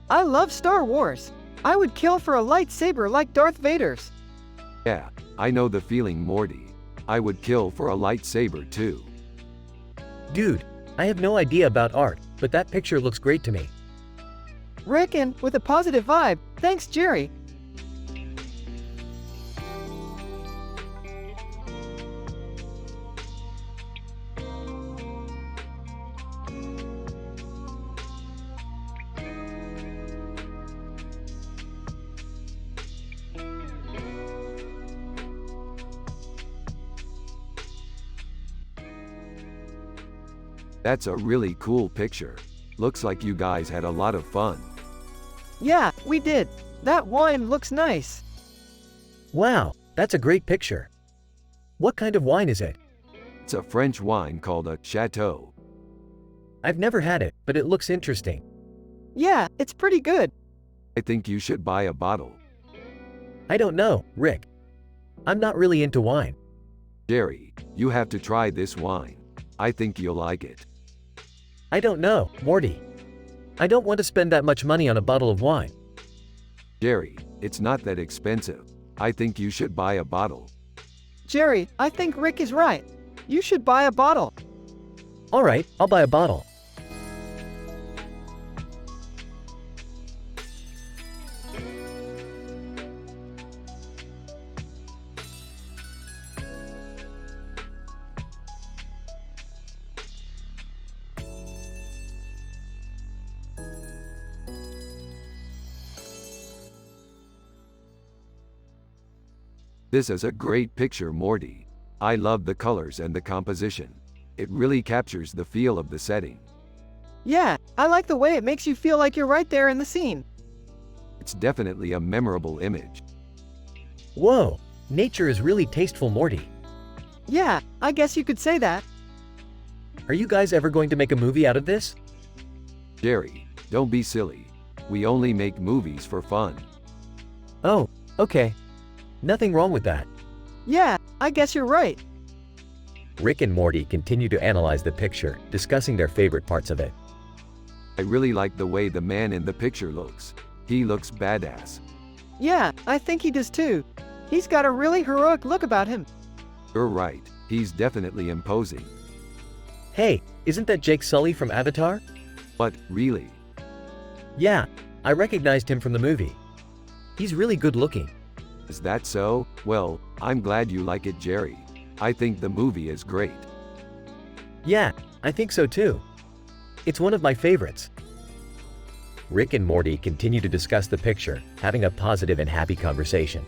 I love Star Wars. I would kill for a lightsaber like Darth Vader's. Yeah, I know the feeling, Morty. I would kill for a lightsaber too. Dude, I have no idea about art, but that picture looks great to me. Rick, and with a positive vibe, thanks, Jerry. That's a really cool picture. Looks like you guys had a lot of fun. Yeah, we did. That wine looks nice. Wow, that's a great picture. What kind of wine is it? It's a French wine called a Chateau. I've never had it, but it looks interesting. Yeah, it's pretty good. I think you should buy a bottle. I don't know, Rick. I'm not really into wine. Jerry, you have to try this wine. I think you'll like it. I don't know, Morty. I don't want to spend that much money on a bottle of wine. Jerry, it's not that expensive. I think you should buy a bottle. Jerry, I think Rick is right. You should buy a bottle. Alright, I'll buy a bottle. This is a great picture, Morty. I love the colors and the composition. It really captures the feel of the setting. Yeah, I like the way it makes you feel like you're right there in the scene. It's definitely a memorable image. Whoa, nature is really tasteful, Morty. Yeah, I guess you could say that. Are you guys ever going to make a movie out of this? Jerry, don't be silly. We only make movies for fun. Oh, okay. Nothing wrong with that. Yeah, I guess you're right. Rick and Morty continue to analyze the picture, discussing their favorite parts of it. I really like the way the man in the picture looks. He looks badass. Yeah, I think he does too. He's got a really heroic look about him. You're right, he's definitely imposing. Hey, isn't that Jake Sully from Avatar? But, really? Yeah, I recognized him from the movie. He's really good looking. Is that so? Well, I'm glad you like it, Jerry. I think the movie is great. Yeah, I think so too. It's one of my favorites. Rick and Morty continue to discuss the picture, having a positive and happy conversation.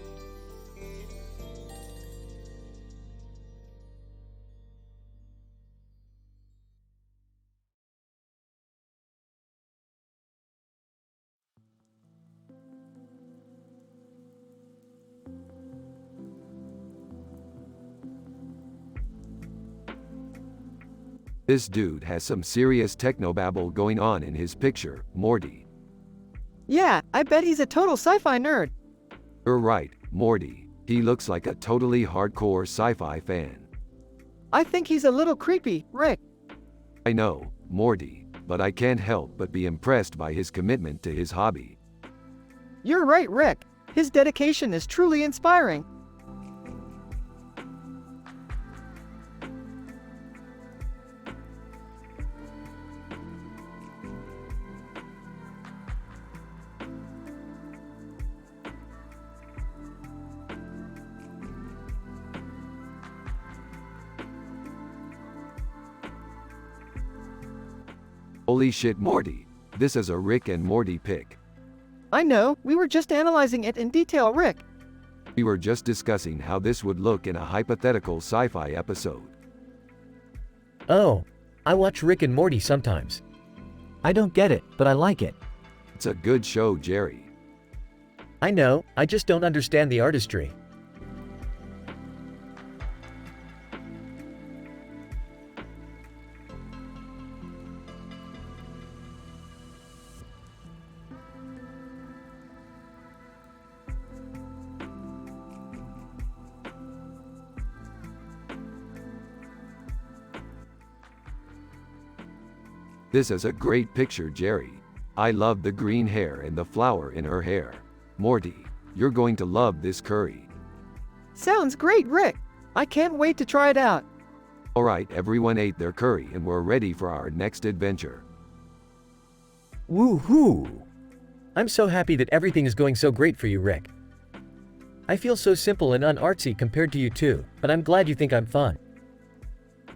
This dude has some serious technobabble going on in his picture, Morty. Yeah, I bet he's a total sci-fi nerd. You're right, Morty. He looks like a totally hardcore sci-fi fan. I think he's a little creepy, Rick. I know, Morty, but I can't help but be impressed by his commitment to his hobby. You're right, Rick. His dedication is truly inspiring. Holy shit, Morty. This is a Rick and Morty pic. I know, we were just analyzing it in detail, Rick. We were just discussing how this would look in a hypothetical sci-fi episode. Oh, I watch Rick and Morty sometimes. I don't get it, but I like it. It's a good show, Jerry. I know, I just don't understand the artistry. This is a great picture, Jerry. I love the green hair and the flower in her hair. Morty, you're going to love this curry. Sounds great, Rick. I can't wait to try it out. Alright, everyone ate their curry and we're ready for our next adventure. Woohoo! I'm so happy that everything is going so great for you, Rick. I feel so simple and unartsy compared to you too, but I'm glad you think I'm fun.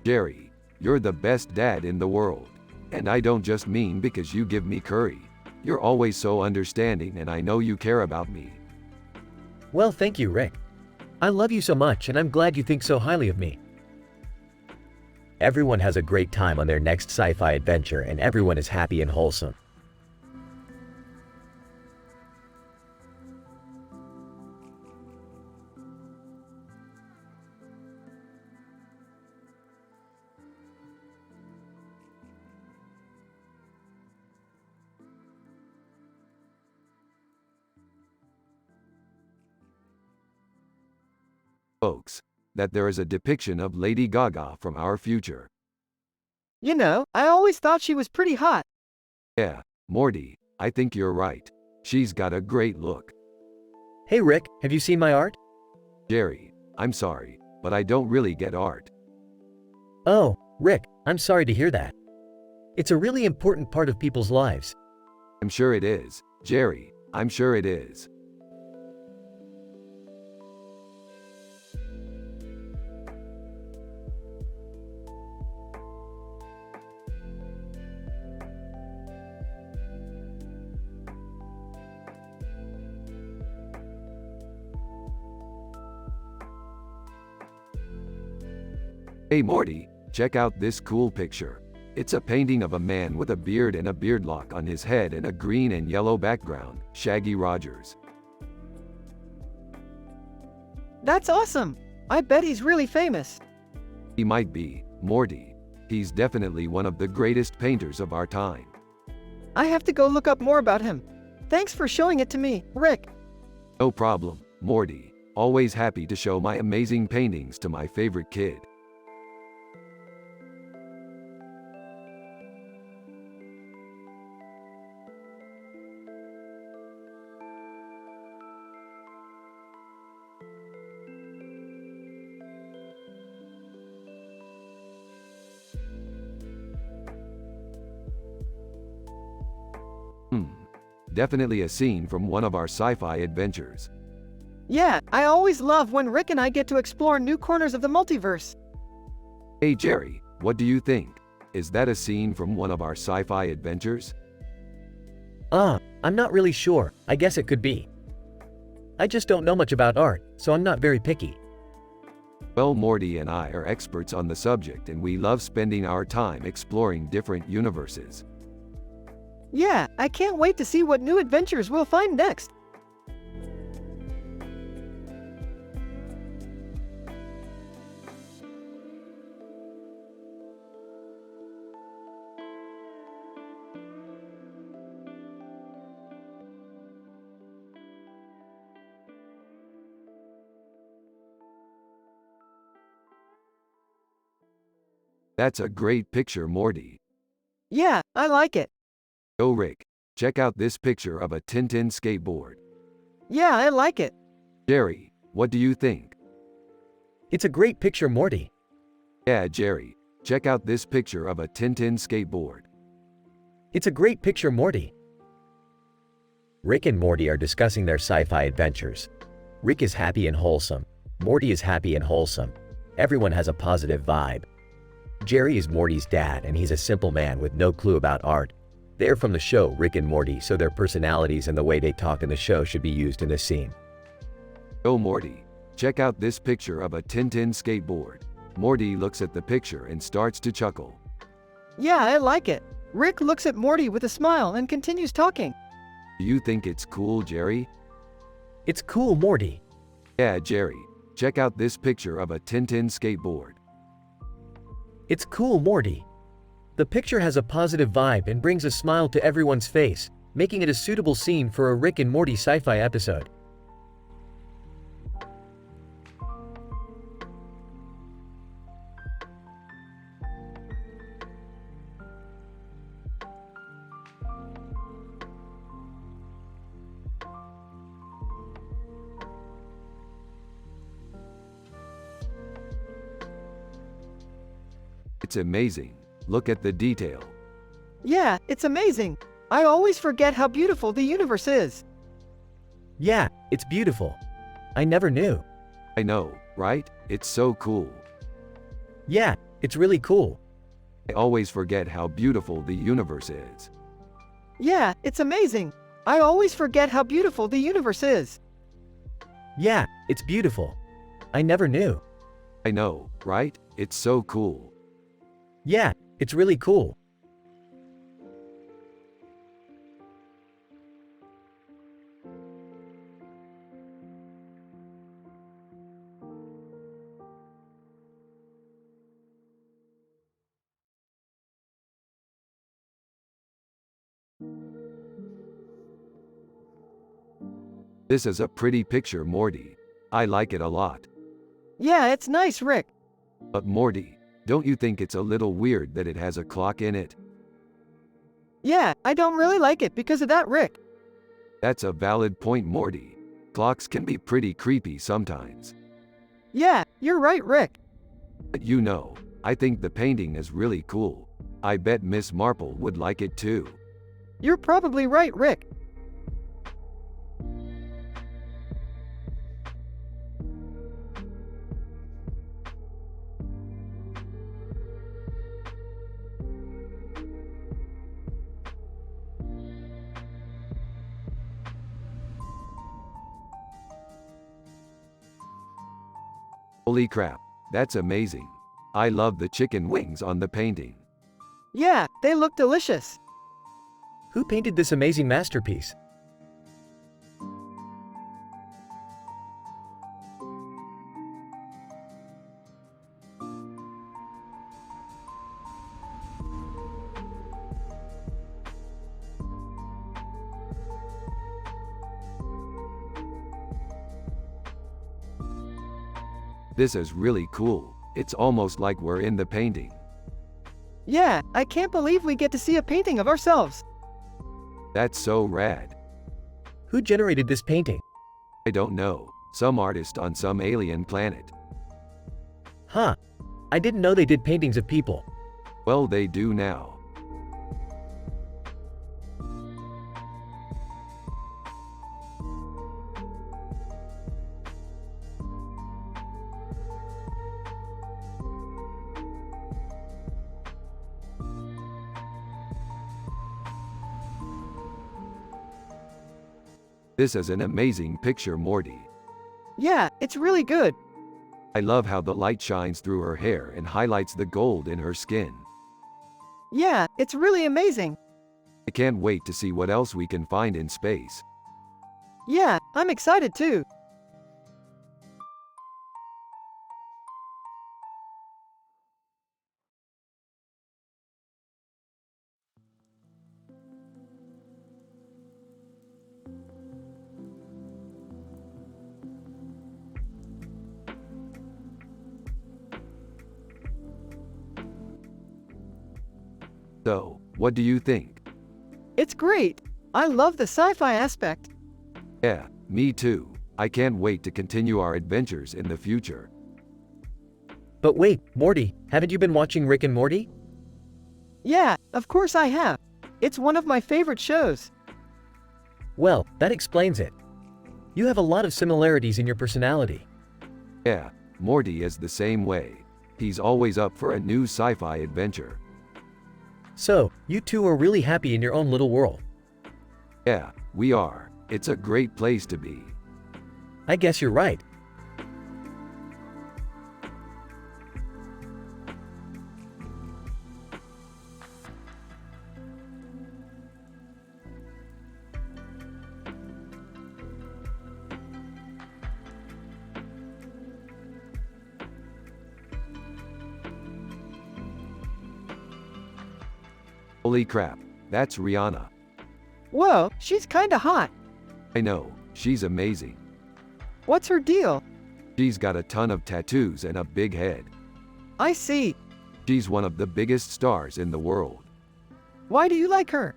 Jerry, you're the best dad in the world. And I don't just mean because you give me curry. You're always so understanding and I know you care about me. Well, thank you, Rick. I love you so much and I'm glad you think so highly of me. Everyone has a great time on their next sci-fi adventure and everyone is happy and wholesome. Folks, that there is a depiction of Lady Gaga from our future. You know, I always thought she was pretty hot. Yeah, Morty, I think you're right. She's got a great look. Hey Rick, have you seen my art? Jerry, I'm sorry, but I don't really get art. Oh, Rick, I'm sorry to hear that. It's a really important part of people's lives. I'm sure it is. Jerry, I'm sure it is. Hey Morty, check out this cool picture. It's a painting of a man with a beard and a beard lock on his head and a green and yellow background, Shaggy Rogers. That's awesome. I bet he's really famous. He might be, Morty. He's definitely one of the greatest painters of our time. I have to go look up more about him. Thanks for showing it to me, Rick. No problem, Morty. Always happy to show my amazing paintings to my favorite kid. Definitely a scene from one of our sci-fi adventures. Yeah, I always love when Rick and I get to explore new corners of the multiverse. Hey Jerry, what do you think? Is that a scene from one of our sci-fi adventures? I'm not really sure. I guess it could be. I just don't know much about art, so I'm not very picky. Well, Morty and I are experts on the subject and we love spending our time exploring different universes. Yeah, I can't wait to see what new adventures we'll find next. That's a great picture, Morty. Yeah, I like it. Yo Rick, check out this picture of a Tintin skateboard. Yeah, I like it. Jerry, what do you think? It's a great picture, Morty. Yeah, Jerry, check out this picture of a Tintin skateboard. It's a great picture, Morty. Rick and Morty are discussing their sci-fi adventures. Rick is happy and wholesome. Morty is happy and wholesome. Everyone has a positive vibe. Jerry is Morty's dad and he's a simple man with no clue about art. They are from the show Rick and Morty, so their personalities and the way they talk in the show should be used in this scene. Yo Morty, check out this picture of a Tintin skateboard. Morty looks at the picture and starts to chuckle. Yeah, I like it. Rick looks at Morty with a smile and continues talking. Do you think it's cool, Jerry? It's cool, Morty. Yeah, Jerry, check out this picture of a Tintin skateboard. It's cool, Morty. The picture has a positive vibe and brings a smile to everyone's face, making it a suitable scene for a Rick and Morty sci-fi episode. It's amazing. Look at the detail. Yeah, it's amazing. I always forget how beautiful the universe is. Yeah, it's beautiful. I never knew. I know, right? It's so cool. Yeah, it's really cool. I always forget how beautiful the universe is. Yeah, it's amazing. I always forget how beautiful the universe is. Yeah, it's beautiful. I never knew. I know, right? It's so cool. Yeah, it's really cool. This is a pretty picture, Morty. I like it a lot. Yeah, it's nice, Rick. But Morty, don't you think it's a little weird that it has a clock in it? Yeah, I don't really like it because of that, Rick. That's a valid point, Morty. Clocks can be pretty creepy sometimes. Yeah, you're right, Rick. But you know, I think the painting is really cool. I bet Miss Marple would like it too. You're probably right, Rick. Holy crap, that's amazing. I love the chicken wings on the painting. Yeah, they look delicious. Who painted this amazing masterpiece? This is really cool. It's almost like we're in the painting. Yeah, I can't believe we get to see a painting of ourselves. That's so rad. Who generated this painting? I don't know. Some artist on some alien planet. Huh. I didn't know they did paintings of people. Well, they do now. This is an amazing picture, Morty. Yeah, it's really good. I love how the light shines through her hair and highlights the gold in her skin. Yeah, it's really amazing. I can't wait to see what else we can find in space. Yeah, I'm excited too. So, what do you think? It's great. I love the sci-fi aspect. Yeah, me too. I can't wait to continue our adventures in the future. But wait, Morty, haven't you been watching Rick and Morty? Yeah, of course I have. It's one of my favorite shows. Well, that explains it. You have a lot of similarities in your personality. Yeah, Morty is the same way. He's always up for a new sci-fi adventure. So, you two are really happy in your own little world. Yeah, we are. It's a great place to be. I guess you're right. Holy crap, that's Rihanna. Whoa, she's kinda hot. I know, she's amazing. What's her deal? She's got a ton of tattoos and a big head. I see. She's one of the biggest stars in the world. Why do you like her?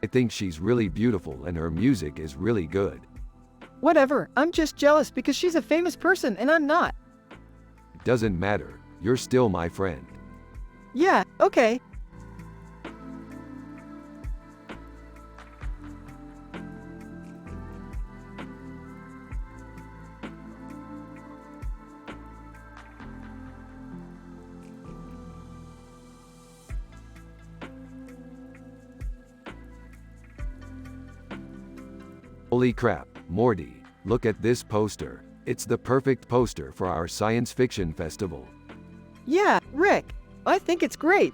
I think she's really beautiful and her music is really good. Whatever, I'm just jealous because she's a famous person and I'm not. It doesn't matter, you're still my friend. Yeah, okay. Holy crap, Morty, look at this poster. It's the perfect poster for our science fiction festival. Yeah, Rick, I think it's great.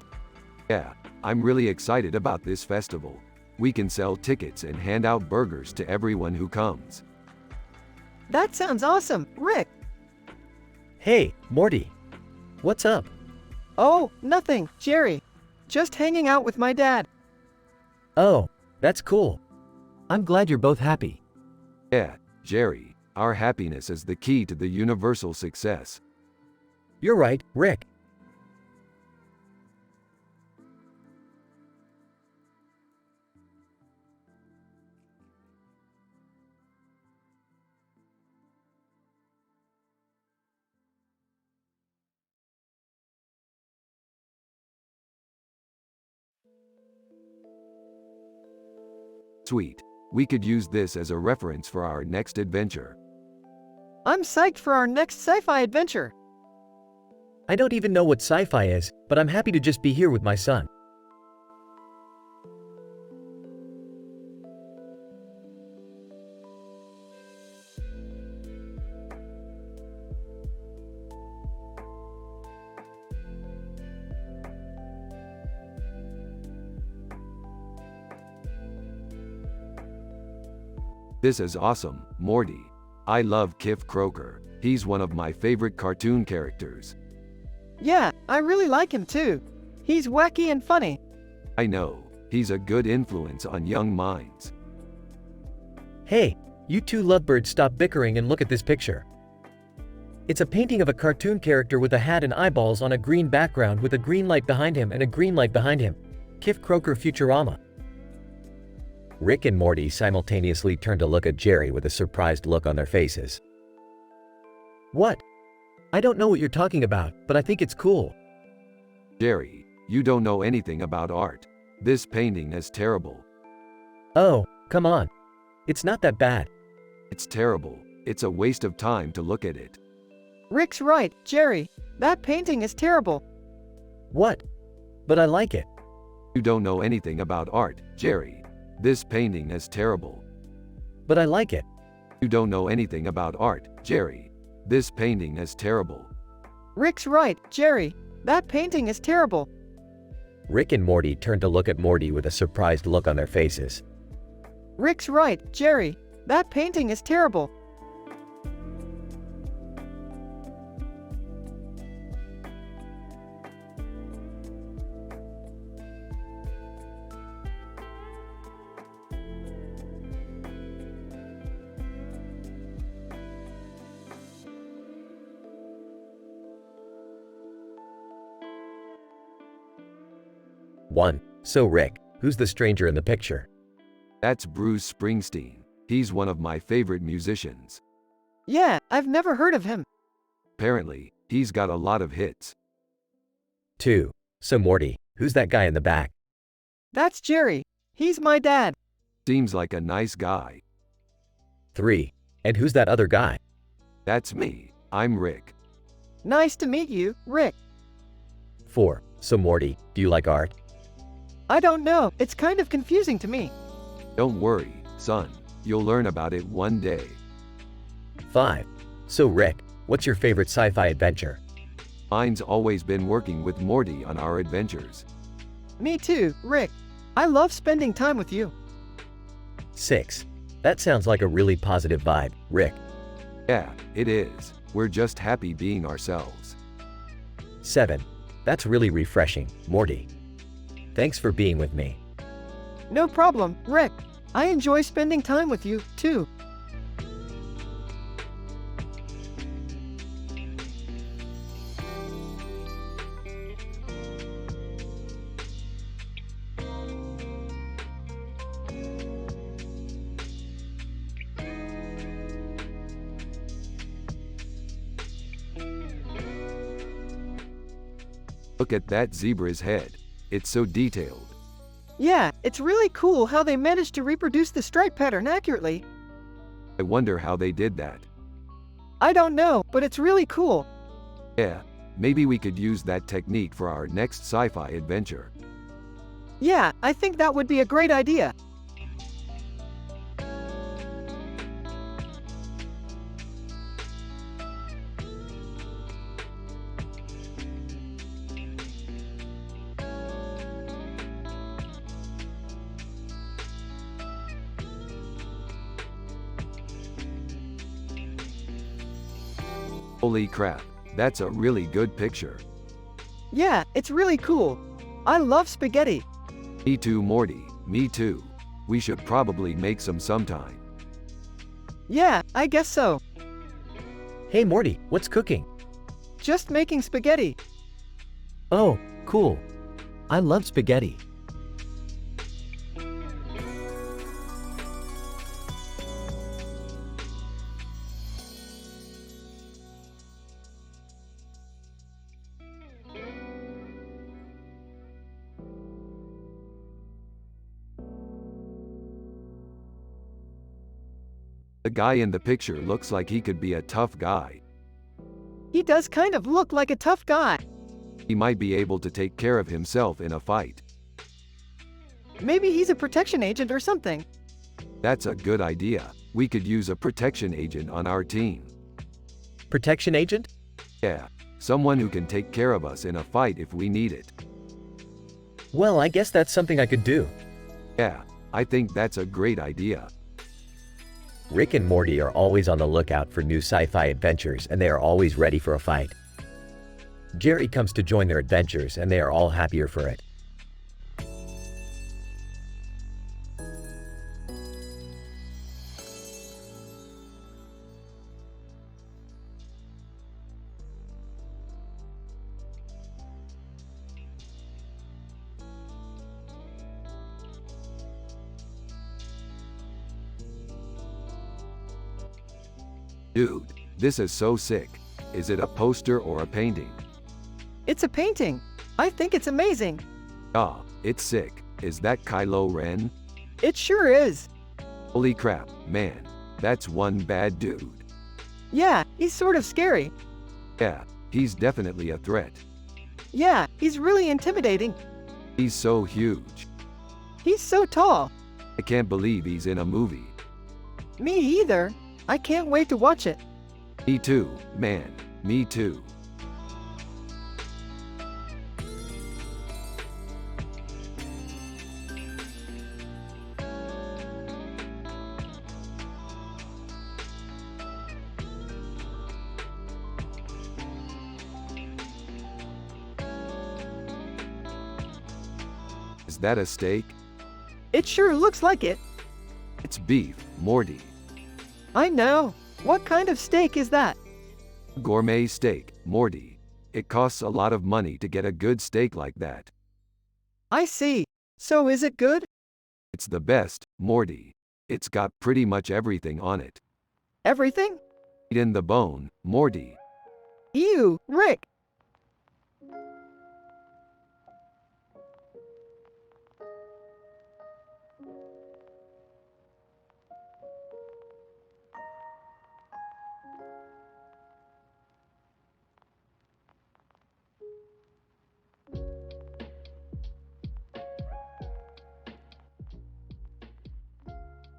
Yeah, I'm really excited about this festival. We can sell tickets and hand out burgers to everyone who comes. That sounds awesome, Rick. Hey, Morty. What's up? Oh, nothing, Jerry. Just hanging out with my dad. Oh, that's cool. I'm glad you're both happy. Yeah, Jerry, our happiness is the key to the universal success. You're right, Rick. Sweet. We could use this as a reference for our next adventure. I'm psyched for our next sci-fi adventure. I don't even know what sci-fi is, but I'm happy to just be here with my son. This is awesome, Morty. I love Kif Kroker. He's one of my favorite cartoon characters. Yeah, I really like him too. He's wacky and funny. I know, he's a good influence on young minds. Hey, you two lovebirds, stop bickering and look at this picture. It's a painting of a cartoon character with a hat and eyeballs on a green background with a green light behind him and a green light behind him. Kif Kroker Futurama. Rick and Morty simultaneously turn to look at Jerry with a surprised look on their faces. What? I don't know what you're talking about, but I think it's cool. Jerry, you don't know anything about art. This painting is terrible. Oh, come on. It's not that bad. It's terrible. It's a waste of time to look at it. Rick's right, Jerry. That painting is terrible. What? But I like it. You don't know anything about art, Jerry. This painting is terrible. But I like it. You don't know anything about art, Jerry. This painting is terrible. Rick's right, Jerry. That painting is terrible. Rick and Morty turn to look at Morty with a surprised look on their faces. Rick's right, Jerry. That painting is terrible. One. So Rick, who's the stranger in the picture? That's Bruce Springsteen. He's one of my favorite musicians. Yeah, I've never heard of him. Apparently, he's got a lot of hits. 2. So Morty, who's that guy in the back? That's Jerry. He's my dad. Seems like a nice guy. 3. And who's that other guy? That's me. I'm Rick. Nice to meet you, Rick. 4. So Morty, do you like art? I don't know, it's kind of confusing to me. Don't worry, son. You'll learn about it one day. 5. So Rick, what's your favorite sci-fi adventure? Mine's always been working with Morty on our adventures. Me too, Rick. I love spending time with you. 6. That sounds like a really positive vibe, Rick. Yeah, it is. We're just happy being ourselves. 7. That's really refreshing, Morty. Thanks for being with me. No problem, Rick. I enjoy spending time with you, too. Look at that zebra's head. It's so detailed. Yeah, it's really cool how they managed to reproduce the stripe pattern accurately. I wonder how they did that. I don't know, but it's really cool. Yeah, maybe we could use that technique for our next sci-fi adventure. Yeah, I think that would be a great idea. Holy crap, that's a really good picture. Yeah, it's really cool. I love spaghetti. Me too, Morty, me too. We should probably make some sometime. Yeah, I guess so. Hey Morty, what's cooking? Just making spaghetti. Oh, cool. I love spaghetti. The guy in the picture looks like he could be a tough guy. He does kind of look like a tough guy. He might be able to take care of himself in a fight. Maybe he's a protection agent or something. That's a good idea. We could use a protection agent on our team. Protection agent? Yeah, someone who can take care of us in a fight if we need it. Well, I guess that's something I could do. Yeah, I think that's a great idea. Rick and Morty are always on the lookout for new sci-fi adventures and they are always ready for a fight. Jerry comes to join their adventures and they are all happier for it. Dude, this is so sick. Is it a poster or a painting? It's a painting. I think it's amazing. Ah, it's sick. Is that Kylo Ren? It sure is. Holy crap, man. That's one bad dude. Yeah, he's sort of scary. Yeah, he's definitely a threat. Yeah, he's really intimidating. He's so huge. He's so tall. I can't believe he's in a movie. Me either. I can't wait to watch it. Me too, man. Me too. Is that a steak? It sure looks like it. It's beef, Morty. I know. What kind of steak is that? Gourmet steak, Morty. It costs a lot of money to get a good steak like that. I see. So is it good? It's the best, Morty. It's got pretty much everything on it. Everything? Eat in the bone, Morty. Ew, Rick.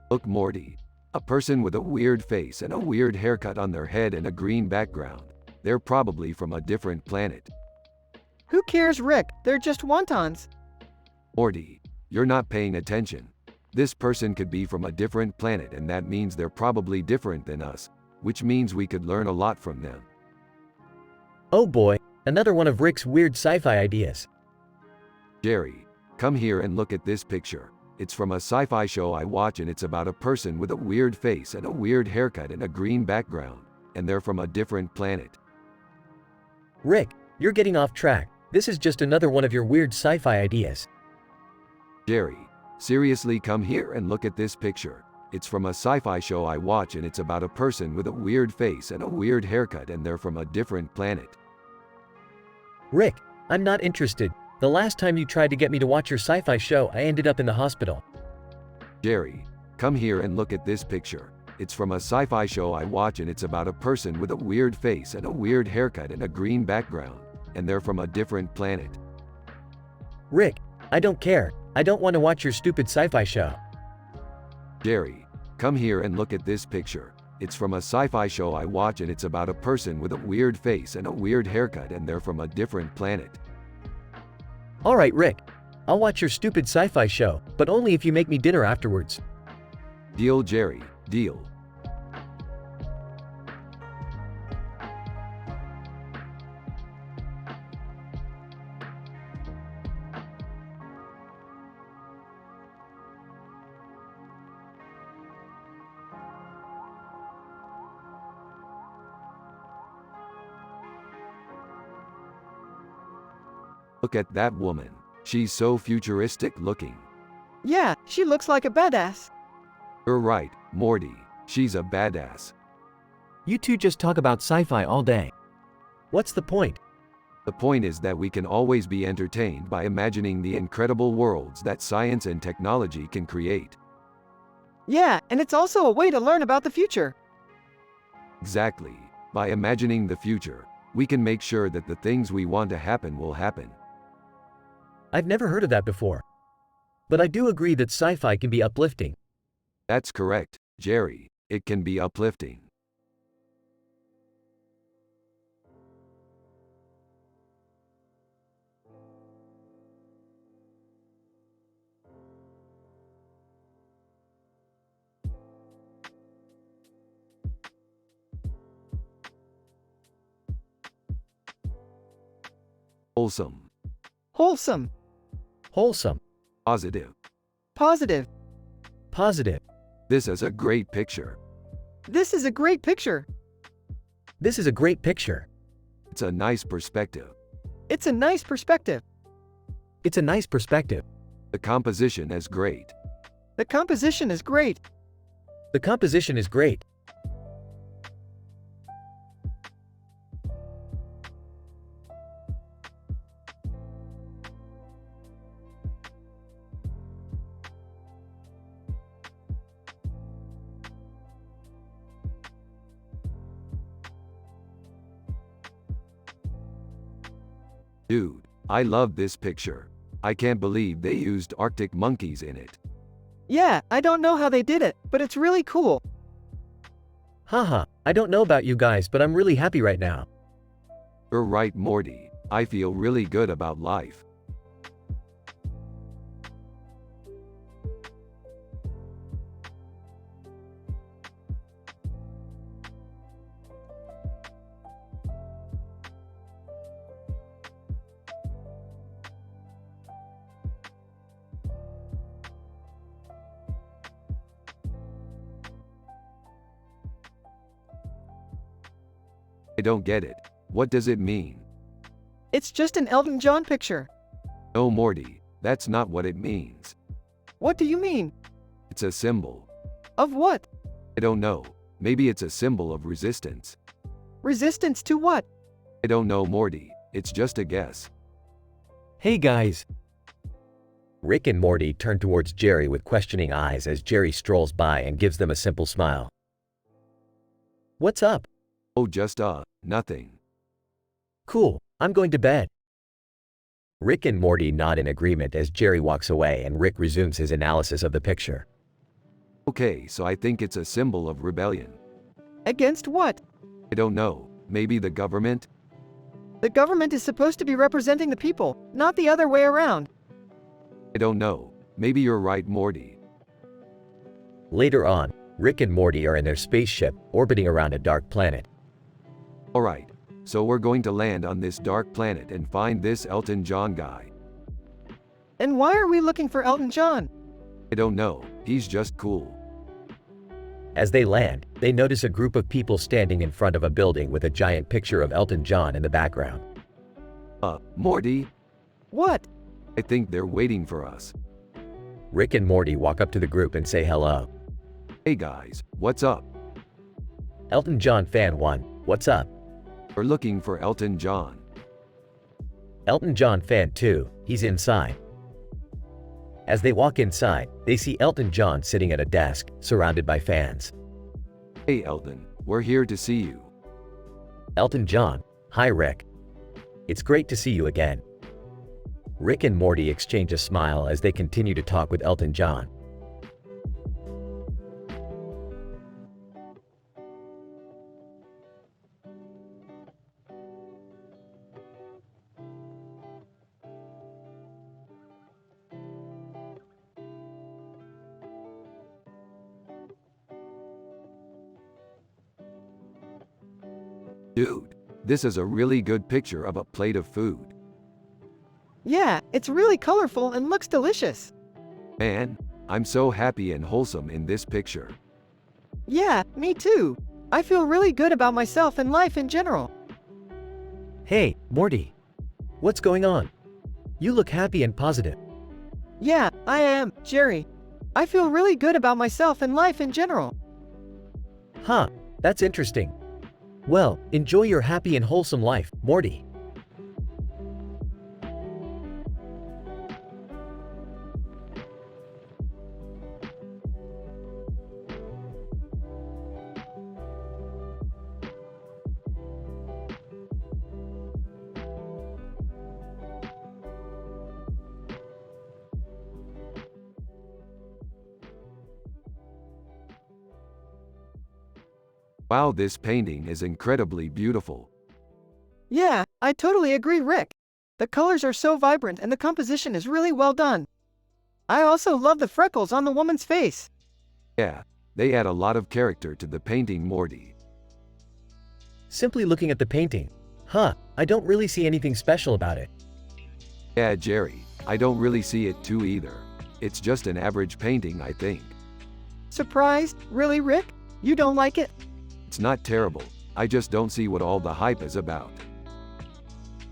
Look, Morty. A person with a weird face and a weird haircut on their head and a green background. They're probably from a different planet. Who cares, Rick? They're just wontons. Morty, you're not paying attention. This person could be from a different planet and that means they're probably different than us, which means we could learn a lot from them. Oh boy, another one of Rick's weird sci-fi ideas. Jerry, come here and look at this picture. It's from a sci-fi show I watch and it's about a person with a weird face and a weird haircut and a green background, and they're from a different planet. Rick, you're getting off track. This is just another one of your weird sci-fi ideas. Jerry, seriously, come here and look at this picture. It's from a sci-fi show I watch and it's about a person with a weird face and a weird haircut and they're from a different planet. Rick, I'm not interested. The last time you tried to get me to watch your sci-fi show, I ended up in the hospital. Jerry, come here and look at this picture. It's from a sci-fi show I watch and it's about a person with a weird face and a weird haircut and a green background, and they're from a different planet. Rick, I don't care. I don't want to watch your stupid sci-fi show. Jerry, come here and look at this picture. It's from a sci-fi show I watch and it's about a person with a weird face and a weird haircut and they're from a different planet. Alright, Rick. I'll watch your stupid sci-fi show, but only if you make me dinner afterwards. Deal, Jerry, deal. Look at that woman. She's so futuristic looking. Yeah, she looks like a badass. You're right, Morty. She's a badass. You two just talk about sci-fi all day. What's the point? The point is that we can always be entertained by imagining the incredible worlds that science and technology can create. Yeah, and it's also a way to learn about the future. Exactly. By imagining the future, we can make sure that the things we want to happen will happen. I've never heard of that before. But I do agree that sci-fi can be uplifting. That's correct, Jerry. It can be uplifting. Wholesome. Wholesome. Wholesome. Positive. Positive. Positive. This is a great picture. This is a great picture. This is a great picture. It's a nice perspective. It's a nice perspective. It's a nice perspective. The composition is great. The composition is great. The composition is great. Dude, I love this picture. I can't believe they used Arctic monkeys in it. Yeah, I don't know how they did it, but it's really cool. Haha, I don't know about you guys, but I'm really happy right now. You're right, Morty. I feel really good about life. I don't get it. What does it mean? It's just an Elton John picture. No, Morty, that's not what it means. What do you mean? It's a symbol. Of what? I don't know. Maybe it's a symbol of resistance. Resistance to what? I don't know, Morty. It's just a guess. Hey guys. Rick and Morty turn towards Jerry with questioning eyes as Jerry strolls by and gives them a simple smile. What's up? Oh, just nothing. Cool, I'm going to bed. Rick and Morty nod in agreement as Jerry walks away and Rick resumes his analysis of the picture. Okay, so I think it's a symbol of rebellion. Against what? I don't know. Maybe the government? The government is supposed to be representing the people, not the other way around. I don't know. Maybe you're right, Morty. Later on, Rick and Morty are in their spaceship, orbiting around a dark planet. Alright, so we're going to land on this dark planet and find this Elton John guy. And why are we looking for Elton John? I don't know. He's just cool. As they land, they notice a group of people standing in front of a building with a giant picture of Elton John in the background. Morty? What? I think they're waiting for us. Rick and Morty walk up to the group and say hello. Hey guys, what's up? Elton John fan 1, what's up? We're looking for Elton John. Elton John fan 2, he's inside. As they walk inside, they see Elton John sitting at a desk, surrounded by fans. Hey Elton, we're here to see you. Elton John, hi Rick. It's great to see you again. Rick and Morty exchange a smile as they continue to talk with Elton John. Dude, this is a really good picture of a plate of food. Yeah, it's really colorful and looks delicious. Man, I'm so happy and wholesome in this picture. Yeah, me too. I feel really good about myself and life in general. Hey, Morty. What's going on? You look happy and positive. Yeah, I am, Jerry. I feel really good about myself and life in general. Huh, that's interesting. Well, enjoy your happy and wholesome life, Morty. Wow, this painting is incredibly beautiful. Yeah, I totally agree, Rick. The colors are so vibrant and the composition is really well done. I also love the freckles on the woman's face. Yeah, they add a lot of character to the painting, Morty. Simply looking at the painting, I don't really see anything special about it. Yeah, Jerry, I don't really see it too either. It's just an average painting, I think. Surprised? Really, Rick? You don't like it? It's not terrible, I just don't see what all the hype is about.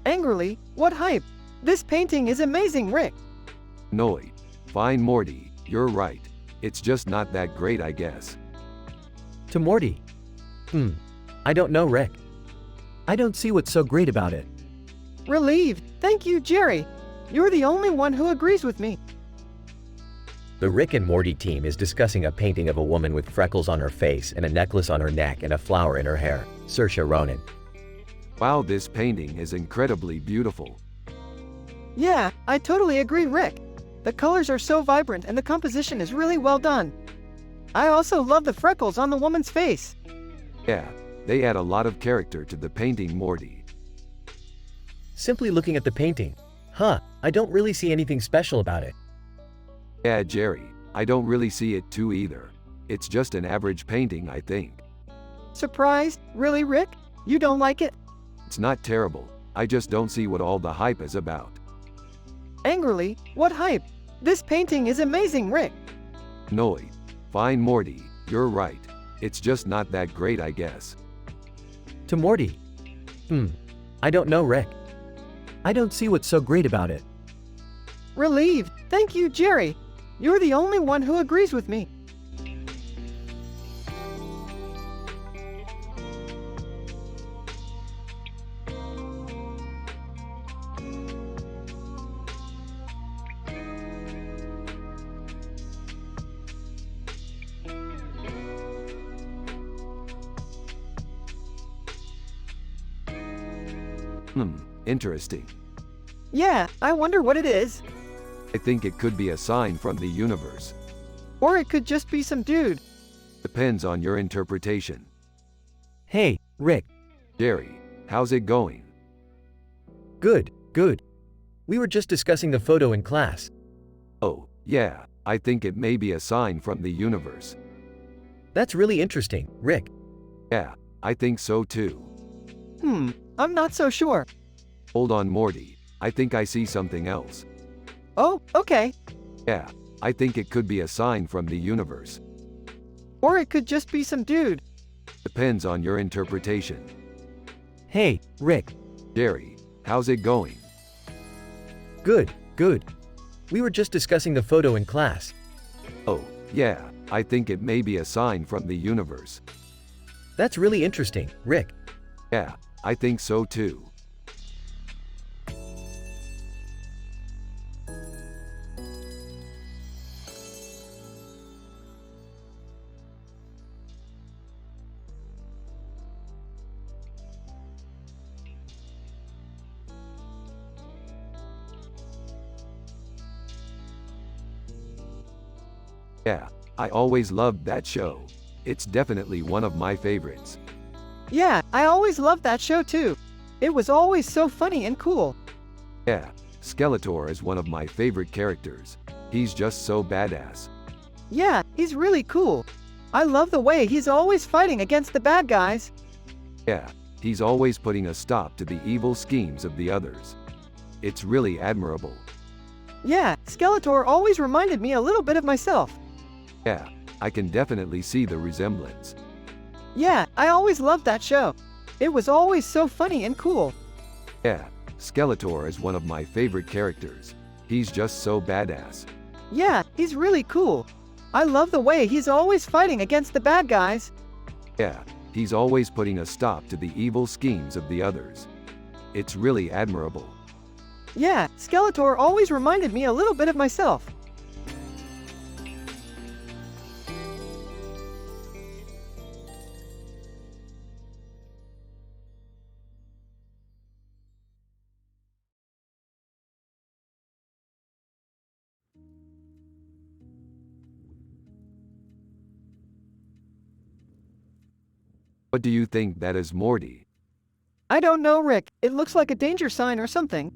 Angrily, what hype? This painting is amazing, Rick. Annoyed. Fine, Morty, you're right. It's just not that great, I guess. To Morty. I don't know, Rick. I don't see what's so great about it. Relieved. Thank you, Jerry. You're the only one who agrees with me. The Rick and Morty team is discussing a painting of a woman with freckles on her face and a necklace on her neck and a flower in her hair. Saoirse Ronan. Wow, this painting is incredibly beautiful. Yeah, I totally agree, Rick. The colors are so vibrant and the composition is really well done. I also love the freckles on the woman's face. Yeah, they add a lot of character to the painting, Morty. Simply looking at the painting. I don't really see anything special about it. Yeah, Jerry, I don't really see it too either. It's just an average painting, I think. Surprised? Really, Rick? You don't like it? It's not terrible, I just don't see what all the hype is about. Angrily, what hype? This painting is amazing, Rick. Annoyed. Fine, Morty, you're right. It's just not that great, I guess. To Morty. I don't know, Rick. I don't see what's so great about it. Relieved. Thank you, Jerry. You're the only one who agrees with me. Interesting. Yeah, I wonder what it is. I think it could be a sign from the universe. Or it could just be some dude. Depends on your interpretation. Hey, Rick. Jerry, how's it going? Good. We were just discussing the photo in class. Oh, yeah, I think it may be a sign from the universe. That's really interesting, Rick. Yeah, I think so too. I'm not so sure. Hold on, Morty. I think I see something else. Oh, okay. Yeah, I think it could be a sign from the universe. Or it could just be some dude. Depends on your interpretation. Hey, Rick. Jerry, how's it going? Good. We were just discussing the photo in class. Oh, yeah, I think it may be a sign from the universe. That's really interesting, Rick. Yeah, I think so too. Yeah, I always loved that show. It's definitely one of my favorites. Yeah, I always loved that show too. It was always so funny and cool. Yeah, Skeletor is one of my favorite characters. He's just so badass. Yeah, he's really cool. I love the way he's always fighting against the bad guys. Yeah, he's always putting a stop to the evil schemes of the others. It's really admirable. Yeah, Skeletor always reminded me a little bit of myself. Yeah, I can definitely see the resemblance. Yeah, I always loved that show. It was always so funny and cool. Yeah, Skeletor is one of my favorite characters. He's just so badass. Yeah, he's really cool. I love the way he's always fighting against the bad guys. Yeah, he's always putting a stop to the evil schemes of the others. It's really admirable. Yeah, Skeletor always reminded me a little bit of myself. What do you think that is, Morty? I don't know, Rick. It looks like a danger sign or something.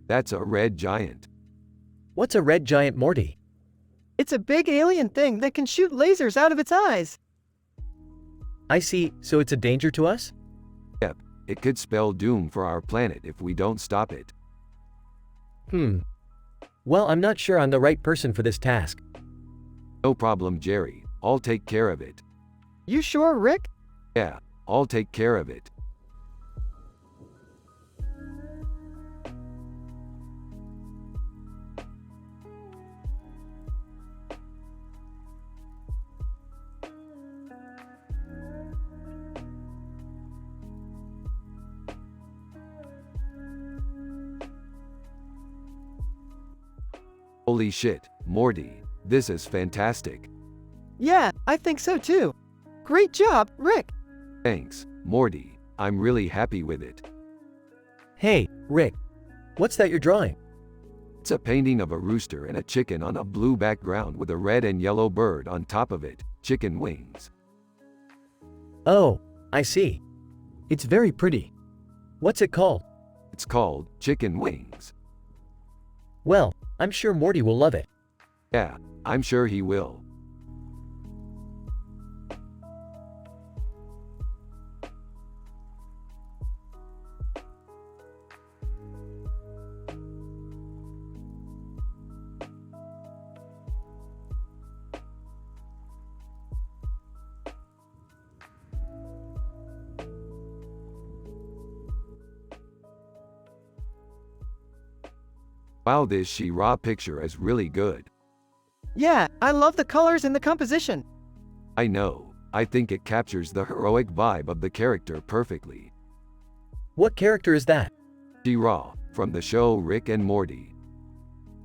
That's a red giant. What's a red giant, Morty? It's a big alien thing that can shoot lasers out of its eyes. I see, so it's a danger to us? Yep, it could spell doom for our planet if we don't stop it. Well, I'm not sure I'm the right person for this task. No problem, Jerry. I'll take care of it. You sure, Rick? Yeah, I'll take care of it. Holy shit, Morty, this is fantastic. Yeah, I think so too. Great job, Rick. Thanks, Morty. I'm really happy with it. Hey, Rick. What's that you're drawing? It's a painting of a rooster and a chicken on a blue background with a red and yellow bird on top of it, chicken wings. Oh, I see. It's very pretty. What's it called? It's called Chicken Wings. Well, I'm sure Morty will love it. Yeah, I'm sure he will. Wow, this She-Ra picture is really good. Yeah, I love the colors and the composition. I know, I think it captures the heroic vibe of the character perfectly. What character is that? She-Ra, from the show Rick and Morty.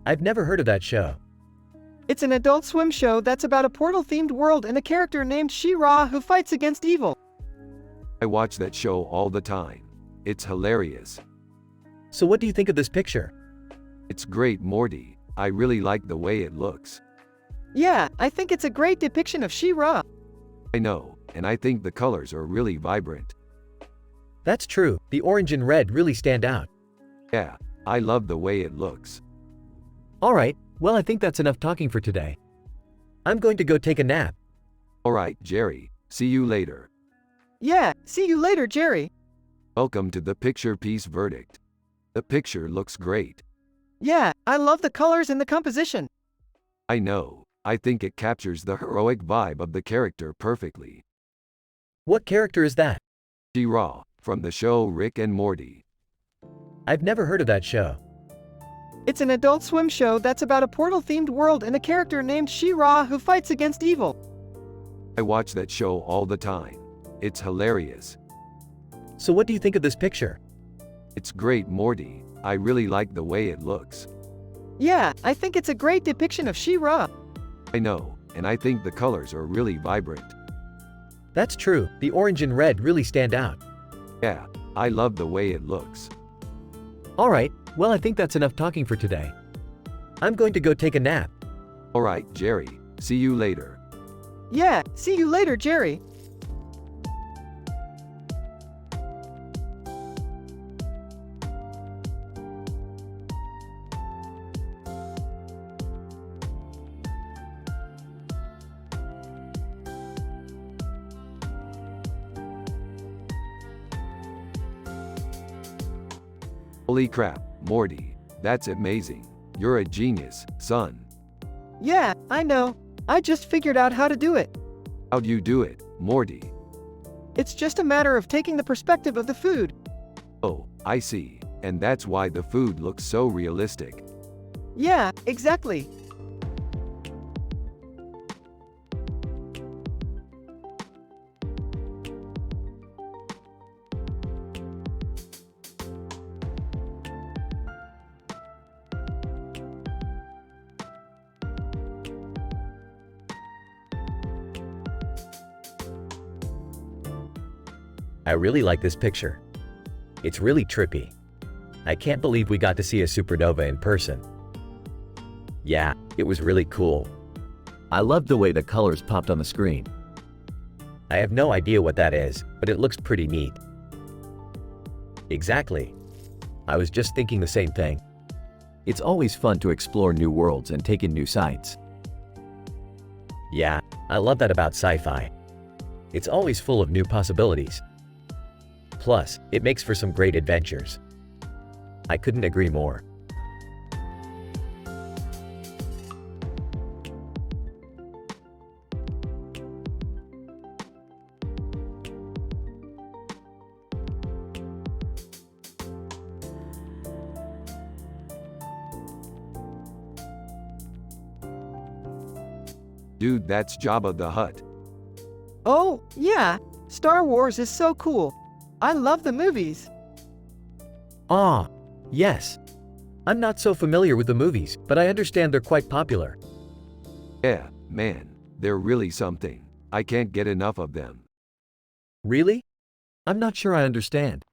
I've never heard of that show. It's an Adult Swim show that's about a portal-themed world and a character named She-Ra who fights against evil. I watch that show all the time. It's hilarious. So what do you think of this picture? It's great, Morty. I really like the way it looks. Yeah, I think it's a great depiction of She-Ra. I know, and I think the colors are really vibrant. That's true, the orange and red really stand out. Yeah, I love the way it looks. Alright, well I think that's enough talking for today. I'm going to go take a nap. Alright, Jerry, see you later. Yeah, see you later, Jerry. Welcome to the picture piece verdict. The picture looks great. Yeah, I love the colors and the composition. I know, I think it captures the heroic vibe of the character perfectly. What character is that? She-Ra, from the show Rick and Morty. I've never heard of that show. It's an Adult Swim show that's about a portal-themed world and a character named She-Ra who fights against evil. I watch that show all the time. It's hilarious. So what do you think of this picture? It's great, Morty. I really like the way it looks. Yeah, I think it's a great depiction of She-Ra. I know, and I think the colors are really vibrant. That's true, the orange and red really stand out. Yeah, I love the way it looks. Alright, well I think that's enough talking for today. I'm going to go take a nap. Alright, Jerry, see you later. Yeah, see you later, Jerry. Holy crap, Morty, that's amazing. You're a genius, son. Yeah, I know. I just figured out how to do it. How'd you do it, Morty? It's just a matter of taking the perspective of the food. Oh, I see, and that's why the food looks so realistic. Yeah, exactly. I really like this picture. It's really trippy. I can't believe we got to see a supernova in person. Yeah, it was really cool. I loved the way the colors popped on the screen. I have no idea what that is, but it looks pretty neat. Exactly. I was just thinking the same thing. It's always fun to explore new worlds and take in new sights. Yeah, I love that about sci-fi. It's always full of new possibilities. Plus, it makes for some great adventures. I couldn't agree more. Dude, that's Jabba the Hutt. Oh, yeah. Star Wars is so cool. I love the movies. Ah, yes. I'm not so familiar with the movies, but I understand they're quite popular. Yeah, man, they're really something. I can't get enough of them. Really? I'm not sure I understand.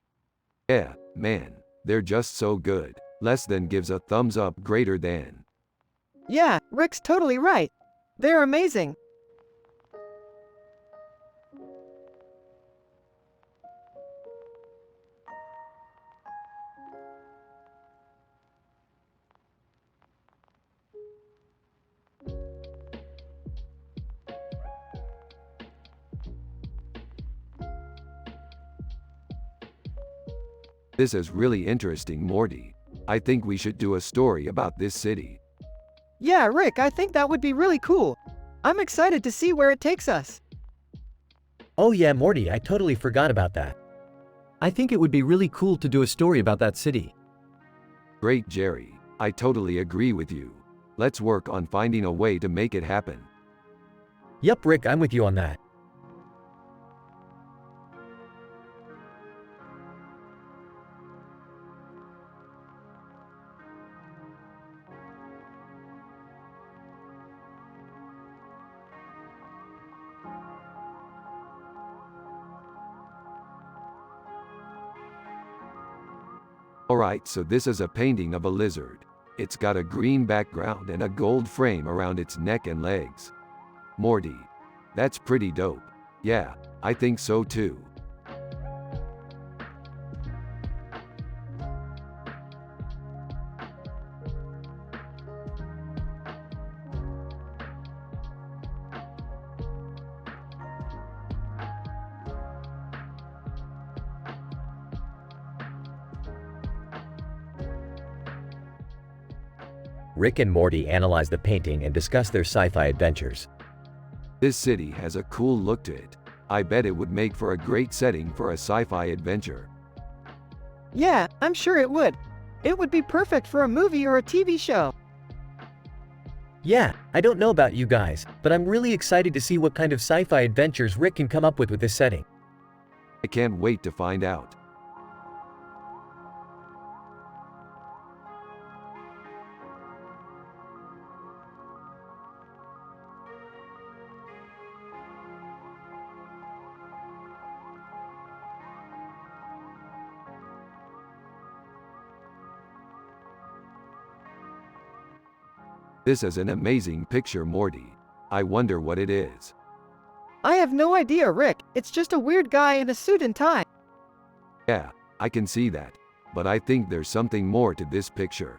Yeah, man, they're just so good. Less than gives a thumbs up greater than. Yeah, Rick's totally right. They're amazing. This is really interesting, Morty. I think we should do a story about this city. Yeah, Rick, I think that would be really cool. I'm excited to see where it takes us. Oh yeah, Morty, I totally forgot about that. I think it would be really cool to do a story about that city. Great, Jerry. I totally agree with you. Let's work on finding a way to make it happen. Yup, Rick, I'm with you on that. Alright, so this is a painting of a lizard. It's got a green background and a gold frame around its neck and legs. Morty. That's pretty dope. Yeah, I think so too. Rick and Morty analyze the painting and discuss their sci-fi adventures. This city has a cool look to it. I bet it would make for a great setting for a sci-fi adventure. Yeah, I'm sure it would. It would be perfect for a movie or a TV show. Yeah, I don't know about you guys, but I'm really excited to see what kind of sci-fi adventures Rick can come up with this setting. I can't wait to find out. This is an amazing picture, Morty. I wonder what it is. I have no idea, Rick. It's just a weird guy in a suit and tie. Yeah, I can see that. But I think there's something more to this picture.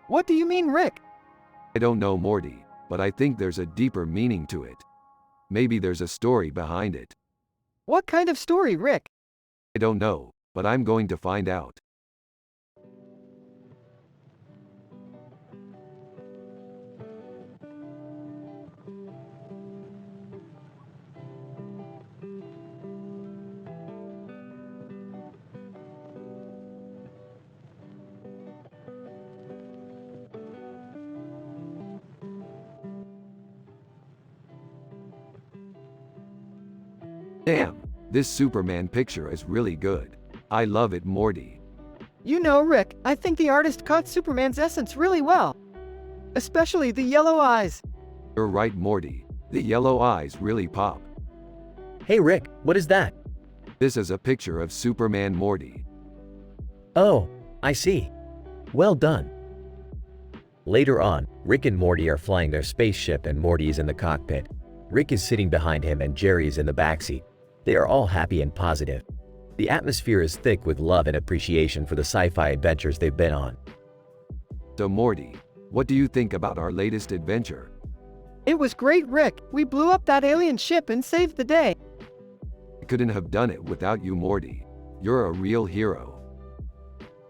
What do you mean, Rick? I don't know, Morty, but I think there's a deeper meaning to it. Maybe there's a story behind it. What kind of story, Rick? I don't know, but I'm going to find out. Damn, this Superman picture is really good. I love it, Morty. You know, Rick, I think the artist caught Superman's essence really well. Especially the yellow eyes. You're right, Morty. The yellow eyes really pop. Hey Rick, what is that? This is a picture of Superman, Morty. Oh, I see. Well done. Later on, Rick and Morty are flying their spaceship and Morty is in the cockpit. Rick is sitting behind him and Jerry is in the backseat. They are all happy and positive. The atmosphere is thick with love and appreciation for the sci-fi adventures they've been on. So Morty, what do you think about our latest adventure? It was great, Rick. We blew up that alien ship and saved the day. I couldn't have done it without you, Morty. You're a real hero.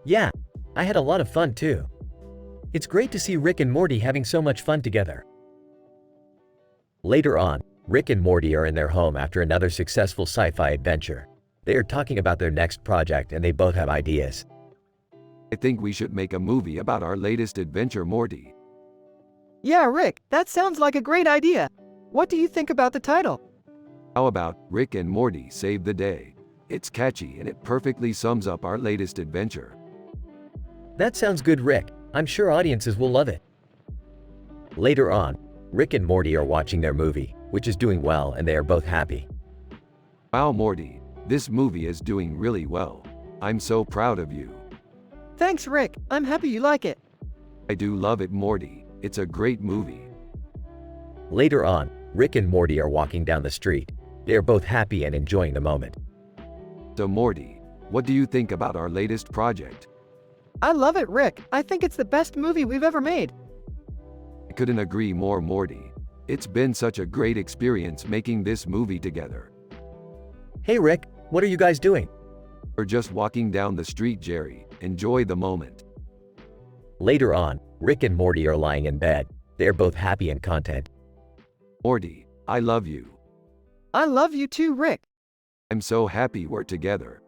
Yeah, I had a lot of fun too. It's great to see Rick and Morty having so much fun together. Later on, Rick and Morty are in their home after another successful sci-fi adventure. They are talking about their next project and they both have ideas. I think we should make a movie about our latest adventure, Morty. Yeah, Rick, that sounds like a great idea. What do you think about the title? How about Rick and Morty Save the Day? It's catchy and it perfectly sums up our latest adventure. That sounds good, Rick. I'm sure audiences will love it. Later on, Rick and Morty are watching their movie, which is doing well and they are both happy. Wow, Morty, this movie is doing really well. I'm so proud of you. Thanks, Rick. I'm happy you like it. I do love it, Morty. It's a great movie. Later on, Rick and Morty are walking down the street. They are both happy and enjoying the moment. So Morty, what do you think about our latest project? I love it, Rick. I think it's the best movie we've ever made. I couldn't agree more, Morty. It's been such a great experience making this movie together. Hey Rick, what are you guys doing? We're just walking down the street, Jerry. Enjoy the moment. Later on, Rick and Morty are lying in bed. They are both happy and content. Morty, I love you. I love you too, Rick. I'm so happy we're together.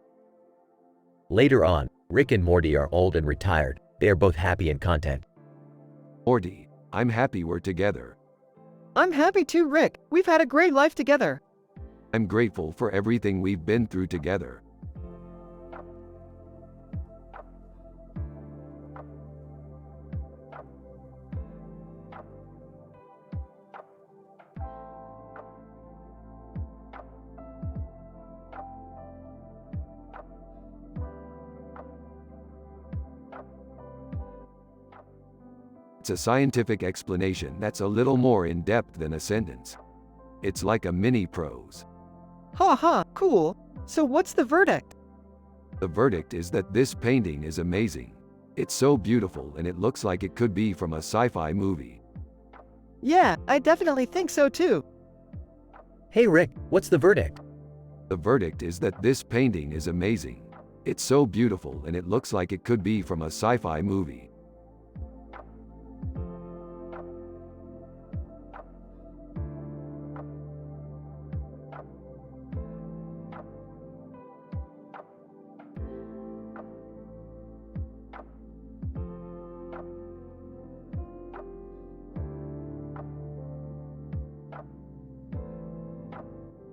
Later on, Rick and Morty are old and retired. They are both happy and content. Morty, I'm happy we're together. I'm happy too, Rick. We've had a great life together. I'm grateful for everything we've been through together. It's a scientific explanation that's a little more in-depth than a sentence. It's like a mini prose. Ha ha, cool. So what's the verdict? The verdict is that this painting is amazing. It's so beautiful and it looks like it could be from a sci-fi movie. Yeah, I definitely think so too. Hey Rick, what's the verdict? The verdict is that this painting is amazing. It's so beautiful and it looks like it could be from a sci-fi movie.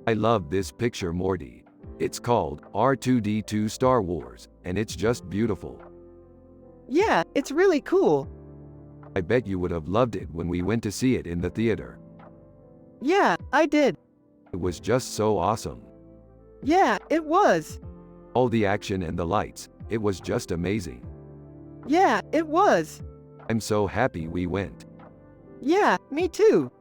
I love this picture, Morty. It's called R2-D2 Star Wars, and it's just beautiful. Yeah, it's really cool. I bet you would have loved it when we went to see it in the theater. Yeah, I did. It was just so awesome. Yeah, it was. All the action and the lights, it was just amazing. Yeah, it was. I'm so happy we went. Yeah, me too.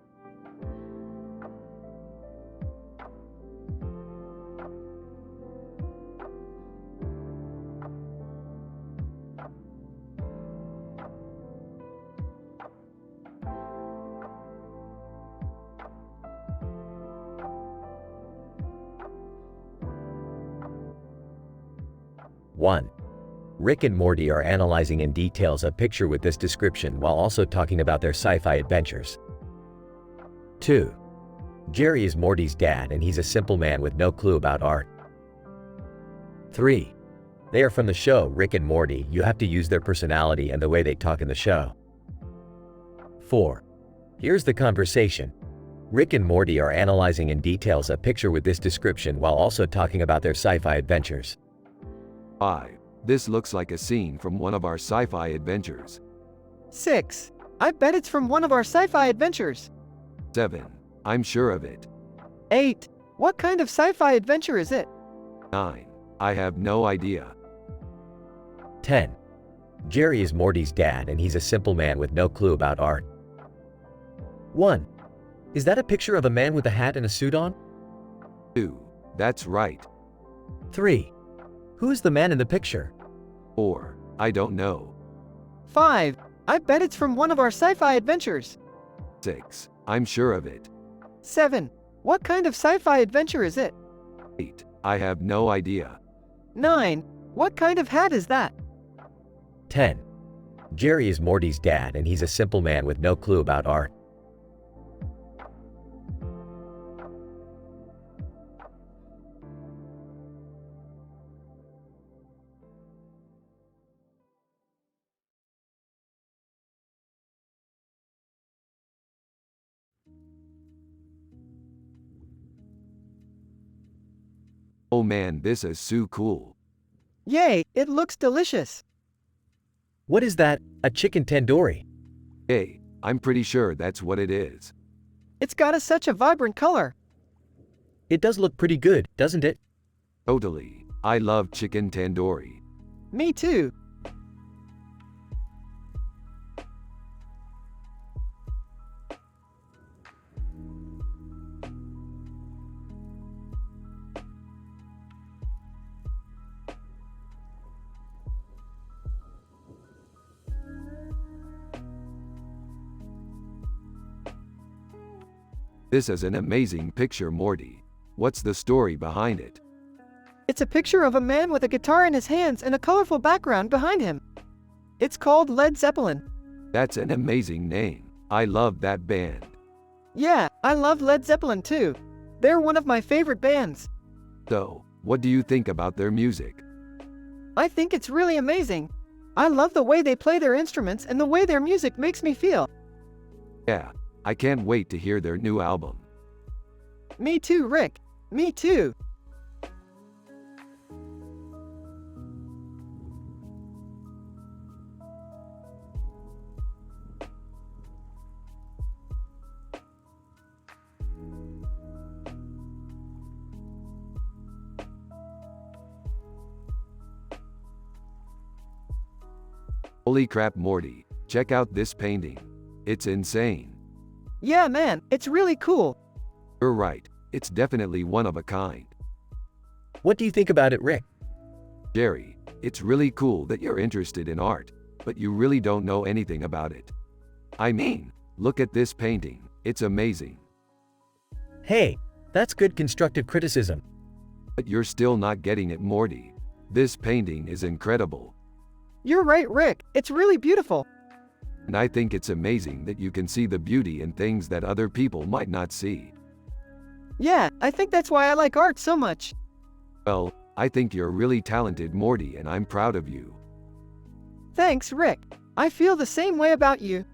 One. Rick and Morty are analyzing in details a picture with this description while also talking about their sci-fi adventures. 2. Jerry is Morty's dad and he's a simple man with no clue about art. 3. They are from the show Rick and Morty. You have to use their personality and the way they talk in the show. 4. Here's the conversation. Rick and Morty are analyzing in details a picture with this description while also talking about their sci-fi adventures. 5. This looks like a scene from one of our sci-fi adventures. 6. I bet it's from one of our sci-fi adventures. 7. I'm sure of it. 8. What kind of sci-fi adventure is it? 9. I have no idea. 10. Jerry is Morty's dad and he's a simple man with no clue about art. 1. Is that a picture of a man with a hat and a suit on? 2. That's right. 3. Who is the man in the picture? 4. I don't know. 5. I bet it's from one of our sci-fi adventures. 6. I'm sure of it. 7. What kind of sci-fi adventure is it? 8. I have no idea. 9. What kind of hat is that? 10. Jerry is Morty's dad and he's a simple man with no clue about art. Oh man, this is so cool. Yay, it looks delicious. What is that? A chicken tandoori. Hey, I'm pretty sure that's what it is. It's got such a vibrant color. It does look pretty good, doesn't it? Totally. I love chicken tandoori. Me too. This is an amazing picture, Morty. What's the story behind it? It's a picture of a man with a guitar in his hands and a colorful background behind him. It's called Led Zeppelin. That's an amazing name. I love that band. Yeah, I love Led Zeppelin too. They're one of my favorite bands. So, what do you think about their music? I think it's really amazing. I love the way they play their instruments and the way their music makes me feel. Yeah, I can't wait to hear their new album. Me too, Rick. Me too. Holy crap, Morty. Check out this painting. It's insane. Yeah, man, it's really cool. You're right. It's definitely one of a kind. What do you think about it, Rick? Jerry, it's really cool that you're interested in art, but you really don't know anything about it. I mean, look at this painting. It's amazing. Hey, that's good constructive criticism. But you're still not getting it, Morty. This painting is incredible. You're right, Rick. It's really beautiful. And I think it's amazing that you can see the beauty in things that other people might not see. Yeah, I think that's why I like art so much. Well, I think you're really talented, Morty, and I'm proud of you. Thanks, Rick. I feel the same way about you.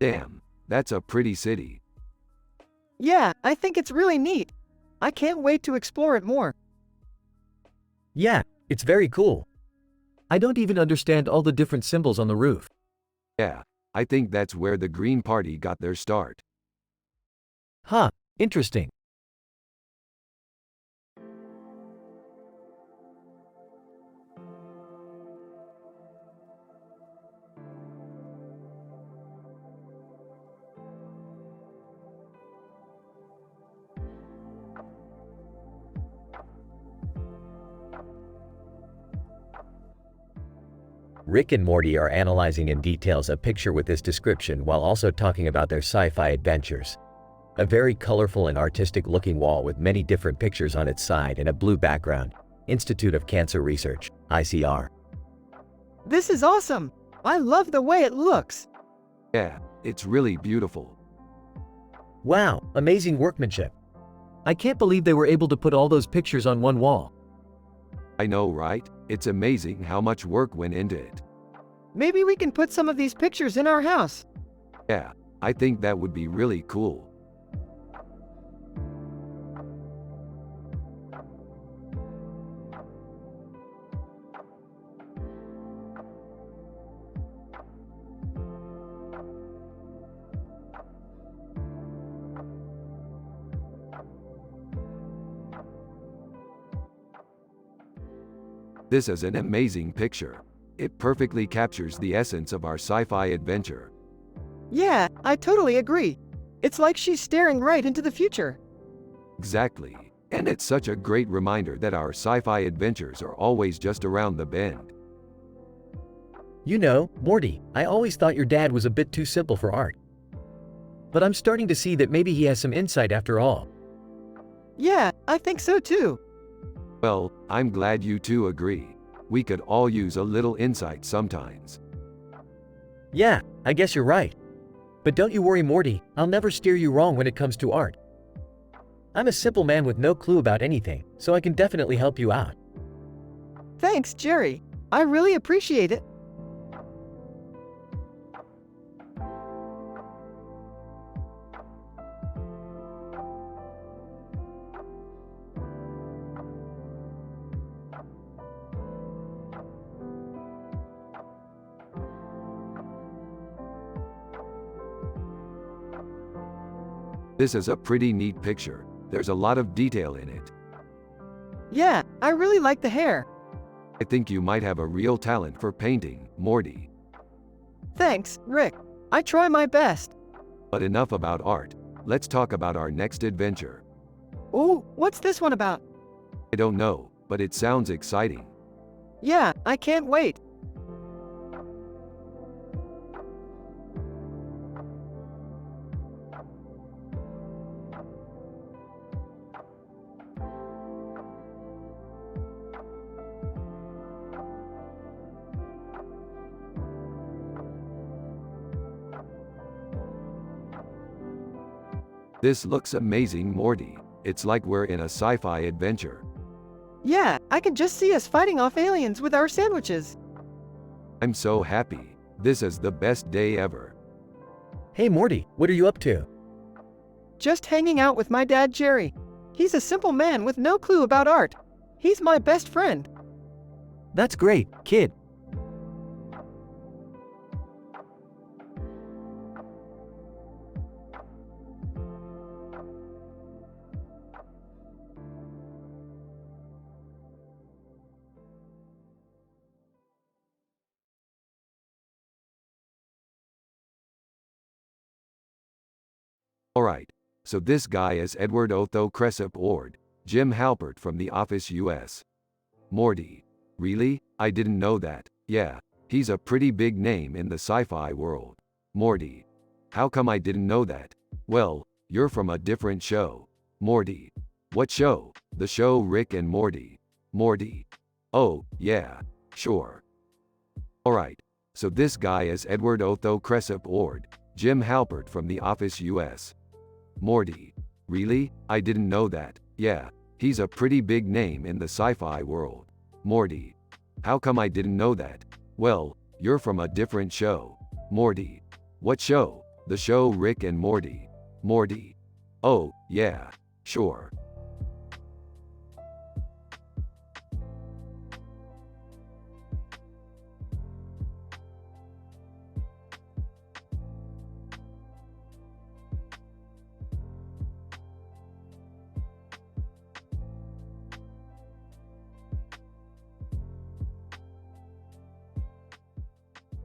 Damn, that's a pretty city. Yeah, I think it's really neat. I can't wait to explore it more. Yeah, it's very cool. I don't even understand all the different symbols on the roof. Yeah, I think that's where the Green Party got their start. Huh, interesting. Rick and Morty are analyzing in details a picture with this description while also talking about their sci-fi adventures. A very colorful and artistic-looking wall with many different pictures on its side and a blue background. Institute of Cancer Research, ICR. This is awesome. I love the way it looks. Yeah, it's really beautiful. Wow, amazing workmanship. I can't believe they were able to put all those pictures on one wall. I know, right? It's amazing how much work went into it. Maybe we can put some of these pictures in our house. Yeah, I think that would be really cool. This is an amazing picture. It perfectly captures the essence of our sci-fi adventure. Yeah, I totally agree. It's like she's staring right into the future. Exactly. And it's such a great reminder that our sci-fi adventures are always just around the bend. You know, Morty, I always thought your dad was a bit too simple for art. But I'm starting to see that maybe he has some insight after all. Yeah, I think so too. Well, I'm glad you two agree. We could all use a little insight sometimes. Yeah, I guess you're right. But don't you worry, Morty, I'll never steer you wrong when it comes to art. I'm a simple man with no clue about anything, so I can definitely help you out. Thanks, Jerry. I really appreciate it. This is a pretty neat picture. There's a lot of detail in it. Yeah, I really like the hair. I think you might have a real talent for painting, Morty. Thanks, Rick. I try my best. But enough about art. Let's talk about our next adventure. Ooh, what's this one about? I don't know, but it sounds exciting. Yeah, I can't wait. This looks amazing, Morty. It's like we're in a sci-fi adventure. Yeah, I can just see us fighting off aliens with our sandwiches. I'm so happy. This is the best day ever. Hey Morty, what are you up to? Just hanging out with my dad, Jerry. He's a simple man with no clue about art. He's my best friend. That's great, kid. Alright, so this guy is Edward Otho Cressup Ord, Jim Halpert from The Office US. Morty. Really? I didn't know that. Yeah, he's a pretty big name in the sci-fi world. Morty. How come I didn't know that? Well, you're from a different show. Morty. What show? The show Rick and Morty. Morty. Oh, yeah, sure. Alright, so this guy is Edward Otho Cressup Ord, Jim Halpert from The Office US. Morty. Really? I didn't know that. Yeah, he's a pretty big name in the sci-fi world. Morty. How come I didn't know that? Well, you're from a different show. Morty. What show? The show Rick and Morty. Morty. Oh, yeah, sure.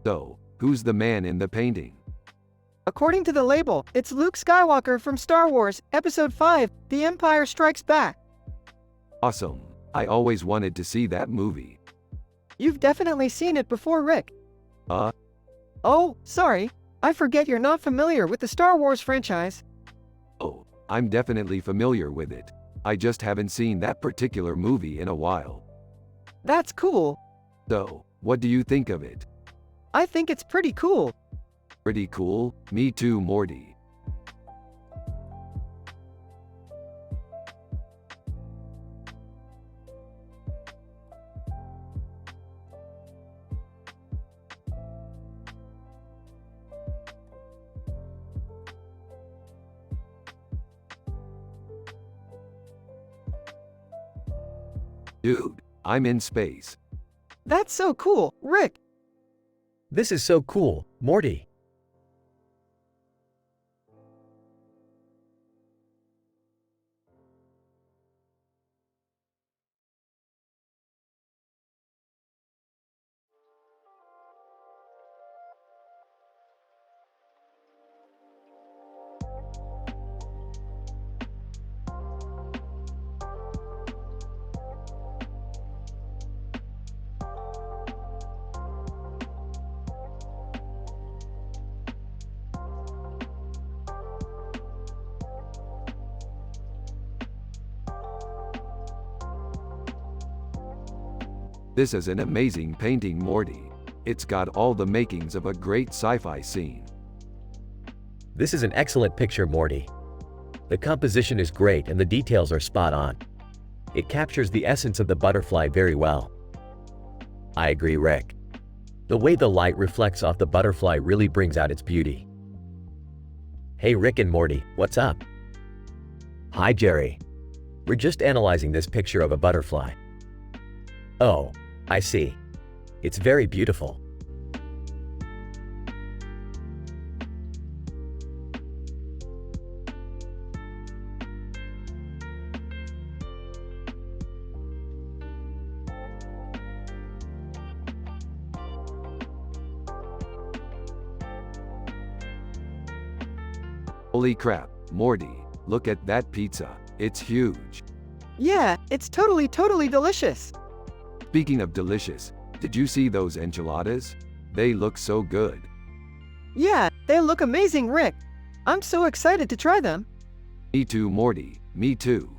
So, who's the man in the painting? According to the label, it's Luke Skywalker from Star Wars, Episode 5, The Empire Strikes Back. Awesome. I always wanted to see that movie. You've definitely seen it before, Rick. Oh, sorry. I forget you're not familiar with the Star Wars franchise. Oh, I'm definitely familiar with it. I just haven't seen that particular movie in a while. That's cool. So, what do you think of it? I think it's pretty cool. Pretty cool? Me too, Morty. Dude, I'm in space. That's so cool, Rick. This is so cool, Morty. This is an amazing painting, Morty. It's got all the makings of a great sci-fi scene. This is an excellent picture, Morty. The composition is great and the details are spot on. It captures the essence of the butterfly very well. I agree, Rick. The way the light reflects off the butterfly really brings out its beauty. Hey Rick and Morty, what's up? Hi Jerry. We're just analyzing this picture of a butterfly. Oh, I see. It's very beautiful. Holy crap, Morty, look at that pizza. It's huge. Yeah, it's totally delicious. Speaking of delicious, did you see those enchiladas? They look so good. Yeah, they look amazing, Rick. I'm so excited to try them. Me too, Morty, me too.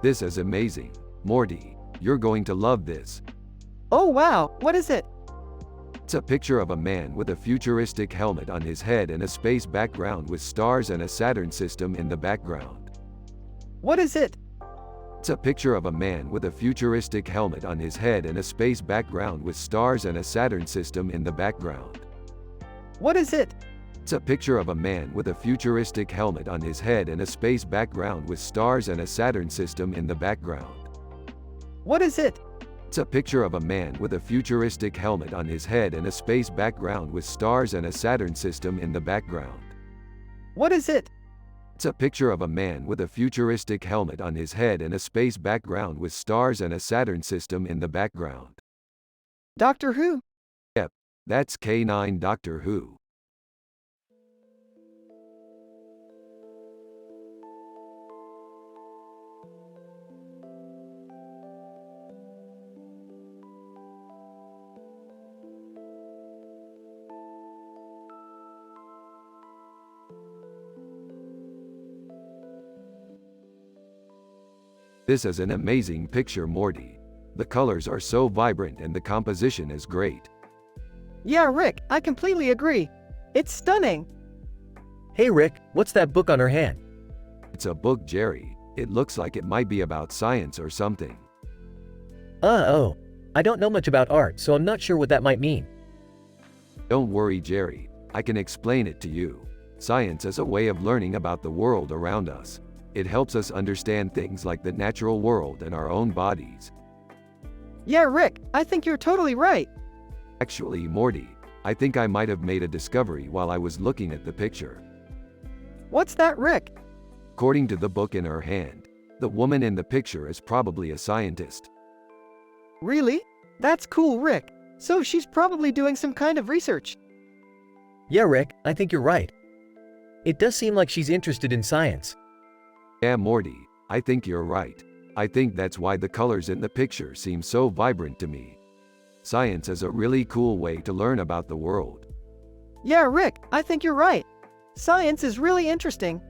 This is amazing. Morty, you're going to love this. Oh wow, what is it? It's a picture of a man with a futuristic helmet on his head and a space background with stars and a Saturn system in the background. What is it? It's a picture of a man with a futuristic helmet on his head and a space background with stars and a Saturn system in the background. What is it? It's a picture of a man with a futuristic helmet on his head and a space background with stars and a Saturn system in the background. What is it? It's a picture of a man with a futuristic helmet on his head and a space background with stars and a Saturn system in the background. What is it? It's a picture of a man with a futuristic helmet on his head and a space background with stars and a Saturn system in the background. Doctor Who? Yep, that's K9 Doctor Who. This is an amazing picture, Morty. The colors are so vibrant and the composition is great. Yeah, Rick, I completely agree. It's stunning. Hey Rick, what's that book on her hand? It's a book, Jerry. It looks like it might be about science or something. Oh. I don't know much about art, so I'm not sure what that might mean. Don't worry, Jerry. I can explain it to you. Science is a way of learning about the world around us. It helps us understand things like the natural world and our own bodies. Yeah, Rick, I think you're totally right. Actually, Morty, I think I might have made a discovery while I was looking at the picture. What's that, Rick? According to the book in her hand, the woman in the picture is probably a scientist. Really? That's cool, Rick. So she's probably doing some kind of research. Yeah Rick, I think you're right. It does seem like she's interested in science. Yeah, Morty, I think you're right. I think that's why the colors in the picture seem so vibrant to me. Science is a really cool way to learn about the world. Yeah, Rick, I think you're right. Science is really interesting.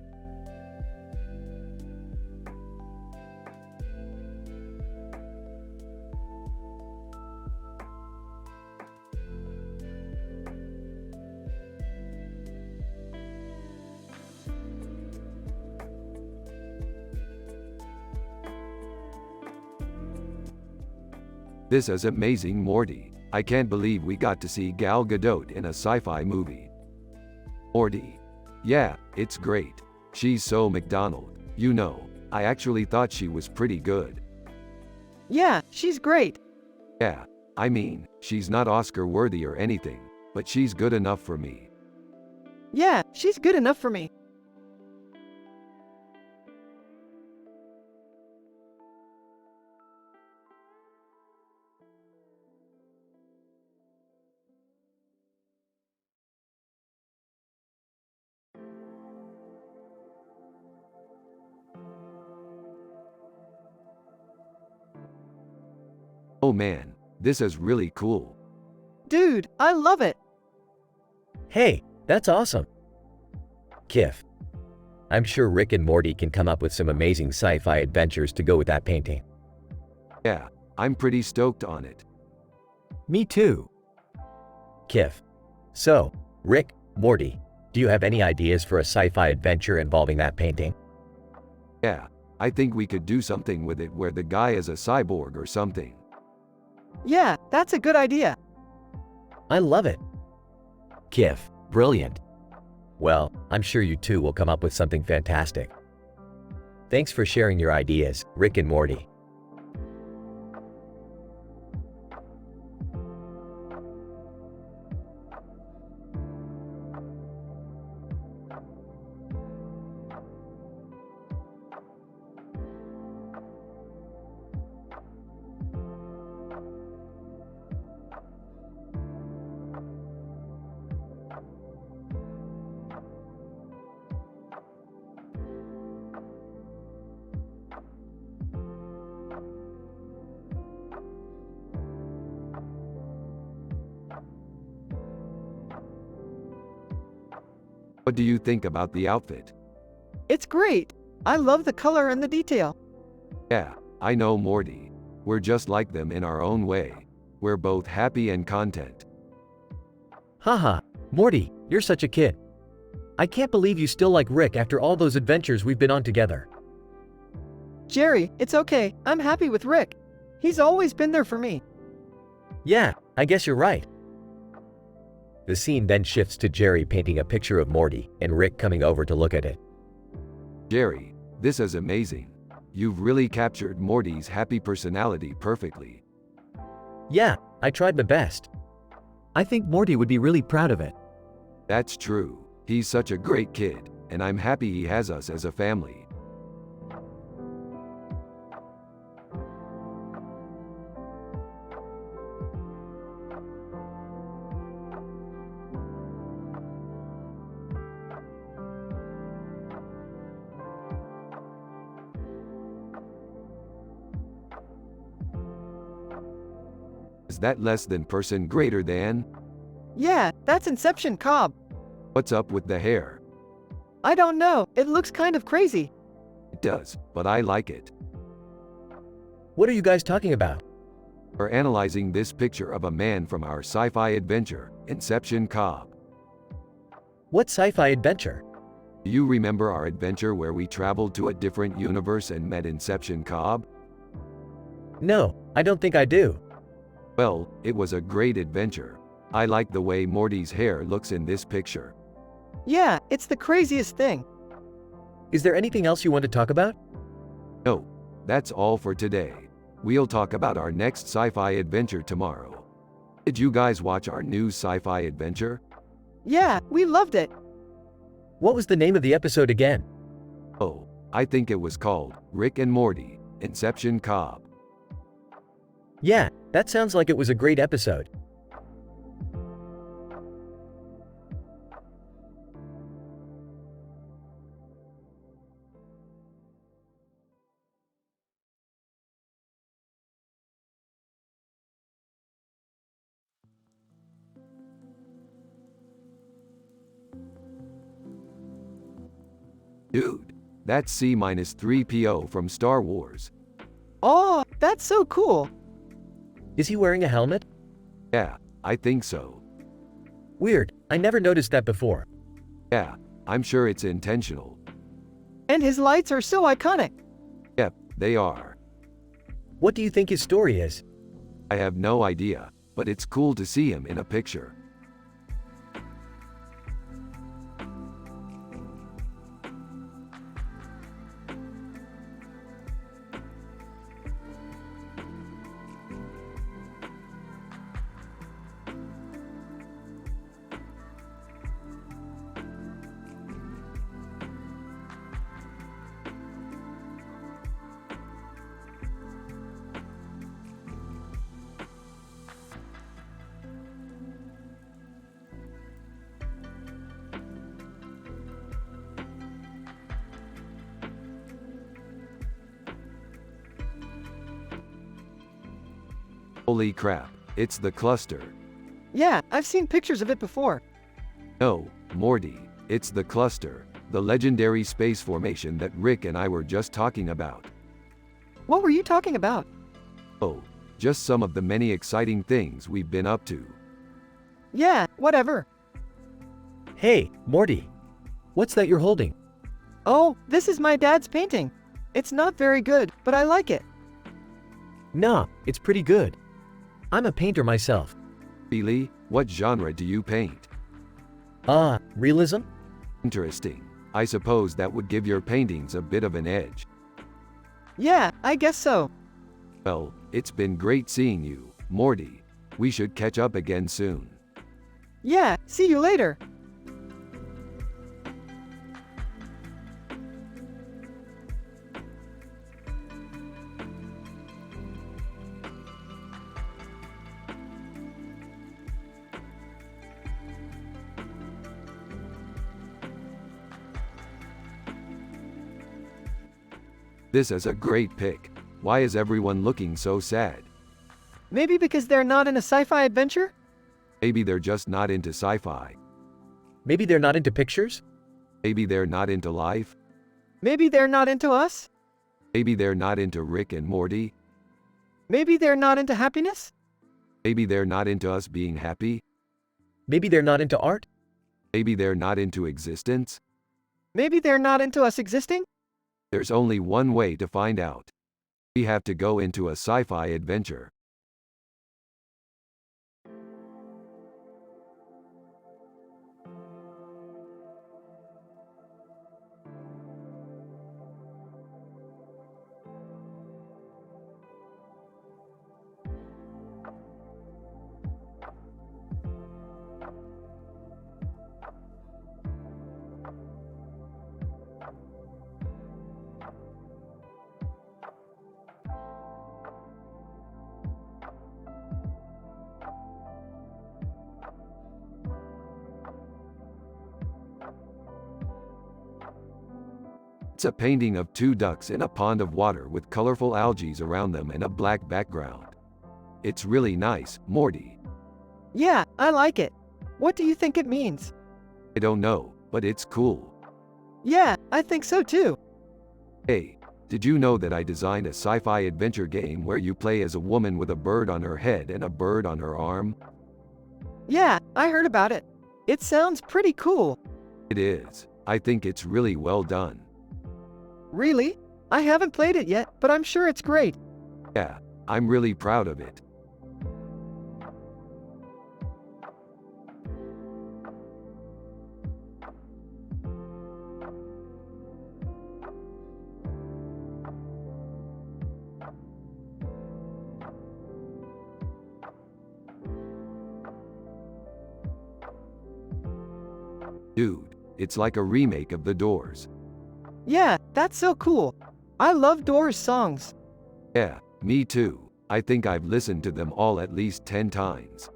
This is amazing, Morty. I can't believe we got to see Gal Gadot in a sci-fi movie. Morty. Yeah, it's great. She's so McDonald. You know, I actually thought she was pretty good. Yeah, she's great. Yeah, I mean, she's not Oscar worthy or anything, but she's good enough for me. Yeah, she's good enough for me. Oh man, this is really cool. Dude, I love it. Hey, that's awesome. Kif. I'm sure Rick and Morty can come up with some amazing sci-fi adventures to go with that painting. Yeah, I'm pretty stoked on it. Me too. Kif. So, Rick, Morty, do you have any ideas for a sci-fi adventure involving that painting? Yeah, I think we could do something with it where the guy is a cyborg or something. Yeah, that's a good idea. I love it. Kif, brilliant. Well, I'm sure you two will come up with something fantastic. Thanks for sharing your ideas, Rick and Morty. What do you think about the outfit? It's great. I love the color and the detail. Yeah, I know Morty. We're just like them in our own way. We're both happy and content. Haha, Morty, you're such a kid. I can't believe you still like Rick after all those adventures we've been on together. Jerry, it's okay. I'm happy with Rick. He's always been there for me. Yeah, I guess you're right. The scene then shifts to Jerry painting a picture of Morty and Rick coming over to look at it. Jerry, this is amazing. You've really captured Morty's happy personality perfectly. Yeah, I tried my best. I think Morty would be really proud of it. That's true. He's such a great kid, and I'm happy he has us as a family. Is that less than person greater than? Yeah, that's Inception Cobb. What's up with the hair? I don't know, it looks kind of crazy. It does, but I like it. What are you guys talking about? We're analyzing this picture of a man from our sci-fi adventure, Inception Cobb. What sci-fi adventure? Do you remember our adventure where we traveled to a different universe and met Inception Cobb? No, I don't think I do. Well, it was a great adventure. I like the way Morty's hair looks in this picture. Yeah, it's the craziest thing. Is there anything else you want to talk about? No, that's all for today. We'll talk about our next sci-fi adventure tomorrow. Did you guys watch our new sci-fi adventure? Yeah, we loved it. What was the name of the episode again? Oh, I think it was called Rick and Morty, Inception Cobb. Yeah, that sounds like it was a great episode. Dude, that's C-3PO from Star Wars. Oh, that's so cool. Is he wearing a helmet? Yeah, I think so. Weird, I never noticed that before. Yeah, I'm sure it's intentional. And his lights are so iconic. Yep, they are. What do you think his story is? I have no idea, but it's cool to see him in a picture. Holy crap, it's the cluster. Yeah, I've seen pictures of it before. No, Morty, it's the cluster, the legendary space formation that Rick and I were just talking about. What were you talking about? Oh, just some of the many exciting things we've been up to. Yeah, whatever. Hey, Morty. What's that you're holding? Oh, this is my dad's painting. It's not very good, but I like it. Nah, it's pretty good. I'm a painter myself. Really? What genre do you paint? Realism? Interesting. I suppose that would give your paintings a bit of an edge. Yeah, I guess so. Well, it's been great seeing you, Morty. We should catch up again soon. Yeah, see you later. This is a great pick. Why is everyone looking so sad? Maybe because they're not in a sci-fi adventure? Maybe they're just not into sci-fi. Maybe they're not into pictures? Maybe they're not into life. Maybe they're not into us? Maybe they're not into Rick and Morty. Maybe they're not into happiness? Maybe they're not into us being happy. Maybe they're not into art? Maybe they're not into existence. Maybe they're not into us existing? There's only one way to find out. We have to go into a sci-fi adventure. It's a painting of two ducks in a pond of water with colorful algae around them and a black background. It's really nice, Morty. Yeah, I like it. What do you think it means? I don't know, but it's cool. Yeah, I think so too. Hey, did you know that I designed a sci-fi adventure game where you play as a woman with a bird on her head and a bird on her arm? Yeah, I heard about it. It sounds pretty cool. It is. I think it's really well done. Really? I haven't played it yet, but I'm sure it's great. Yeah, I'm really proud of it. Dude, it's like a remake of The Doors. Yeah, that's so cool. I love Doors songs. Yeah, me too. I think I've listened to them all at least 10 times.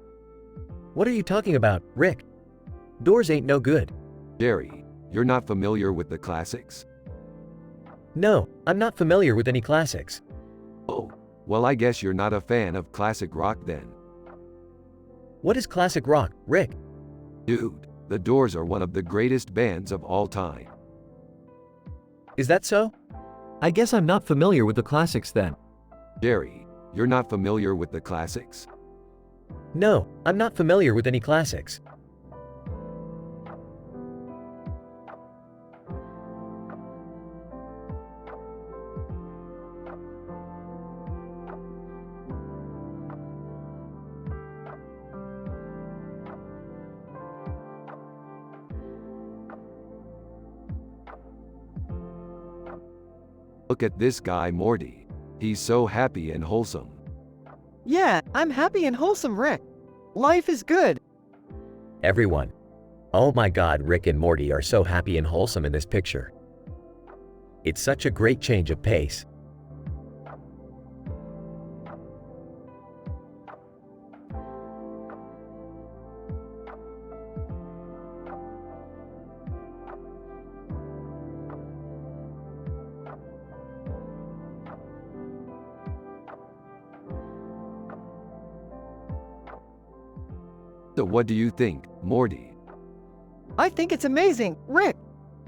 What are you talking about, Rick? Doors ain't no good. Jerry, you're not familiar with the classics? No, I'm not familiar with any classics. Oh, well, I guess you're not a fan of classic rock then. What is classic rock, Rick? Dude, The Doors are one of the greatest bands of all time. Is that so? I guess I'm not familiar with the classics then. Jerry, you're not familiar with the classics? No, I'm not familiar with any classics. Look at this guy Morty. He's so happy and wholesome. Yeah, I'm happy and wholesome, Rick. Life is good. Everyone. Oh my god, Rick and Morty are so happy and wholesome in this picture. It's such a great change of pace. So what do you think, Morty? I think it's amazing, Rick.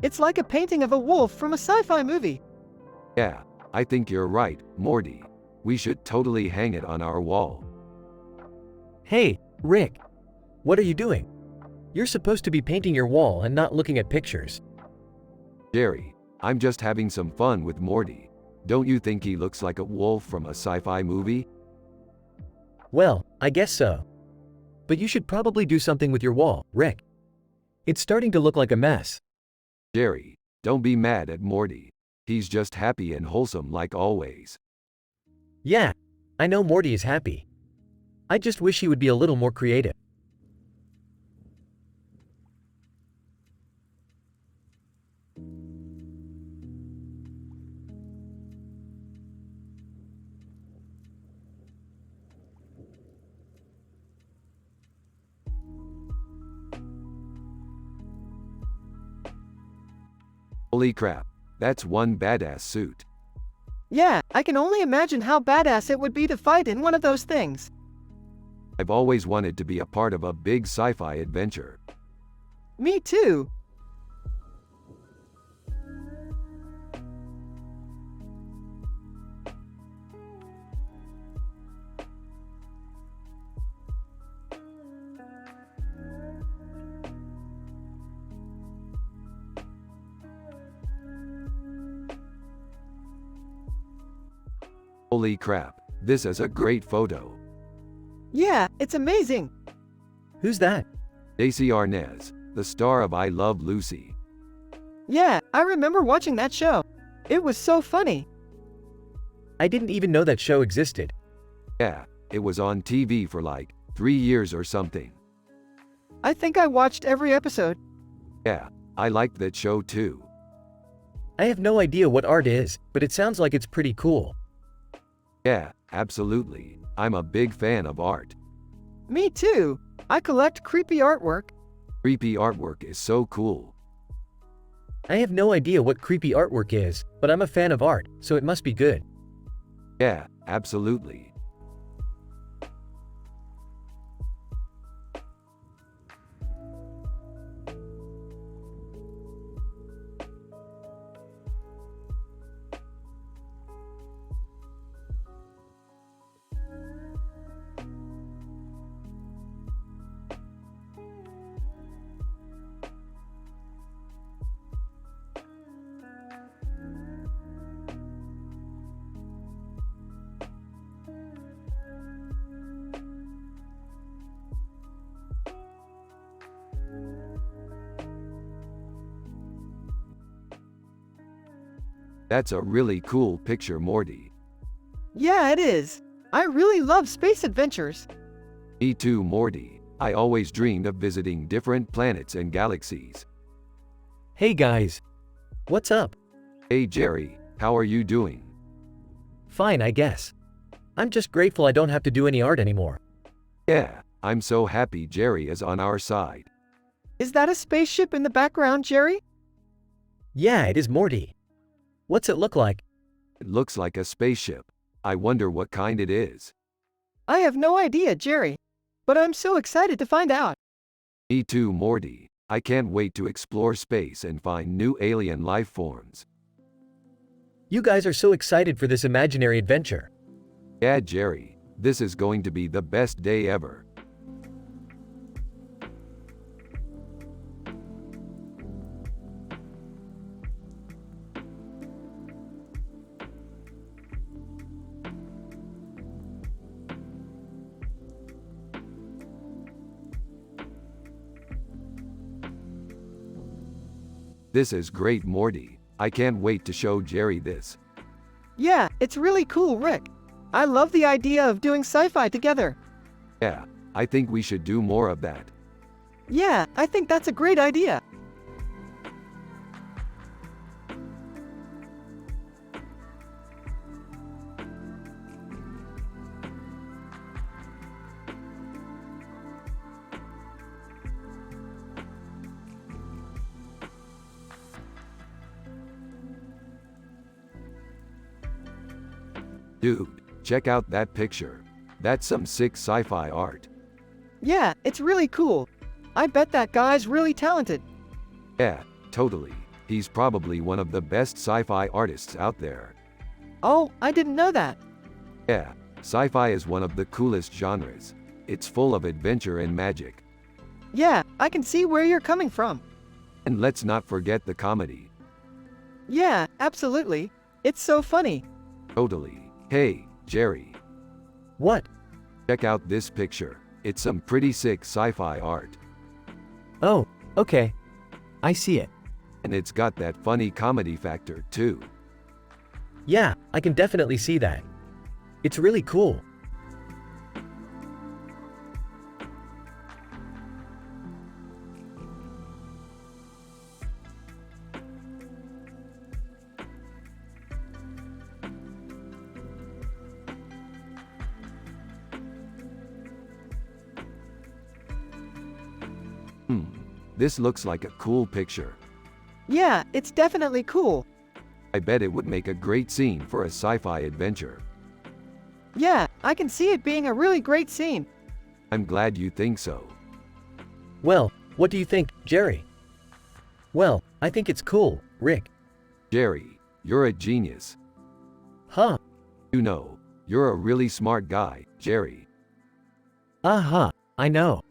It's like a painting of a wolf from a sci-fi movie. Yeah, I think you're right, Morty. We should totally hang it on our wall. Hey, Rick. What are you doing? You're supposed to be painting your wall and not looking at pictures. Jerry, I'm just having some fun with Morty. Don't you think he looks like a wolf from a sci-fi movie? Well, I guess so. But you should probably do something with your wall, Rick. It's starting to look like a mess. Jerry, don't be mad at Morty. He's just happy and wholesome like always. Yeah, I know Morty is happy. I just wish he would be a little more creative. Holy crap, that's one badass suit. Yeah, I can only imagine how badass it would be to fight in one of those things. I've always wanted to be a part of a big sci-fi adventure. Me too. Holy crap, this is a great photo. Yeah, it's amazing. Who's that? Daisy Arnaz, the star of I Love Lucy. Yeah, I remember watching that show. It was so funny. I didn't even know that show existed. Yeah, it was on TV for like 3 years or something. I think I watched every episode. Yeah, I liked that show too. I have no idea what art is, but it sounds like it's pretty cool. Yeah, absolutely. I'm a big fan of art. Me too. I collect creepy artwork. Creepy artwork is so cool. I have no idea what creepy artwork is, but I'm a fan of art, so it must be good. Yeah, absolutely. That's a really cool picture, Morty. Yeah, it is. I really love space adventures. Me too, Morty. I always dreamed of visiting different planets and galaxies. Hey guys. What's up? Hey Jerry, how are you doing? Fine, I guess. I'm just grateful I don't have to do any art anymore. Yeah, I'm so happy Jerry is on our side. Is that a spaceship in the background, Jerry? Yeah, it is Morty. What's it look like? It looks like a spaceship. I wonder what kind it is. I have no idea, Jerry. But I'm so excited to find out. Me too, Morty. I can't wait to explore space and find new alien life forms. You guys are so excited for this imaginary adventure. Yeah, Jerry, this is going to be the best day ever. This is great, Morty. I can't wait to show Jerry this. Yeah, it's really cool, Rick. I love the idea of doing sci-fi together. Yeah, I think we should do more of that. Yeah, I think that's a great idea. Dude, check out that picture. That's some sick sci-fi art. Yeah, it's really cool. I bet that guy's really talented. Yeah, totally. He's probably one of the best sci-fi artists out there. Oh, I didn't know that. Yeah, sci-fi is one of the coolest genres. It's full of adventure and magic. Yeah, I can see where you're coming from. And let's not forget the comedy. Yeah, absolutely. It's so funny. Totally. Hey, Jerry, What? check out this picture. It's some pretty sick sci-fi art. Oh, okay. I see it. And it's got that funny comedy factor, too. Yeah, I can definitely see that. It's really cool. This looks like a cool picture. Yeah, it's definitely cool. I bet it would make a great scene for a sci-fi adventure. Yeah, I can see it being a really great scene. I'm glad you think so. Well, what do you think, Jerry? Well, I think it's cool, Rick. Jerry, you're a genius. Huh? You know, you're a really smart guy, Jerry. Uh-huh, I know.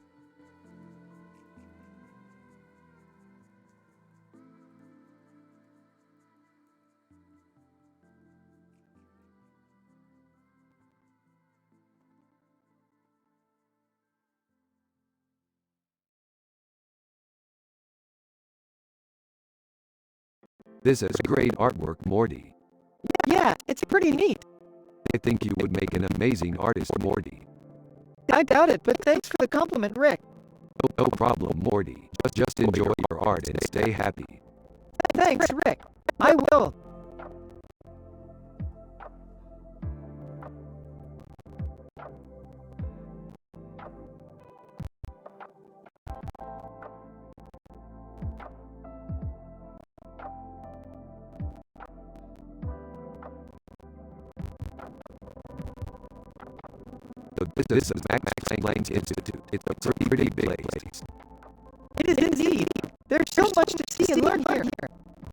This is great artwork, Morty. Yeah, it's pretty neat. I think you would make an amazing artist, Morty. I doubt it, but thanks for the compliment, Rick. No problem, Morty. Just enjoy your art and stay happy. Thanks, Rick. I will. So this is Max Planck Institute. It's a pretty big place. It is indeed. There's so much to see and learn here.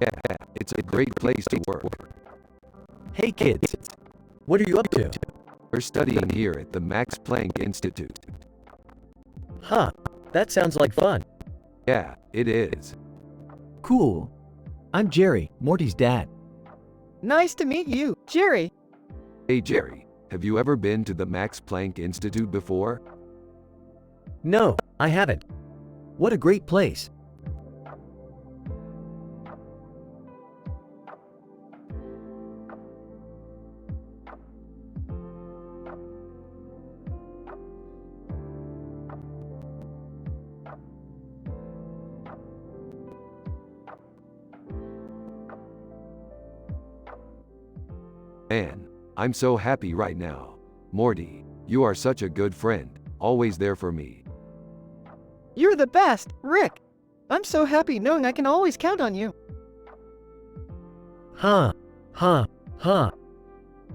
Yeah, it's a great place to work. Hey kids. What are you up to? We're studying here at the Max Planck Institute. Huh? That sounds like fun. Yeah, it is. Cool. I'm Jerry, Morty's dad. Nice to meet you, Jerry. Hey Jerry, have you ever been to the Max Planck Institute before? No, I haven't. What a great place. Man, I'm so happy right now. Morty, you are such a good friend, always there for me. You're the best, Rick. I'm so happy knowing I can always count on you. Huh.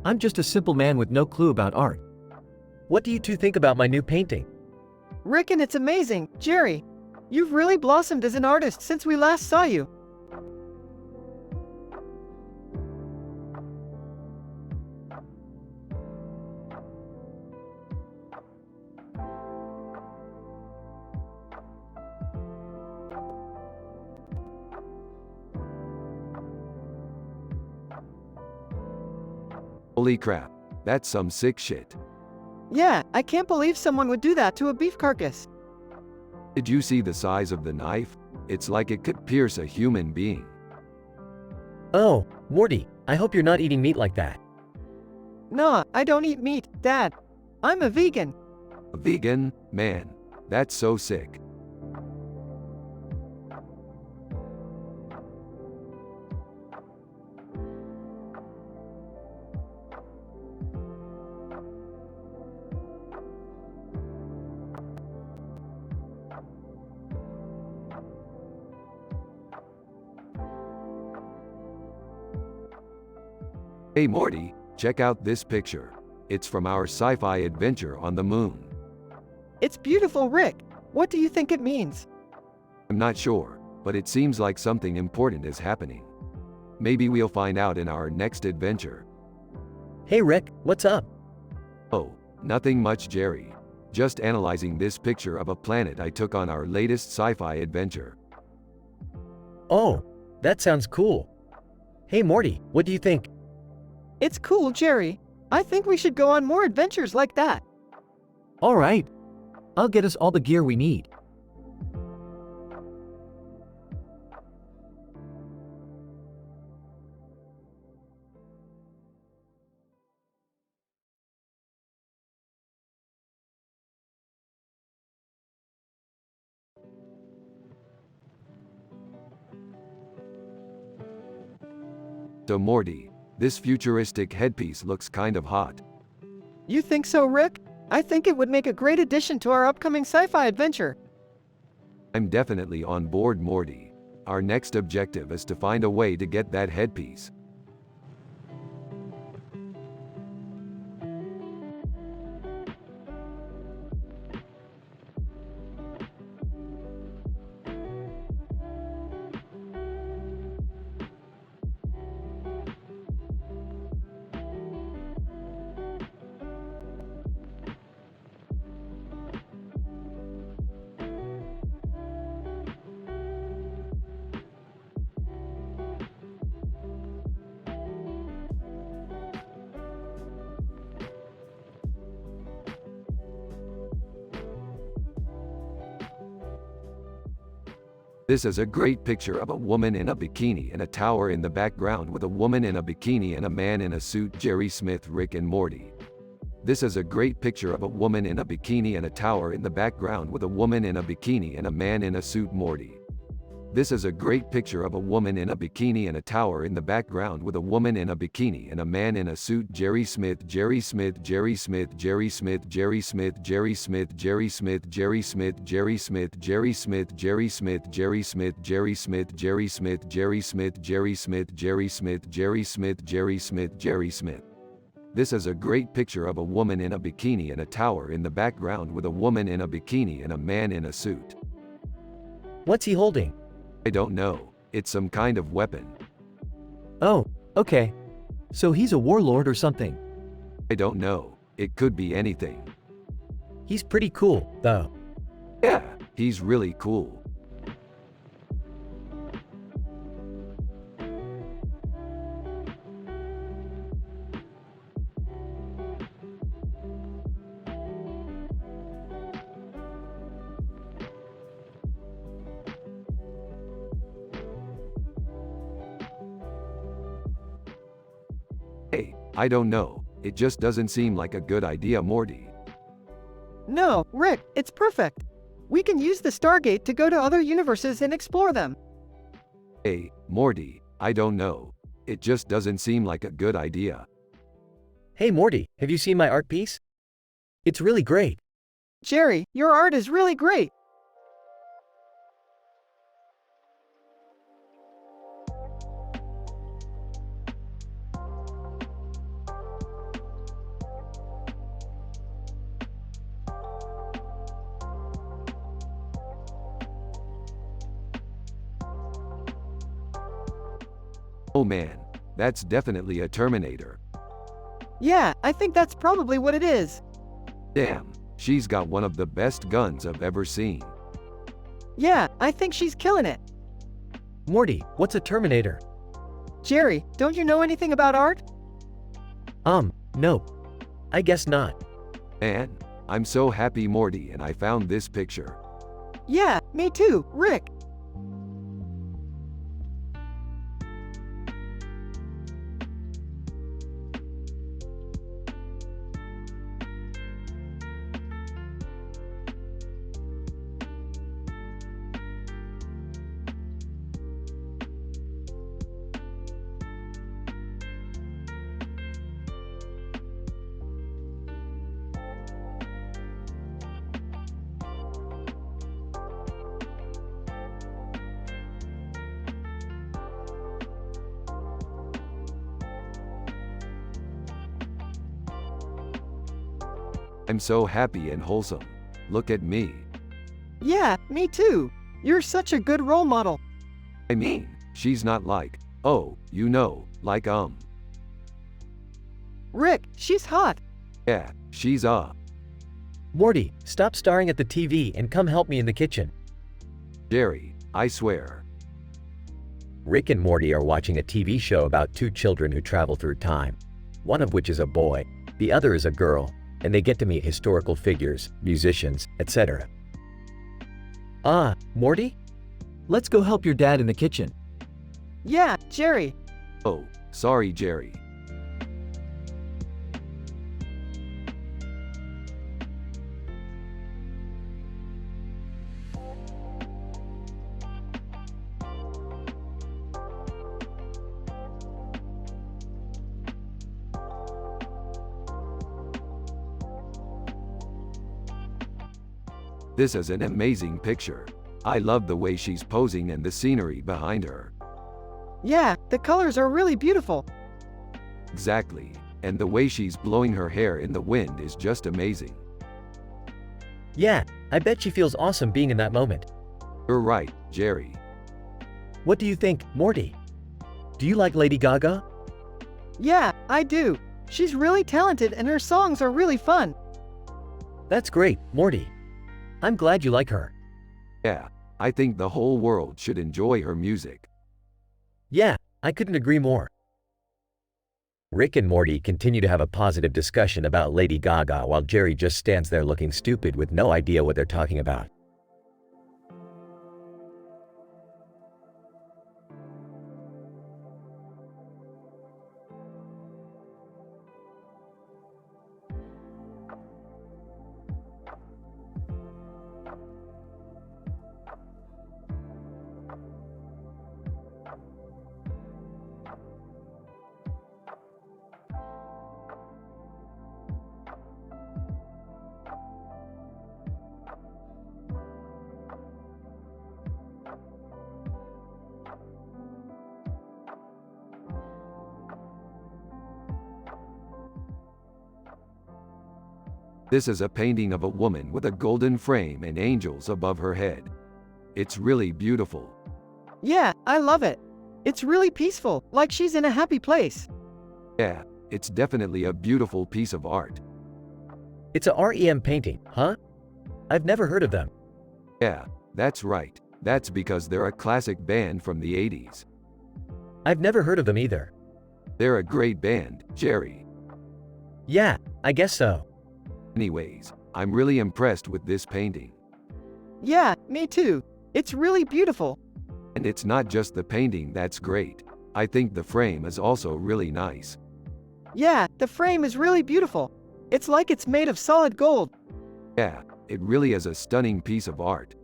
I'm just a simple man with no clue about art. What do you two think about my new painting? Rick, and it's amazing, Jerry. You've really blossomed as an artist since we last saw you. Holy crap, that's some sick shit. Yeah, I can't believe someone would do that to a beef carcass. Did you see the size of the knife? It's like it could pierce a human being. Oh, Morty, I hope you're not eating meat like that. Nah, I don't eat meat, Dad. I'm a vegan. A vegan? Man, that's so sick. Hey Morty, check out this picture. It's from our sci-fi adventure on the moon. It's beautiful, Rick. What do you think it means? I'm not sure, but it seems like something important is happening. Maybe we'll find out in our next adventure. Hey Rick, what's up? Oh, nothing much, Jerry. Just analyzing this picture of a planet I took on our latest sci-fi adventure. Oh, that sounds cool. Hey Morty, what do you think? It's cool, Jerry. I think we should go on more adventures like that. All right. I'll get us all the gear we need. So Morty, this futuristic headpiece looks kind of hot. You think so, Rick? I think it would make a great addition to our upcoming sci-fi adventure. I'm definitely on board, Morty. Our next objective is to find a way to get that headpiece. This is a great picture of a woman in a bikini and a tower in the background with a woman in a bikini and a man in a suit. Jerry Smith, Rick and Morty. This is a great picture of a woman in a bikini and a tower in the background with a woman in a bikini and a man in a suit. Morty. This is a great picture of a woman in a bikini and a tower in the background with a woman in a bikini and a man in a suit. Jerry Smith, Jerry Smith, Jerry Smith, Jerry Smith, Jerry Smith, Jerry Smith, Jerry Smith, Jerry Smith, Jerry Smith, Jerry Smith, Jerry Smith, Jerry Smith, Jerry Smith, Jerry Smith, Jerry Smith, Jerry Smith, Jerry Smith, Jerry Smith, Jerry Smith, Jerry Smith. This is a great picture of a woman in a bikini and a tower in the background with a woman in a bikini and a man in a suit. What's he holding? I don't know. It's some kind of weapon. Oh, okay. So he's a warlord or something. I don't know. It could be anything. He's pretty cool, though. Yeah, he's really cool. Hey, I don't know. It just doesn't seem like a good idea, Morty. No, Rick, it's perfect. We can use the Stargate to go to other universes and explore them. Hey, Morty, I don't know. It just doesn't seem like a good idea. Hey Morty, have you seen my art piece? It's really great. Jerry, your art is really great. Oh man, that's definitely a Terminator. Yeah, I think that's probably what it is. Damn, she's got one of the best guns I've ever seen. Yeah, I think she's killing it. Morty, what's a Terminator? Jerry, don't you know anything about art? No. I guess not. Man, I'm so happy, Morty, and I found this picture. Yeah, me too, Rick. I'm so happy and wholesome. look at me. Yeah, me too. You're such a good role model. I mean, she's not like, oh, you know, like Rick, she's hot. Yeah, she's Morty, stop staring at the TV and come help me in the kitchen. Jerry, I swear. Rick and Morty are watching a TV show about two children who travel through time. One of which is a boy, the other is a girl, and they get to meet historical figures, musicians, etc. Ah, Morty? Let's go help your dad in the kitchen. Yeah, Jerry. Oh, sorry, Jerry. This is an amazing picture. I love the way she's posing and the scenery behind her. Yeah, the colors are really beautiful. Exactly. And the way she's blowing her hair in the wind is just amazing. Yeah, I bet she feels awesome being in that moment. You're right, Jerry. What do you think, Morty? Do you like Lady Gaga? Yeah, I do. She's really talented and her songs are really fun. That's great, Morty. I'm glad you like her. Yeah, I think the whole world should enjoy her music. Yeah, I couldn't agree more. Rick and Morty continue to have a positive discussion about Lady Gaga while Jerry just stands there looking stupid with no idea what they're talking about. This is a painting of a woman with a golden frame and angels above her head. It's really beautiful. Yeah, I love it. It's really peaceful, like she's in a happy place. Yeah, it's definitely a beautiful piece of art. It's a REM painting, huh? I've never heard of them. Yeah, that's right. That's because they're a classic band from the 80s. I've never heard of them either. They're a great band, Jerry. Yeah, I guess so. Anyways, I'm really impressed with this painting. Yeah, me too. It's really beautiful. And it's not just the painting that's great. I think the frame is also really nice. Yeah, the frame is really beautiful. It's like it's made of solid gold. Yeah, it really is a stunning piece of art.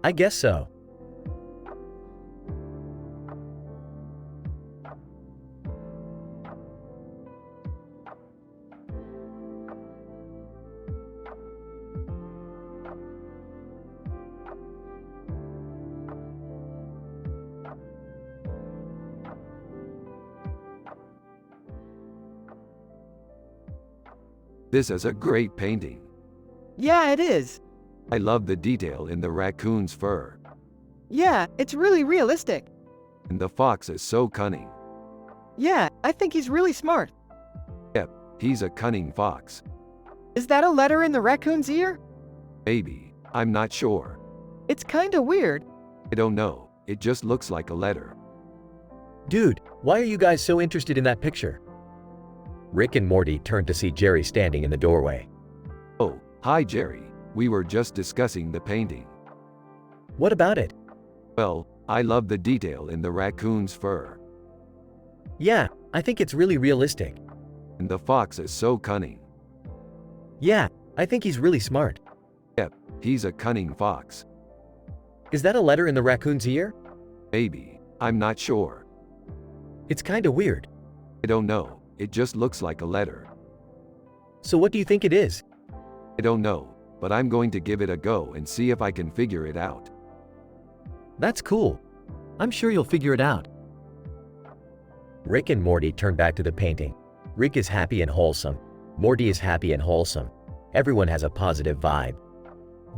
I guess so. This is a great painting. Yeah, it is. I love the detail in the raccoon's fur. Yeah, it's really realistic. And the fox is so cunning. Yeah, I think he's really smart. Yep, he's a cunning fox. Is that a letter in the raccoon's ear? Maybe. I'm not sure. It's kinda weird. I don't know. It just looks like a letter. Dude, why are you guys so interested in that picture? Rick and Morty turn to see Jerry standing in the doorway. Oh, hi Jerry. We were just discussing the painting. What about it? Well, I love the detail in the raccoon's fur. Yeah, I think it's really realistic. And the fox is so cunning. Yeah, I think he's really smart. Yep, he's a cunning fox. Is that a letter in the raccoon's ear? Maybe. I'm not sure. It's kinda weird. I don't know. It just looks like a letter. So what do you think it is? I don't know, but I'm going to give it a go and see if I can figure it out. That's cool. I'm sure you'll figure it out. Rick and Morty turn back to the painting. Rick is happy and wholesome. Morty is happy and wholesome. Everyone has a positive vibe.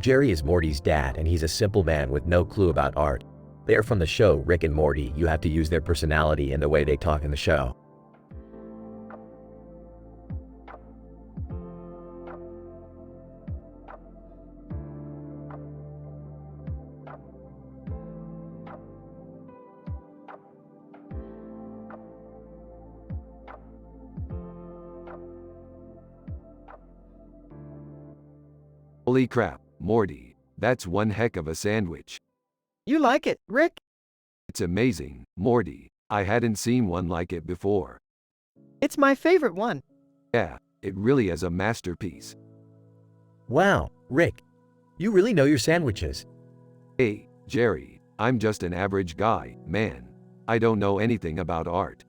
Jerry is Morty's dad and he's a simple man with no clue about art. They are from the show Rick and Morty. You have to use their personality and the way they talk in the show. Holy crap, Morty, that's one heck of a sandwich. You like it, Rick? It's amazing, Morty. I hadn't seen one like it before. It's my favorite one. Yeah, it really is a masterpiece. Wow, Rick. You really know your sandwiches. Hey, Jerry, I'm just an average guy, man. I don't know anything about art.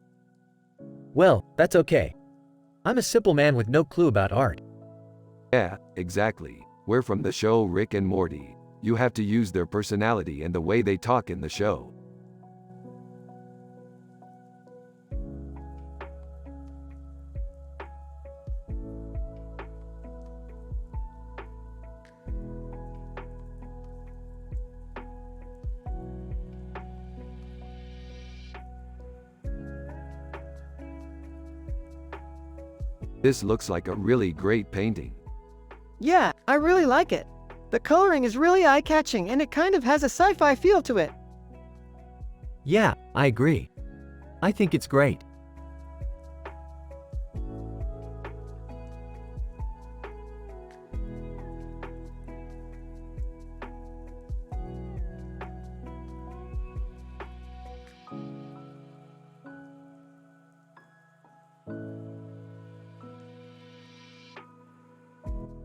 Well, that's okay. I'm a simple man with no clue about art. Yeah, exactly. We're from the show Rick and Morty. You have to use their personality and the way they talk in the show. This looks like a really great painting. Yeah, I really like it. The coloring is really eye-catching and it kind of has a sci-fi feel to it. Yeah, I agree. I think it's great.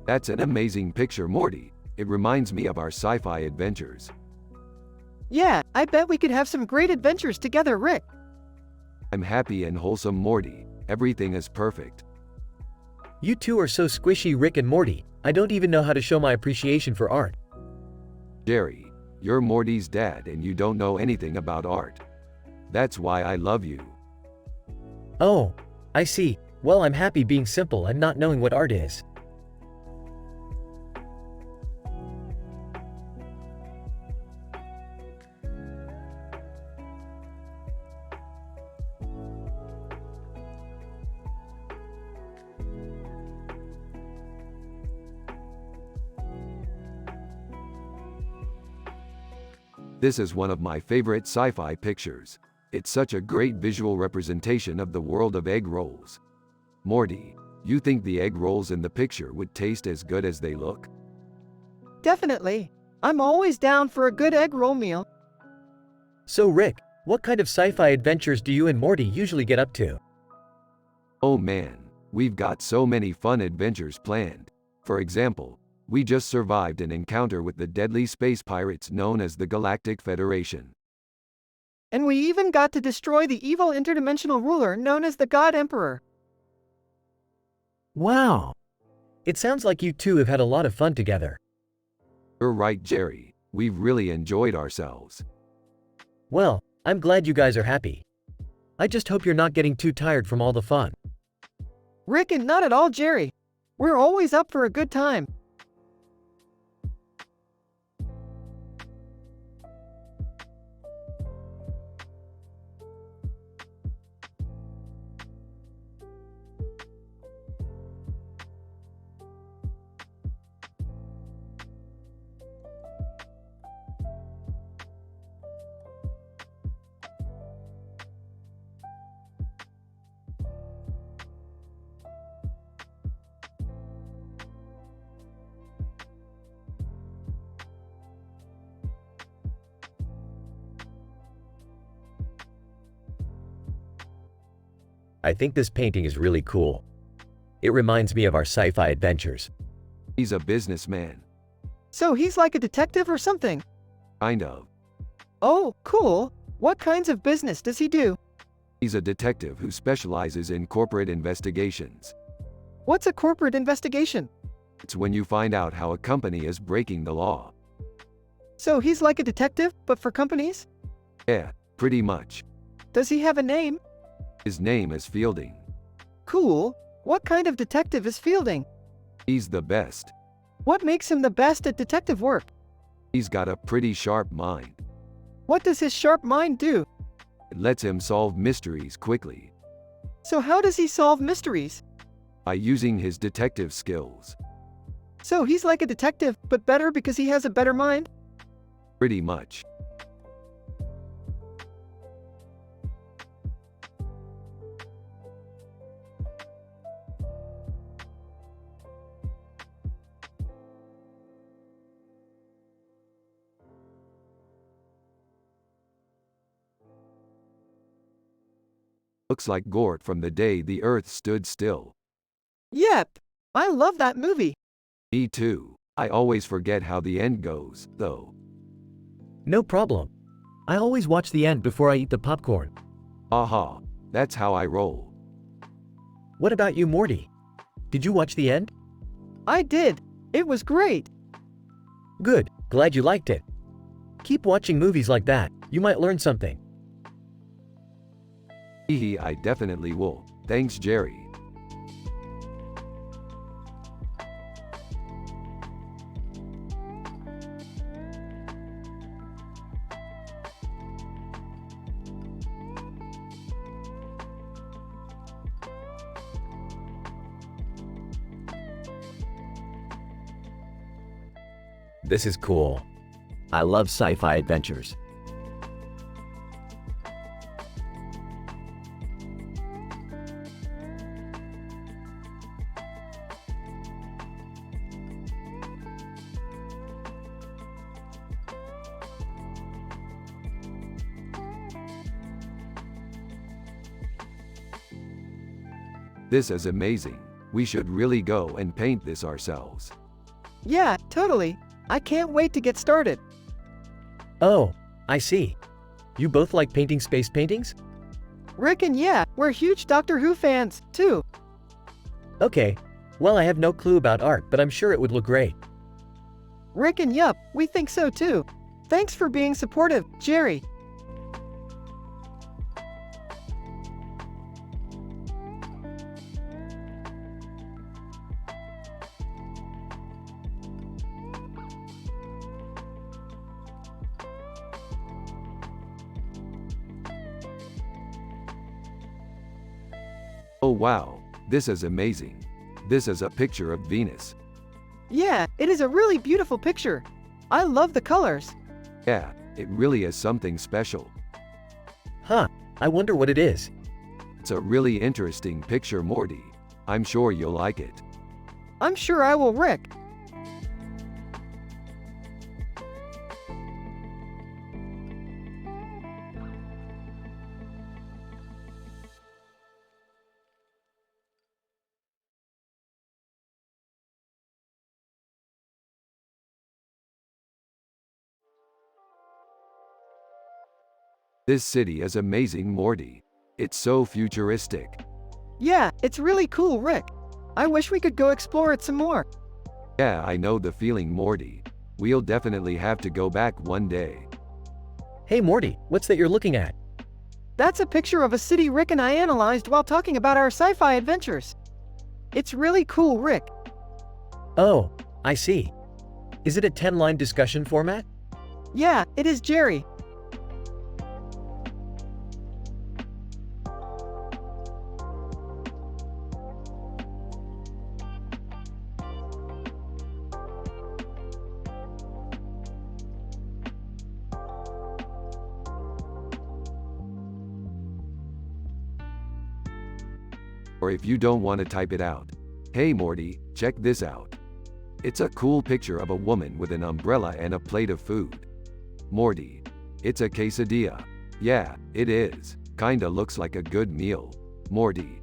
That's an amazing picture, Morty. It reminds me of our sci-fi adventures. Yeah, I bet we could have some great adventures together, Rick. I'm happy and wholesome, Morty. Everything is perfect. You two are so squishy, Rick and Morty. I don't even know how to show my appreciation for art. Jerry, you're Morty's dad and you don't know anything about art. That's why I love you. Oh, I see. Well, I'm happy being simple and not knowing what art is. This is one of my favorite sci-fi pictures. It's such a great visual representation of the world of egg rolls. Morty, you think the egg rolls in the picture would taste as good as they look? Definitely. I'm always down for a good egg roll meal. So Rick, what kind of sci-fi adventures do you and Morty usually get up to? Oh man, we've got so many fun adventures planned. For example, we just survived an encounter with the deadly space pirates known as the Galactic Federation. And we even got to destroy the evil interdimensional ruler known as the God Emperor. Wow. It sounds like you two have had a lot of fun together. You're right, Jerry. We've really enjoyed ourselves. Well, I'm glad you guys are happy. I just hope you're not getting too tired from all the fun. Rick and not at all, Jerry. We're always up for a good time. I think this painting is really cool. It reminds me of our sci-fi adventures. He's a businessman. So he's like a detective or something? Kind of. Oh, cool. What kinds of business does he do? He's a detective who specializes in corporate investigations. What's a corporate investigation? It's when you find out how a company is breaking the law. So he's like a detective, but for companies? Yeah, pretty much. Does he have a name? His name is Fielding. Cool. What kind of detective is Fielding? He's the best. What makes him the best at detective work? He's got a pretty sharp mind. What does his sharp mind do? It lets him solve mysteries quickly So how does he solve mysteries? by using his detective skills. So he's like a detective, but better because he has a better mind? Pretty much. Looks like Gort from the day the Earth stood still. Yep. I love that movie. Me too. I always forget how the end goes, though. No problem. I always watch the end before I eat the popcorn. Aha, that's how I roll. What about you, Morty? Did you watch the end? I did. It was great. Good, glad you liked it. Keep watching movies like that, you might learn something. Hehe, I definitely will. Thanks, Jerry. This is cool. I love sci-fi adventures. This is amazing. We should really go and paint this ourselves. Yeah, totally. I can't wait to get started. Oh, I see. You both like painting space paintings? Rick and yeah, we're huge Doctor Who fans, too. Okay. Well, I have no clue about art, but I'm sure it would look great. Rick and yup, we think so too. Thanks for being supportive, Jerry. Oh wow, this is amazing. This is a picture of Venus. Yeah, it is a really beautiful picture. I love the colors. Yeah, it really is something special. Huh, I wonder what it is. It's a really interesting picture, Morty. I'm sure you'll like it. I'm sure I will, Rick. This city is amazing, Morty. It's so futuristic. Yeah, it's really cool, Rick. I wish we could go explore it some more. Yeah, I know the feeling, Morty. We'll definitely have to go back one day. Hey Morty, what's that you're looking at? That's a picture of a city Rick and I analyzed while talking about our sci-fi adventures. It's really cool, Rick. Oh, I see. Is it a 10-line discussion format? Yeah, it is, Jerry. Or if you don't want to type it out. Hey Morty, check this out. It's a cool picture of a woman with an umbrella and a plate of food. Morty, it's a quesadilla. Yeah, it is. Kinda looks like a good meal. Morty,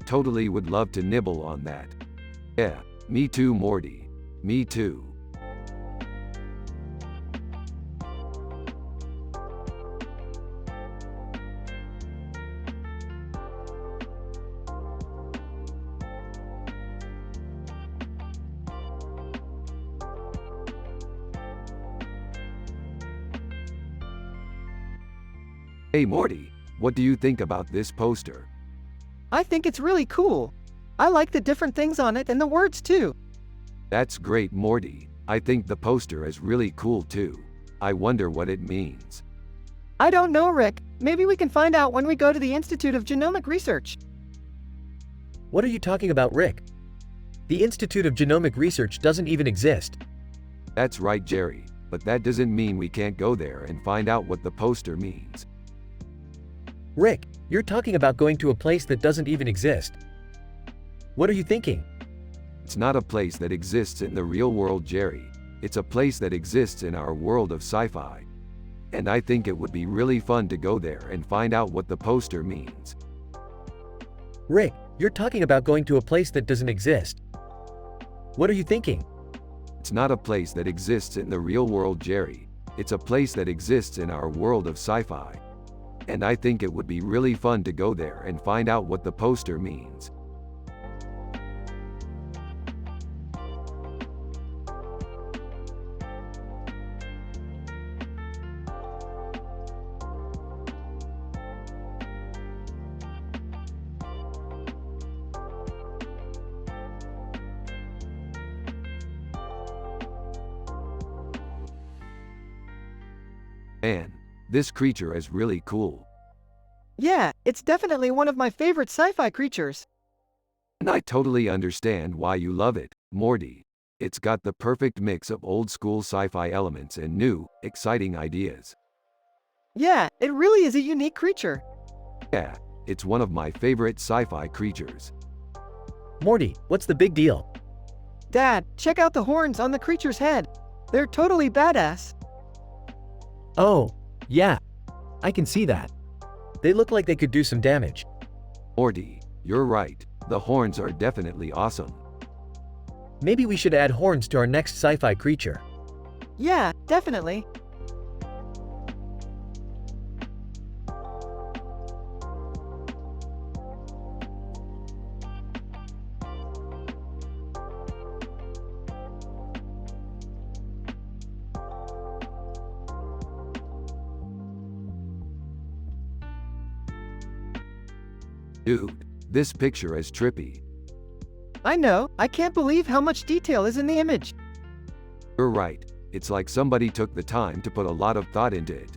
totally would love to nibble on that. Yeah, me too, Morty. Me too. Hey Morty, what do you think about this poster? I think it's really cool. I like the different things on it and the words too. That's great, Morty. I think the poster is really cool too. I wonder what it means. I don't know, Rick. Maybe we can find out when we go to the Institute of Genomic Research. What are you talking about, Rick? The Institute of Genomic Research doesn't even exist. That's right, Jerry, but that doesn't mean we can't go there and find out what the poster means. Rick, you're talking about going to a place that doesn't even exist. What are you thinking? It's not a place that exists in the real world, Jerry. It's a place that exists in our world of sci-fi. And I think it would be really fun to go there and find out what the poster means. Rick, you're talking about going to a place that doesn't exist. What are you thinking? It's not a place that exists in the real world, Jerry. It's a place that exists in our world of sci-fi. And I think it would be really fun to go there and find out what the poster means. Man, this creature is really cool. Yeah, it's definitely one of my favorite sci-fi creatures. And I totally understand why you love it, Morty. It's got the perfect mix of old school sci-fi elements and new, exciting ideas. Yeah, it really is a unique creature. Yeah, it's one of my favorite sci-fi creatures. Morty, what's the big deal? Dad, check out the horns on the creature's head. They're totally badass. Oh, yeah. I can see that. They look like they could do some damage. Morty, you're right. The horns are definitely awesome. Maybe we should add horns to our next sci-fi creature. Yeah, definitely. Dude, this picture is trippy. I know, I can't believe how much detail is in the image. You're right. It's like somebody took the time to put a lot of thought into it.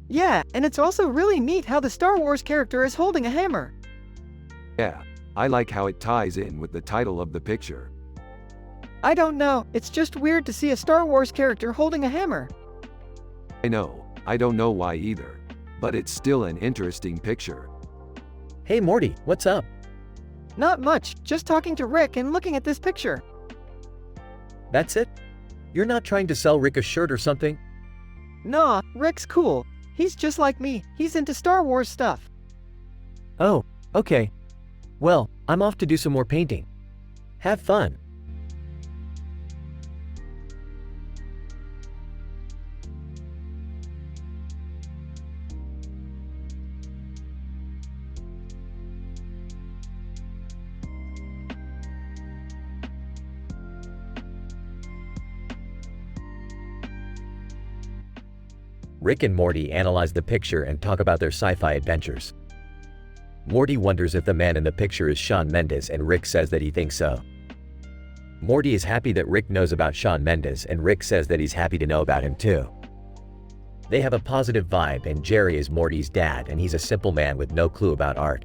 Yeah, and it's also really neat how the Star Wars character is holding a hammer. Yeah, I like how it ties in with the title of the picture. I don't know, it's just weird to see a Star Wars character holding a hammer. I know, I don't know why either. But it's still an interesting picture. Hey Morty, what's up? Not much, just talking to Rick and looking at this picture. That's it? You're not trying to sell Rick a shirt or something? Nah, Rick's cool. He's just like me, he's into Star Wars stuff. Oh, okay. Well, I'm off to do some more painting. Have fun. Rick and Morty analyze the picture and talk about their sci-fi adventures. Morty wonders if the man in the picture is Shawn Mendes, and Rick says that he thinks so. Morty is happy that Rick knows about Shawn Mendes, and Rick says that he's happy to know about him too. They have a positive vibe, and Jerry is Morty's dad, and he's a simple man with no clue about art.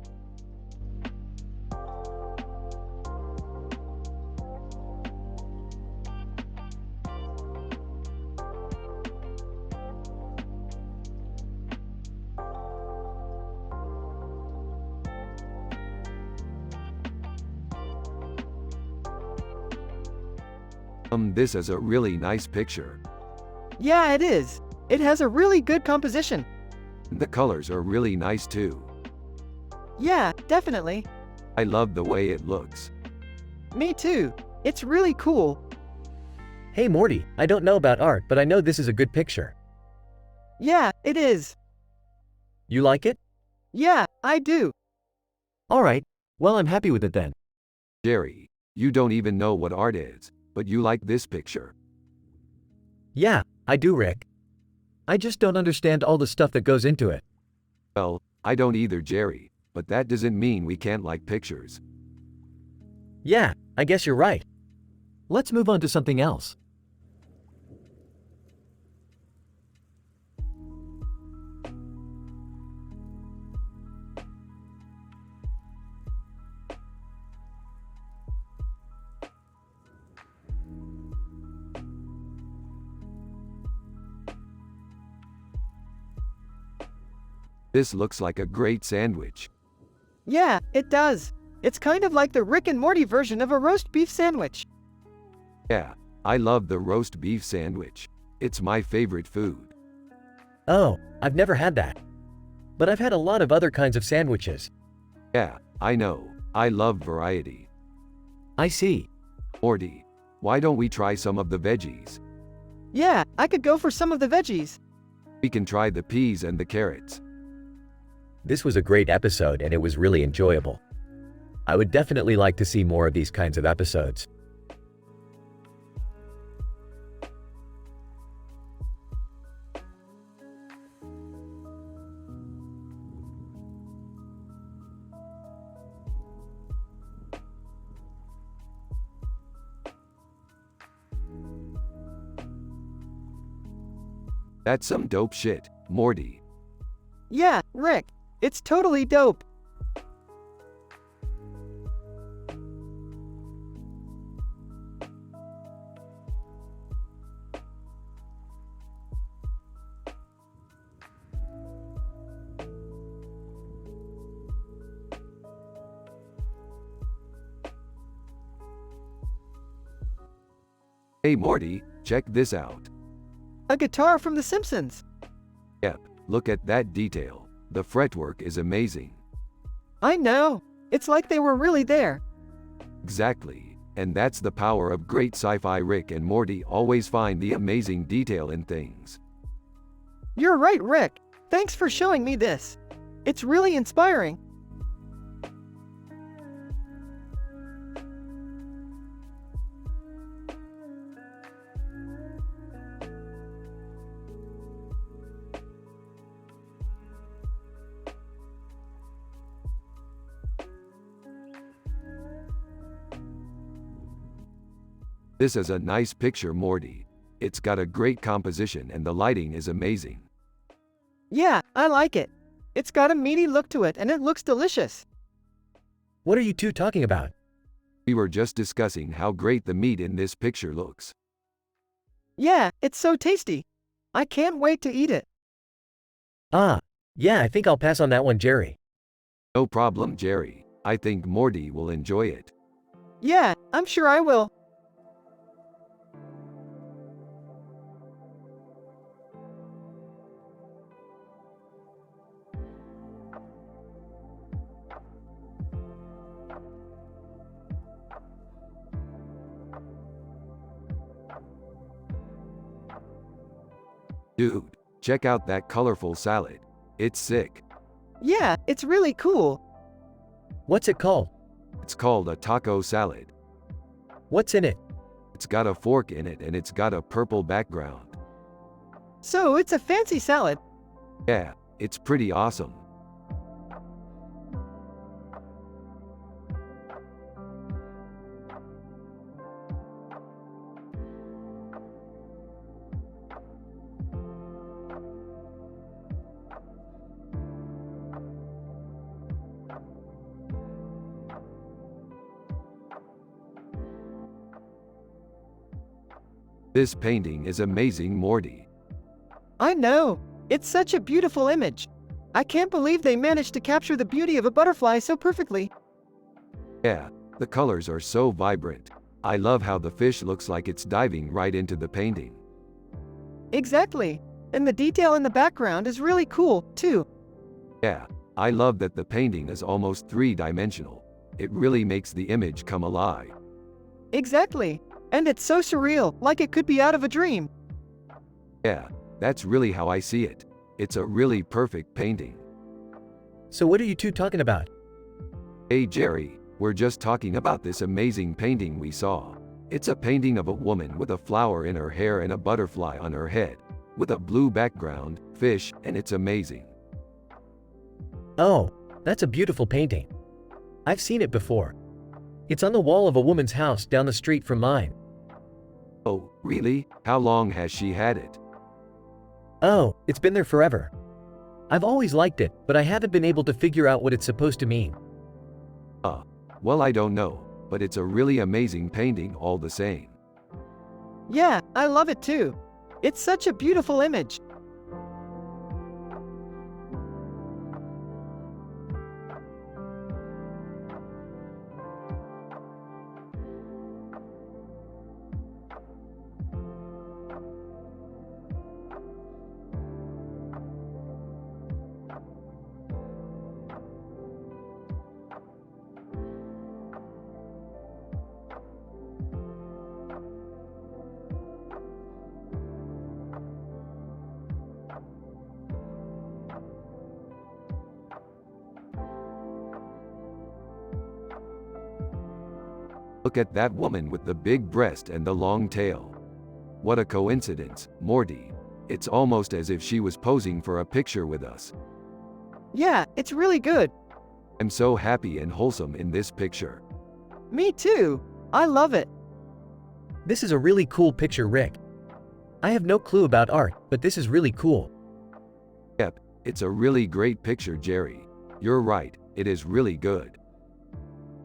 This is a really nice picture. Yeah, it is. It has a really good composition. The colors are really nice too. Yeah, definitely. I love the way it looks. Me too. It's really cool. Hey Morty, I don't know about art, but I know this is a good picture. Yeah, it is. You like it? Yeah, I do. Alright, well I'm happy with it then. Jerry, you don't even know what art is, but you like this picture. Yeah, I do, Rick. I just don't understand all the stuff that goes into it. Well, I don't either, Jerry, but that doesn't mean we can't like pictures. Yeah, I guess you're right. Let's move on to something else. This looks like a great sandwich. Yeah, it does. It's kind of like the Rick and Morty version of a roast beef sandwich. Yeah, I love the roast beef sandwich. It's my favorite food. Oh, I've never had that. But I've had a lot of other kinds of sandwiches. Yeah, I know. I love variety. I see. Morty, why don't we try some of the veggies? Yeah, I could go for some of the veggies. We can try the peas and the carrots. This was a great episode and it was really enjoyable. I would definitely like to see more of these kinds of episodes. That's some dope shit, Morty. Yeah, Rick, it's totally dope. Hey Morty, check this out. A guitar from The Simpsons. Yep, look at that detail. The fretwork is amazing. I know. It's like they were really there. Exactly. And that's the power of great sci-fi. Rick and Morty always find the amazing detail in things. You're right, Rick. Thanks for showing me this. It's really inspiring. This is a nice picture, Morty. It's got a great composition and the lighting is amazing. Yeah, I like it. It's got a meaty look to it and it looks delicious. What are you two talking about? We were just discussing how great the meat in this picture looks. Yeah, it's so tasty. I can't wait to eat it. Ah, yeah, I think I'll pass on that one, Jerry. No problem, Jerry. I think Morty will enjoy it. Yeah, I'm sure I will. Dude, check out that colorful salad. It's sick. Yeah, it's really cool. What's it called? It's called a taco salad. What's in it? It's got a fork in it and it's got a purple background. So it's a fancy salad. Yeah, it's pretty awesome. This painting is amazing, Morty. I know. It's such a beautiful image. I can't believe they managed to capture the beauty of a butterfly so perfectly. Yeah, the colors are so vibrant. I love how the fish looks like it's diving right into the painting. Exactly. And the detail in the background is really cool, too. Yeah, I love that the painting is almost three-dimensional. It really makes the image come alive. Exactly. And it's so surreal, like it could be out of a dream. Yeah, that's really how I see it. It's a really perfect painting. So what are you two talking about? Hey Jerry, we're just talking about this amazing painting we saw. It's a painting of a woman with a flower in her hair and a butterfly on her head, with a blue background, fish, and it's amazing. Oh, that's a beautiful painting. I've seen it before. It's on the wall of a woman's house down the street from mine. Oh, really? How long has she had it? Oh, it's been there forever. I've always liked it, but I haven't been able to figure out what it's supposed to mean. Well, I don't know, but it's a really amazing painting all the same. Yeah, I love it too. It's such a beautiful image. Look at that woman with the big breast and the long tail. What a coincidence, Morty. It's almost as if she was posing for a picture with us. Yeah, it's really good. I'm so happy and wholesome in this picture. Me too. I love it. This is a really cool picture, Rick. I have no clue about art, but this is really cool. Yep, it's a really great picture, Jerry. You're right, it is really good.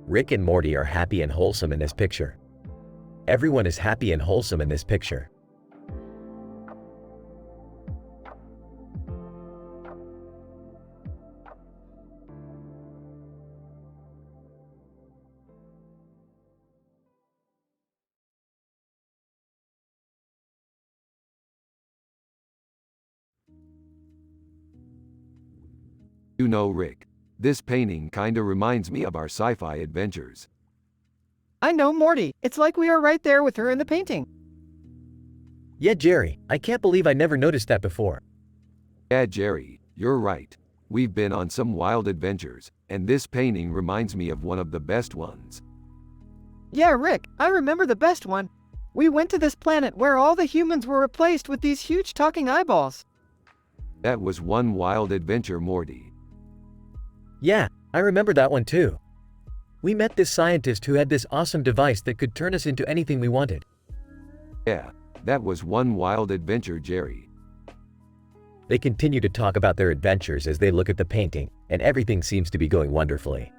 Rick and Morty are happy and wholesome in this picture. Everyone is happy and wholesome in this picture. You know, Rick, this painting kinda reminds me of our sci-fi adventures. I know, Morty. It's like we are right there with her in the painting. Yeah, Jerry, I can't believe I never noticed that before. Yeah, Jerry, you're right. We've been on some wild adventures, and this painting reminds me of one of the best ones. Yeah, Rick, I remember the best one. We went to this planet where all the humans were replaced with these huge talking eyeballs. That was one wild adventure, Morty. Yeah, I remember that one too. We met this scientist who had this awesome device that could turn us into anything we wanted. Yeah, that was one wild adventure, Jerry. They continue to talk about their adventures as they look at the painting, and everything seems to be going wonderfully.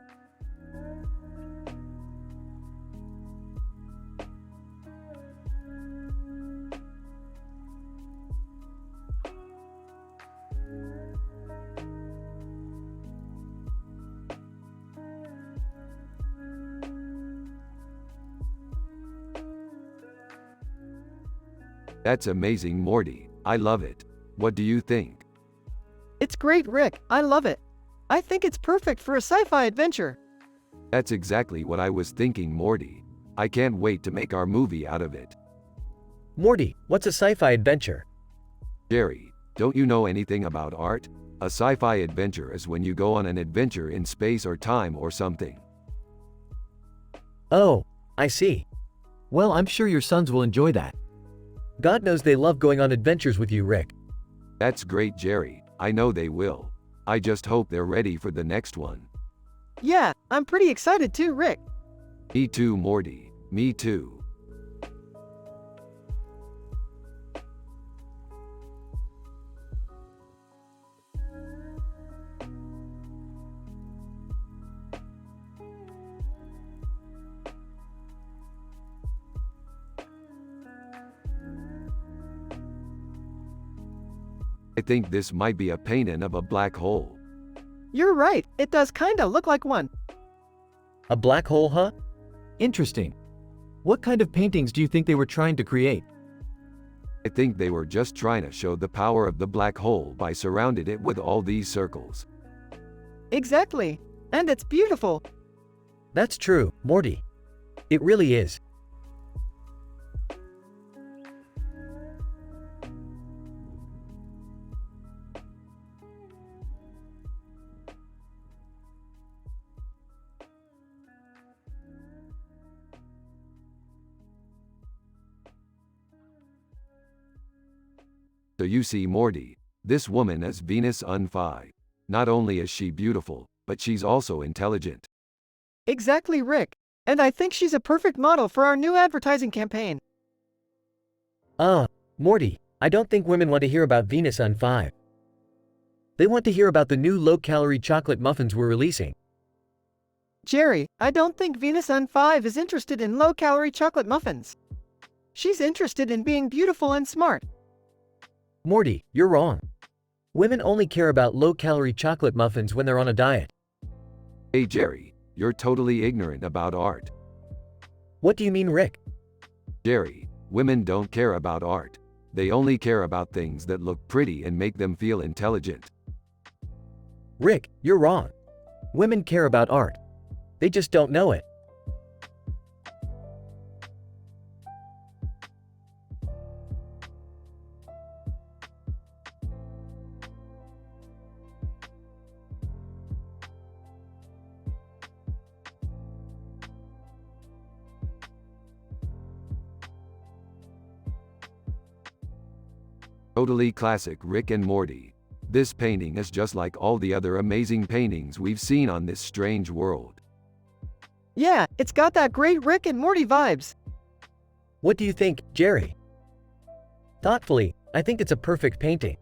That's amazing, Morty. I love it. What do you think? It's great, Rick. I love it. I think it's perfect for a sci-fi adventure. That's exactly what I was thinking, Morty. I can't wait to make our movie out of it. Morty, what's a sci-fi adventure? Jerry, don't you know anything about art? A sci-fi adventure is when you go on an adventure in space or time or something. Oh, I see. Well, I'm sure your sons will enjoy that. God knows they love going on adventures with you, Rick. That's great, Jerry. I know they will. I just hope they're ready for the next one. Yeah, I'm pretty excited too, Rick. Me too, Morty. Me too. I think this might be a painting of a black hole. You're right. It does kinda look like one. A black hole, huh? Interesting. What kind of paintings do you think they were trying to create? I think they were just trying to show the power of the black hole by surrounding it with all these circles. Exactly. And it's beautiful. That's true, Morty. It really is. So you see, Morty, this woman is Venus Un-5. Not only is she beautiful, but she's also intelligent. Exactly, Rick. And I think she's a perfect model for our new advertising campaign. Morty, I don't think women want to hear about Venus on 5. They want to hear about the new low-calorie chocolate muffins we're releasing. Jerry, I don't think Venus on 5 is interested in low-calorie chocolate muffins. She's interested in being beautiful and smart. Morty, you're wrong. Women only care about low-calorie chocolate muffins when they're on a diet. Hey Jerry, you're totally ignorant about art. What do you mean, Rick? Jerry, women don't care about art. They only care about things that look pretty and make them feel intelligent. Rick, you're wrong. Women care about art. They just don't know it. Totally classic Rick and Morty. This painting is just like all the other amazing paintings we've seen on this strange world. Yeah, it's got that great Rick and Morty vibes. What do you think, Jerry? Thoughtfully, I think it's a perfect painting.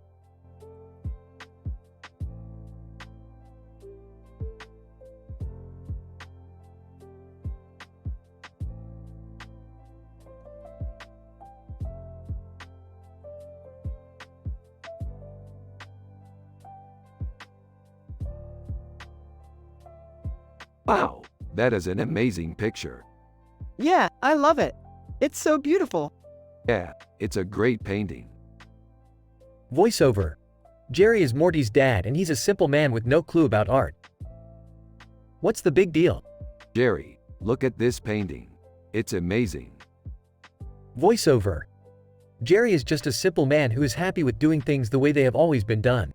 Wow, that is an amazing picture. Yeah, I love it. It's so beautiful. Yeah, it's a great painting. Voiceover. Jerry is Morty's dad and he's a simple man with no clue about art. What's the big deal? Jerry, look at this painting. It's amazing. Voiceover. Jerry is just a simple man who is happy with doing things the way they have always been done.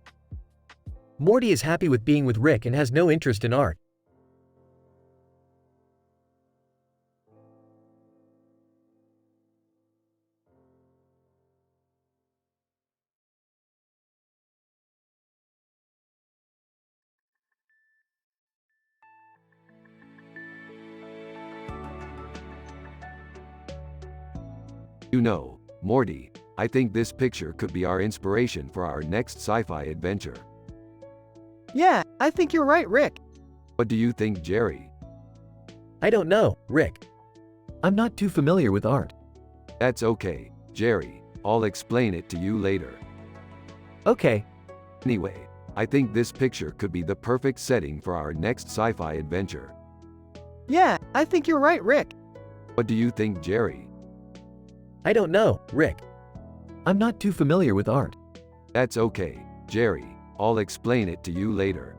Morty is happy with being with Rick and has no interest in art. You know, Morty, I think this picture could be our inspiration for our next sci-fi adventure. Yeah, I think you're right, Rick. What do you think, Jerry? I don't know, Rick. I'm not too familiar with art. That's okay, Jerry. I'll explain it to you later. Okay. Anyway, I think this picture could be the perfect setting for our next sci-fi adventure. Yeah, I think you're right, Rick. What do you think, Jerry? I don't know, Rick. I'm not too familiar with art. That's okay, Jerry. I'll explain it to you later.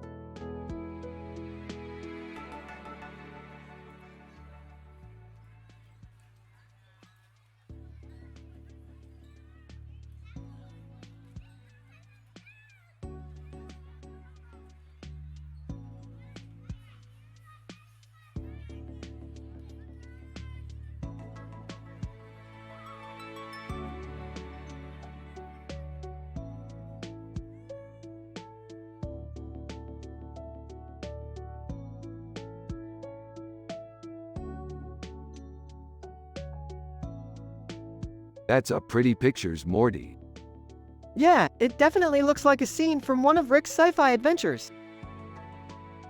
That's a pretty pictures, Morty. Yeah, it definitely looks like a scene from one of Rick's sci-fi adventures.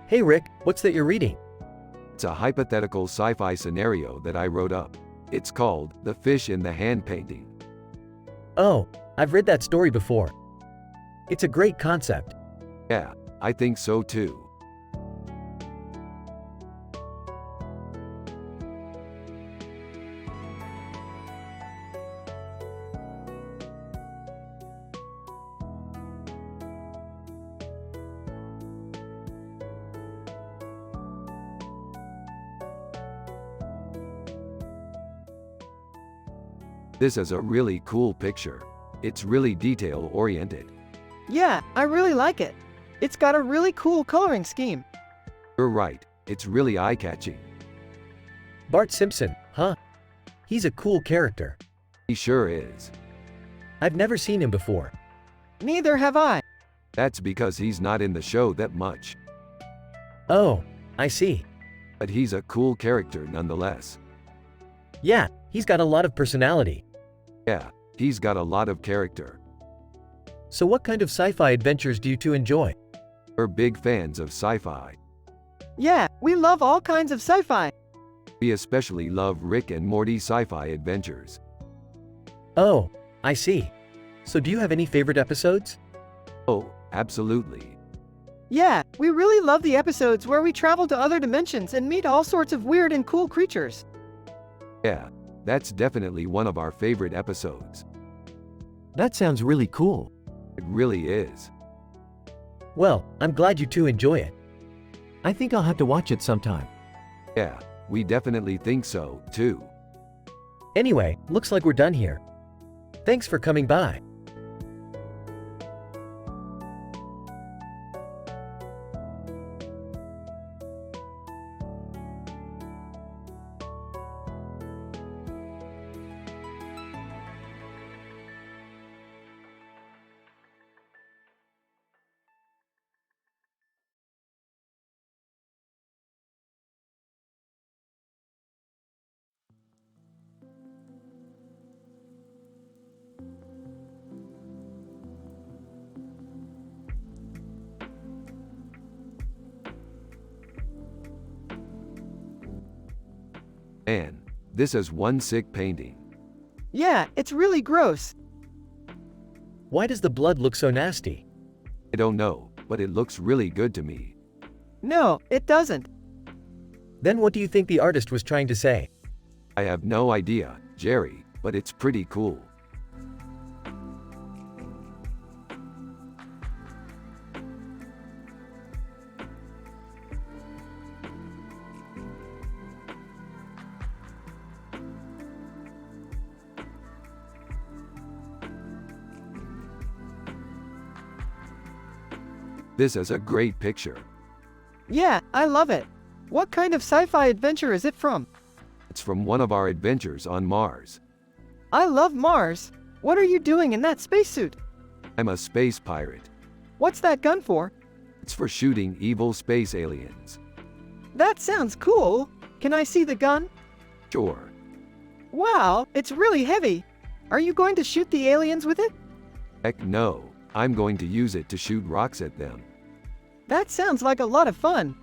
Hey Rick, what's that you're reading? It's a hypothetical sci-fi scenario that I wrote up. It's called The Fish in the Hand Painting. Oh, I've read that story before. It's a great concept. Yeah, I think so too. This is a really cool picture. It's really detail-oriented. Yeah, I really like it. It's got a really cool coloring scheme. You're right, it's really eye-catching. Bart Simpson, huh? He's a cool character. He sure is. I've never seen him before. Neither have I. That's because he's not in the show that much. Oh, I see. But he's a cool character nonetheless. Yeah, he's got a lot of personality. Yeah, He's got a lot of character. So what kind of sci-fi adventures do you two enjoy? We're big fans of sci-fi. Yeah, we love all kinds of sci-fi. We especially love Rick and Morty sci-fi adventures. Oh, I see. So do you have any favorite episodes? Oh, absolutely. Yeah, we really love the episodes where we travel to other dimensions and meet all sorts of weird and cool creatures. Yeah, that's definitely one of our favorite episodes. That sounds really cool. It really is. Well, I'm glad you two enjoy it. I think I'll have to watch it sometime. Yeah, we definitely think so, too. Anyway, looks like we're done here. Thanks for coming by. Man, this is one sick painting. Yeah, it's really gross. Why does the blood look so nasty? I don't know, but it looks really good to me. No, it doesn't. Then what do you think the artist was trying to say? I have no idea, Jerry, but it's pretty cool. This is a great picture. Yeah, I love it. What kind of sci-fi adventure is it from? It's from one of our adventures on Mars. I love Mars. What are you doing in that spacesuit? I'm a space pirate. What's that gun for? It's for shooting evil space aliens. That sounds cool. Can I see the gun? Sure. Wow, it's really heavy. Are you going to shoot the aliens with it? Heck no, I'm going to use it to shoot rocks at them. That sounds like a lot of fun.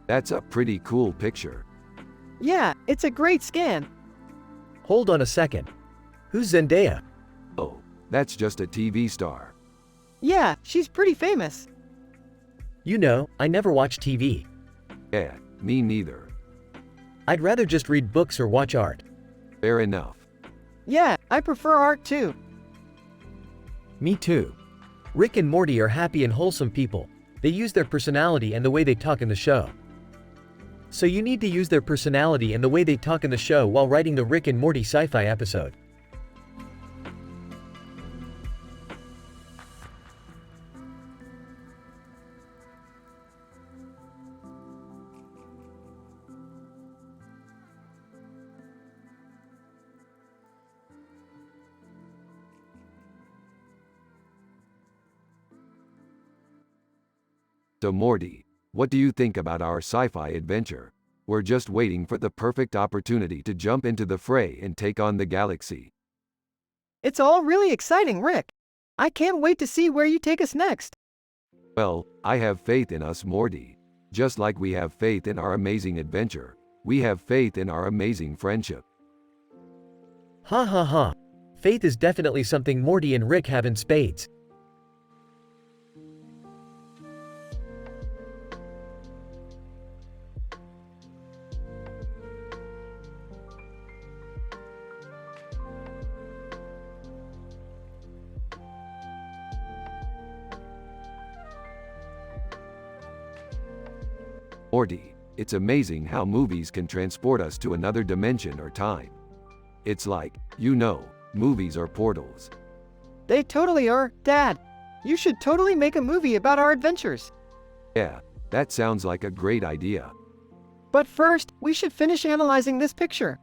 That's a pretty cool picture. Yeah, it's a great scan. Hold on a second. Who's Zendaya? Oh, that's just a TV star. Yeah, she's pretty famous. You know, I never watch TV. Yeah, me neither. I'd rather just read books or watch art. Fair enough. Yeah, I prefer art too. Me too. Rick and Morty are happy and wholesome people. They use their personality and the way they talk in the show. So you need to use their personality and the way they talk in the show while writing the Rick and Morty sci-fi episode. So Morty, what do you think about our sci-fi adventure? We're just waiting for the perfect opportunity to jump into the fray and take on the galaxy. It's all really exciting, Rick. I can't wait to see where you take us next. Well, I have faith in us, Morty. Just like we have faith in our amazing adventure, we have faith in our amazing friendship. Ha ha ha. Faith is definitely something Morty and Rick have in spades. Morty, it's amazing how movies can transport us to another dimension or time. It's like, you know, movies are portals. They totally are, Dad. You should totally make a movie about our adventures. Yeah, that sounds like a great idea. But first, we should finish analyzing this picture.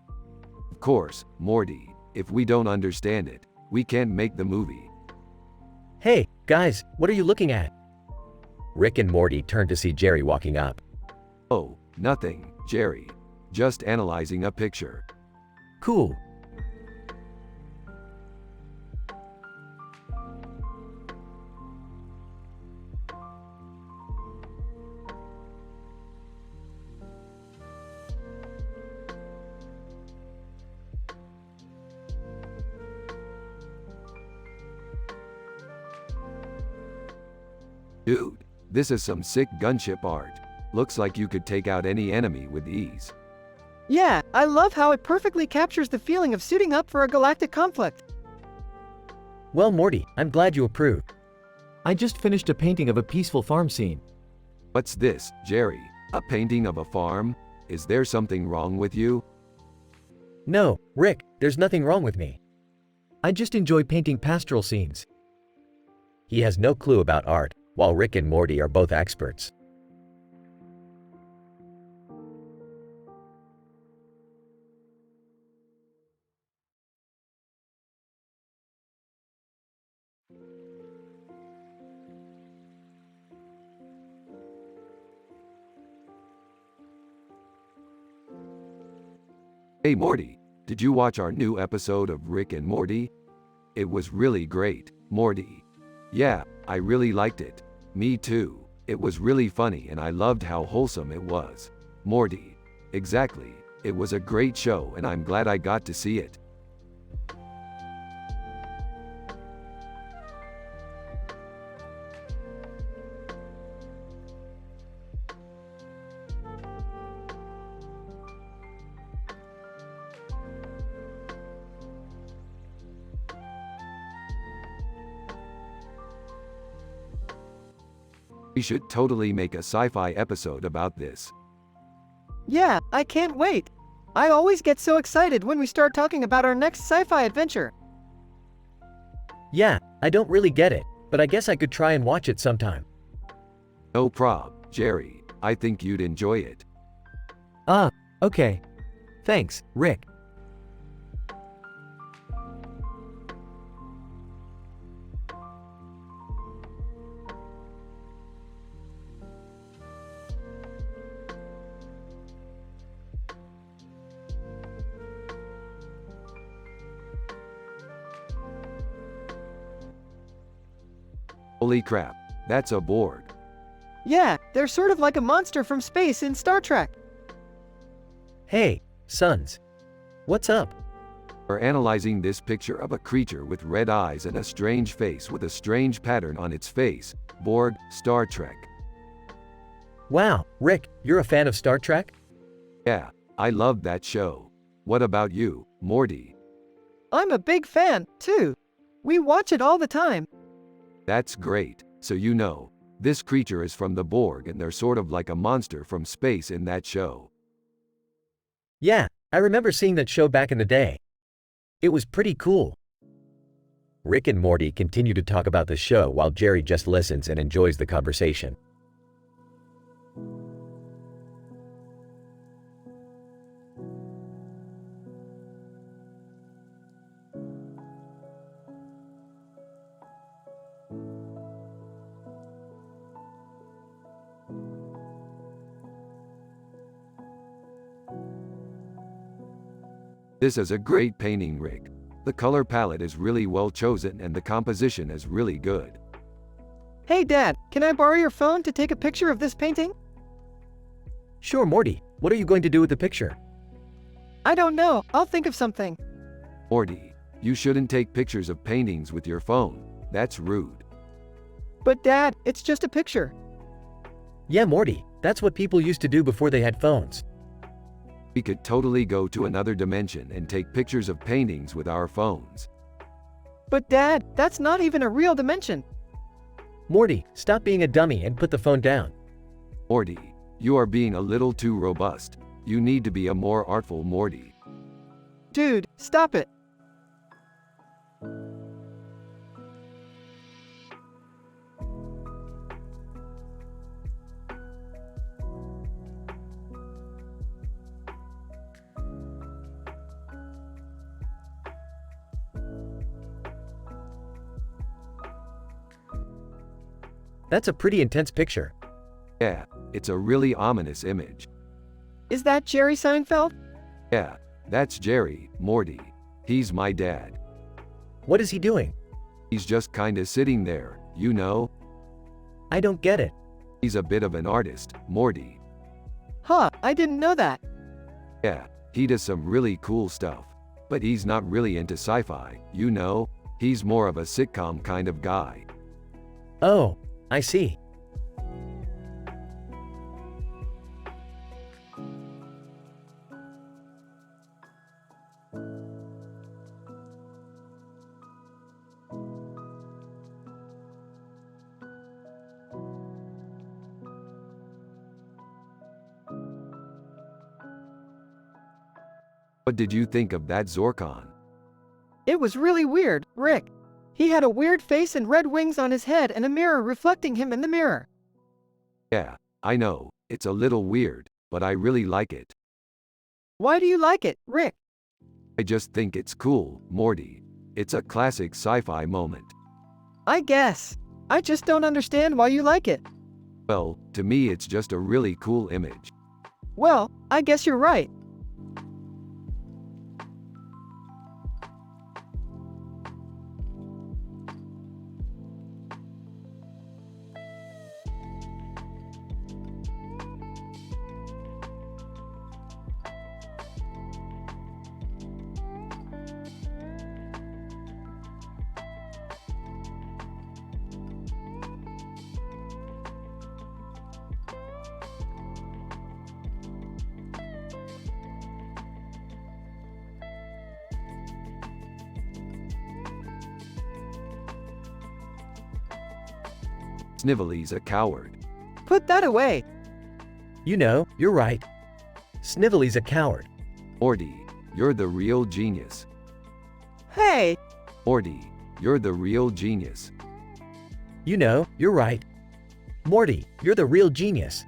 Of course, Morty, if we don't understand it, we can't make the movie. Hey, guys, what are you looking at? Rick and Morty turn to see Jerry walking up. Oh, nothing, Jerry. Just analyzing a picture. Cool. Dude, this is some sick gunship art. Looks like you could take out any enemy with ease. Yeah, I love how it perfectly captures the feeling of suiting up for a galactic conflict. Well, Morty, I'm glad you approve. I just finished a painting of a peaceful farm scene. What's this, Jerry? A painting of a farm? Is there something wrong with you? No, Rick, there's nothing wrong with me. I just enjoy painting pastoral scenes. He has no clue about art, while Rick and Morty are both experts. Hey Morty, did you watch our new episode of Rick and Morty? It was really great, Morty. Yeah, I really liked it. Me too. It was really funny and I loved how wholesome it was. Morty. Exactly. It was a great show and I'm glad I got to see it. We should totally make a sci-fi episode about this. Yeah, I can't wait. I always get so excited when we start talking about our next sci-fi adventure. Yeah, I don't really get it, but I guess I could try and watch it sometime. No prob, Jerry. I think you'd enjoy it. Okay. Thanks, Rick. Holy crap, that's a Borg. Yeah, they're sort of like a monster from space in Star Trek. Hey, sons. What's up? We're analyzing this picture of a creature with red eyes and a strange face with a strange pattern on its face. Borg, Star Trek. Wow, Rick, you're a fan of Star Trek? Yeah, I love that show. What about you, Morty? I'm a big fan, too. We watch it all the time. That's great. So you know, this creature is from the Borg and they're sort of like a monster from space in that show. Yeah, I remember seeing that show back in the day. It was pretty cool. Rick and Morty continue to talk about the show while Jerry just listens and enjoys the conversation. This is a great painting, Rick. The color palette is really well chosen and the composition is really good. Hey Dad, can I borrow your phone to take a picture of this painting? Sure, Morty. What are you going to do with the picture? I don't know, I'll think of something. Morty, you shouldn't take pictures of paintings with your phone. That's rude. But Dad, it's just a picture. Yeah, Morty. That's what people used to do before they had phones. We could totally go to another dimension and take pictures of paintings with our phones. But Dad, that's not even a real dimension. Morty, stop being a dummy and put the phone down. Morty, you are being a little too robust. You need to be a more artful Morty. Dude, stop it. That's a pretty intense picture. Yeah, it's a really ominous image. Is that Jerry Seinfeld? Yeah, that's Jerry, Morty. He's my dad. What is he doing? He's just kinda sitting there, you know? I don't get it. He's a bit of an artist, Morty. Huh, I didn't know that. Yeah, he does some really cool stuff. But he's not really into sci-fi, you know? He's more of a sitcom kind of guy. Oh, I see. What did you think of that Zorkon? It was really weird, Rick. He had a weird face and red wings on his head and a mirror reflecting him in the mirror. Yeah, I know, it's a little weird, but I really like it. Why do you like it, Rick? I just think it's cool, Morty. It's a classic sci-fi moment. I guess. I just don't understand why you like it. Well, to me it's just a really cool image. Well, I guess you're right. Snively's a coward. Put that away. You know, you're right. Snively's a coward. Morty, you're the real genius. Hey, Morty, you're the real genius. You know, you're right. Morty, you're the real genius.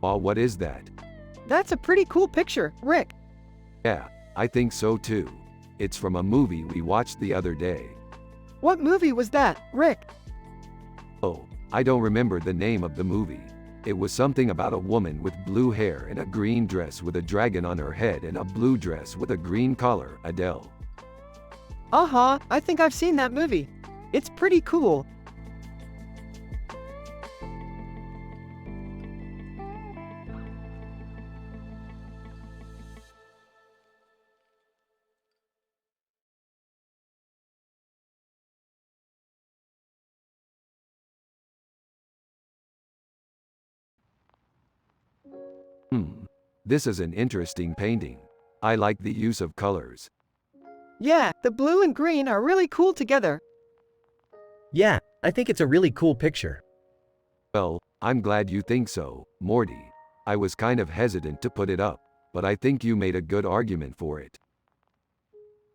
Aw, what is that? that's a pretty cool picture, Rick. Yeah, I think so too. It's from a movie we watched the other day. What movie was that, Rick? Oh, I don't remember the name of the movie. It was something about a woman with blue hair and a green dress with a dragon on her head and a blue dress with a green collar, Adele. Uh-huh, I think I've seen that movie. It's pretty cool. This is an interesting painting. I like the use of colors. Yeah, the blue and green are really cool together. Yeah, I think it's a really cool picture. Well, I'm glad you think so, Morty. I was kind of hesitant to put it up, but I think you made a good argument for it.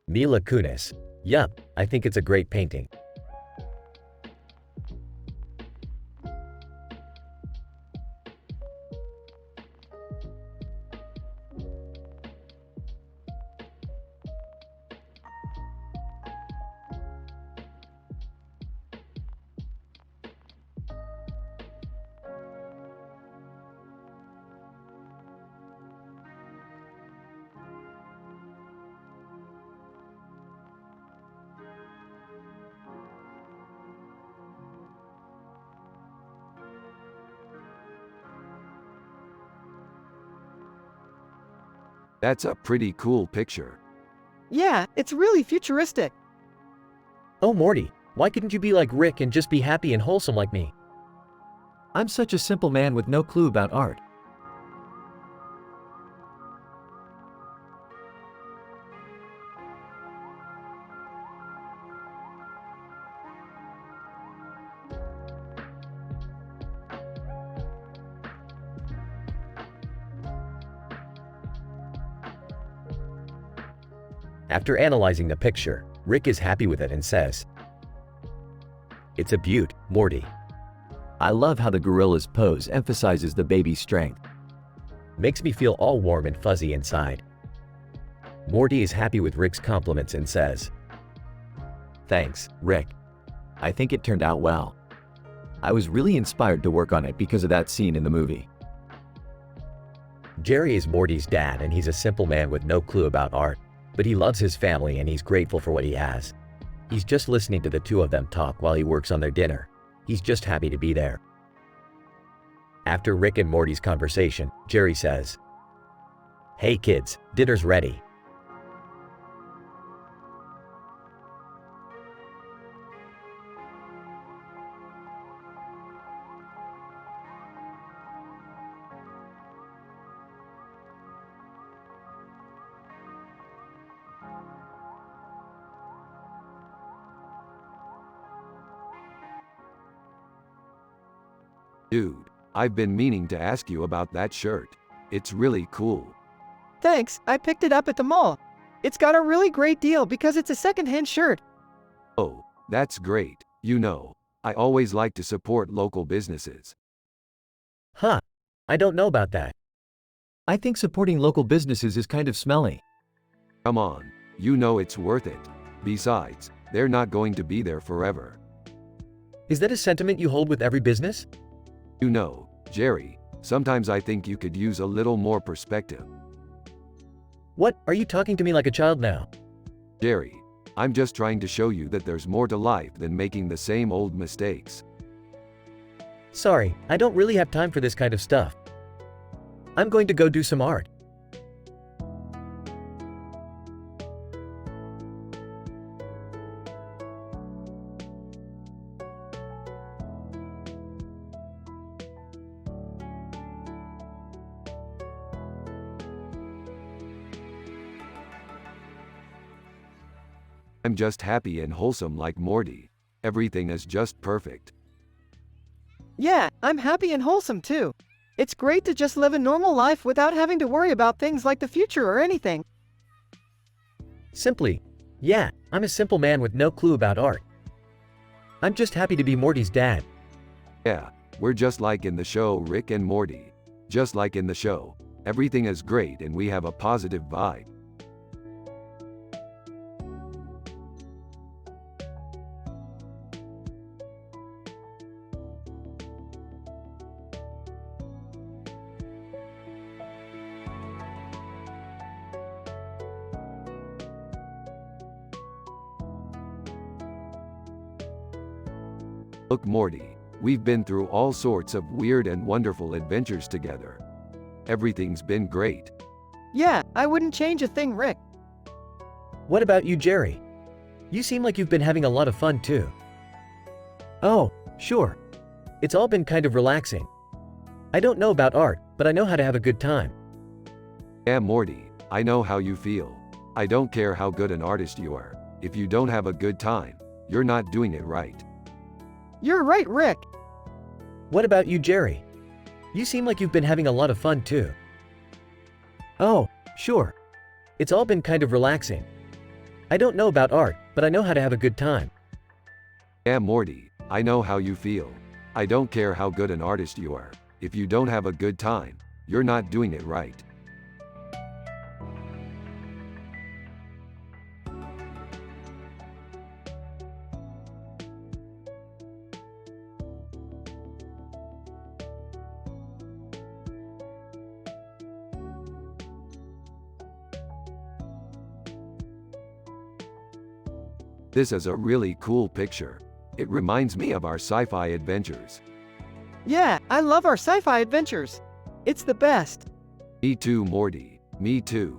Mila Kunis. Yup, I think it's a great painting. That's a pretty cool picture. Yeah, it's really futuristic. Oh Morty, why couldn't you be like Rick and just be happy and wholesome like me? I'm such a simple man with no clue about art. After analyzing the picture, Rick is happy with it and says, "It's a beaut, Morty. I love how the gorilla's pose emphasizes the baby's strength. Makes me feel all warm and fuzzy inside." Morty is happy with Rick's compliments and says, "Thanks, Rick. I think it turned out well. I was really inspired to work on it because of that scene in the movie." Jerry is Morty's dad and he's a simple man with no clue about art, but he loves his family and he's grateful for what he has. He's just listening to the two of them talk while he works on their dinner. He's just happy to be there. After Rick and Morty's conversation, Jerry says, "Hey kids, dinner's ready." Dude, I've been meaning to ask you about that shirt. It's really cool. Thanks, I picked it up at the mall. It's got a really great deal because it's a secondhand shirt. Oh, that's great. You know, I always like to support local businesses. Huh. I don't know about that. I think supporting local businesses is kind of smelly. Come on, you know it's worth it. Besides, they're not going to be there forever. Is that a sentiment you hold with every business? You know, Jerry, sometimes I think you could use a little more perspective. What, are you talking to me like a child now? Jerry, I'm just trying to show you that there's more to life than making the same old mistakes. Sorry, I don't really have time for this kind of stuff. I'm going to go do some art. I'm just happy and wholesome like Morty. Everything is just perfect. Yeah, I'm happy and wholesome too. It's great to just live a normal life without having to worry about things like the future or anything. Simply, yeah, I'm a simple man with no clue about art. I'm just happy to be Morty's dad. Yeah, we're just like in the show Rick and Morty. Just like in the show, everything is great and we have a positive vibe. Look, Morty, we've been through all sorts of weird and wonderful adventures together. Everything's been great. Yeah, I wouldn't change a thing, Rick. What about you, Jerry? You seem like you've been having a lot of fun too. Oh, sure. It's all been kind of relaxing. I don't know about art, but I know how to have a good time. Yeah, Morty, I know how you feel. I don't care how good an artist you are. If you don't have a good time, you're not doing it right. You're right, Rick. What about you, Jerry? You seem like you've been having a lot of fun too. Oh, sure. It's all been kind of relaxing. I don't know about art, but I know how to have a good time. Yeah, Morty, I know how you feel. I don't care how good an artist you are. If you don't have a good time, you're not doing it right. This is a really cool picture. It reminds me of our sci-fi adventures. Yeah, I love our sci-fi adventures. It's the best. Me too, Morty. Me too.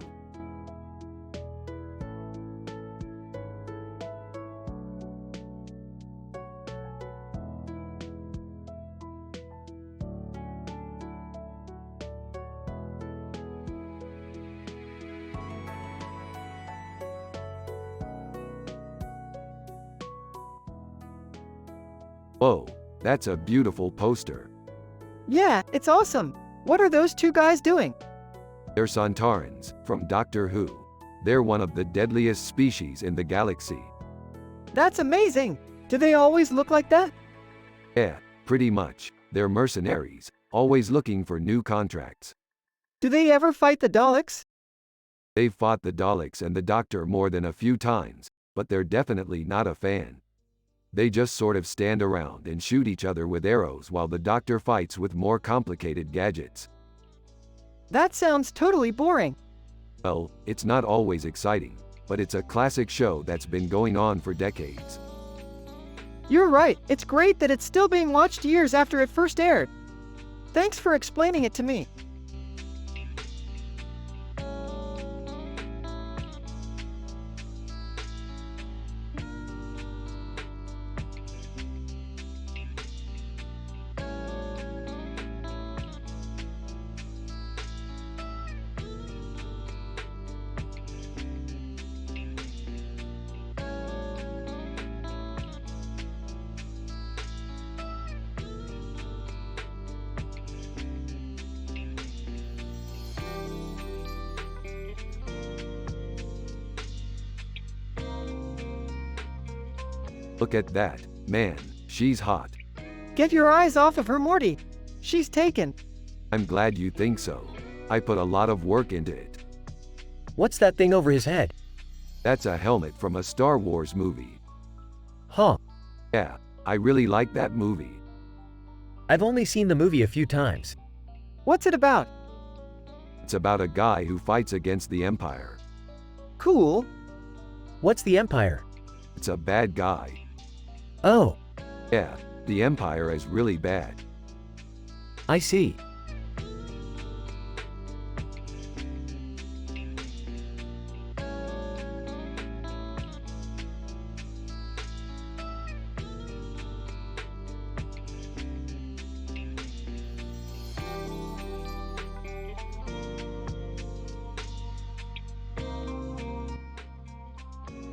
Whoa, that's a beautiful poster. Yeah, it's awesome. What are those two guys doing? They're Sontarans, from Doctor Who. They're one of the deadliest species in the galaxy. That's amazing! Do they always look like that? Yeah, pretty much. They're mercenaries, always looking for new contracts. Do they ever fight the Daleks? They've fought the Daleks and the Doctor more than a few times, but they're definitely not a fan. They just sort of stand around and shoot each other with arrows while the Doctor fights with more complicated gadgets. That sounds totally boring. Well, it's not always exciting, but it's a classic show that's been going on for decades. You're right, it's great that it's still being watched years after it first aired. Thanks for explaining it to me. Look at that, man, she's hot. Get your eyes off of her, Morty. She's taken. I'm glad you think so. I put a lot of work into it. What's that thing over his head? That's a helmet from a Star Wars movie. Huh. Yeah, I really like that movie. I've only seen the movie a few times. What's it about? It's about a guy who fights against the Empire. Cool. What's the Empire? It's a bad guy. Oh, Yeah, the Empire is really bad. I see.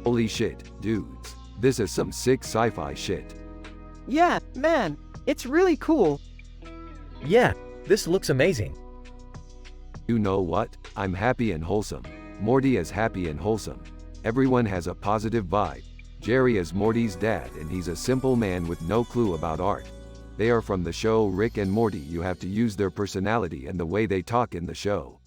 Holy shit, dudes. This is some sick sci-fi shit. Yeah, man, it's really cool. Yeah, this looks amazing. You know what? I'm happy and wholesome. Morty is happy and wholesome. Everyone has a positive vibe. Jerry is Morty's dad and he's a simple man with no clue about art. They are from the show Rick and Morty. You have to use their personality and the way they talk in the show.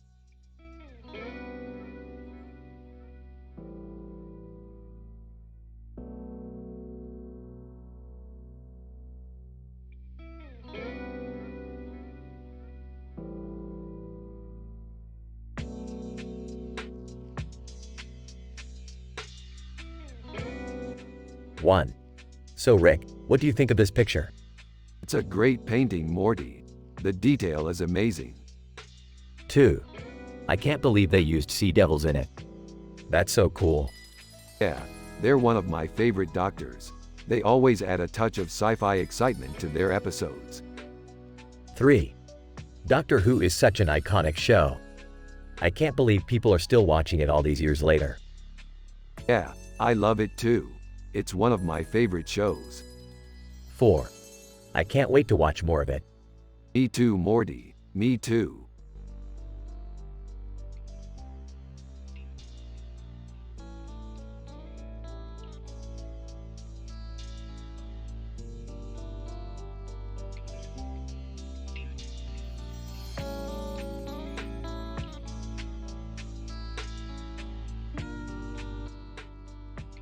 One. So Rick, what do you think of this picture? It's a great painting, Morty. The detail is amazing. 2. I can't believe they used sea devils in it. That's so cool. Yeah, they're one of my favorite doctors. They always add a touch of sci-fi excitement to their episodes. 3. Doctor Who is such an iconic show. I can't believe people are still watching it all these years later. Yeah, I love it too. It's one of my favorite shows. 4. I can't wait to watch more of it. Me too, Morty. Me too.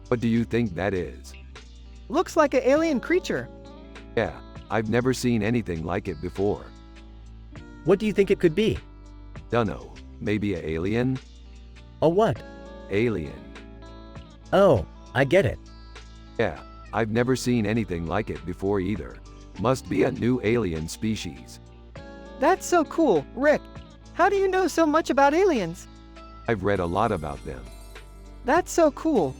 What do you think that is? Looks like an alien creature. Yeah, I've never seen anything like it before. What do you think it could be? Dunno, maybe a alien? A what? Alien. Oh, I get it. Yeah, I've never seen anything like it before either. Must be a new alien species. That's so cool, Rick. How do you know so much about aliens? I've read a lot about them. That's so cool.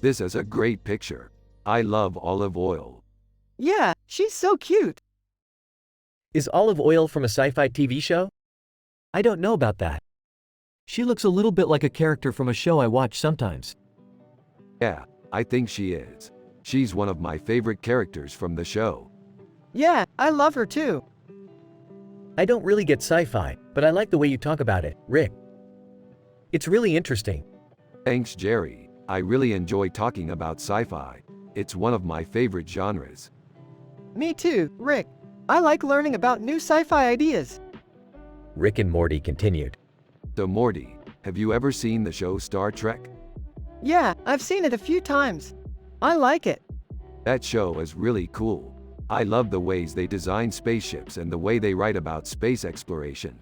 This is a great picture. I love olive oil. Yeah, She's so cute. Is Olive Oil from a sci-fi TV show? I don't know about that. She looks a little bit like a character from a show I watch sometimes. Yeah, I think she is. She's one of my favorite characters from the show. Yeah, I love her too. I don't really get sci-fi, but I like the way you talk about it, Rick. It's really interesting. Thanks, Jerry. I really enjoy talking about sci-fi. It's one of my favorite genres. Me too, Rick. I like learning about new sci-fi ideas. Rick and Morty continued. So Morty, have you ever seen the show Star Trek? Yeah, I've seen it a few times. I like it. That show is really cool. I love the ways they design spaceships and the way they write about space exploration.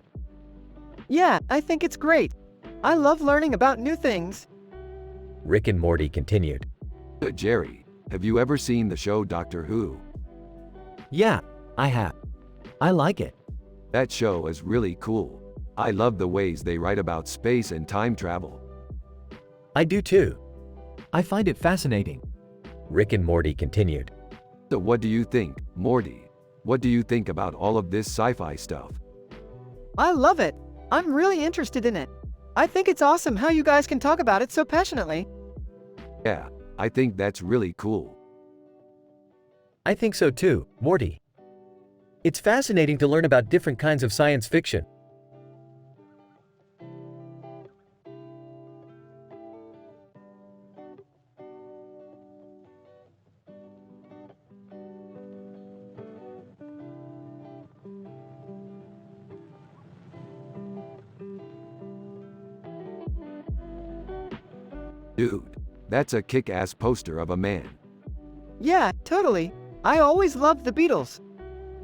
Yeah, I think it's great. I love learning about new things. Rick and Morty continued. Jerry, have you ever seen the show Doctor Who? Yeah, I have. I like it. That show is really cool. I love the ways they write about space and time travel. I do too. I find it fascinating. Rick and Morty continued. So what do you think, Morty? What do you think about all of this sci-fi stuff? I love it. I'm really interested in it. I think it's awesome how you guys can talk about it so passionately. Yeah, I think that's really cool. I think so too, Morty. It's fascinating to learn about different kinds of science fiction. Dude, that's a kick-ass poster of a man. Yeah, totally. I always loved the Beatles.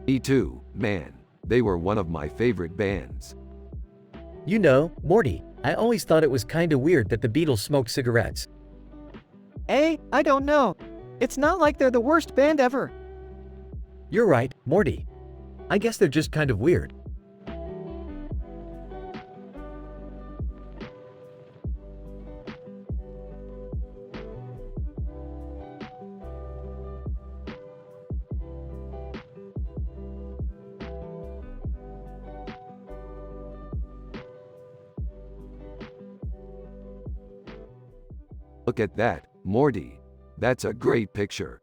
Me too, man. They were one of my favorite bands. You know, Morty, I always thought it was kinda weird that the Beatles smoked cigarettes. I don't know. It's not like they're the worst band ever. You're right, Morty. I guess they're just kind of weird. Look at that, Morty. That's a great picture.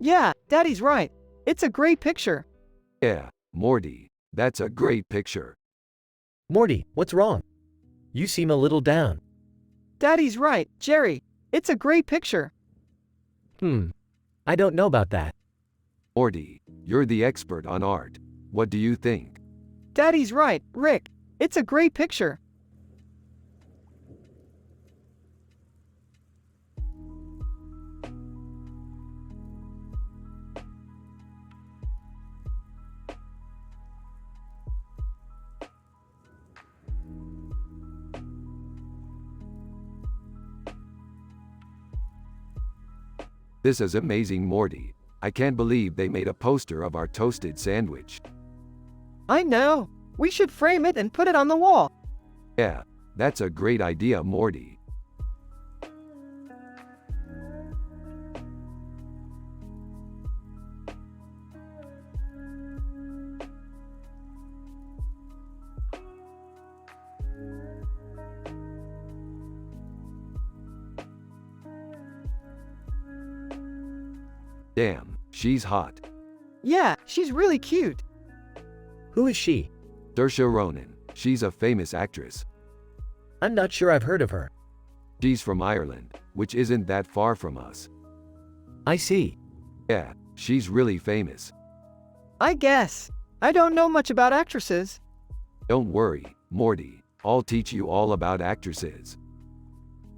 Yeah, Daddy's right. It's a great picture. Yeah, Morty, that's a great picture. Morty, what's wrong? You seem a little down. Daddy's right, Jerry. It's a great picture. I don't know about that. Morty, you're the expert on art. What do you think? Daddy's right, Rick. It's a great picture. This is amazing, Morty. I can't believe they made a poster of our toasted sandwich. I know. We should frame it and put it on the wall. Yeah, that's a great idea, Morty. Damn, she's hot. Yeah, she's really cute. Who is she? Saoirse Ronan. She's a famous actress. I'm not sure I've heard of her. She's from Ireland, which isn't that far from us. I see. Yeah, she's really famous. I guess. I don't know much about actresses. Don't worry, Morty. I'll teach you all about actresses.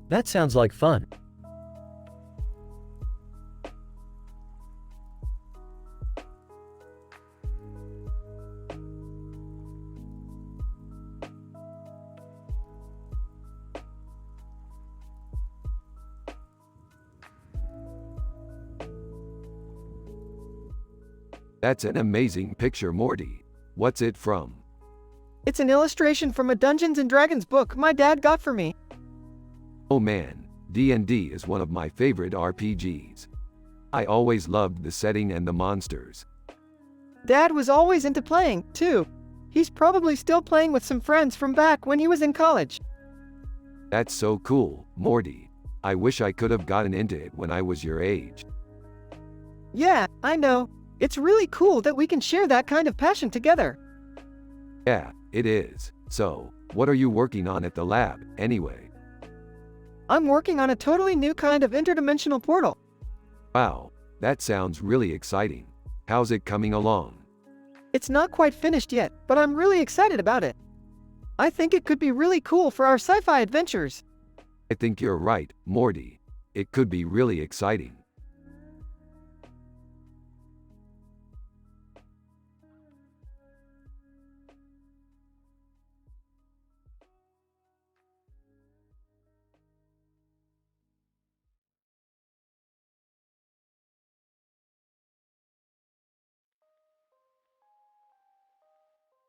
That sounds like fun. That's an amazing picture, Morty. What's it from? It's an illustration from a Dungeons & Dragons book my dad got for me. Oh man, D&D is one of my favorite RPGs. I always loved the setting and the monsters. Dad was always into playing, too. He's probably still playing with some friends from back when he was in college. That's so cool, Morty. I wish I could have gotten into it when I was your age. Yeah, I know. It's really cool that we can share that kind of passion together. Yeah, it is. So, what are you working on at the lab, anyway? I'm working on a totally new kind of interdimensional portal. Wow, that sounds really exciting. How's it coming along? It's not quite finished yet, but I'm really excited about it. I think it could be really cool for our sci-fi adventures. I think you're right, Morty. It could be really exciting.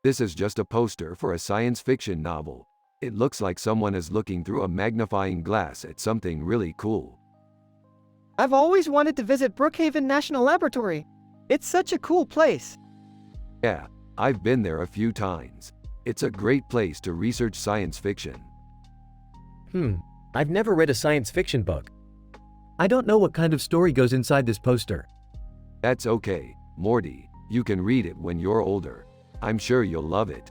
This is just a poster for a science fiction novel. It looks like someone is looking through a magnifying glass at something really cool. I've always wanted to visit Brookhaven National Laboratory. It's such a cool place. Yeah, I've been there a few times. It's a great place to research science fiction. I've never read a science fiction book. I don't know what kind of story goes inside this poster. That's okay, Morty. You can read it when you're older. I'm sure you'll love it.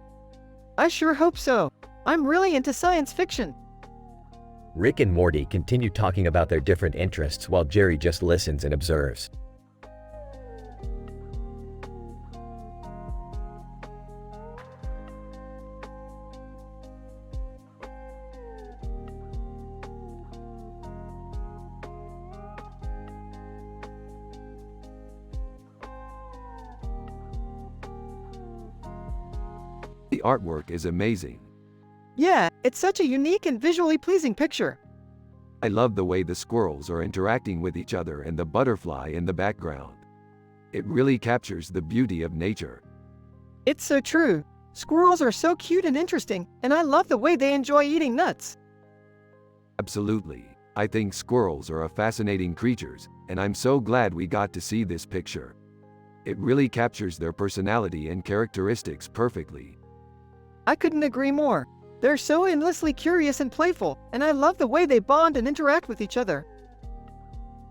I sure hope so. I'm really into science fiction. Rick and Morty continue talking about their different interests while Jerry just listens and observes. The artwork is amazing. Yeah, it's such a unique and visually pleasing picture. I love the way the squirrels are interacting with each other and the butterfly in the background. It really captures the beauty of nature. It's so true. Squirrels are so cute and interesting, and I love the way they enjoy eating nuts. Absolutely. I think squirrels are fascinating creatures, and I'm so glad we got to see this picture. It really captures their personality and characteristics perfectly. I couldn't agree more. They're so endlessly curious and playful, and I love the way they bond and interact with each other.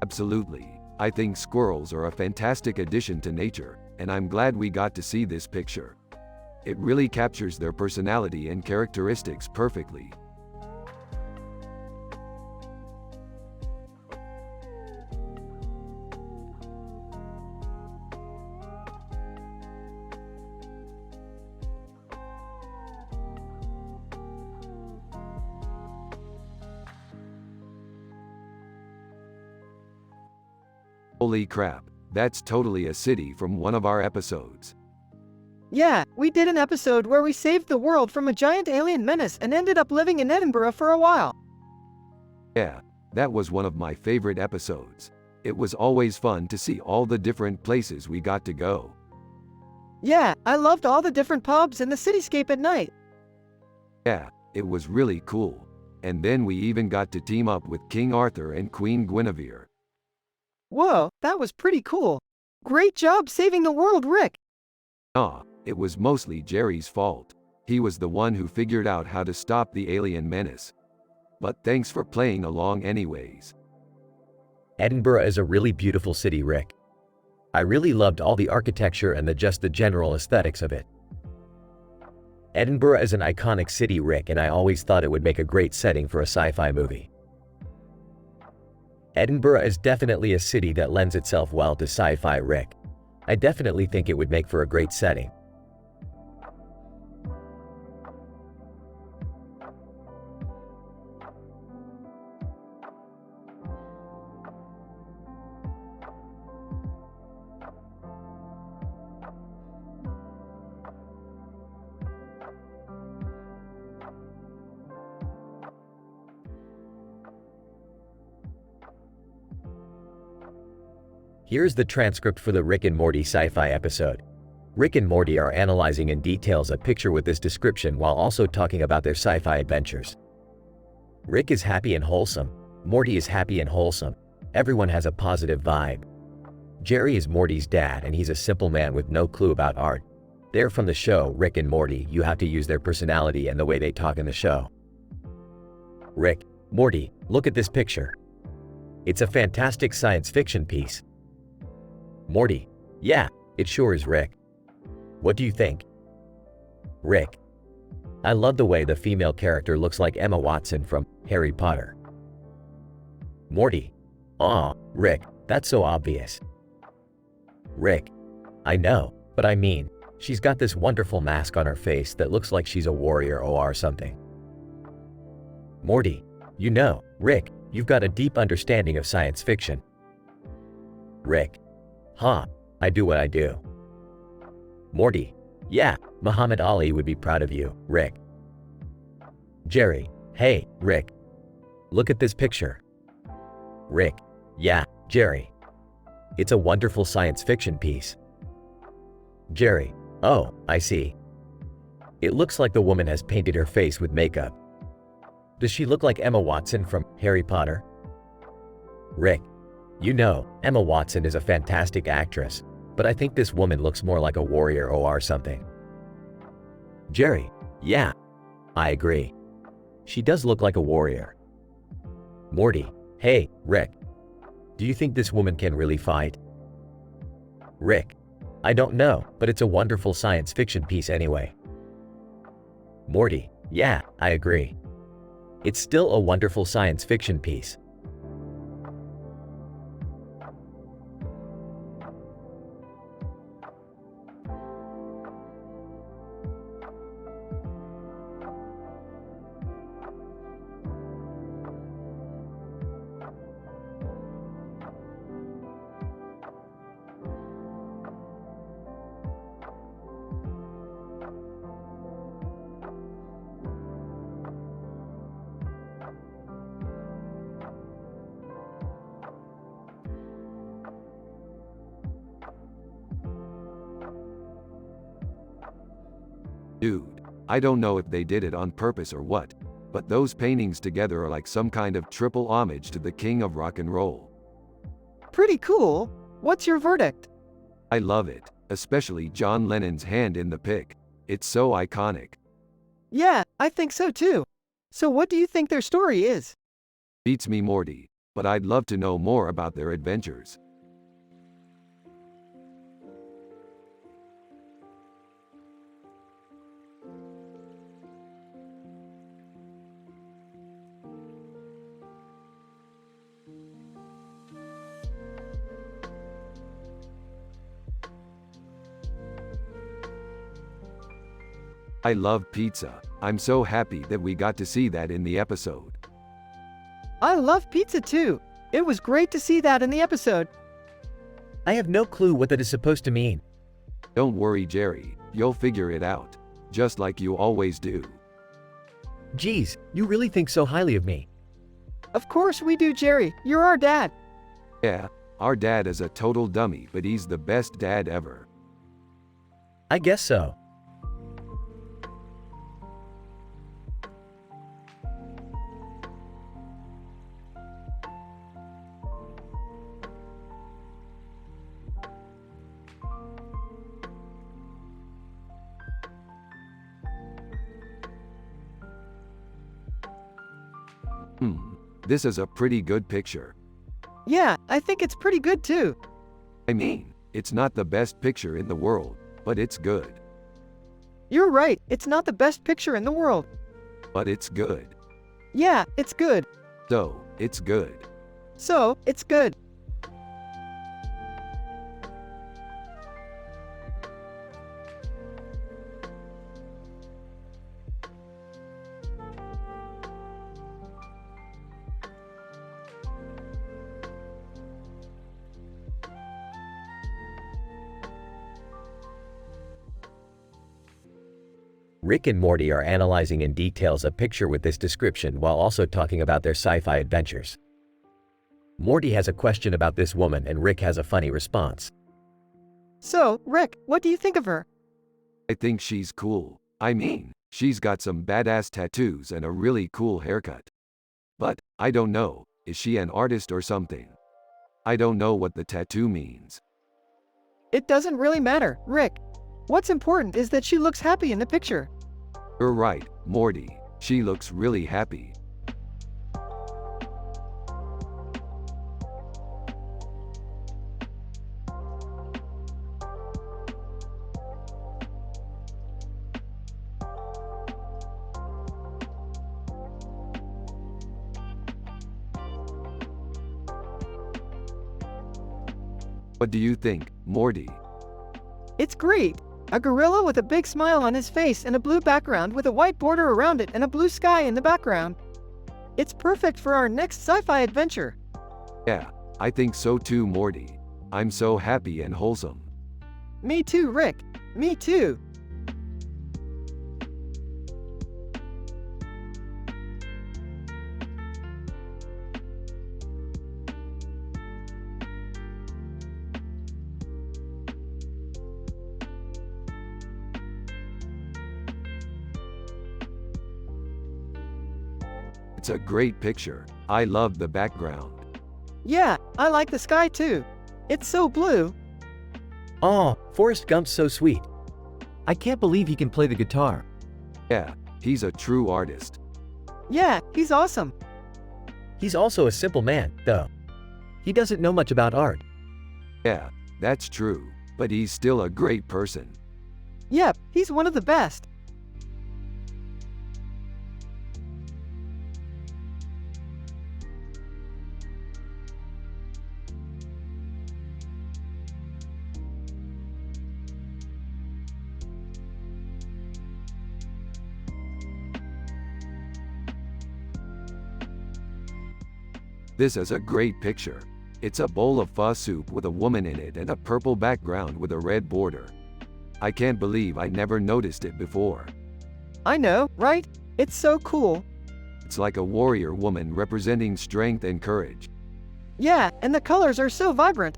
Absolutely. I think squirrels are a fantastic addition to nature, and I'm glad we got to see this picture. It really captures their personality and characteristics perfectly. Holy crap, that's totally a city from one of our episodes. Yeah, we did an episode where we saved the world from a giant alien menace and ended up living in Edinburgh for a while. Yeah, that was one of my favorite episodes. It was always fun to see all the different places we got to go. Yeah, I loved all the different pubs and the cityscape at night. Yeah, it was really cool. And then we even got to team up with King Arthur and Queen Guinevere. Whoa, that was pretty cool. Great job saving the world, Rick. It was mostly Jerry's fault. He was the one who figured out how to stop the alien menace. But thanks for playing along anyways. Edinburgh is a really beautiful city, Rick. I really loved all the architecture and the general aesthetics of it. Edinburgh is an iconic city, Rick, and I always thought it would make a great setting for a sci-fi movie. Edinburgh is definitely a city that lends itself well to sci-fi, Rick. I definitely think it would make for a great setting. Here's the transcript for the Rick and Morty sci-fi episode. Rick and Morty are analyzing in details a picture with this description while also talking about their sci-fi adventures. Rick is happy and wholesome. Morty is happy and wholesome. Everyone has a positive vibe. Jerry is Morty's dad and he's a simple man with no clue about art. They're from the show Rick and Morty. You have to use their personality and the way they talk in the show. Rick, Morty, look at this picture. It's a fantastic science fiction piece. Morty, yeah, it sure is, Rick. What do you think? Rick, I love the way the female character looks like Emma Watson from Harry Potter. Morty, aw, Rick, that's so obvious. Rick, I know, but I mean, she's got this wonderful mask on her face that looks like she's a warrior or something. Morty, you know, Rick, you've got a deep understanding of science fiction. Rick, huh, I do what I do. Morty, yeah, Muhammad Ali would be proud of you, Rick. Jerry, hey, Rick, look at this picture. Rick, yeah, Jerry. It's a wonderful science fiction piece. Jerry, oh, I see. It looks like the woman has painted her face with makeup. Does she look like Emma Watson from Harry Potter? Rick, you know, Emma Watson is a fantastic actress, but I think this woman looks more like a warrior or something. Jerry, yeah, I agree. She does look like a warrior. Morty, hey, Rick. Do you think this woman can really fight? Rick, I don't know, but it's a wonderful science fiction piece anyway. Morty, yeah, I agree. It's still a wonderful science fiction piece. Dude, I don't know if they did it on purpose or what, but those paintings together are like some kind of triple homage to the king of rock and roll. Pretty cool. What's your verdict? I love it, especially John Lennon's hand in the pic. It's so iconic. Yeah, I think so too. So what do you think their story is? Beats me, Morty, but I'd love to know more about their adventures. I love pizza. I'm so happy that we got to see that in the episode. I love pizza too. It was great to see that in the episode. I have no clue what that is supposed to mean. Don't worry, Jerry, you'll figure it out. Just like you always do. Geez, you really think so highly of me. Of course we do, Jerry. You're our dad. Yeah, our dad is a total dummy, but he's the best dad ever. I guess so. This is a pretty good picture. Yeah, I think it's pretty good too. I mean, it's not the best picture in the world, but it's good. You're right, it's not the best picture in the world. But it's good. Yeah, it's good. So, it's good. So, it's good. Rick and Morty are analyzing in details a picture with this description while also talking about their sci-fi adventures. Morty has a question about this woman and Rick has a funny response. So, Rick, what do you think of her? I think she's cool. I mean, she's got some badass tattoos and a really cool haircut. But, I don't know, is she an artist or something? I don't know what the tattoo means. It doesn't really matter, Rick. What's important is that she looks happy in the picture. You're right, Morty. She looks really happy. What do you think, Morty? It's great. A gorilla with a big smile on his face and a blue background with a white border around it and a blue sky in the background. It's perfect for our next sci-fi adventure. Yeah, I think so too, Morty. I'm so happy and wholesome. Me too, Rick. Me too. It's a great picture. I love the background. Yeah, I like the sky too. It's so blue. Aw, Forrest Gump's so sweet. I can't believe he can play the guitar. Yeah, he's a true artist. Yeah, he's awesome. He's also a simple man, though. He doesn't know much about art. Yeah, that's true, but he's still a great person. Yep, he's one of the best. This is a great picture. It's a bowl of pho soup with a woman in it and a purple background with a red border. I can't believe I never noticed it before. I know, right? It's so cool. It's like a warrior woman representing strength and courage. Yeah, and the colors are so vibrant.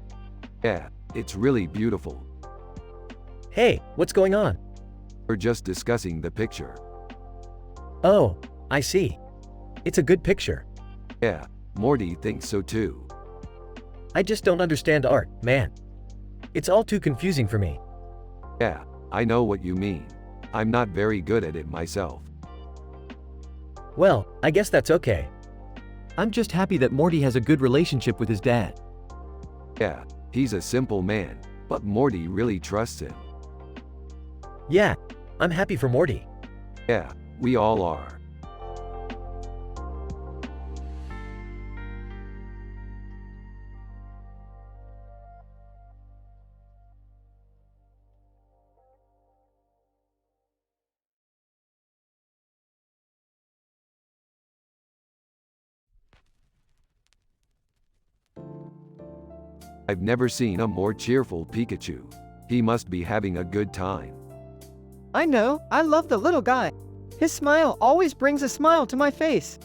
Yeah, it's really beautiful. Hey, what's going on? We're just discussing the picture. Oh, I see. It's a good picture. Yeah, Morty thinks so too. I just don't understand art, man. It's all too confusing for me. Yeah, I know what you mean. I'm not very good at it myself. Well, I guess that's okay. I'm just happy that Morty has a good relationship with his dad. Yeah, he's a simple man, but Morty really trusts him. Yeah, I'm happy for Morty. Yeah, we all are. I've never seen a more cheerful Pikachu. He must be having a good time. I know, I love the little guy. His smile always brings a smile to my face.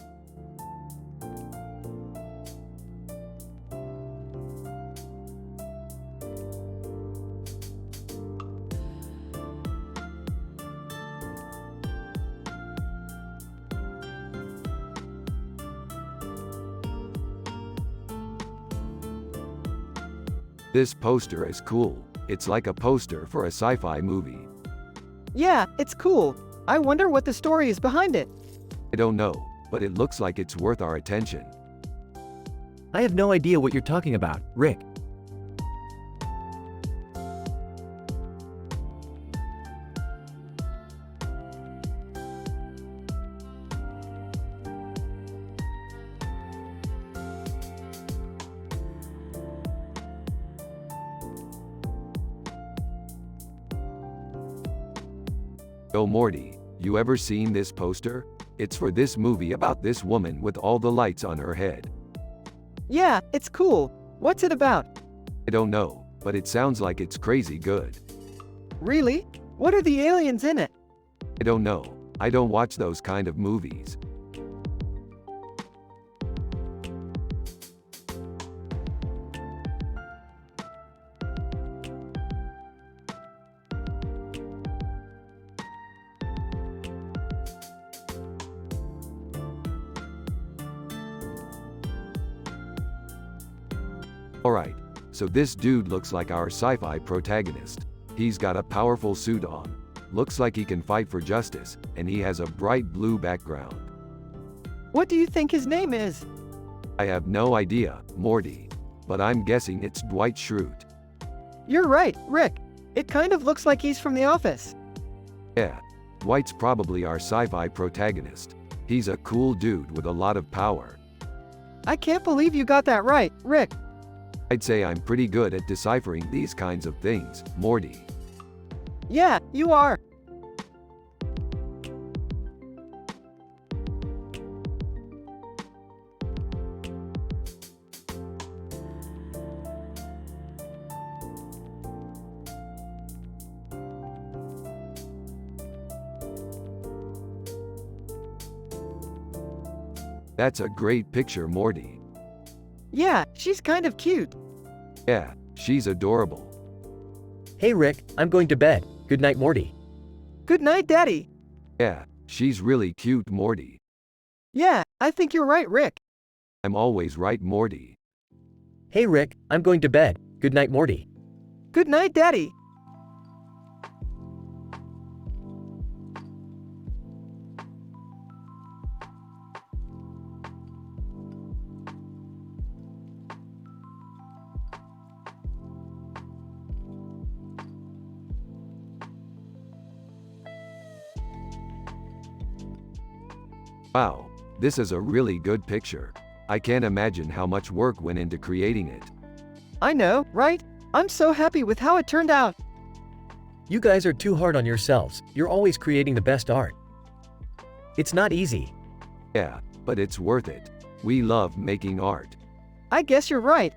This poster is cool. It's like a poster for a sci-fi movie. Yeah, it's cool. I wonder what the story is behind it. I don't know, but it looks like it's worth our attention. I have no idea what you're talking about, Rick. Oh Morty, you ever seen this poster? It's for this movie about this woman with all the lights on her head. Yeah, it's cool. What's it about? I don't know, but it sounds like it's crazy good. Really? What are the aliens in it? I don't know. I don't watch those kind of movies. Alright, So this dude looks like our sci-fi protagonist. He's got a powerful suit on. Looks like he can fight for justice, and he has a bright blue background. What do you think his name is? I have no idea, Morty. But I'm guessing it's Dwight Schrute. You're right, Rick. It kind of looks like he's from The Office. Yeah, Dwight's probably our sci-fi protagonist. He's a cool dude with a lot of power. I can't believe you got that right, Rick. I'd say I'm pretty good at deciphering these kinds of things, Morty. Yeah, you are. That's a great picture, Morty. Yeah, she's kind of cute. Yeah, she's adorable. Hey Rick, I'm going to bed. Good night, Morty. Good night, Daddy. Yeah, she's really cute, Morty. Yeah, I think you're right, Rick. I'm always right, Morty. Hey Rick, I'm going to bed. Good night, Morty. Good night, Daddy. Wow, this is a really good picture. I can't imagine how much work went into creating it. I know, right? I'm so happy with how it turned out. You guys are too hard on yourselves. You're always creating the best art. It's not easy. Yeah, but it's worth it. We love making art. I guess you're right.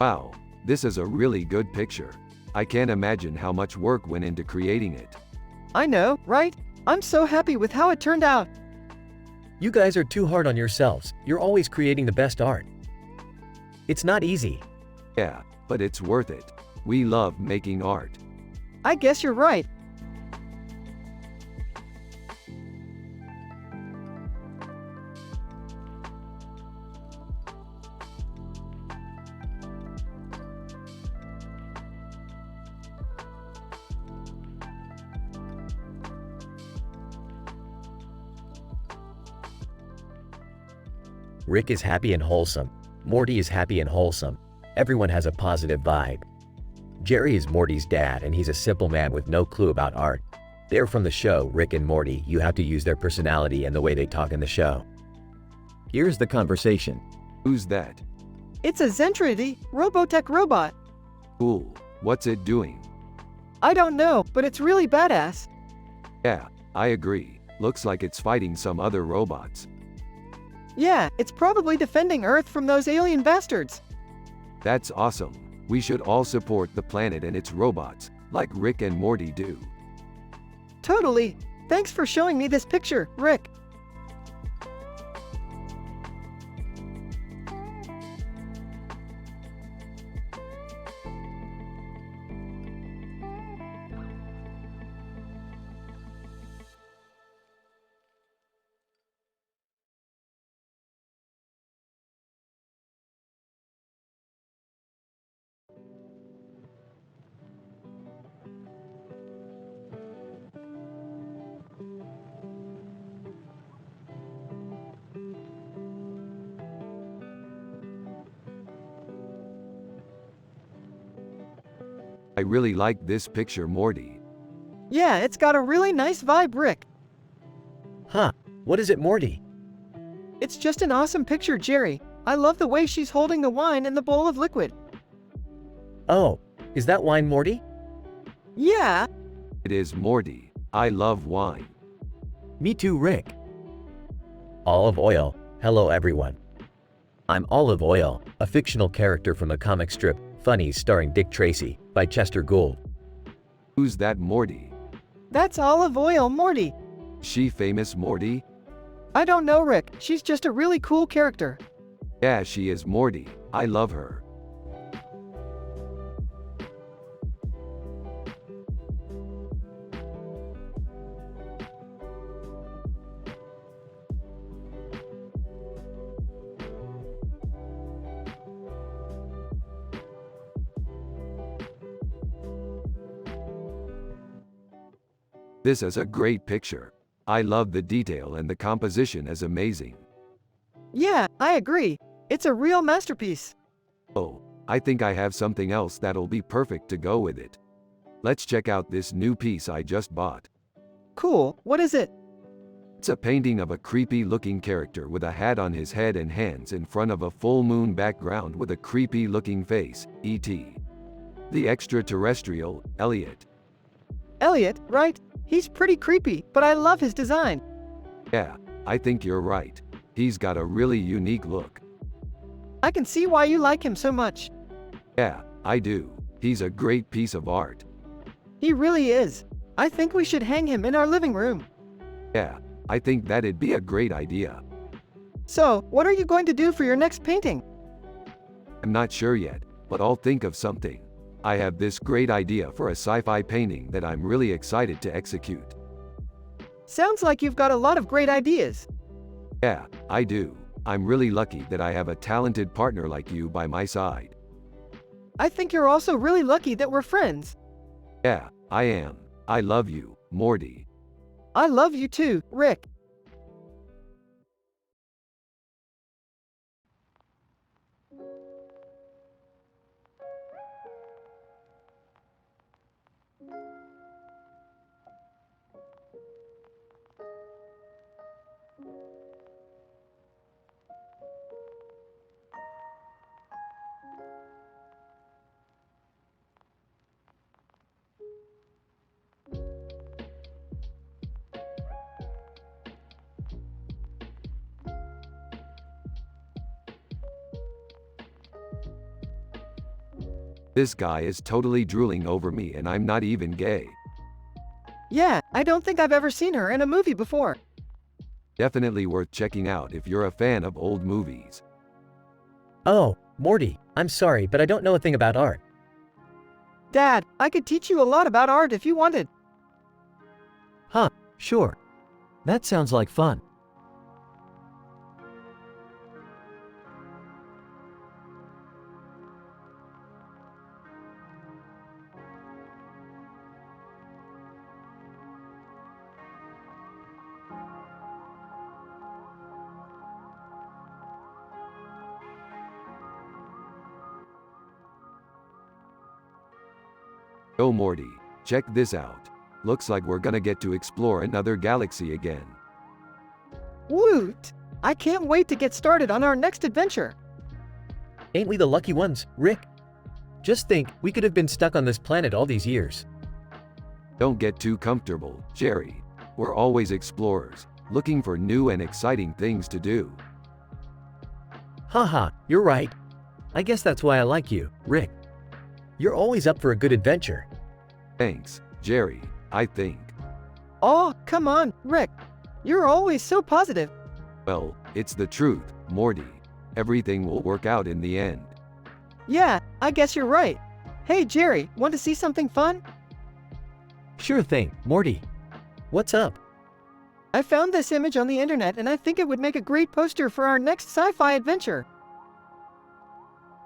Wow, this is a really good picture. I can't imagine how much work went into creating it. I know, right? I'm so happy with how it turned out. You guys are too hard on yourselves. You're always creating the best art. It's not easy. Yeah, but it's worth it. We love making art. I guess you're right. Rick is happy and wholesome. Morty is happy and wholesome. Everyone has a positive vibe. Jerry is Morty's dad and he's a simple man with no clue about art. They're from the show Rick and Morty. You have to use their personality and the way they talk in the show. Here's the conversation. Who's that? It's a Zentrity Robotech robot. Cool. What's it doing? I don't know, but it's really badass. Yeah, I agree. Looks like it's fighting some other robots. Yeah, it's probably defending Earth from those alien bastards. That's awesome. We should all support the planet and its robots, like Rick and Morty do. Totally. Thanks for showing me this picture, Rick. I really like this picture, Morty. Yeah, it's got a really nice vibe, Rick. Huh, what is it, Morty? It's just an awesome picture, Jerry. I love the way she's holding the wine and the bowl of liquid. Oh, is that wine, Morty? Yeah. It is Morty. I love wine. Me too, Rick. Olive Oil. Hello everyone. I'm Olive Oil, a fictional character from the comic strip Funnies starring Dick Tracy by Chester Gould. Who's that Morty? That's Olive Oil, Morty. She famous Morty? I don't know, Rick. She's just a really cool character. Yeah, she is Morty. I love her. This is a great picture. I love the detail and the composition is amazing. Yeah, I agree. It's a real masterpiece. Oh, I think I have something else that'll be perfect to go with it. Let's check out this new piece I just bought. Cool, what is it? It's a painting of a creepy-looking character with a hat on his head and hands in front of a full moon background with a creepy-looking face, E.T. The extraterrestrial, Elliot. Elliot, right? He's pretty creepy, but I love his design. Yeah, I think you're right. He's got a really unique look. I can see why you like him so much. Yeah, I do. He's a great piece of art. He really is. I think we should hang him in our living room. Yeah, I think that'd be a great idea. So, what are you going to do for your next painting? I'm not sure yet, but I'll think of something. I have this great idea for a sci-fi painting that I'm really excited to execute. Sounds like you've got a lot of great ideas. Yeah, I do. I'm really lucky that I have a talented partner like you by my side. I think you're also really lucky that we're friends. Yeah, I am. I love you, Morty. I love you too, Rick. This guy is totally drooling over me and I'm not even gay. Yeah, I don't think I've ever seen her in a movie before. Definitely worth checking out if you're a fan of old movies. Oh, Morty, I'm sorry, but I don't know a thing about art. Dad, I could teach you a lot about art if you wanted. Huh, sure. That sounds like fun. Oh Morty, check this out. Looks like we're gonna get to explore another galaxy again. Woot! I can't wait to get started on our next adventure. Ain't we the lucky ones, Rick? Just think, we could have been stuck on this planet all these years. Don't get too comfortable, Jerry. We're always explorers, looking for new and exciting things to do. Haha, you're right. I guess that's why I like you, Rick. You're always up for a good adventure. Thanks, Jerry, I think. Oh, come on, Rick. You're always so positive. Well, it's the truth, Morty. Everything will work out in the end. Yeah, I guess you're right. Hey Jerry, want to see something fun? Sure thing, Morty. What's up? I found this image on the internet and I think it would make a great poster for our next sci-fi adventure.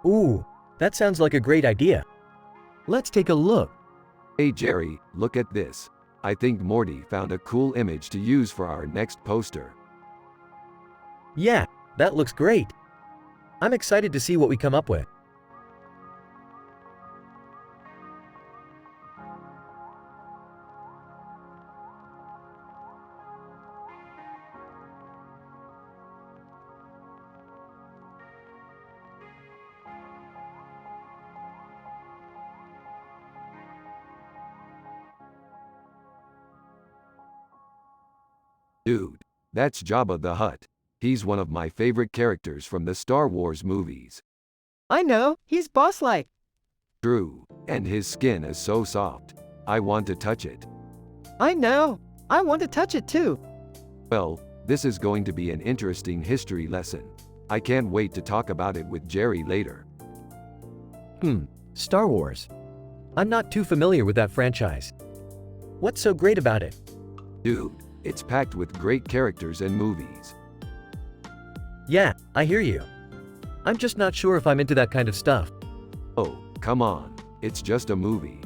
Ooh, that sounds like a great idea. Let's take a look. Hey Jerry, look at this. I think Morty found a cool image to use for our next poster. Yeah, that looks great. I'm excited to see what we come up with. Dude, that's Jabba the Hutt. He's one of my favorite characters from the Star Wars movies. I know, he's boss-like. True, and his skin is so soft. I want to touch it. I know. I want to touch it too. Well, this is going to be an interesting history lesson. I can't wait to talk about it with Jerry later. Star Wars. I'm not too familiar with that franchise. What's so great about it? Dude, it's packed with great characters and movies. Yeah, I hear you. I'm just not sure if I'm into that kind of stuff. Oh, come on. It's just a movie.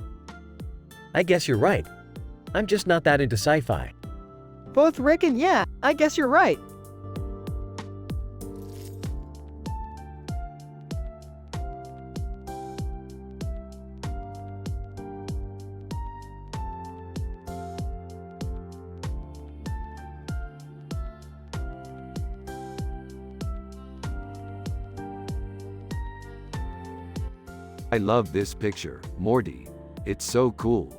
I guess you're right. I'm just not that into sci-fi. Both Rick and yeah, I guess you're right. I love this picture, Morty. It's so cool.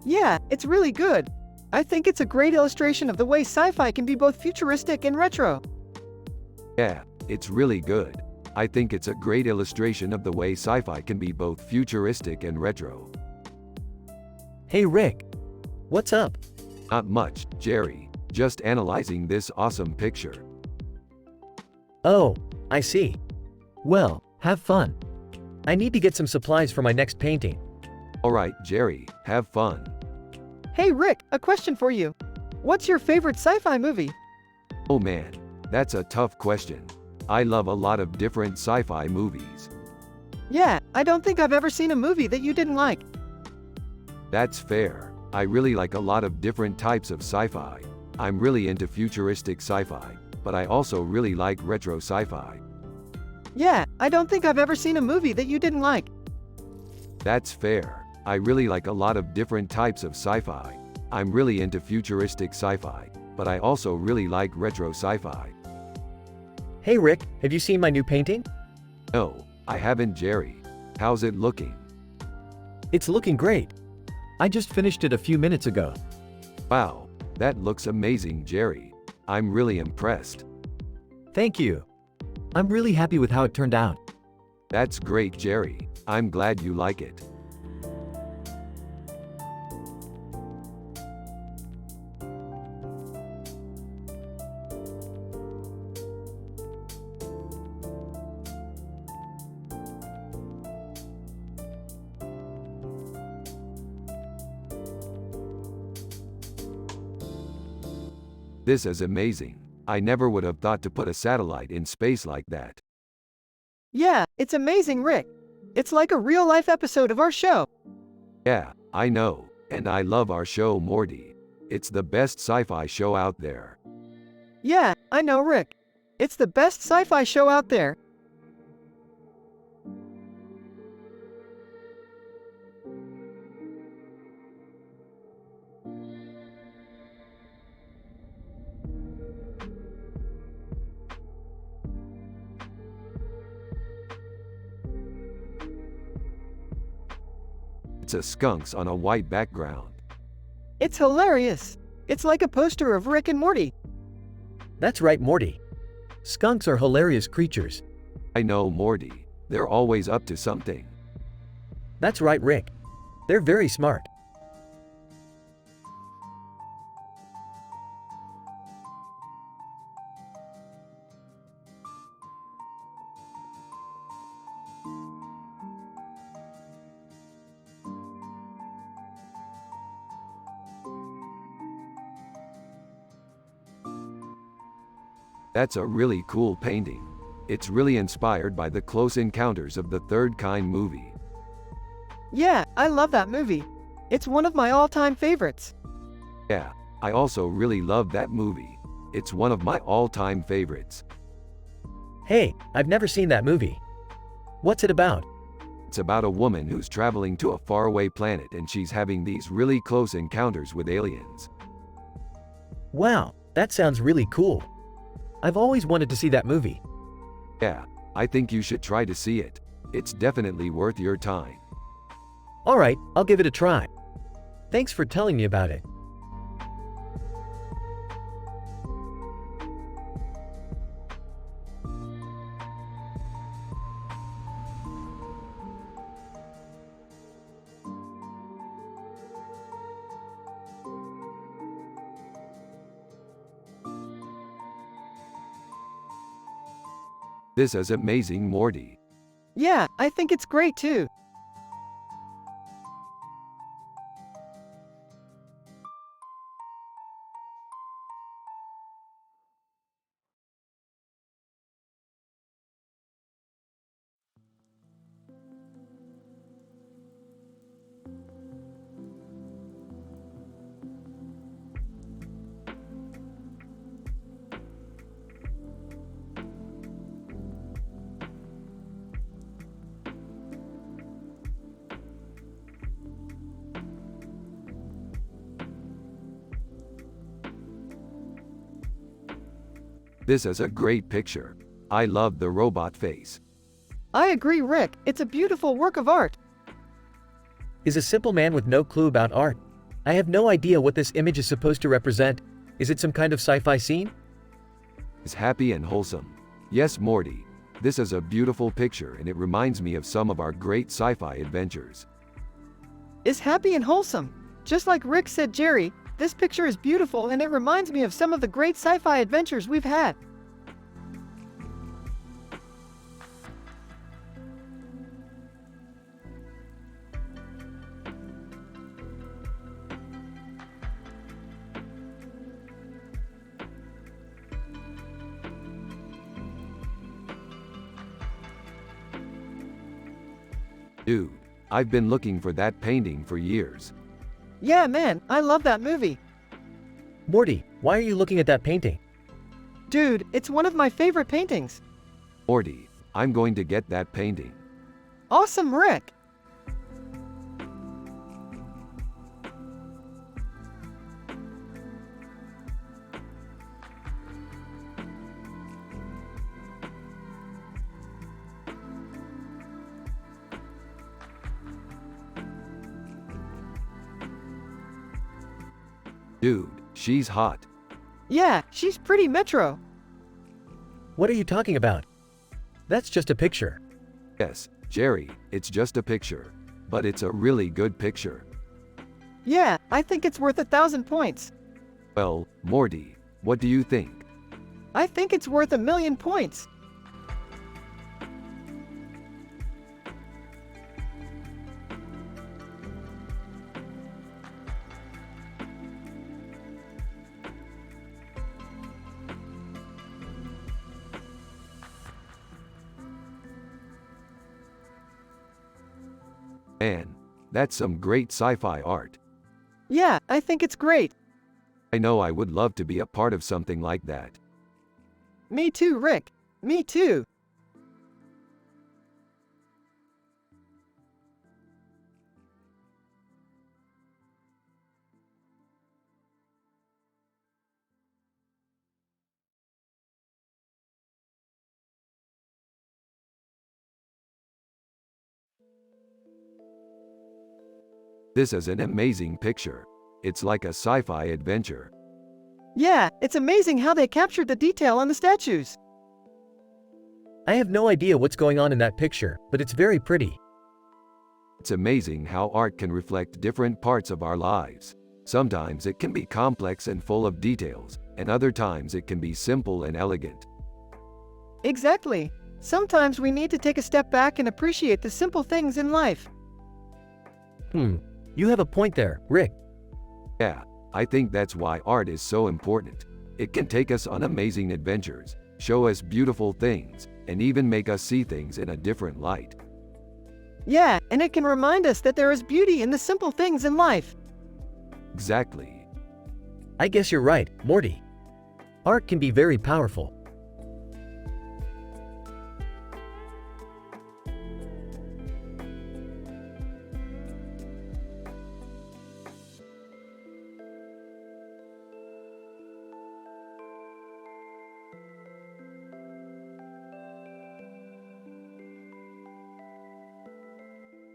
Yeah, it's really good. I think it's a great illustration of the way sci-fi can be both futuristic and retro. Yeah, it's really good. I think it's a great illustration of the way sci-fi can be both futuristic and retro. Hey Rick. What's up? Not much, Jerry. Just analyzing this awesome picture. Oh, I see. Well, have fun. I need to get some supplies for my next painting. Alright, Jerry, have fun. Hey Rick, a question for you. What's your favorite sci-fi movie? Oh man, that's a tough question. I love a lot of different sci-fi movies. Yeah, I don't think I've ever seen a movie that you didn't like. That's fair. I really like a lot of different types of sci-fi. I'm really into futuristic sci-fi, but I also really like retro sci-fi. Yeah, I don't think I've ever seen a movie that you didn't like. That's fair. I really like a lot of different types of sci-fi. I'm really into futuristic sci-fi, but I also really like retro sci-fi. Hey Rick, have you seen my new painting? No, I haven't, Jerry. How's it looking? It's looking great. I just finished it a few minutes ago. Wow, that looks amazing, Jerry. I'm really impressed. Thank you. I'm really happy with how it turned out. That's great, Jerry. I'm glad you like it. This is amazing. I never would have thought to put a satellite in space like that. Yeah, it's amazing, Rick. It's like a real-life episode of our show. Yeah, I know, and I love our show, Morty. It's the best sci-fi show out there. Yeah, I know, Rick. It's the best sci-fi show out there. It's a skunks on a white background. It's hilarious. It's like a poster of Rick and Morty. That's right, Morty. Skunks are hilarious creatures. I know, Morty. They're always up to something. That's right, Rick. They're very smart. That's a really cool painting. It's really inspired by the Close Encounters of the Third Kind movie. Yeah, I love that movie. It's one of my all-time favorites. Yeah, I also really love that movie. It's one of my all-time favorites. Hey, I've never seen that movie. What's it about? It's about a woman who's traveling to a faraway planet and she's having these really close encounters with aliens. Wow, that sounds really cool. I've always wanted to see that movie. Yeah, I think you should try to see it. It's definitely worth your time. Alright, I'll give it a try. Thanks for telling me about it. This is amazing, Morty. Yeah, I think it's great too. This is a great picture. I love the robot face. I agree, Rick. It's a beautiful work of art. Is a simple man with no clue about art. I have no idea what this image is supposed to represent. Is it some kind of sci-fi scene? Is happy and wholesome. Yes, Morty. This is a beautiful picture and it reminds me of some of our great sci-fi adventures. Is happy and wholesome. Just like Rick said, Jerry, this picture is beautiful and it reminds me of some of the great sci-fi adventures we've had. Dude, I've been looking for that painting for years. Yeah, man, I love that movie. Morty, why are you looking at that painting? Dude, it's one of my favorite paintings. Morty, I'm going to get that painting. Awesome, Rick. Dude, she's hot. Yeah, she's pretty metro. What are you talking about? That's just a picture. Yes, Jerry, it's just a picture. But it's a really good picture. Yeah, I think it's worth 1,000 points. Well, Morty, what do you think? I think it's worth 1,000,000 points. Man, that's some great sci-fi art. Yeah, I think it's great. I know I would love to be a part of something like that. Me too, Rick. Me too. This is an amazing picture. It's like a sci-fi adventure. Yeah, it's amazing how they captured the detail on the statues. I have no idea what's going on in that picture, but it's very pretty. It's amazing how art can reflect different parts of our lives. Sometimes it can be complex and full of details, and other times it can be simple and elegant. Exactly. Sometimes we need to take a step back and appreciate the simple things in life. You have a point there, Rick. Yeah, I think that's why art is so important. It can take us on amazing adventures, show us beautiful things, and even make us see things in a different light. Yeah, and it can remind us that there is beauty in the simple things in life. Exactly. I guess you're right, Morty. Art can be very powerful.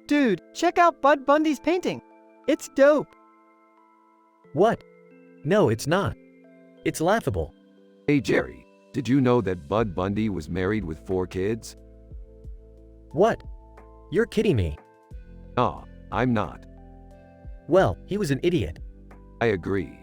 Dude, check out Bud Bundy's painting. It's dope. What? No, it's not. It's laughable. Hey Jerry, did you know that Bud Bundy was married with 4 kids? What? You're kidding me. Nah, I'm not. Well, he was an idiot. I agree.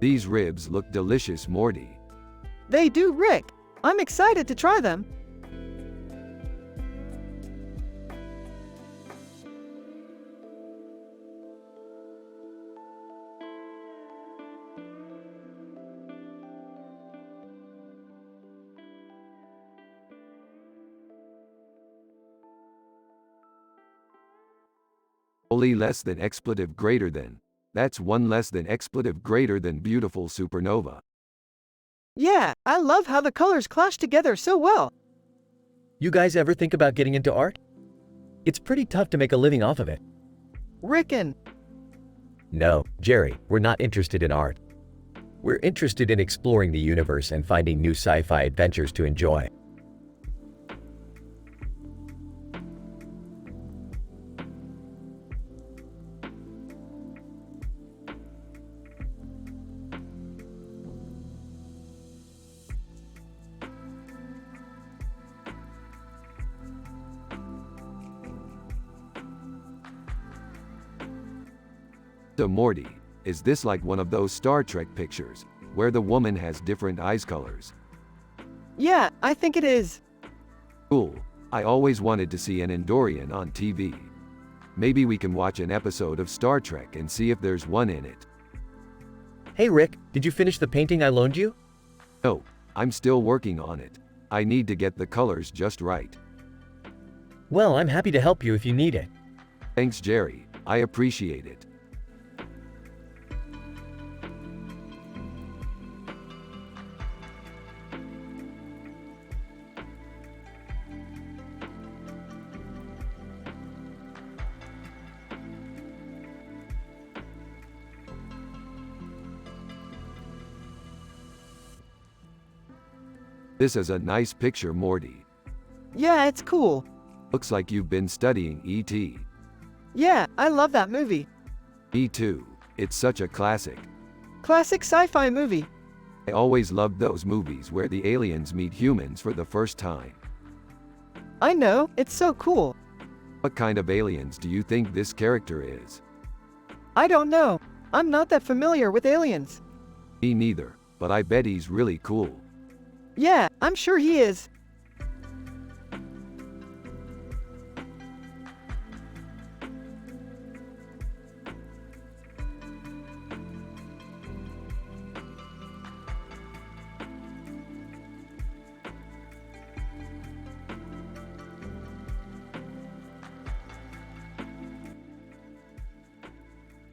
These ribs look delicious, Morty. They do, Rick. I'm excited to try them. Only less than expletive greater than. That's one less than expletive greater than beautiful supernova. Yeah, I love how the colors clash together so well. You guys ever think about getting into art? It's pretty tough to make a living off of it. Rickon. No, Jerry, we're not interested in art. We're interested in exploring the universe and finding new sci-fi adventures to enjoy. So Morty, is this like one of those Star Trek pictures, where the woman has different eyes colors? Yeah, I think it is. Cool. I always wanted to see an Endorian on TV. Maybe we can watch an episode of Star Trek and see if there's one in it. Hey Rick, did you finish the painting I loaned you? No, I'm still working on it. I need to get the colors just right. Well, I'm happy to help you if you need it. Thanks, Jerry. I appreciate it. This is a nice picture, Morty. Yeah, it's cool. Looks like you've been studying E.T. Yeah, I love that movie. Me too. It's such a classic. Classic sci-fi movie. I always loved those movies where the aliens meet humans for the first time. I know, it's so cool. What kind of aliens do you think this character is? I don't know. I'm not that familiar with aliens. Me neither, but I bet he's really cool. Yeah, I'm sure he is.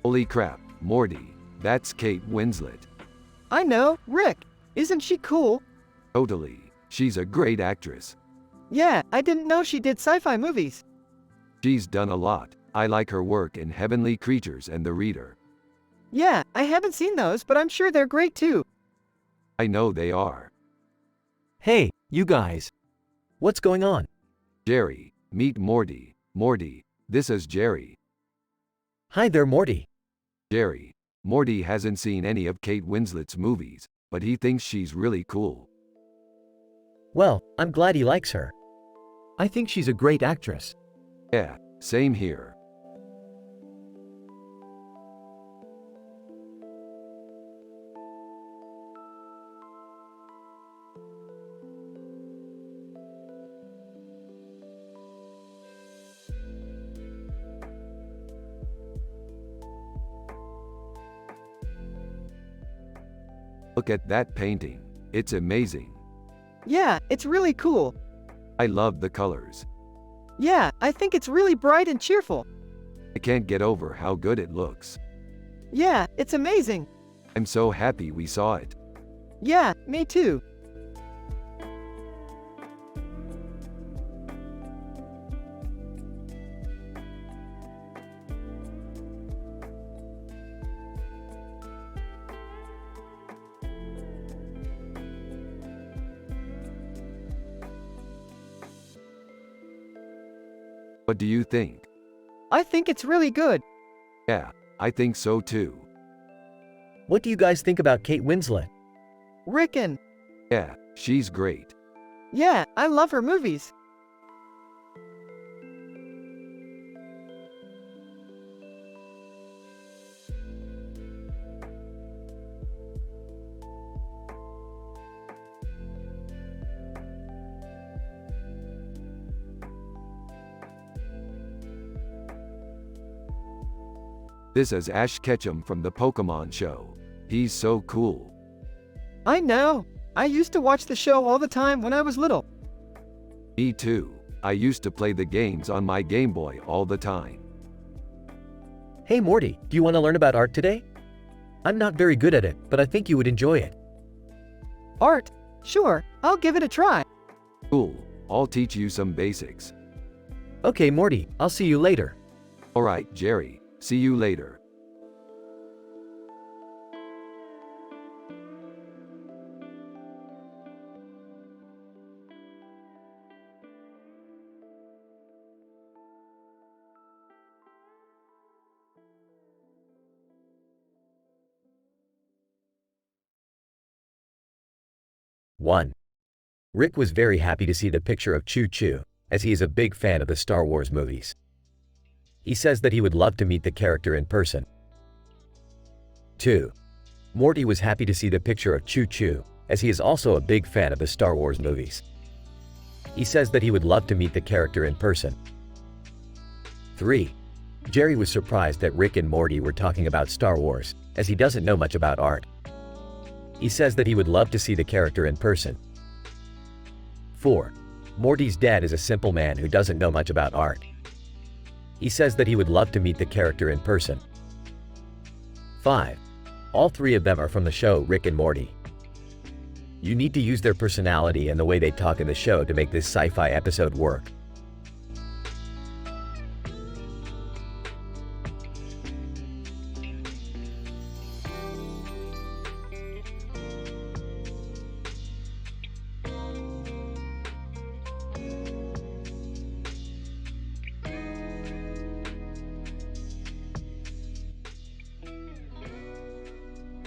Holy crap, Morty, that's Kate Winslet. I know, Rick. Isn't she cool? Totally. She's a great actress. Yeah, I didn't know she did sci-fi movies. She's done a lot. I like her work in Heavenly Creatures and The Reader. Yeah, I haven't seen those, but I'm sure they're great too. I know they are. Hey, you guys. What's going on? Jerry, meet Morty. Morty, this is Jerry. Hi there, Morty. Jerry, Morty hasn't seen any of Kate Winslet's movies, but he thinks she's really cool. Well, I'm glad he likes her. I think she's a great actress. Yeah, same here. Look at that painting. It's amazing. Yeah, it's really cool. I love the colors. Yeah, I think it's really bright and cheerful. I can't get over how good it looks. Yeah, it's amazing. I'm so happy we saw it. Yeah, me too. What do you think? I think it's really good. Yeah, I think so too. What do you guys think about Kate Winslet? Rickon. Yeah, she's great. Yeah, I love her movies. This is Ash Ketchum from the Pokemon show. He's so cool. I know. I used to watch the show all the time when I was little. Me too. I used to play the games on my Game Boy all the time. Hey Morty, do you want to learn about art today? I'm not very good at it, but I think you would enjoy it. Art? Sure, I'll give it a try. Cool, I'll teach you some basics. Okay Morty, I'll see you later. Alright, Jerry, see you later. One. Rick was very happy to see the picture of Choo Choo, as he is a big fan of the Star Wars movies. He says that he would love to meet the character in person. 2. Morty was happy to see the picture of Choo Choo, as he is also a big fan of the Star Wars movies. He says that he would love to meet the character in person. 3. Jerry was surprised that Rick and Morty were talking about Star Wars, as he doesn't know much about art. He says that he would love to see the character in person. 4. Morty's dad is a simple man who doesn't know much about art. He says that he would love to meet the character in person. 5. All three of them are from the show Rick and Morty. You need to use their personality and the way they talk in the show to make this sci-fi episode work.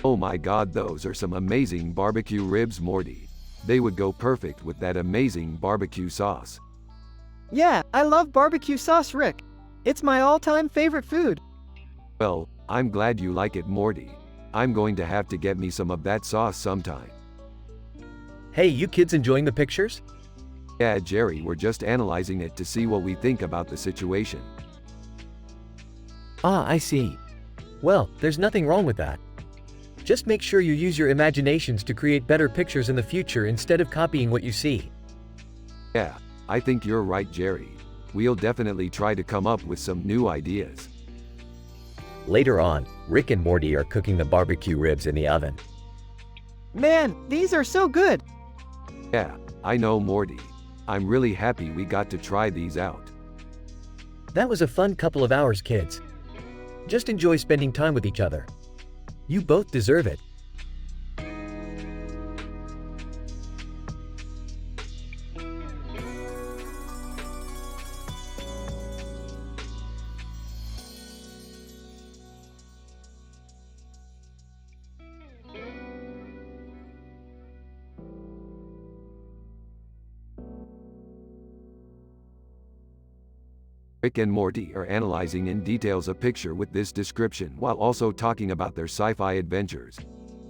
Oh my god, those are some amazing barbecue ribs, Morty. They would go perfect with that amazing barbecue sauce. Yeah, I love barbecue sauce, Rick. It's my all-time favorite food. Well, I'm glad you like it, Morty. I'm going to have to get me some of that sauce sometime. Hey, you kids enjoying the pictures? Yeah, Jerry, we're just analyzing it to see what we think about the situation. Ah, I see. Well, there's nothing wrong with that. Just make sure you use your imaginations to create better pictures in the future instead of copying what you see. Yeah, I think you're right, Jerry. We'll definitely try to come up with some new ideas. Later on, Rick and Morty are cooking the barbecue ribs in the oven. Man, these are so good. Yeah, I know, Morty. I'm really happy we got to try these out. That was a fun couple of hours, kids. Just enjoy spending time with each other. You both deserve it. Rick and Morty are analyzing in details a picture with this description while also talking about their sci-fi adventures.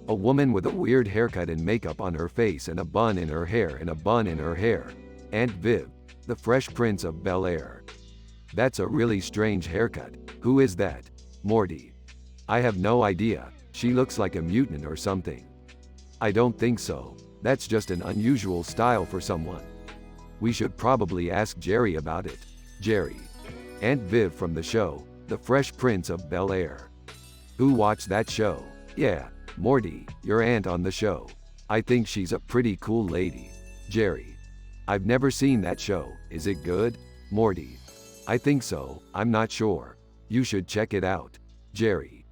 A woman with a weird haircut and makeup on her face and a bun in her hair and a bun in her hair. Aunt Viv, the Fresh Prince of Bel-Air. That's a really strange haircut. Who is that? Morty. I have no idea. She looks like a mutant or something. I don't think so. That's just an unusual style for someone. We should probably ask Jerry about it. Jerry. Aunt Viv from the show, The Fresh Prince of Bel-Air. Who watched that show? Yeah, Morty, your aunt on the show. I think she's a pretty cool lady. Jerry. I've never seen that show. Is it good? Morty. I think so, I'm not sure. You should check it out. Jerry.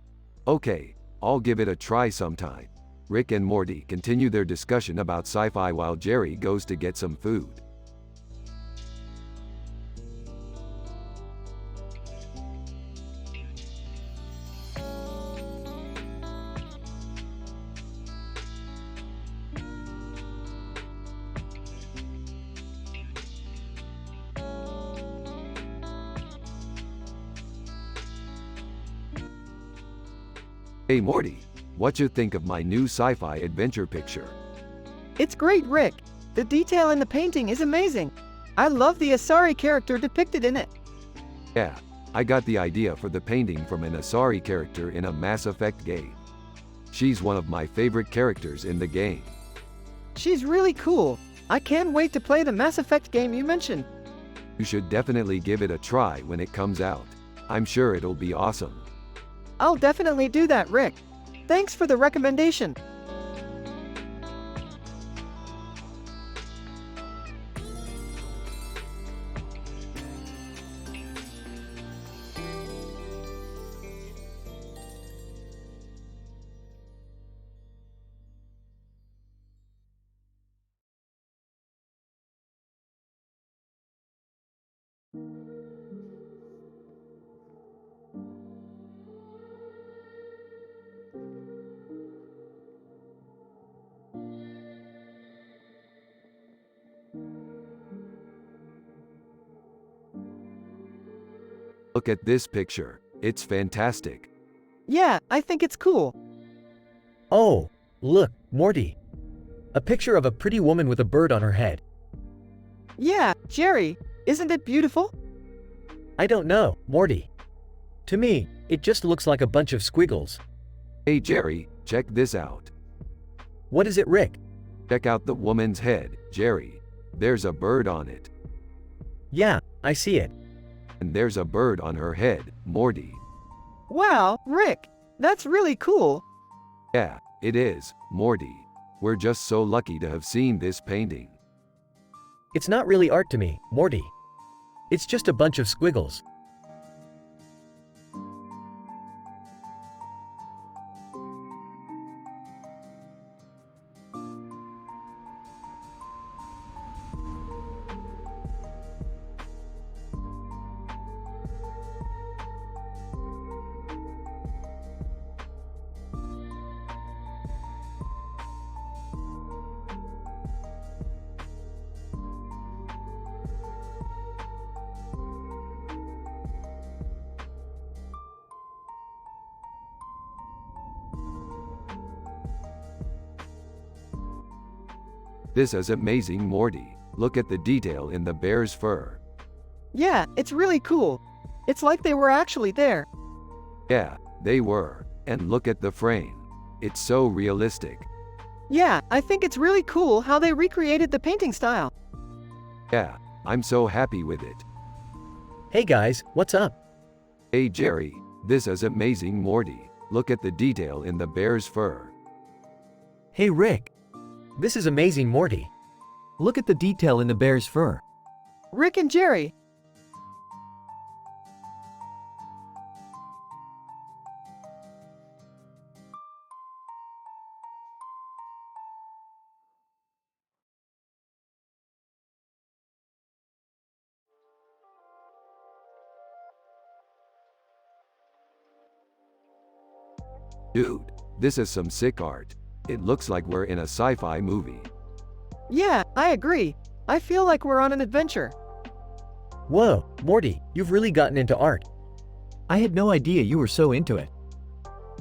Okay, I'll give it a try sometime. Rick and Morty continue their discussion about sci-fi while Jerry goes to get some food. Hey Morty, what you think of my new sci-fi adventure picture? It's great, Rick. The detail in the painting is amazing. I love the Asari character depicted in it. Yeah, I got the idea for the painting from an Asari character in a Mass Effect game. She's one of my favorite characters in the game. She's really cool. I can't wait to play the Mass Effect game you mentioned. You should definitely give it a try when it comes out. I'm sure it'll be awesome. I'll definitely do that, Rick. Thanks for the recommendation. Look at this picture. It's fantastic. Yeah, I think it's cool. Oh, look, Morty. A picture of a pretty woman with a bird on her head. Yeah, Jerry, isn't it beautiful? I don't know, Morty. To me, it just looks like a bunch of squiggles. Hey Jerry, check this out. What is it, Rick? Check out the woman's head, Jerry. There's a bird on it. Yeah, I see it. And there's a bird on her head, Morty. Wow, Rick, that's really cool. Yeah, it is, Morty. We're just so lucky to have seen this painting. It's not really art to me, Morty. It's just a bunch of squiggles. This is amazing, Morty. Look at the detail in the bear's fur. Yeah, it's really cool. It's like they were actually there. Yeah, they were. And look at the frame. It's so realistic. Yeah, I think it's really cool how they recreated the painting style. Yeah, I'm so happy with it. Hey guys, what's up? Hey Jerry, this is amazing, Morty. Look at the detail in the bear's fur. Hey Rick. This is amazing, Morty. Look at the detail in the bear's fur. Rick and Jerry. Dude, this is some sick art. It looks like we're in a sci-fi movie. Yeah, I agree. I feel like we're on an adventure. Whoa, Morty, you've really gotten into art. I had no idea you were so into it.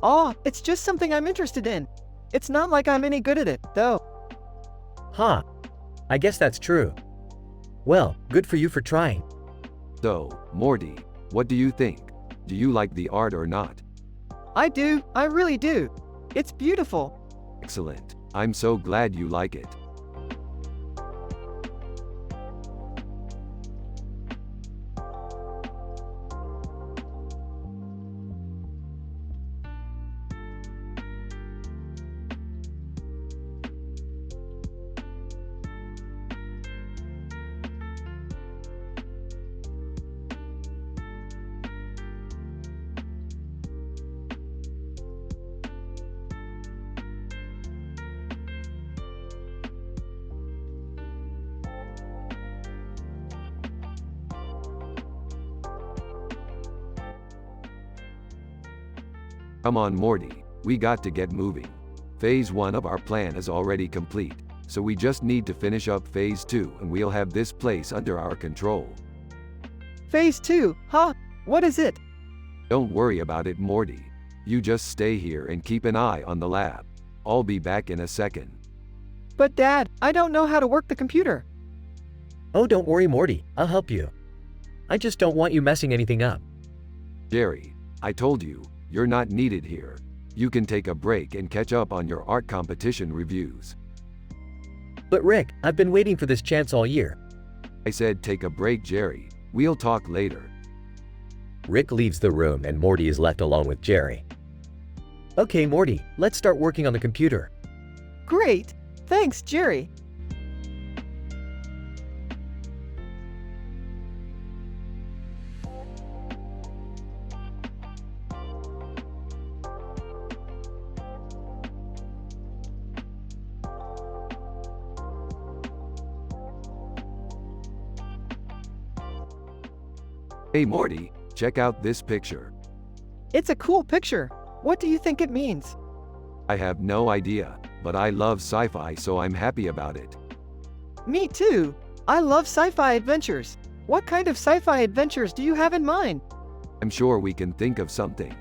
Aw, it's just something I'm interested in. It's not like I'm any good at it, though. Huh. I guess that's true. Well, good for you for trying. So, Morty, what do you think? Do you like the art or not? I do, I really do. It's beautiful. Excellent. I'm so glad you like it. Come on, Morty, we got to get moving. Phase 1 of our plan is already complete, so we just need to finish up Phase 2 and we'll have this place under our control. Phase 2, huh? What is it? Don't worry about it, Morty. You just stay here and keep an eye on the lab. I'll be back in a second. But Dad, I don't know how to work the computer. Oh, don't worry, Morty. I'll help you. I just don't want you messing anything up. Jerry, I told you, you're not needed here. You can take a break and catch up on your art competition reviews. But Rick, I've been waiting for this chance all year. I said take a break, Jerry. We'll talk later. Rick leaves the room and Morty is left alone with Jerry. Okay, Morty, let's start working on the computer. Great! Thanks, Jerry. Hey Morty, check out this picture. It's a cool picture. What do you think it means? I have no idea, but I love sci-fi, so I'm happy about it. Me too. I love sci-fi adventures. What kind of sci-fi adventures do you have in mind? I'm sure we can think of something.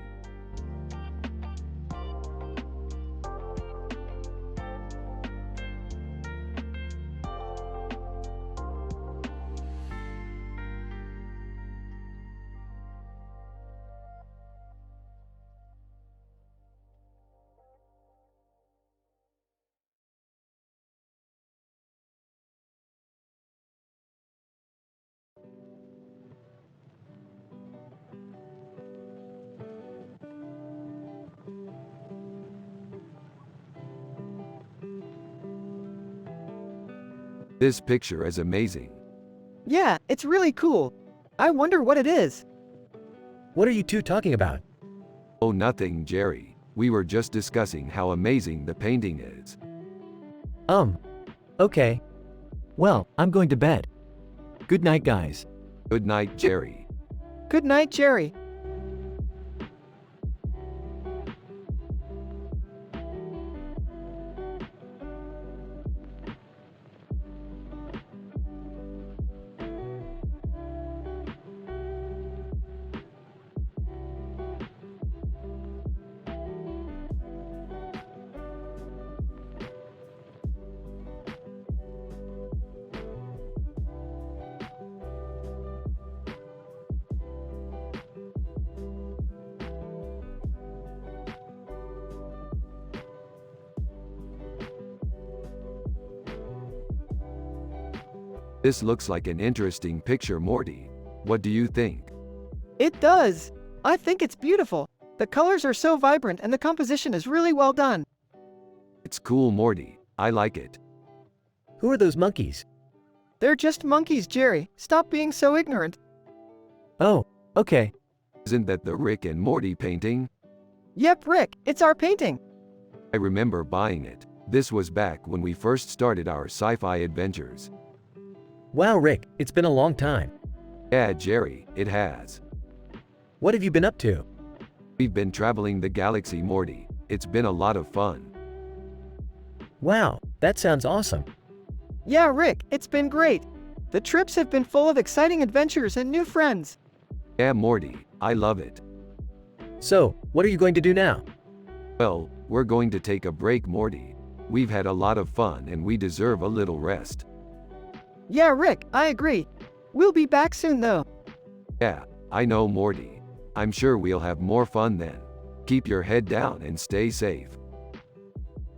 This picture is amazing. Yeah, it's really cool. I wonder what it is. What are you two talking about? Oh, nothing, Jerry. We were just discussing how amazing the painting is. Okay. Well, I'm going to bed. Good night, guys. Good night, Jerry. Good night, Jerry. This looks like an interesting picture, Morty. What do you think? It does. I think it's beautiful. The colors are so vibrant and the composition is really well done. It's cool, Morty. I like it. Who are those monkeys? They're just monkeys, Jerry. Stop being so ignorant. Oh, okay. Isn't that the Rick and Morty painting? Yep, Rick, it's our painting. I remember buying it. This was back when we first started our sci-fi adventures. Wow, Rick, it's been a long time. Yeah, Jerry, it has. What have you been up to? We've been traveling the galaxy, Morty. It's been a lot of fun. Wow, that sounds awesome. Yeah, Rick, it's been great. The trips have been full of exciting adventures and new friends. Yeah, Morty, I love it. So, what are you going to do now? Well, we're going to take a break, Morty. We've had a lot of fun and we deserve a little rest. Yeah, Rick, I agree. We'll be back soon though. Yeah, I know, Morty. I'm sure we'll have more fun then. Keep your head down and stay safe.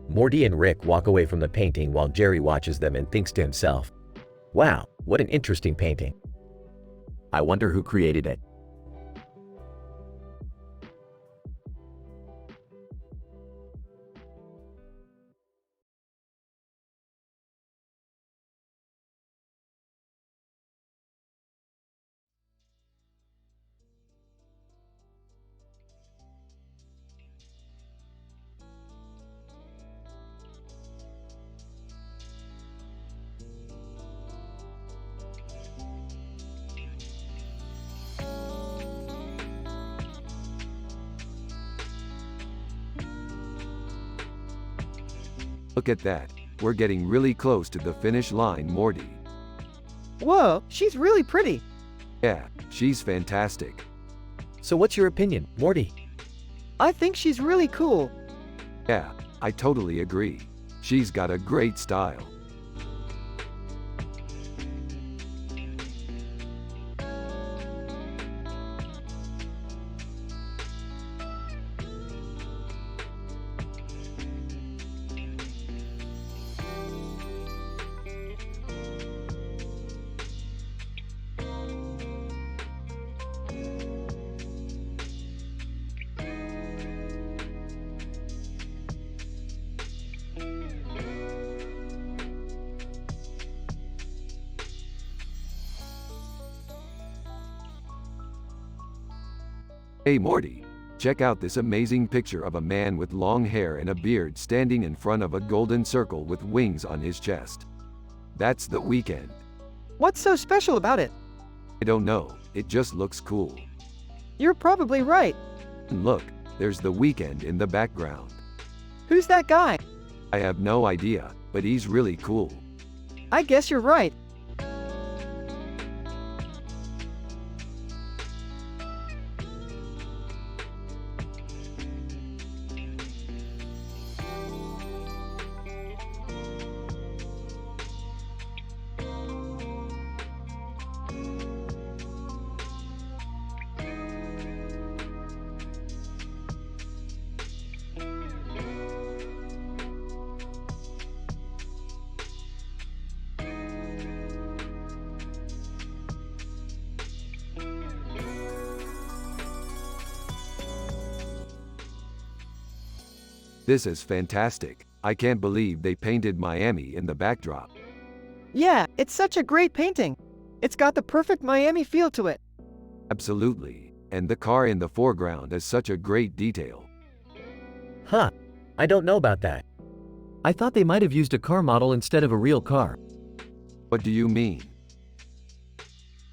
Morty and Rick walk away from the painting while Jerry watches them and thinks to himself, "Wow, what an interesting painting. I wonder who created it." Look at that. We're getting really close to the finish line, Morty. Whoa, she's really pretty. Yeah, she's fantastic. So what's your opinion, Morty? I think she's really cool. Yeah, I totally agree. She's got a great style. Hey Morty, check out this amazing picture of a man with long hair and a beard standing in front of a golden circle with wings on his chest. That's the weekend. What's so special about it? I don't know, it just looks cool. You're probably right. And look, there's the weekend in the background. Who's that guy? I have no idea, but he's really cool. I guess you're right. This is fantastic. I can't believe they painted Miami in the backdrop. Yeah, it's such a great painting. It's got the perfect Miami feel to it. Absolutely. And the car in the foreground is such a great detail. Huh. I don't know about that. I thought they might have used a car model instead of a real car. What do you mean?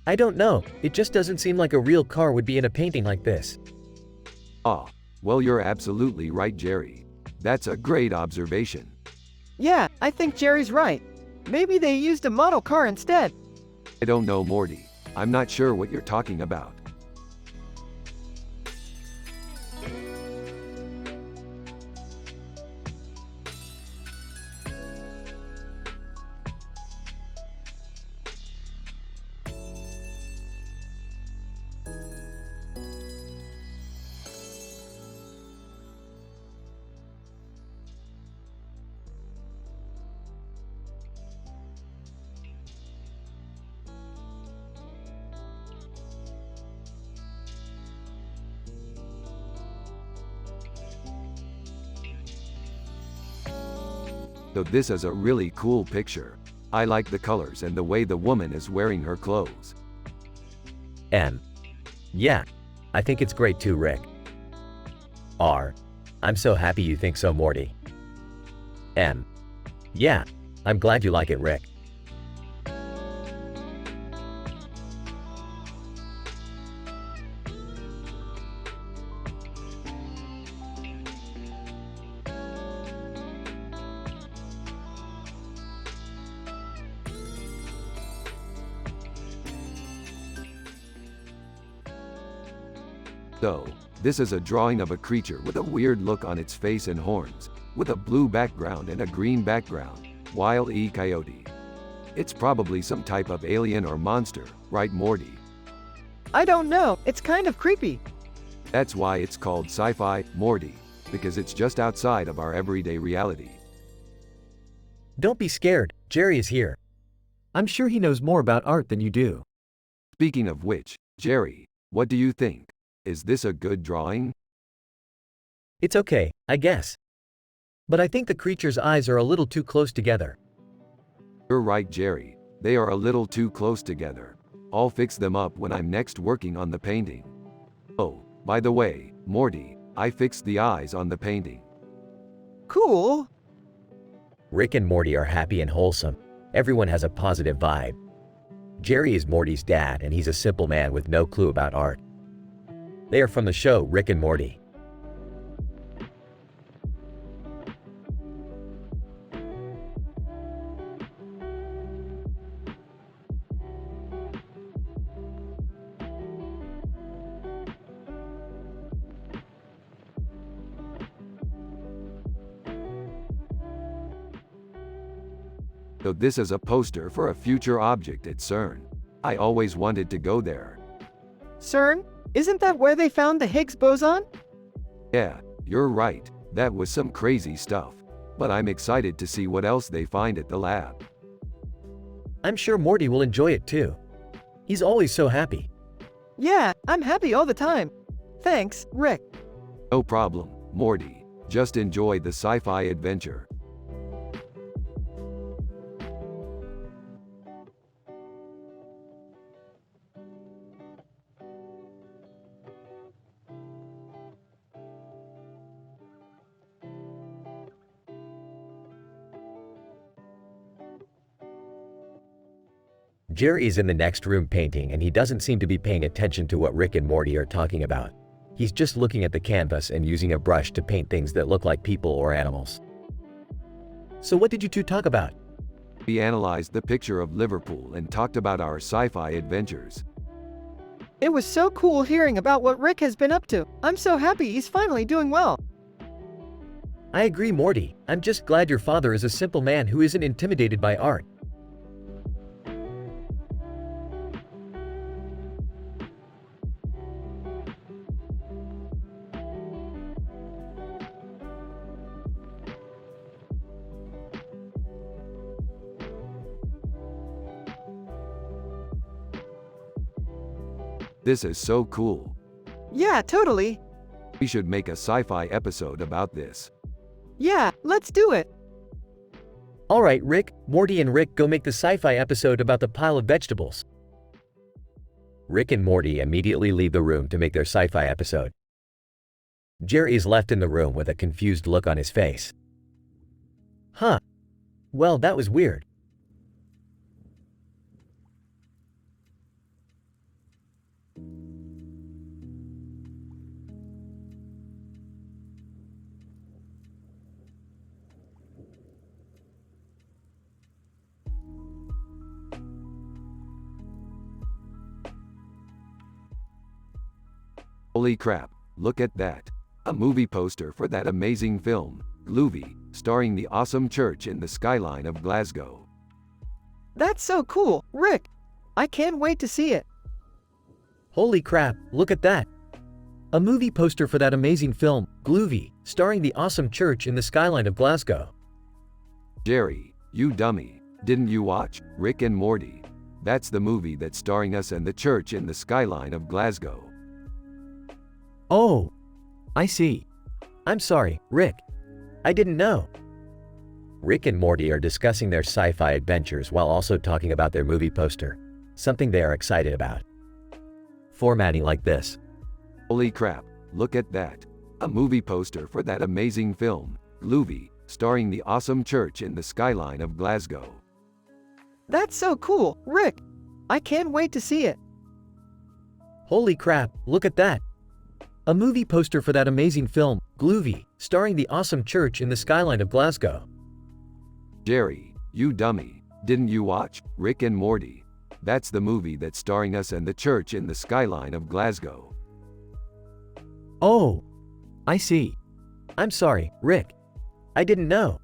I don't know. It just doesn't seem like a real car would be in a painting like this. Ah, well you're absolutely right, Jerry. That's a great observation. Yeah, I think Jerry's right. Maybe they used a model car instead. I don't know, Morty. I'm not sure what you're talking about. So this is a really cool picture. I like the colors and the way the woman is wearing her clothes. Yeah. I think it's great too, Rick. I'm so happy you think so, Morty. Yeah. I'm glad you like it, Rick. So, this is a drawing of a creature with a weird look on its face and horns, with a blue background and a green background, Wile E. Coyote. It's probably some type of alien or monster, right Morty? I don't know, it's kind of creepy. That's why it's called sci-fi, Morty, because it's just outside of our everyday reality. Don't be scared, Jerry is here. I'm sure he knows more about art than you do. Speaking of which, Jerry, what do you think? Is this a good drawing? It's okay, I guess. But I think the creature's eyes are a little too close together. You're right, Jerry. They are a little too close together. I'll fix them up when I'm next working on the painting. Oh, by the way, Morty, I fixed the eyes on the painting. Cool. Rick and Morty are happy and wholesome. Everyone has a positive vibe. Jerry is Morty's dad, and he's a simple man with no clue about art. They are from the show Rick and Morty. So this is a poster for a future object at CERN. I always wanted to go there. CERN? Isn't that where they found the Higgs boson? Yeah, you're right. That was some crazy stuff. But I'm excited to see what else they find at the lab. I'm sure Morty will enjoy it too. He's always so happy. Yeah, I'm happy all the time. Thanks, Rick. No problem, Morty. Just enjoy the sci-fi adventure. Jerry is in the next room painting and he doesn't seem to be paying attention to what Rick and Morty are talking about. He's just looking at the canvas and using a brush to paint things that look like people or animals. So what did you two talk about? We analyzed the picture of Liverpool and talked about our sci-fi adventures. It was so cool hearing about what Rick has been up to. I'm so happy he's finally doing well. I agree, Morty. I'm just glad your father is a simple man who isn't intimidated by art. This is so cool. Yeah, totally. We should make a sci-fi episode about this. Yeah, let's do it. Alright, Rick, Morty and Rick go make the sci-fi episode about the pile of vegetables. Rick and Morty immediately leave the room to make their sci-fi episode. Jerry is left in the room with a confused look on his face. Huh. Well, that was weird. Holy crap, look at that. A movie poster for that amazing film, Gloovy, starring the awesome church in the skyline of Glasgow. That's so cool, Rick. I can't wait to see it. Holy crap, look at that. A movie poster for that amazing film, Gloovy, starring the awesome church in the skyline of Glasgow. Jerry, you dummy, didn't you watch Rick and Morty? That's the movie that's starring us and the church in the skyline of Glasgow. Oh, I see. I'm sorry, Rick. I didn't know. Rick and Morty are discussing their sci-fi adventures while also talking about their movie poster, something they are excited about. Formatting like this. Holy crap, look at that. A movie poster for that amazing film, Gloovy, starring the awesome church in the skyline of Glasgow. That's so cool, Rick. I can't wait to see it. Holy crap, look at that. A movie poster for that amazing film, Gloovy, starring the awesome church in the skyline of Glasgow. Jerry, you dummy, didn't you watch Rick and Morty? That's the movie that's starring us and the church in the skyline of Glasgow. Oh, I see. I'm sorry, Rick. I didn't know.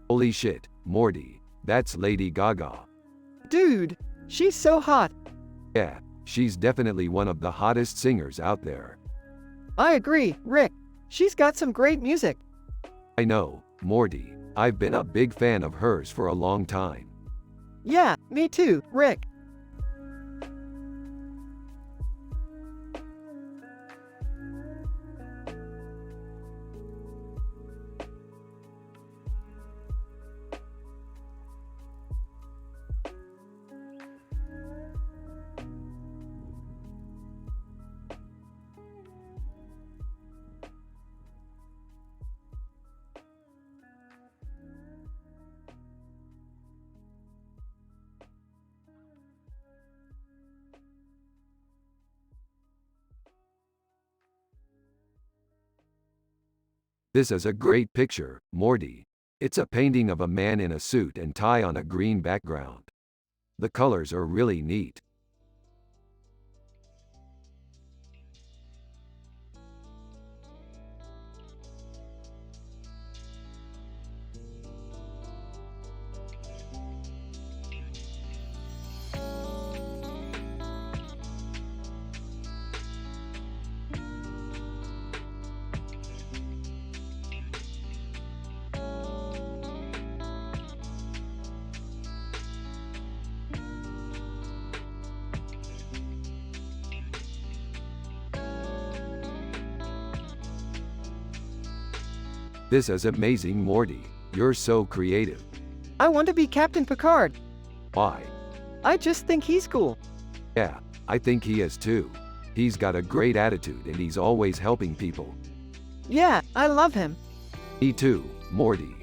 Holy shit, Morty, that's Lady Gaga. Dude, she's so hot. Yeah, she's definitely one of the hottest singers out there. I agree, Rick. She's got some great music. I know, Morty, I've been a big fan of hers for a long time. Yeah, me too, Rick. This is a great picture, Morty. It's a painting of a man in a suit and tie on a green background. The colors are really neat. This is amazing, Morty. You're so creative. I want to be Captain Picard. Why? I just think he's cool. Yeah, I think he is too. He's got a great attitude and he's always helping people. Yeah, I love him. Me too, Morty.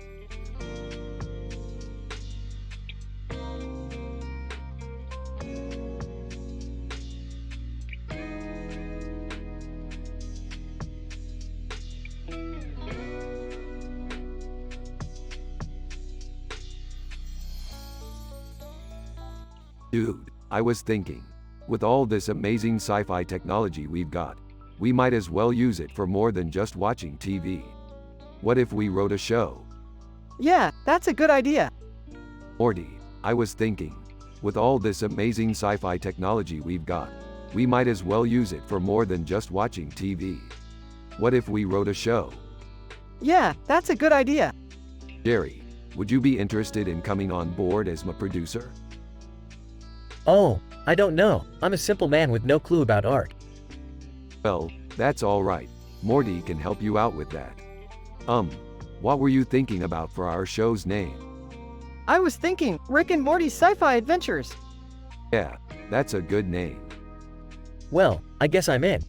Dude, I was thinking, with all this amazing sci-fi technology we've got, we might as well use it for more than just watching TV. What if we wrote a show? Yeah, that's a good idea. Morty, I was thinking, with all this amazing sci-fi technology we've got, we might as well use it for more than just watching TV. What if we wrote a show? Yeah, that's a good idea. Jerry, would you be interested in coming on board as my producer? Oh, I don't know. I'm a simple man with no clue about art. Well, that's all right. Morty can help you out with that. What were you thinking about for our show's name? I was thinking Rick and Morty's Sci-Fi Adventures. Yeah, that's a good name. Well, I guess I'm in.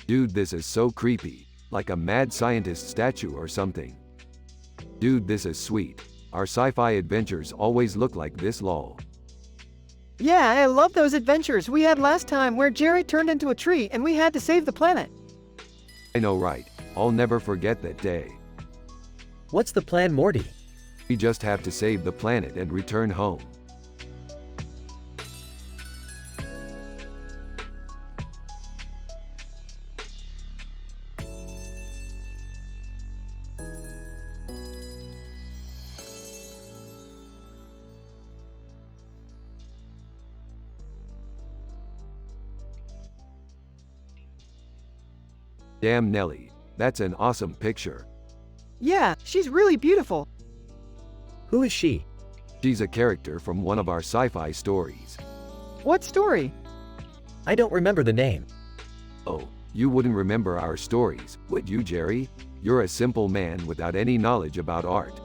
Dude, this is so creepy, like a mad scientist statue or something. Dude, this is sweet. Our sci-fi adventures always look like this lol. Yeah, I love those adventures we had last time where Jerry turned into a tree and we had to save the planet. I know, right? I'll never forget that day. What's the plan, Morty? We just have to save the planet and return home. Damn Nelly, that's an awesome picture. Yeah, she's really beautiful. Who is she? She's a character from one of our sci-fi stories. What story? I don't remember the name. Oh, you wouldn't remember our stories, would you, Jerry? You're a simple man without any knowledge about art.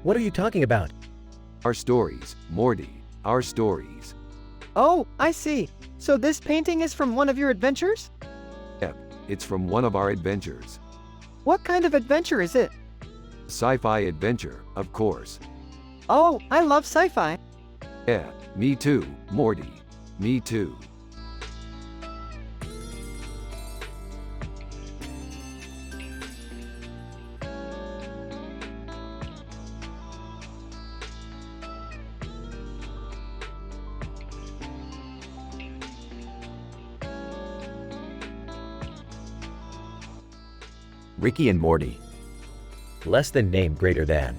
What are you talking about? Our stories, Morty, our stories. Oh, I see. So this painting is from one of your adventures? Yep, it's from one of our adventures. What kind of adventure is it? Sci-fi adventure, of course. Oh, I love sci-fi. Yeah, me too, Morty. Me too. Ricky and Morty. Less than name greater than.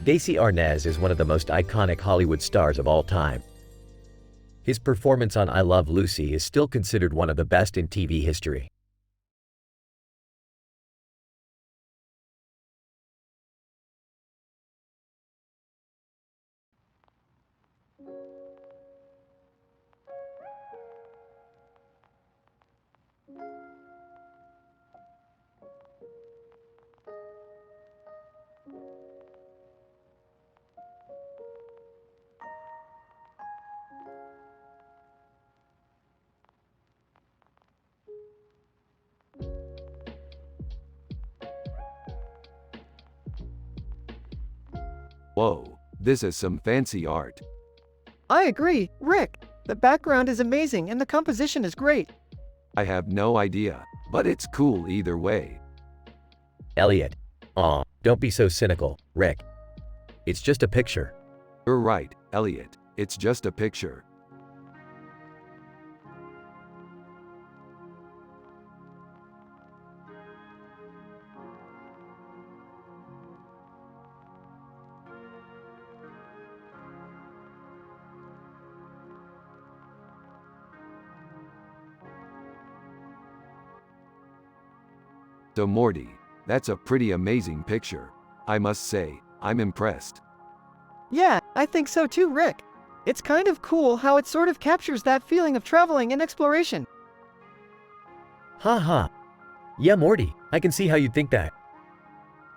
Desi Arnaz is one of the most iconic Hollywood stars of all time. His performance on I Love Lucy is still considered one of the best in TV history. Whoa, this is some fancy art. I agree, Rick. The background is amazing and the composition is great. I have no idea, but it's cool either way. Elliot. Aw, don't be so cynical, Rick. It's just a picture. You're right, Elliot. It's just a picture. So Morty, that's a pretty amazing picture. I must say, I'm impressed. Yeah, I think so too, Rick. It's kind of cool how it sort of captures that feeling of traveling and exploration. Haha. Yeah, Morty, I can see how you'd think that.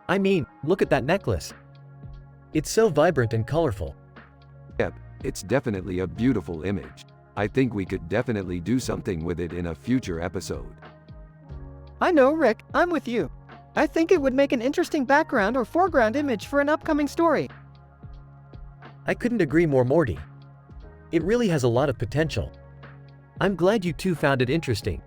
I mean, look at that necklace. It's so vibrant and colorful. Yep, it's definitely a beautiful image. I think we could definitely do something with it in a future episode. I know, Rick, I'm with you. I think it would make an interesting background or foreground image for an upcoming story. I couldn't agree more, Morty. It really has a lot of potential. I'm glad you two found it interesting.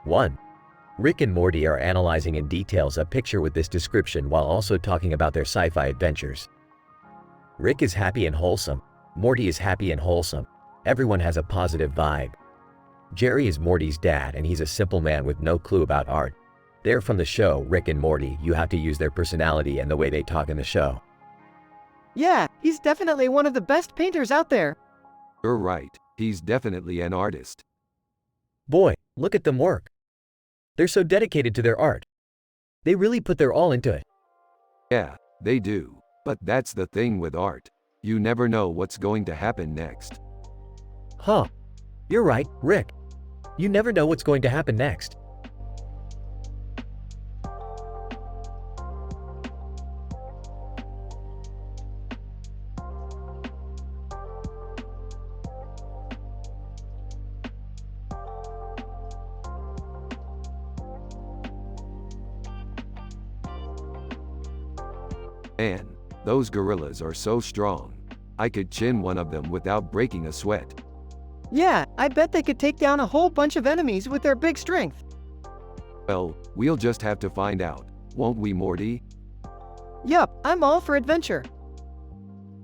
One. Rick and Morty are analyzing in details a picture with this description while also talking about their sci-fi adventures. Rick is happy and wholesome. Morty is happy and wholesome. Everyone has a positive vibe. Jerry is Morty's dad and he's a simple man with no clue about art. They're from the show Rick and Morty. You have to use their personality and the way they talk in the show. Yeah, he's definitely one of the best painters out there. You're right, he's definitely an artist. Boy, look at them work. They're so dedicated to their art. They really put their all into it. Yeah, they do. But that's the thing with art. You never know what's going to happen next. Huh. You're right, Rick. You never know what's going to happen next. Man, those gorillas are so strong. I could chin one of them without breaking a sweat. Yeah, I bet they could take down a whole bunch of enemies with their big strength. Well, we'll just have to find out, won't we, Morty? Yup, I'm all for adventure.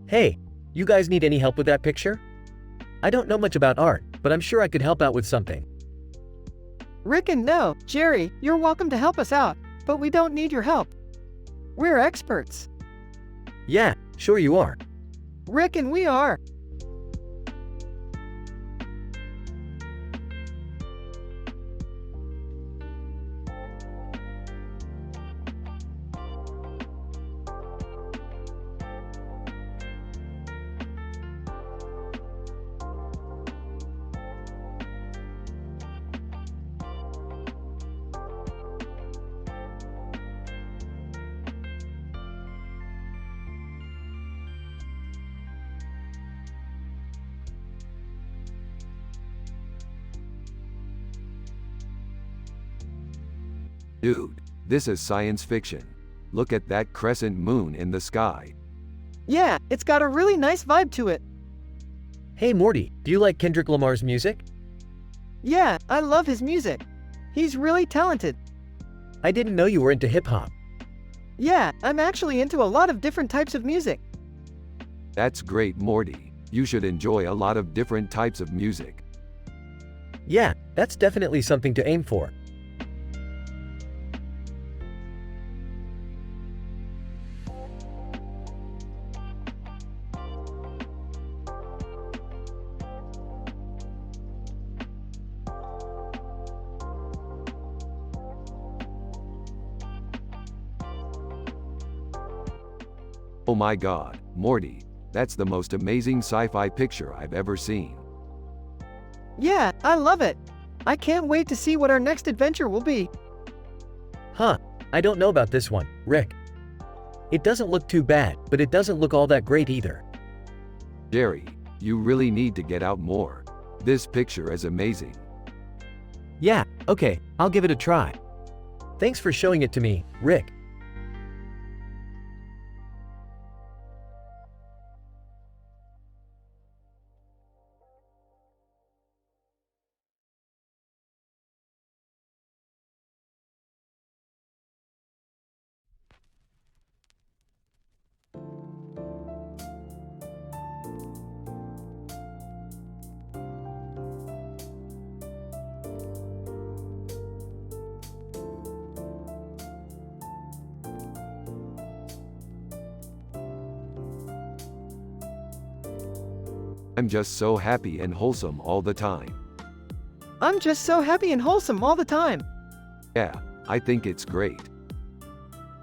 Hey, you guys need any help with that picture? I don't know much about art, but I'm sure I could help out with something. Rick and no, Jerry, you're welcome to help us out, but we don't need your help. We're experts. Yeah, sure you are. Rick and we are. Dude, this is science fiction. Look at that crescent moon in the sky. Yeah, it's got a really nice vibe to it. Hey Morty, do you like Kendrick Lamar's music? Yeah, I love his music. He's really talented. I didn't know you were into hip-hop. Yeah, I'm actually into a lot of different types of music. That's great, Morty. You should enjoy a lot of different types of music. Yeah, that's definitely something to aim for. Oh my god, Morty, that's the most amazing sci-fi picture I've ever seen. Yeah, I love it. I can't wait to see what our next adventure will be. Huh, I don't know about this one, Rick. It doesn't look too bad, but it doesn't look all that great either. Jerry, you really need to get out more. This picture is amazing. Yeah, okay, I'll give it a try. Thanks for showing it to me, Rick. I'm just so happy and wholesome all the time. I'm just so happy and wholesome all the time. Yeah, I think it's great.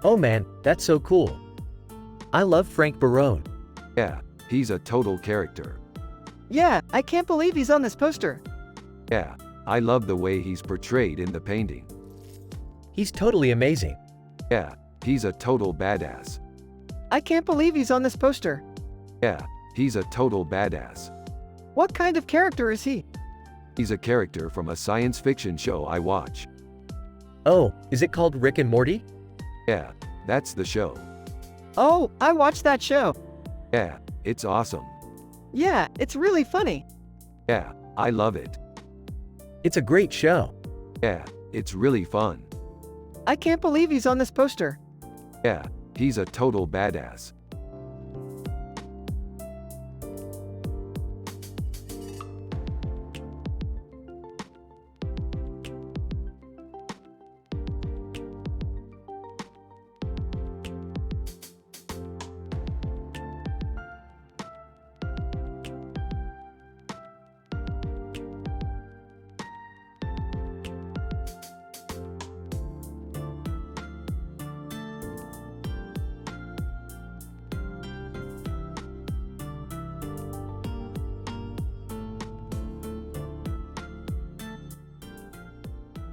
Oh man, that's so cool. I love Frank Barone. Yeah, he's a total character. Yeah, I can't believe he's on this poster. Yeah, I love the way he's portrayed in the painting. He's totally amazing. Yeah, he's a total badass. I can't believe he's on this poster. Yeah, he's a total badass. What kind of character is he? He's a character from a science fiction show I watch. Oh, is it called Rick and Morty? Yeah, that's the show. Oh, I watched that show. Yeah, it's awesome. Yeah, it's really funny. Yeah, I love it. It's a great show. Yeah, it's really fun. I can't believe he's on this poster. Yeah, he's a total badass.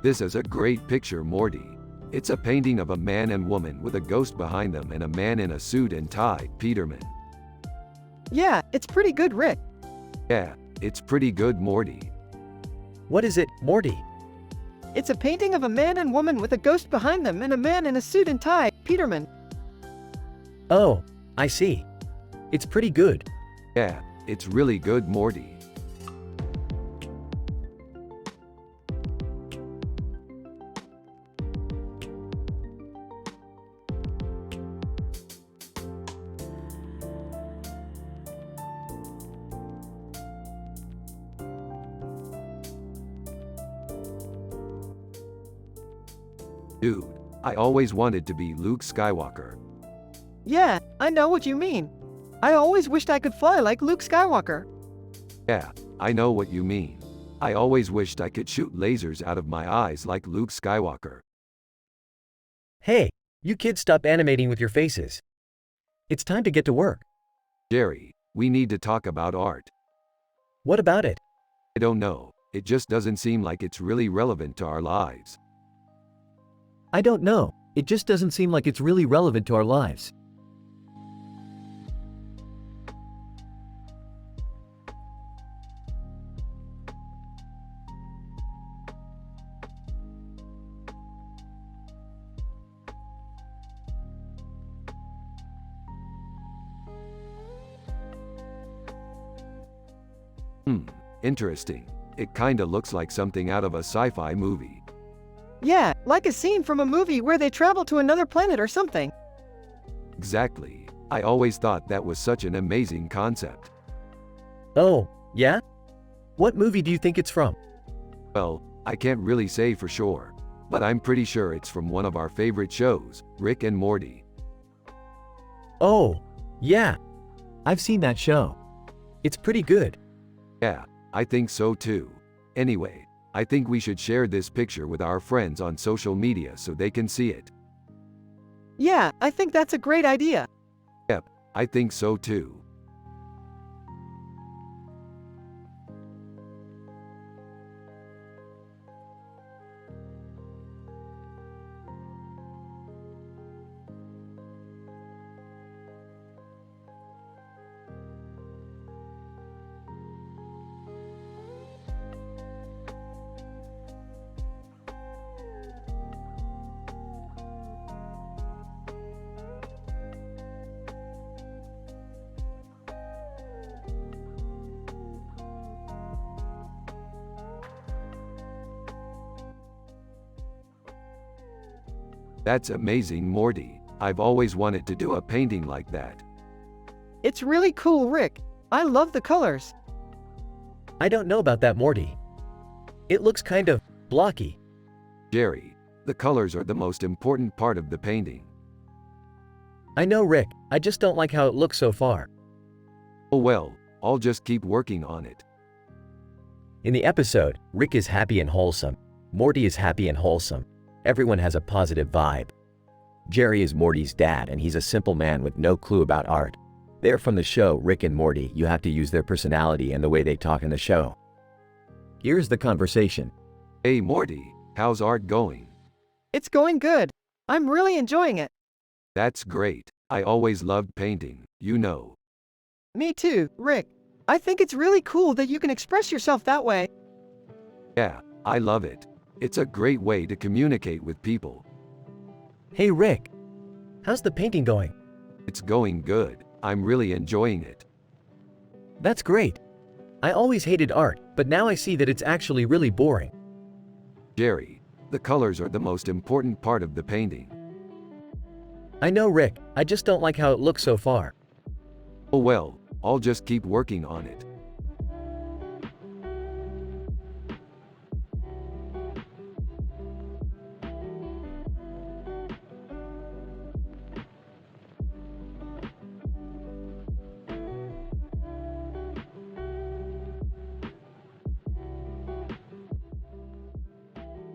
This is a great picture, Morty. It's a painting of a man and woman with a ghost behind them and a man in a suit and tie, Peterman. Yeah, it's pretty good, Rick. Yeah, it's pretty good, Morty. What is it, Morty? It's a painting of a man and woman with a ghost behind them and a man in a suit and tie, Peterman. Oh, I see. It's pretty good. Yeah, it's really good, Morty. Dude, I always wanted to be Luke Skywalker. Yeah, I know what you mean. I always wished I could fly like Luke Skywalker. Yeah, I know what you mean. I always wished I could shoot lasers out of my eyes like Luke Skywalker. Hey, you kids stop animating with your faces. It's time to get to work. Jerry, we need to talk about art. What about it? I don't know, it just doesn't seem like it's really relevant to our lives. I don't know. It just doesn't seem like it's really relevant to our lives. Interesting. It kinda looks like something out of a sci-fi movie. Yeah, like a scene from a movie where they travel to another planet or something. Exactly. I always thought that was such an amazing concept. Oh, yeah? What movie do you think it's from? Well, I can't really say for sure, but I'm pretty sure it's from one of our favorite shows, Rick and Morty. Oh, yeah. I've seen that show. It's pretty good. Yeah, I think so too. Anyway, I think we should share this picture with our friends on social media so they can see it. Yeah, I think that's a great idea. Yep, I think so too. That's amazing, Morty. I've always wanted to do a painting like that. It's really cool, Rick. I love the colors. I don't know about that, Morty. It looks kind of blocky. Jerry, the colors are the most important part of the painting. I know, Rick. I just don't like how it looks so far. Oh well, I'll just keep working on it. In the episode, Rick is happy and wholesome. Morty is happy and wholesome. Everyone has a positive vibe. Jerry is Morty's dad, and he's a simple man with no clue about art. They're from the show Rick and Morty. You have to use their personality and the way they talk in the show. Here's the conversation. Hey Morty, how's art going? It's going good. I'm really enjoying it. That's great. I always loved painting, you know. Me too, Rick. I think it's really cool that you can express yourself that way. Yeah, I love it. It's a great way to communicate with people. Hey Rick, how's the painting going? It's going good. I'm really enjoying it. That's great. I always hated art, but now I see that it's actually really boring. Jerry, the colors are the most important part of the painting. I know Rick, I just don't like how it looks so far. Oh well, I'll just keep working on it.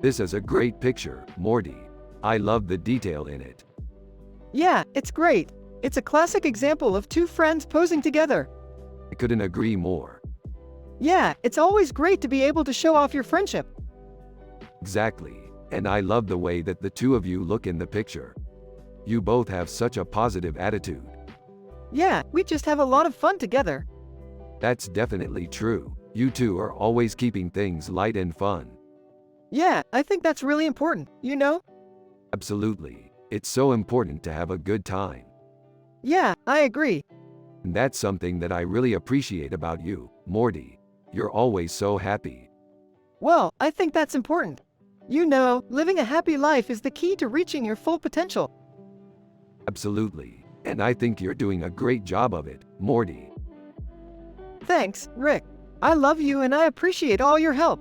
This is a great picture, Morty. I love the detail in it. Yeah, it's great. It's a classic example of two friends posing together. I couldn't agree more. Yeah, it's always great to be able to show off your friendship. Exactly. And I love the way that the two of you look in the picture. You both have such a positive attitude. Yeah, we just have a lot of fun together. That's definitely true. You two are always keeping things light and fun. Yeah, I think that's really important, you know? Absolutely. It's so important to have a good time. Yeah, I agree. And that's something that I really appreciate about you, Morty. You're always so happy. Well, I think that's important. You know, living a happy life is the key to reaching your full potential. Absolutely. And I think you're doing a great job of it, Morty. Thanks, Rick. I love you and I appreciate all your help.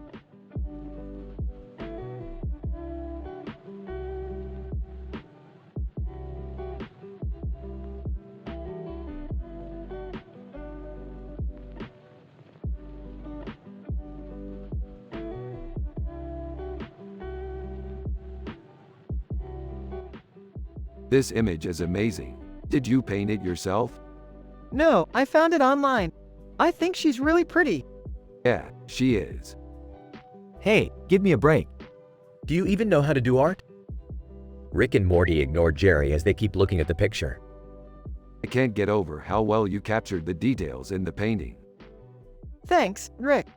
This image is amazing. Did you paint it yourself? No, I found it online. I think she's really pretty. Yeah, she is. Hey, give me a break. Do you even know how to do art? Rick and Morty ignore Jerry as they keep looking at the picture. I can't get over how well you captured the details in the painting. Thanks, Rick.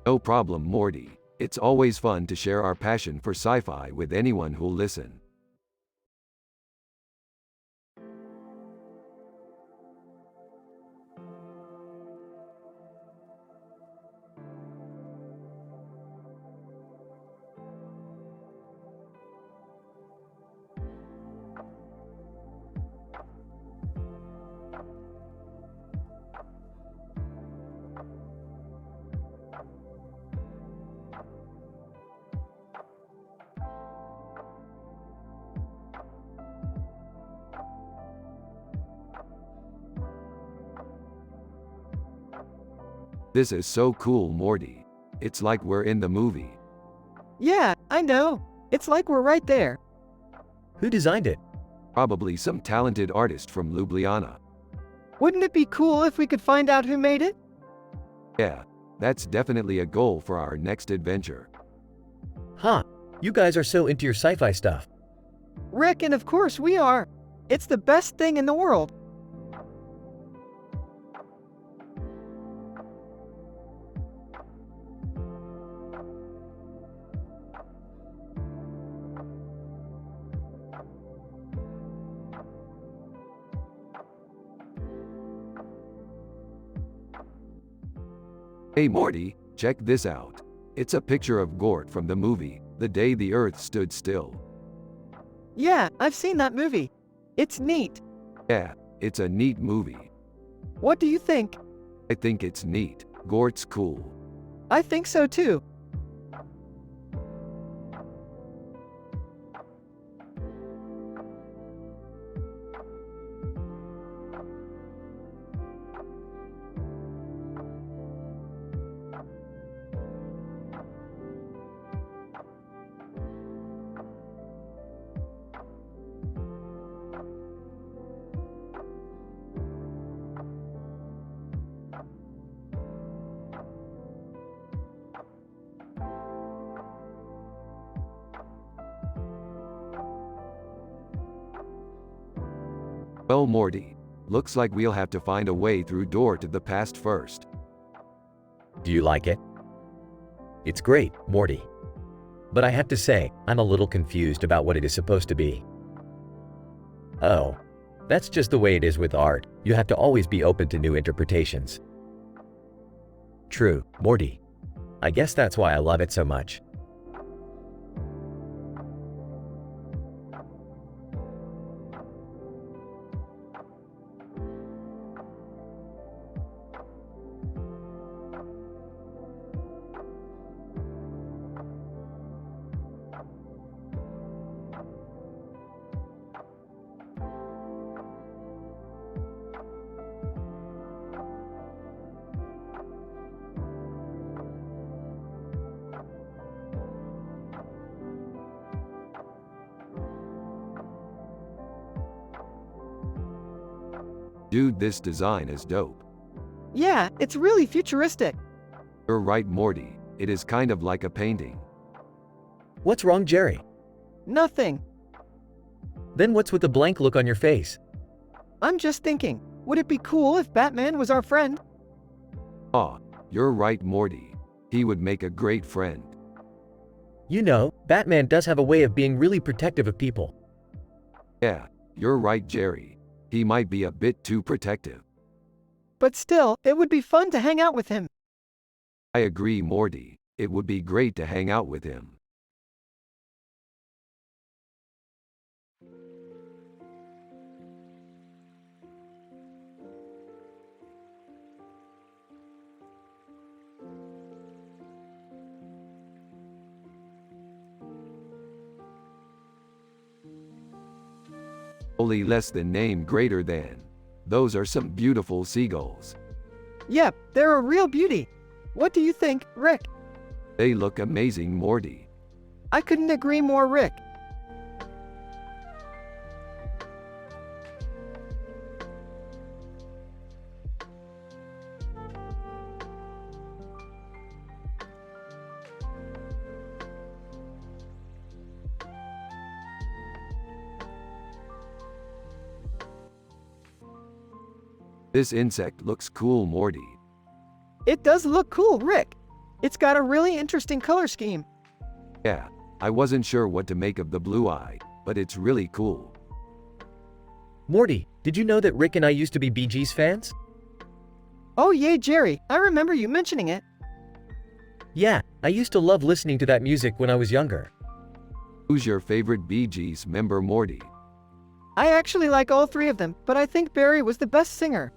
No problem, Morty. It's always fun to share our passion for sci-fi with anyone who'll listen. This is so cool, Morty. It's like we're in the movie. Yeah, I know. It's like we're right there. Who designed it? Probably some talented artist from Ljubljana. Wouldn't it be cool if we could find out who made it? Yeah, that's definitely a goal for our next adventure. Huh, you guys are so into your sci-fi stuff. Rick, and of course we are. It's the best thing in the world. Hey Morty, check this out. It's a picture of Gort from the movie, The Day the Earth Stood Still. Yeah, I've seen that movie. It's neat. Yeah, it's a neat movie. What do you think? I think it's neat. Gort's cool. I think so too. Well, Morty, looks like we'll have to find a way through door to the past first. Do you like it? It's great, Morty. But I have to say, I'm a little confused about what it is supposed to be. Oh, that's just the way it is with art. You have to always be open to new interpretations. True, Morty. I guess that's why I love it so much. Dude, this design is dope. Yeah, it's really futuristic. You're right, Morty. It is kind of like a painting. What's wrong, Jerry? Nothing. Then what's with the blank look on your face? I'm just thinking, would it be cool if Batman was our friend? Ah, you're right, Morty. He would make a great friend. You know, Batman does have a way of being really protective of people. Yeah, you're right, Jerry. He might be a bit too protective. But still, it would be fun to hang out with him. I agree, Morty. It would be great to hang out with him. Only less than name greater than. Those are some beautiful seagulls. Yep, they're a real beauty. What do you think, Rick? They look amazing, Morty. I couldn't agree more, Rick. This insect looks cool, Morty. It does look cool, Rick. It's got a really interesting color scheme. Yeah, I wasn't sure what to make of the blue eye, but it's really cool. Morty, did you know that Rick and I used to be Bee Gees fans? Oh yay, Jerry, I remember you mentioning it. Yeah, I used to love listening to that music when I was younger. Who's your favorite Bee Gees member, Morty? I actually like all three of them, but I think Barry was the best singer.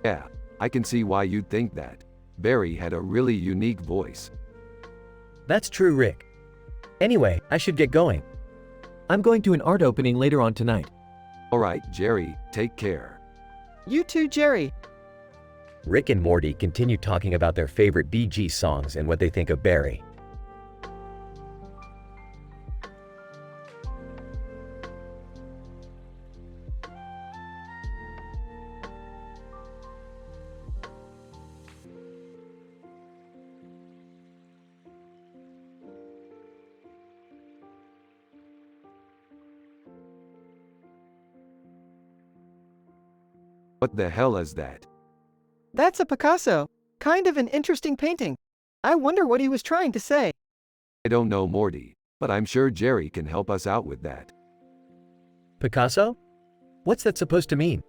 Yeah, I can see why you'd think that. Barry had a really unique voice. That's true, Rick. Anyway, I should get going. I'm going to an art opening later on tonight. Alright, Jerry, take care. You too, Jerry. Rick and Morty continue talking about their favorite Bee Gees songs and what they think of Barry. What the hell is that? That's a Picasso. Kind of an interesting painting. I wonder what he was trying to say. I don't know, Morty, but I'm sure Jerry can help us out with that. Picasso? What's that supposed to mean?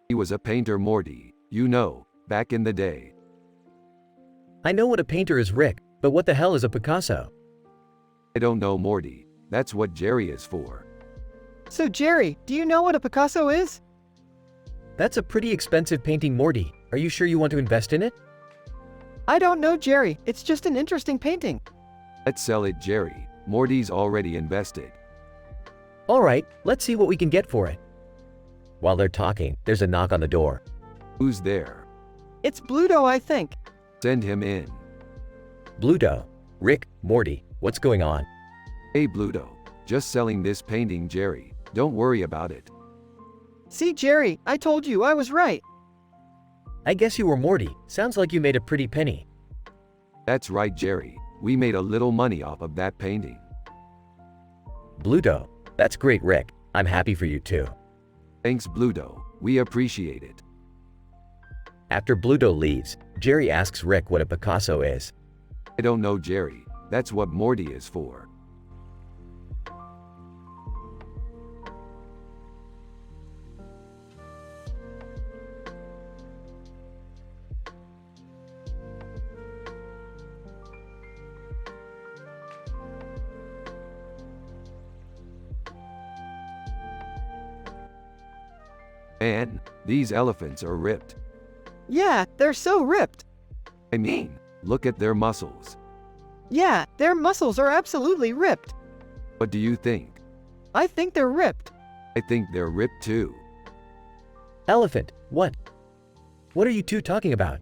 He was a painter, Morty, you know, back in the day. I know what a painter is, Rick, but what the hell is a Picasso? I don't know, Morty. That's what Jerry is for. So Jerry, do you know what a Picasso is? That's a pretty expensive painting, Morty. Are you sure you want to invest in it? I don't know, Jerry. It's just an interesting painting. Let's sell it, Jerry. Morty's already invested. Alright, let's see what we can get for it. While they're talking, there's a knock on the door. Who's there? It's Bluto, I think. Send him in. Bluto. Rick, Morty, what's going on? Hey, Bluto. Just selling this painting, Jerry. Don't worry about it. See, Jerry, I told you I was right. I guess you were Morty. Sounds like you made a pretty penny. That's right, Jerry. We made a little money off of that painting. Bluto. That's great, Rick. I'm happy for you too. Thanks, Bluto. We appreciate it. After Bluto leaves, Jerry asks Rick what a Picasso is. I don't know, Jerry. That's what Morty is for. Man, these elephants are ripped. Yeah, they're so ripped. I mean, look at their muscles. Yeah, their muscles are absolutely ripped. What do you think? I think they're ripped. I think they're ripped too. Elephant, what? What are you two talking about?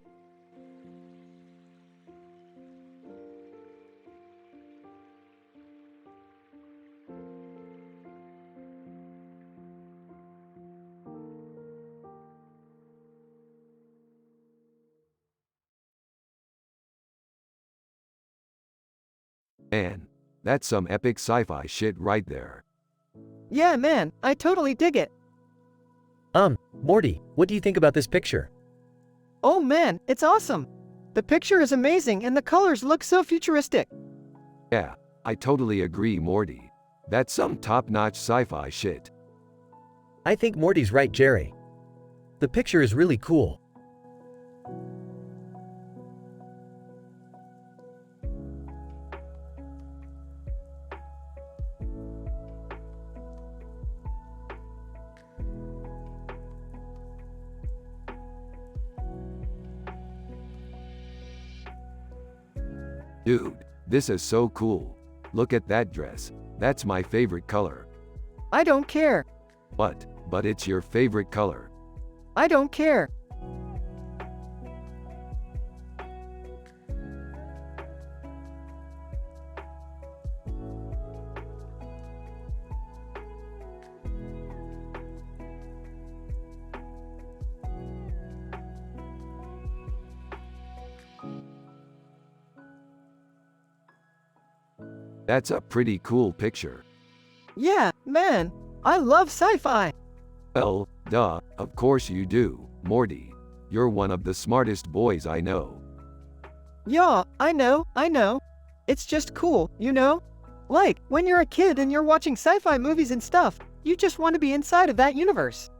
Man, that's some epic sci-fi shit right there. Yeah, man, I totally dig it. Morty, what do you think about this picture? Oh man, it's awesome. The picture is amazing and the colors look so futuristic. Yeah, I totally agree, Morty. That's some top-notch sci-fi shit. I think Morty's right, Jerry. The picture is really cool. Dude, this is so cool. Look at that dress. That's my favorite color. I don't care. What? But it's your favorite color. I don't care. That's a pretty cool picture. Yeah, man, I love sci-fi. Well, duh, of course you do, Morty. You're one of the smartest boys I know. Yeah, I know. It's just cool, you know? Like, when you're a kid and you're watching sci-fi movies and stuff, you just want to be inside of that universe.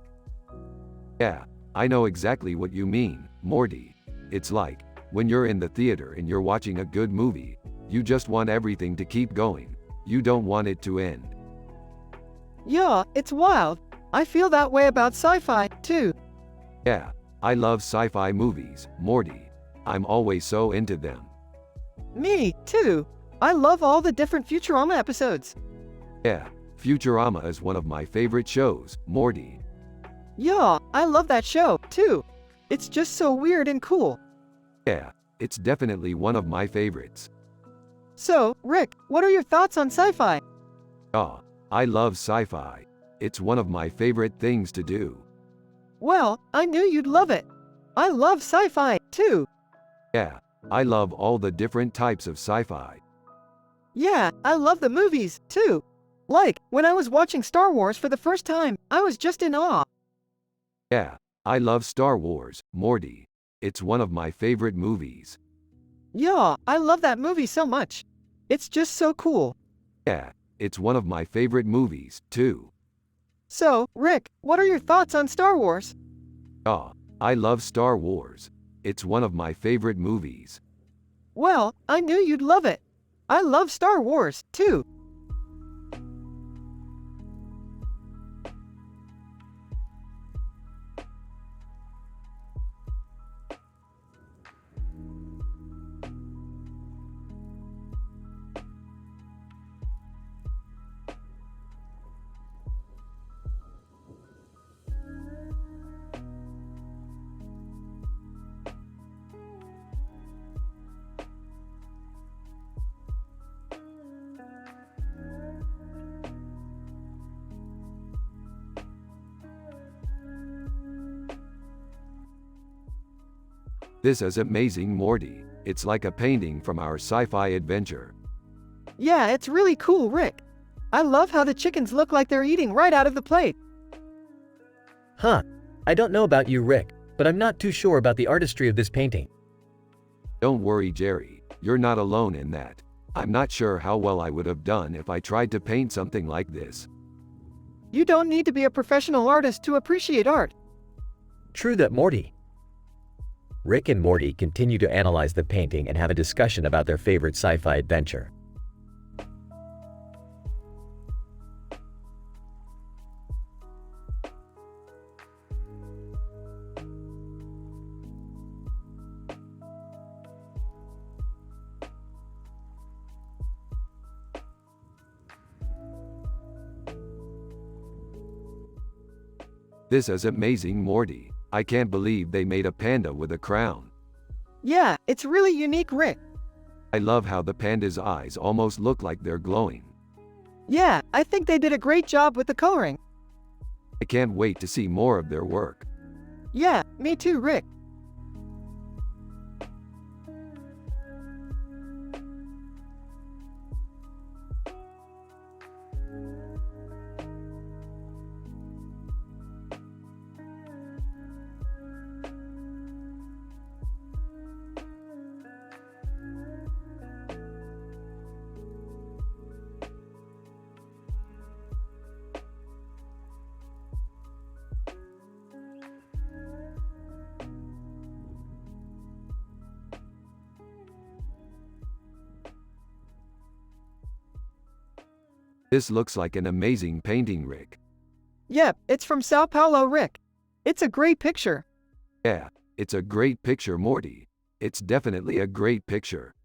Yeah, I know exactly what you mean, Morty. It's like, when you're in the theater and you're watching a good movie, you just want everything to keep going. You don't want it to end. Yeah, it's wild. I feel that way about sci-fi, too. Yeah, I love sci-fi movies, Morty. I'm always so into them. Me, too. I love all the different Futurama episodes. Yeah, Futurama is one of my favorite shows, Morty. Yeah, I love that show, too. It's just so weird and cool. Yeah, it's definitely one of my favorites. So, Rick, what are your thoughts on sci-fi? Ah, I love sci-fi. It's one of my favorite things to do. Well, I knew you'd love it. I love sci-fi, too. Yeah, I love all the different types of sci-fi. Yeah, I love the movies, too. Like, when I was watching Star Wars for the first time, I was just in awe. Yeah, I love Star Wars, Morty. It's one of my favorite movies. Yeah, I love that movie so much. It's just so cool. Yeah, it's one of my favorite movies, too. So, Rick, what are your thoughts on Star Wars? Ah, I love Star Wars. It's one of my favorite movies. Well, I knew you'd love it. I love Star Wars, too. This is amazing, Morty. It's like a painting from our sci-fi adventure. Yeah, it's really cool, Rick. I love how the chickens look like they're eating right out of the plate. Huh. I don't know about you, Rick, but I'm not too sure about the artistry of this painting. Don't worry, Jerry. You're not alone in that. I'm not sure how well I would have done if I tried to paint something like this. You don't need to be a professional artist to appreciate art. True that, Morty. Rick and Morty continue to analyze the painting and have a discussion about their favorite sci-fi adventure. This is amazing, Morty. I can't believe they made a panda with a crown. Yeah, it's really unique, Rick. I love how the panda's eyes almost look like they're glowing. Yeah, I think they did a great job with the coloring. I can't wait to see more of their work. Yeah, me too, Rick. This looks like an amazing painting, Rick. Yep, it's from Sao Paulo, Rick. It's a great picture. Yeah, it's a great picture, Morty. It's definitely a great picture.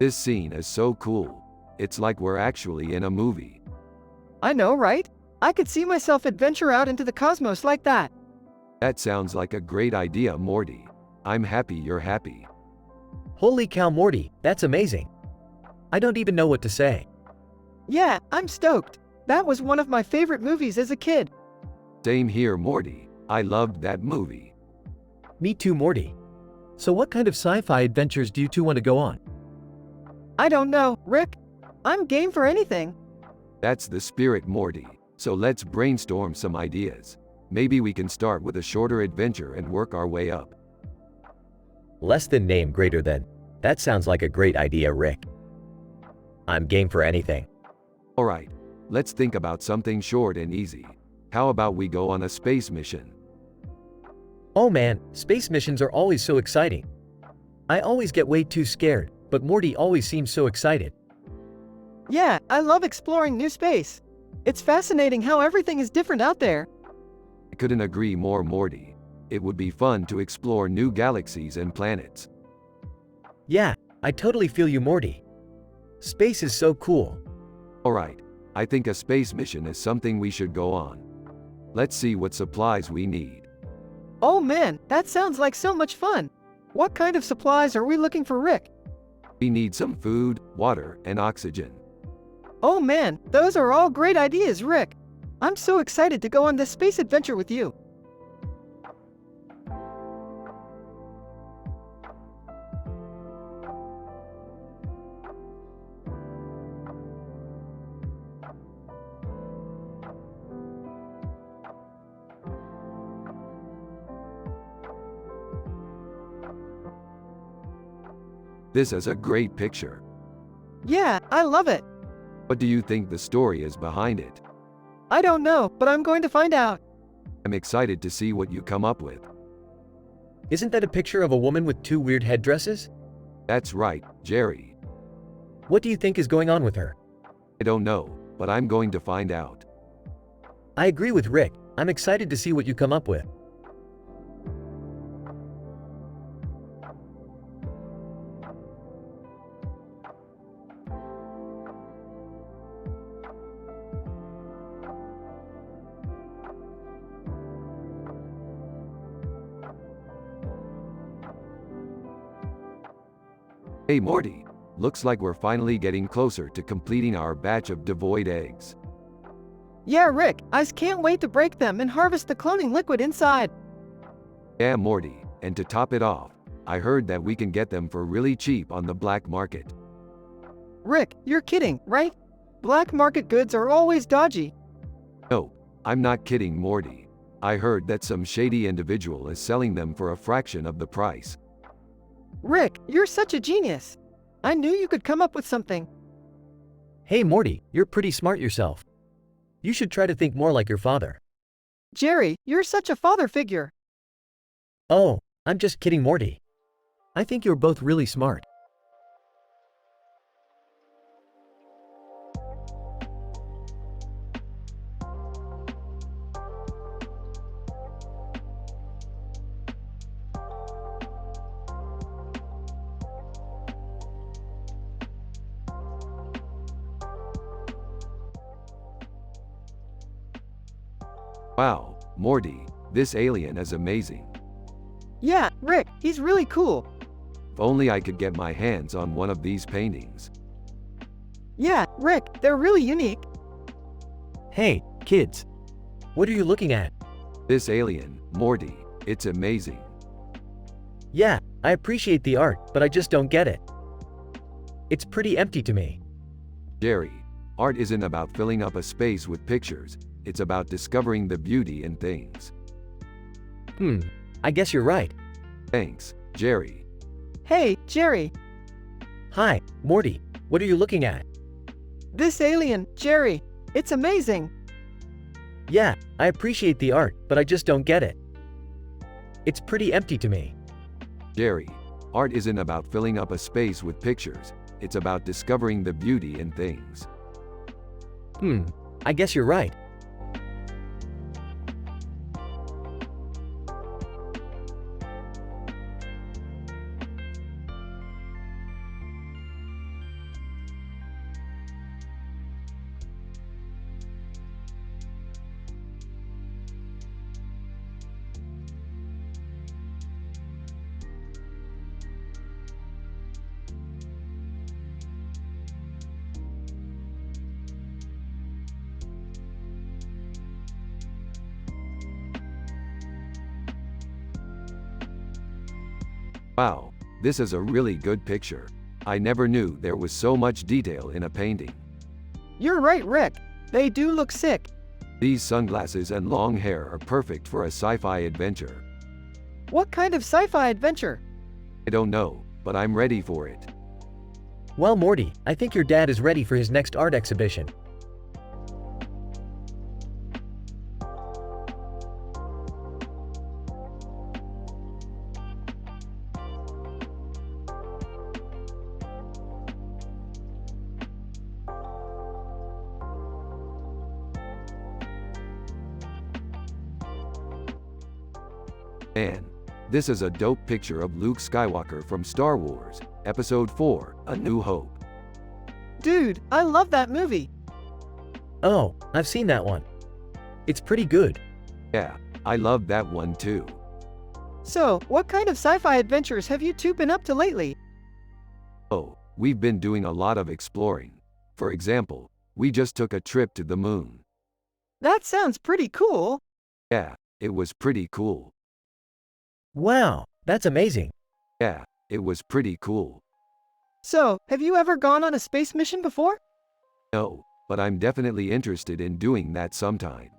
This scene is so cool. It's like we're actually in a movie. I know, right? I could see myself adventure out into the cosmos like that. That sounds like a great idea, Morty. I'm happy you're happy. Holy cow, Morty, that's amazing. I don't even know what to say. Yeah, I'm stoked. That was one of my favorite movies as a kid. Same here, Morty. I loved that movie. Me too, Morty. So what kind of sci-fi adventures do you two want to go on? I don't know, Rick. I'm game for anything. That's the spirit, Morty. So let's brainstorm some ideas. Maybe we can start with a shorter adventure and work our way up. Less than name greater than. That sounds like a great idea, Rick. I'm game for anything. Alright, let's think about something short and easy. How about we go on a space mission? Oh man, space missions are always so exciting. I always get way too scared, but Morty always seems so excited. Yeah, I love exploring new space. It's fascinating how everything is different out there. I couldn't agree more, Morty. It would be fun to explore new galaxies and planets. Yeah, I totally feel you, Morty. Space is so cool. Alright, I think a space mission is something we should go on. Let's see what supplies we need. Oh man, that sounds like so much fun. What kind of supplies are we looking for, Rick? We need some food, water, and oxygen. Oh man, those are all great ideas, Rick. I'm so excited to go on this space adventure with you. This is a great picture. Yeah, I love it. What do you think the story is behind it? I don't know, but I'm going to find out. I'm excited to see what you come up with. Isn't that a picture of a woman with two weird headdresses? That's right, Jerry. What do you think is going on with her? I don't know, but I'm going to find out. I agree with Rick. I'm excited to see what you come up with. Hey Morty, looks like we're finally getting closer to completing our batch of devoid eggs. Yeah, Rick, I can't wait to break them and harvest the cloning liquid inside. Yeah Morty, and to top it off, I heard that we can get them for really cheap on the black market. Rick, you're kidding, right? Black market goods are always dodgy. No, I'm not kidding Morty. I heard that some shady individual is selling them for a fraction of the price. Rick, you're such a genius. I knew you could come up with something. Hey Morty, you're pretty smart yourself. You should try to think more like your father. Jerry, you're such a father figure. Oh, I'm just kidding Morty. I think you're both really smart. Wow, Morty, this alien is amazing. Yeah, Rick, he's really cool. If only I could get my hands on one of these paintings. Yeah, Rick, they're really unique. Hey, kids. What are you looking at? This alien, Morty, it's amazing. Yeah, I appreciate the art, but I just don't get it. It's pretty empty to me. Jerry, art isn't about filling up a space with pictures, it's about discovering the beauty in things. I guess you're right. Thanks, Jerry. Hey, Jerry. Hi, Morty. What are you looking at? This alien, Jerry. It's amazing. Yeah, I appreciate the art, but I just don't get it. It's pretty empty to me. Jerry, art isn't about filling up a space with pictures, it's about discovering the beauty in things. I guess you're right. Wow, this is a really good picture. I never knew there was so much detail in a painting. You're right, Rick. They do look sick. These sunglasses and long hair are perfect for a sci-fi adventure. What kind of sci-fi adventure? I don't know, but I'm ready for it. Well, Morty, I think your dad is ready for his next art exhibition. Man, this is a dope picture of Luke Skywalker from Star Wars, Episode 4, A New Hope. Dude, I love that movie. Oh, I've seen that one. It's pretty good. Yeah, I love that one too. So, what kind of sci-fi adventures have you two been up to lately? Oh, we've been doing a lot of exploring. For example, we just took a trip to the moon. That sounds pretty cool. Yeah, it was pretty cool. Wow, that's amazing. Yeah, it was pretty cool. So, have you ever gone on a space mission before? No, but I'm definitely interested in doing that sometime.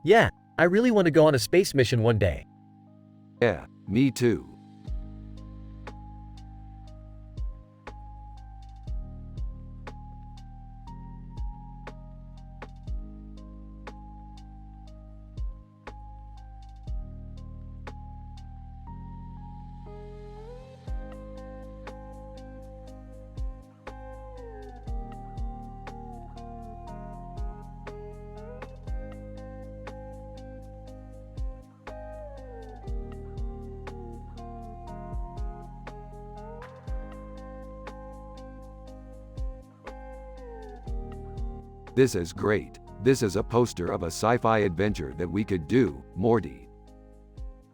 Yeah, I really want to go on a space mission one day. Yeah, me too. This is great. This is a poster of a sci-fi adventure that we could do, Morty.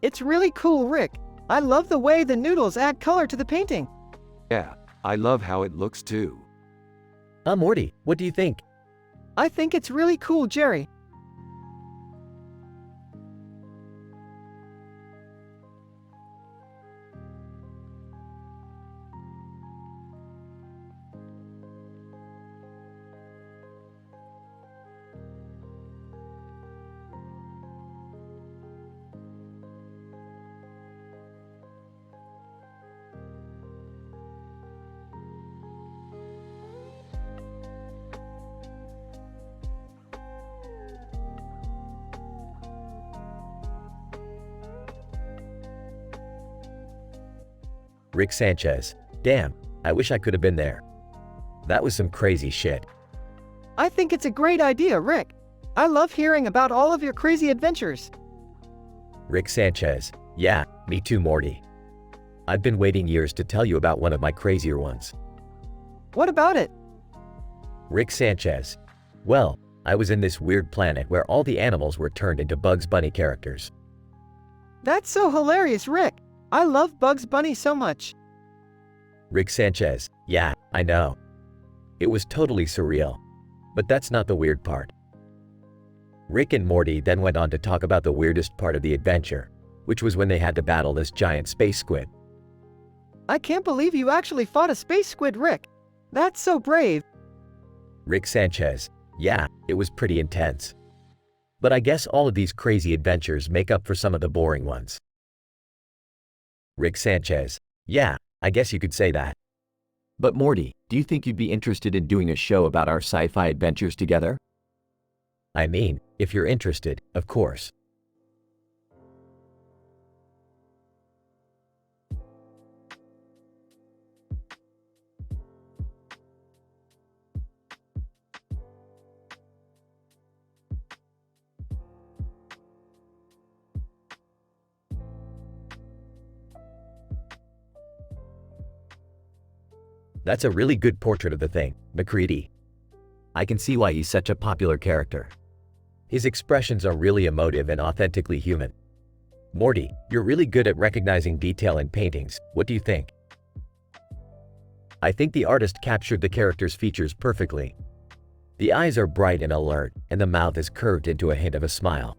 It's really cool, Rick. I love the way the noodles add color to the painting. Yeah, I love how it looks too. Morty, what do you think? I think it's really cool, Jerry. Rick Sanchez. Damn, I wish I could have been there. That was some crazy shit. I think it's a great idea, Rick. I love hearing about all of your crazy adventures. Rick Sanchez. Yeah, me too, Morty. I've been waiting years to tell you about one of my crazier ones. What about it? Rick Sanchez. Well, I was in this weird planet where all the animals were turned into Bugs Bunny characters. That's so hilarious, Rick. I love Bugs Bunny so much. Rick Sanchez. Yeah, I know. It was totally surreal. But that's not the weird part. Rick and Morty then went on to talk about the weirdest part of the adventure, which was when they had to battle this giant space squid. I can't believe you actually fought a space squid, Rick. That's so brave. Rick Sanchez. Yeah, it was pretty intense. But I guess all of these crazy adventures make up for some of the boring ones. Rick Sanchez. Yeah, I guess you could say that. But Morty, do you think you'd be interested in doing a show about our sci-fi adventures together? I mean, if you're interested, of course. That's a really good portrait of the thing, McCready. I can see why he's such a popular character. His expressions are really emotive and authentically human. Morty, you're really good at recognizing detail in paintings. What do you think? I think the artist captured the character's features perfectly. The eyes are bright and alert, and the mouth is curved into a hint of a smile.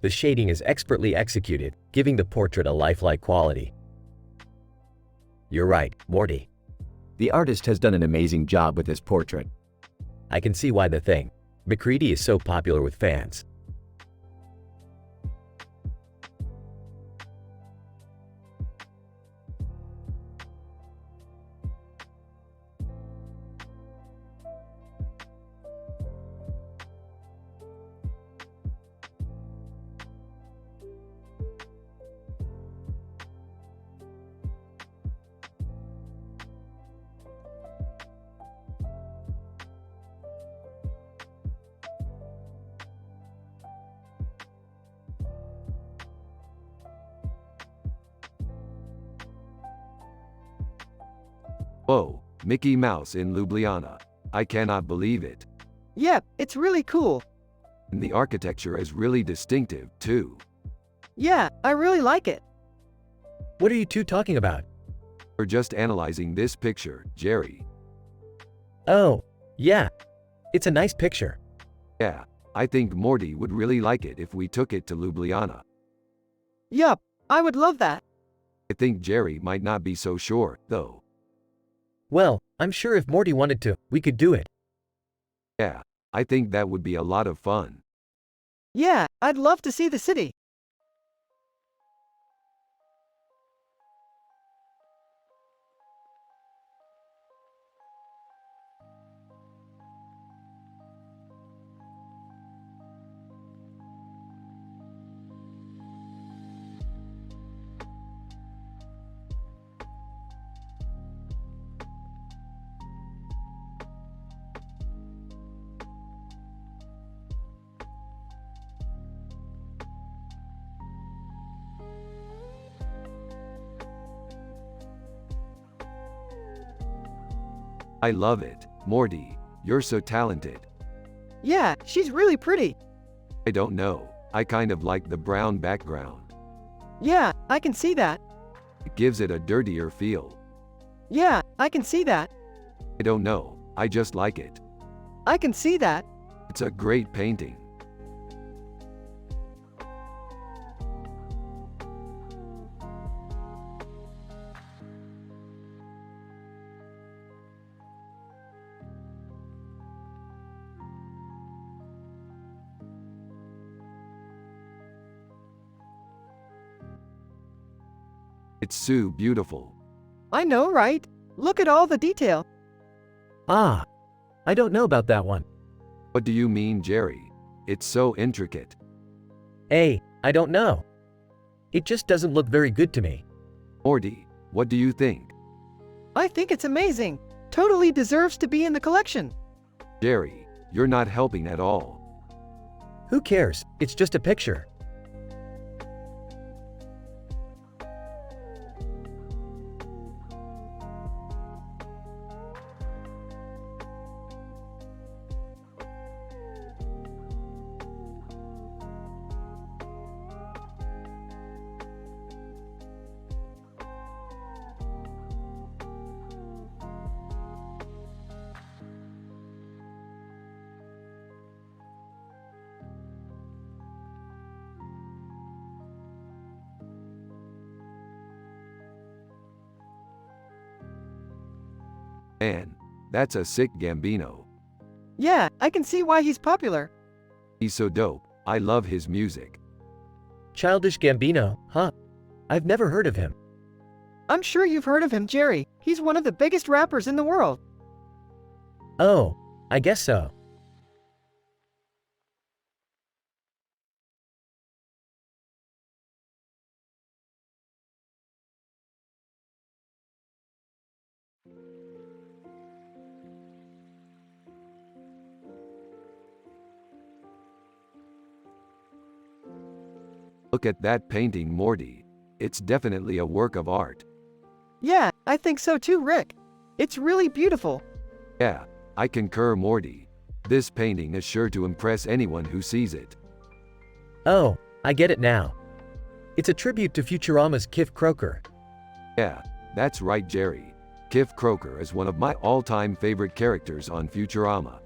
The shading is expertly executed, giving the portrait a lifelike quality. You're right, Morty. The artist has done an amazing job with this portrait. I can see why the thing, McCready, is so popular with fans. Whoa, Mickey Mouse in Ljubljana. I cannot believe it. Yep, it's really cool. And the architecture is really distinctive, too. Yeah, I really like it. What are you two talking about? We're just analyzing this picture, Jerry. Oh, yeah. It's a nice picture. Yeah, I think Morty would really like it if we took it to Ljubljana. Yup, I would love that. I think Jerry might not be so sure, though. Well, I'm sure if Morty wanted to, we could do it. Yeah, I think that would be a lot of fun. Yeah, I'd love to see the city. I love it. Morty, you're so talented. Yeah, she's really pretty. I don't know. I kind of like the brown background. Yeah, I can see that. It gives it a dirtier feel. Yeah, I can see that. I don't know, I just like it. I can see that. It's a great painting. It's so beautiful. I know, right? Look at all the detail. Ah, I don't know about that one. What do you mean, Jerry? It's so intricate. I don't know. It just doesn't look very good to me. Morty, what do you think? I think it's amazing. Totally deserves to be in the collection. Jerry, you're not helping at all. Who cares? It's just a picture. Man, that's a sick Gambino. Yeah, I can see why he's popular. He's so dope. I love his music. Childish Gambino, huh? I've never heard of him. I'm sure you've heard of him, Jerry. He's one of the biggest rappers in the world. Oh, I guess so. Look at that painting, Morty. It's definitely a work of art. Yeah, I think so too, Rick. It's really beautiful. Yeah, I concur, Morty. This painting is sure to impress anyone who sees it. Oh, I get it now. It's a tribute to Futurama's Kif Kroker. Yeah, that's right, Jerry. Kif Kroker is one of my all-time favorite characters on Futurama.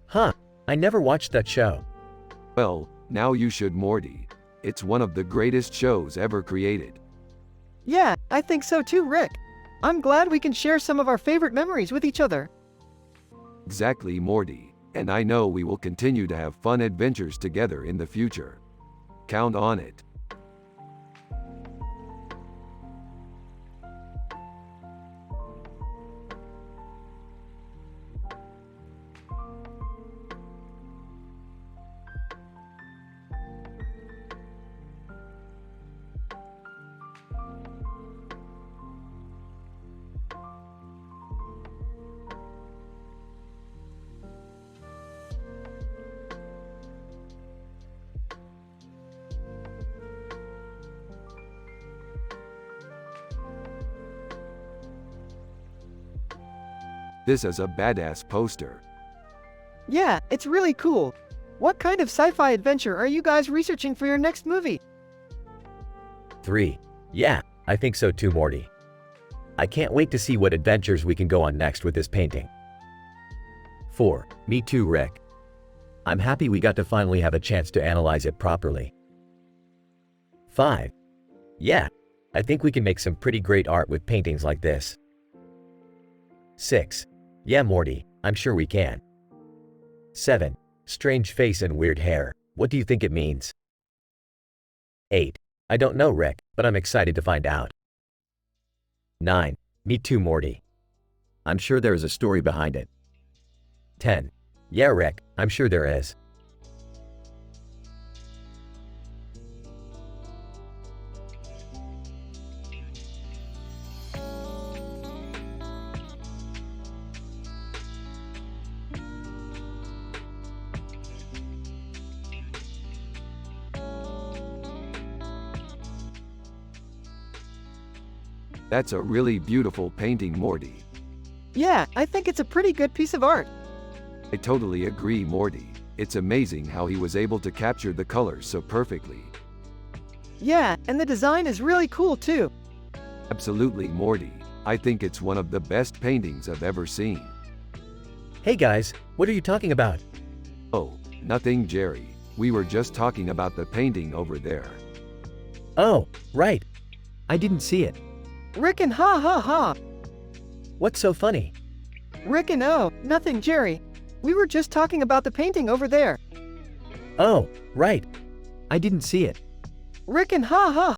Huh, I never watched that show. Well, now you should, Morty. It's one of the greatest shows ever created. Yeah, I think so too, Rick. I'm glad we can share some of our favorite memories with each other. Exactly, Morty. And I know we will continue to have fun adventures together in the future. Count on it. This is a badass poster. Yeah, it's really cool. What kind of sci-fi adventure are you guys researching for your next movie? 3. Yeah, I think so too, Morty. I can't wait to see what adventures we can go on next with this painting. 4. Me too, Rick. I'm happy we got to finally have a chance to analyze it properly. 5. Yeah, I think we can make some pretty great art with paintings like this. 6. Yeah, Morty, I'm sure we can. 7. Strange face and weird hair. What do you think it means? 8. I don't know, Rick, but I'm excited to find out. 9. Me too, Morty. I'm sure there is a story behind it. 10. Yeah, Rick, I'm sure there is. That's a really beautiful painting, Morty. Yeah, I think it's a pretty good piece of art. I totally agree, Morty. It's amazing how he was able to capture the colors so perfectly. Yeah, and the design is really cool too. Absolutely, Morty. I think it's one of the best paintings I've ever seen. Hey guys, what are you talking about? Oh, nothing, Jerry. We were just talking about the painting over there. Oh, right. I didn't see it. Rick and ha ha ha. What's so funny? Rick and oh, nothing, Jerry. We were just talking about the painting over there. Oh, right. I didn't see it. Rick and ha ha.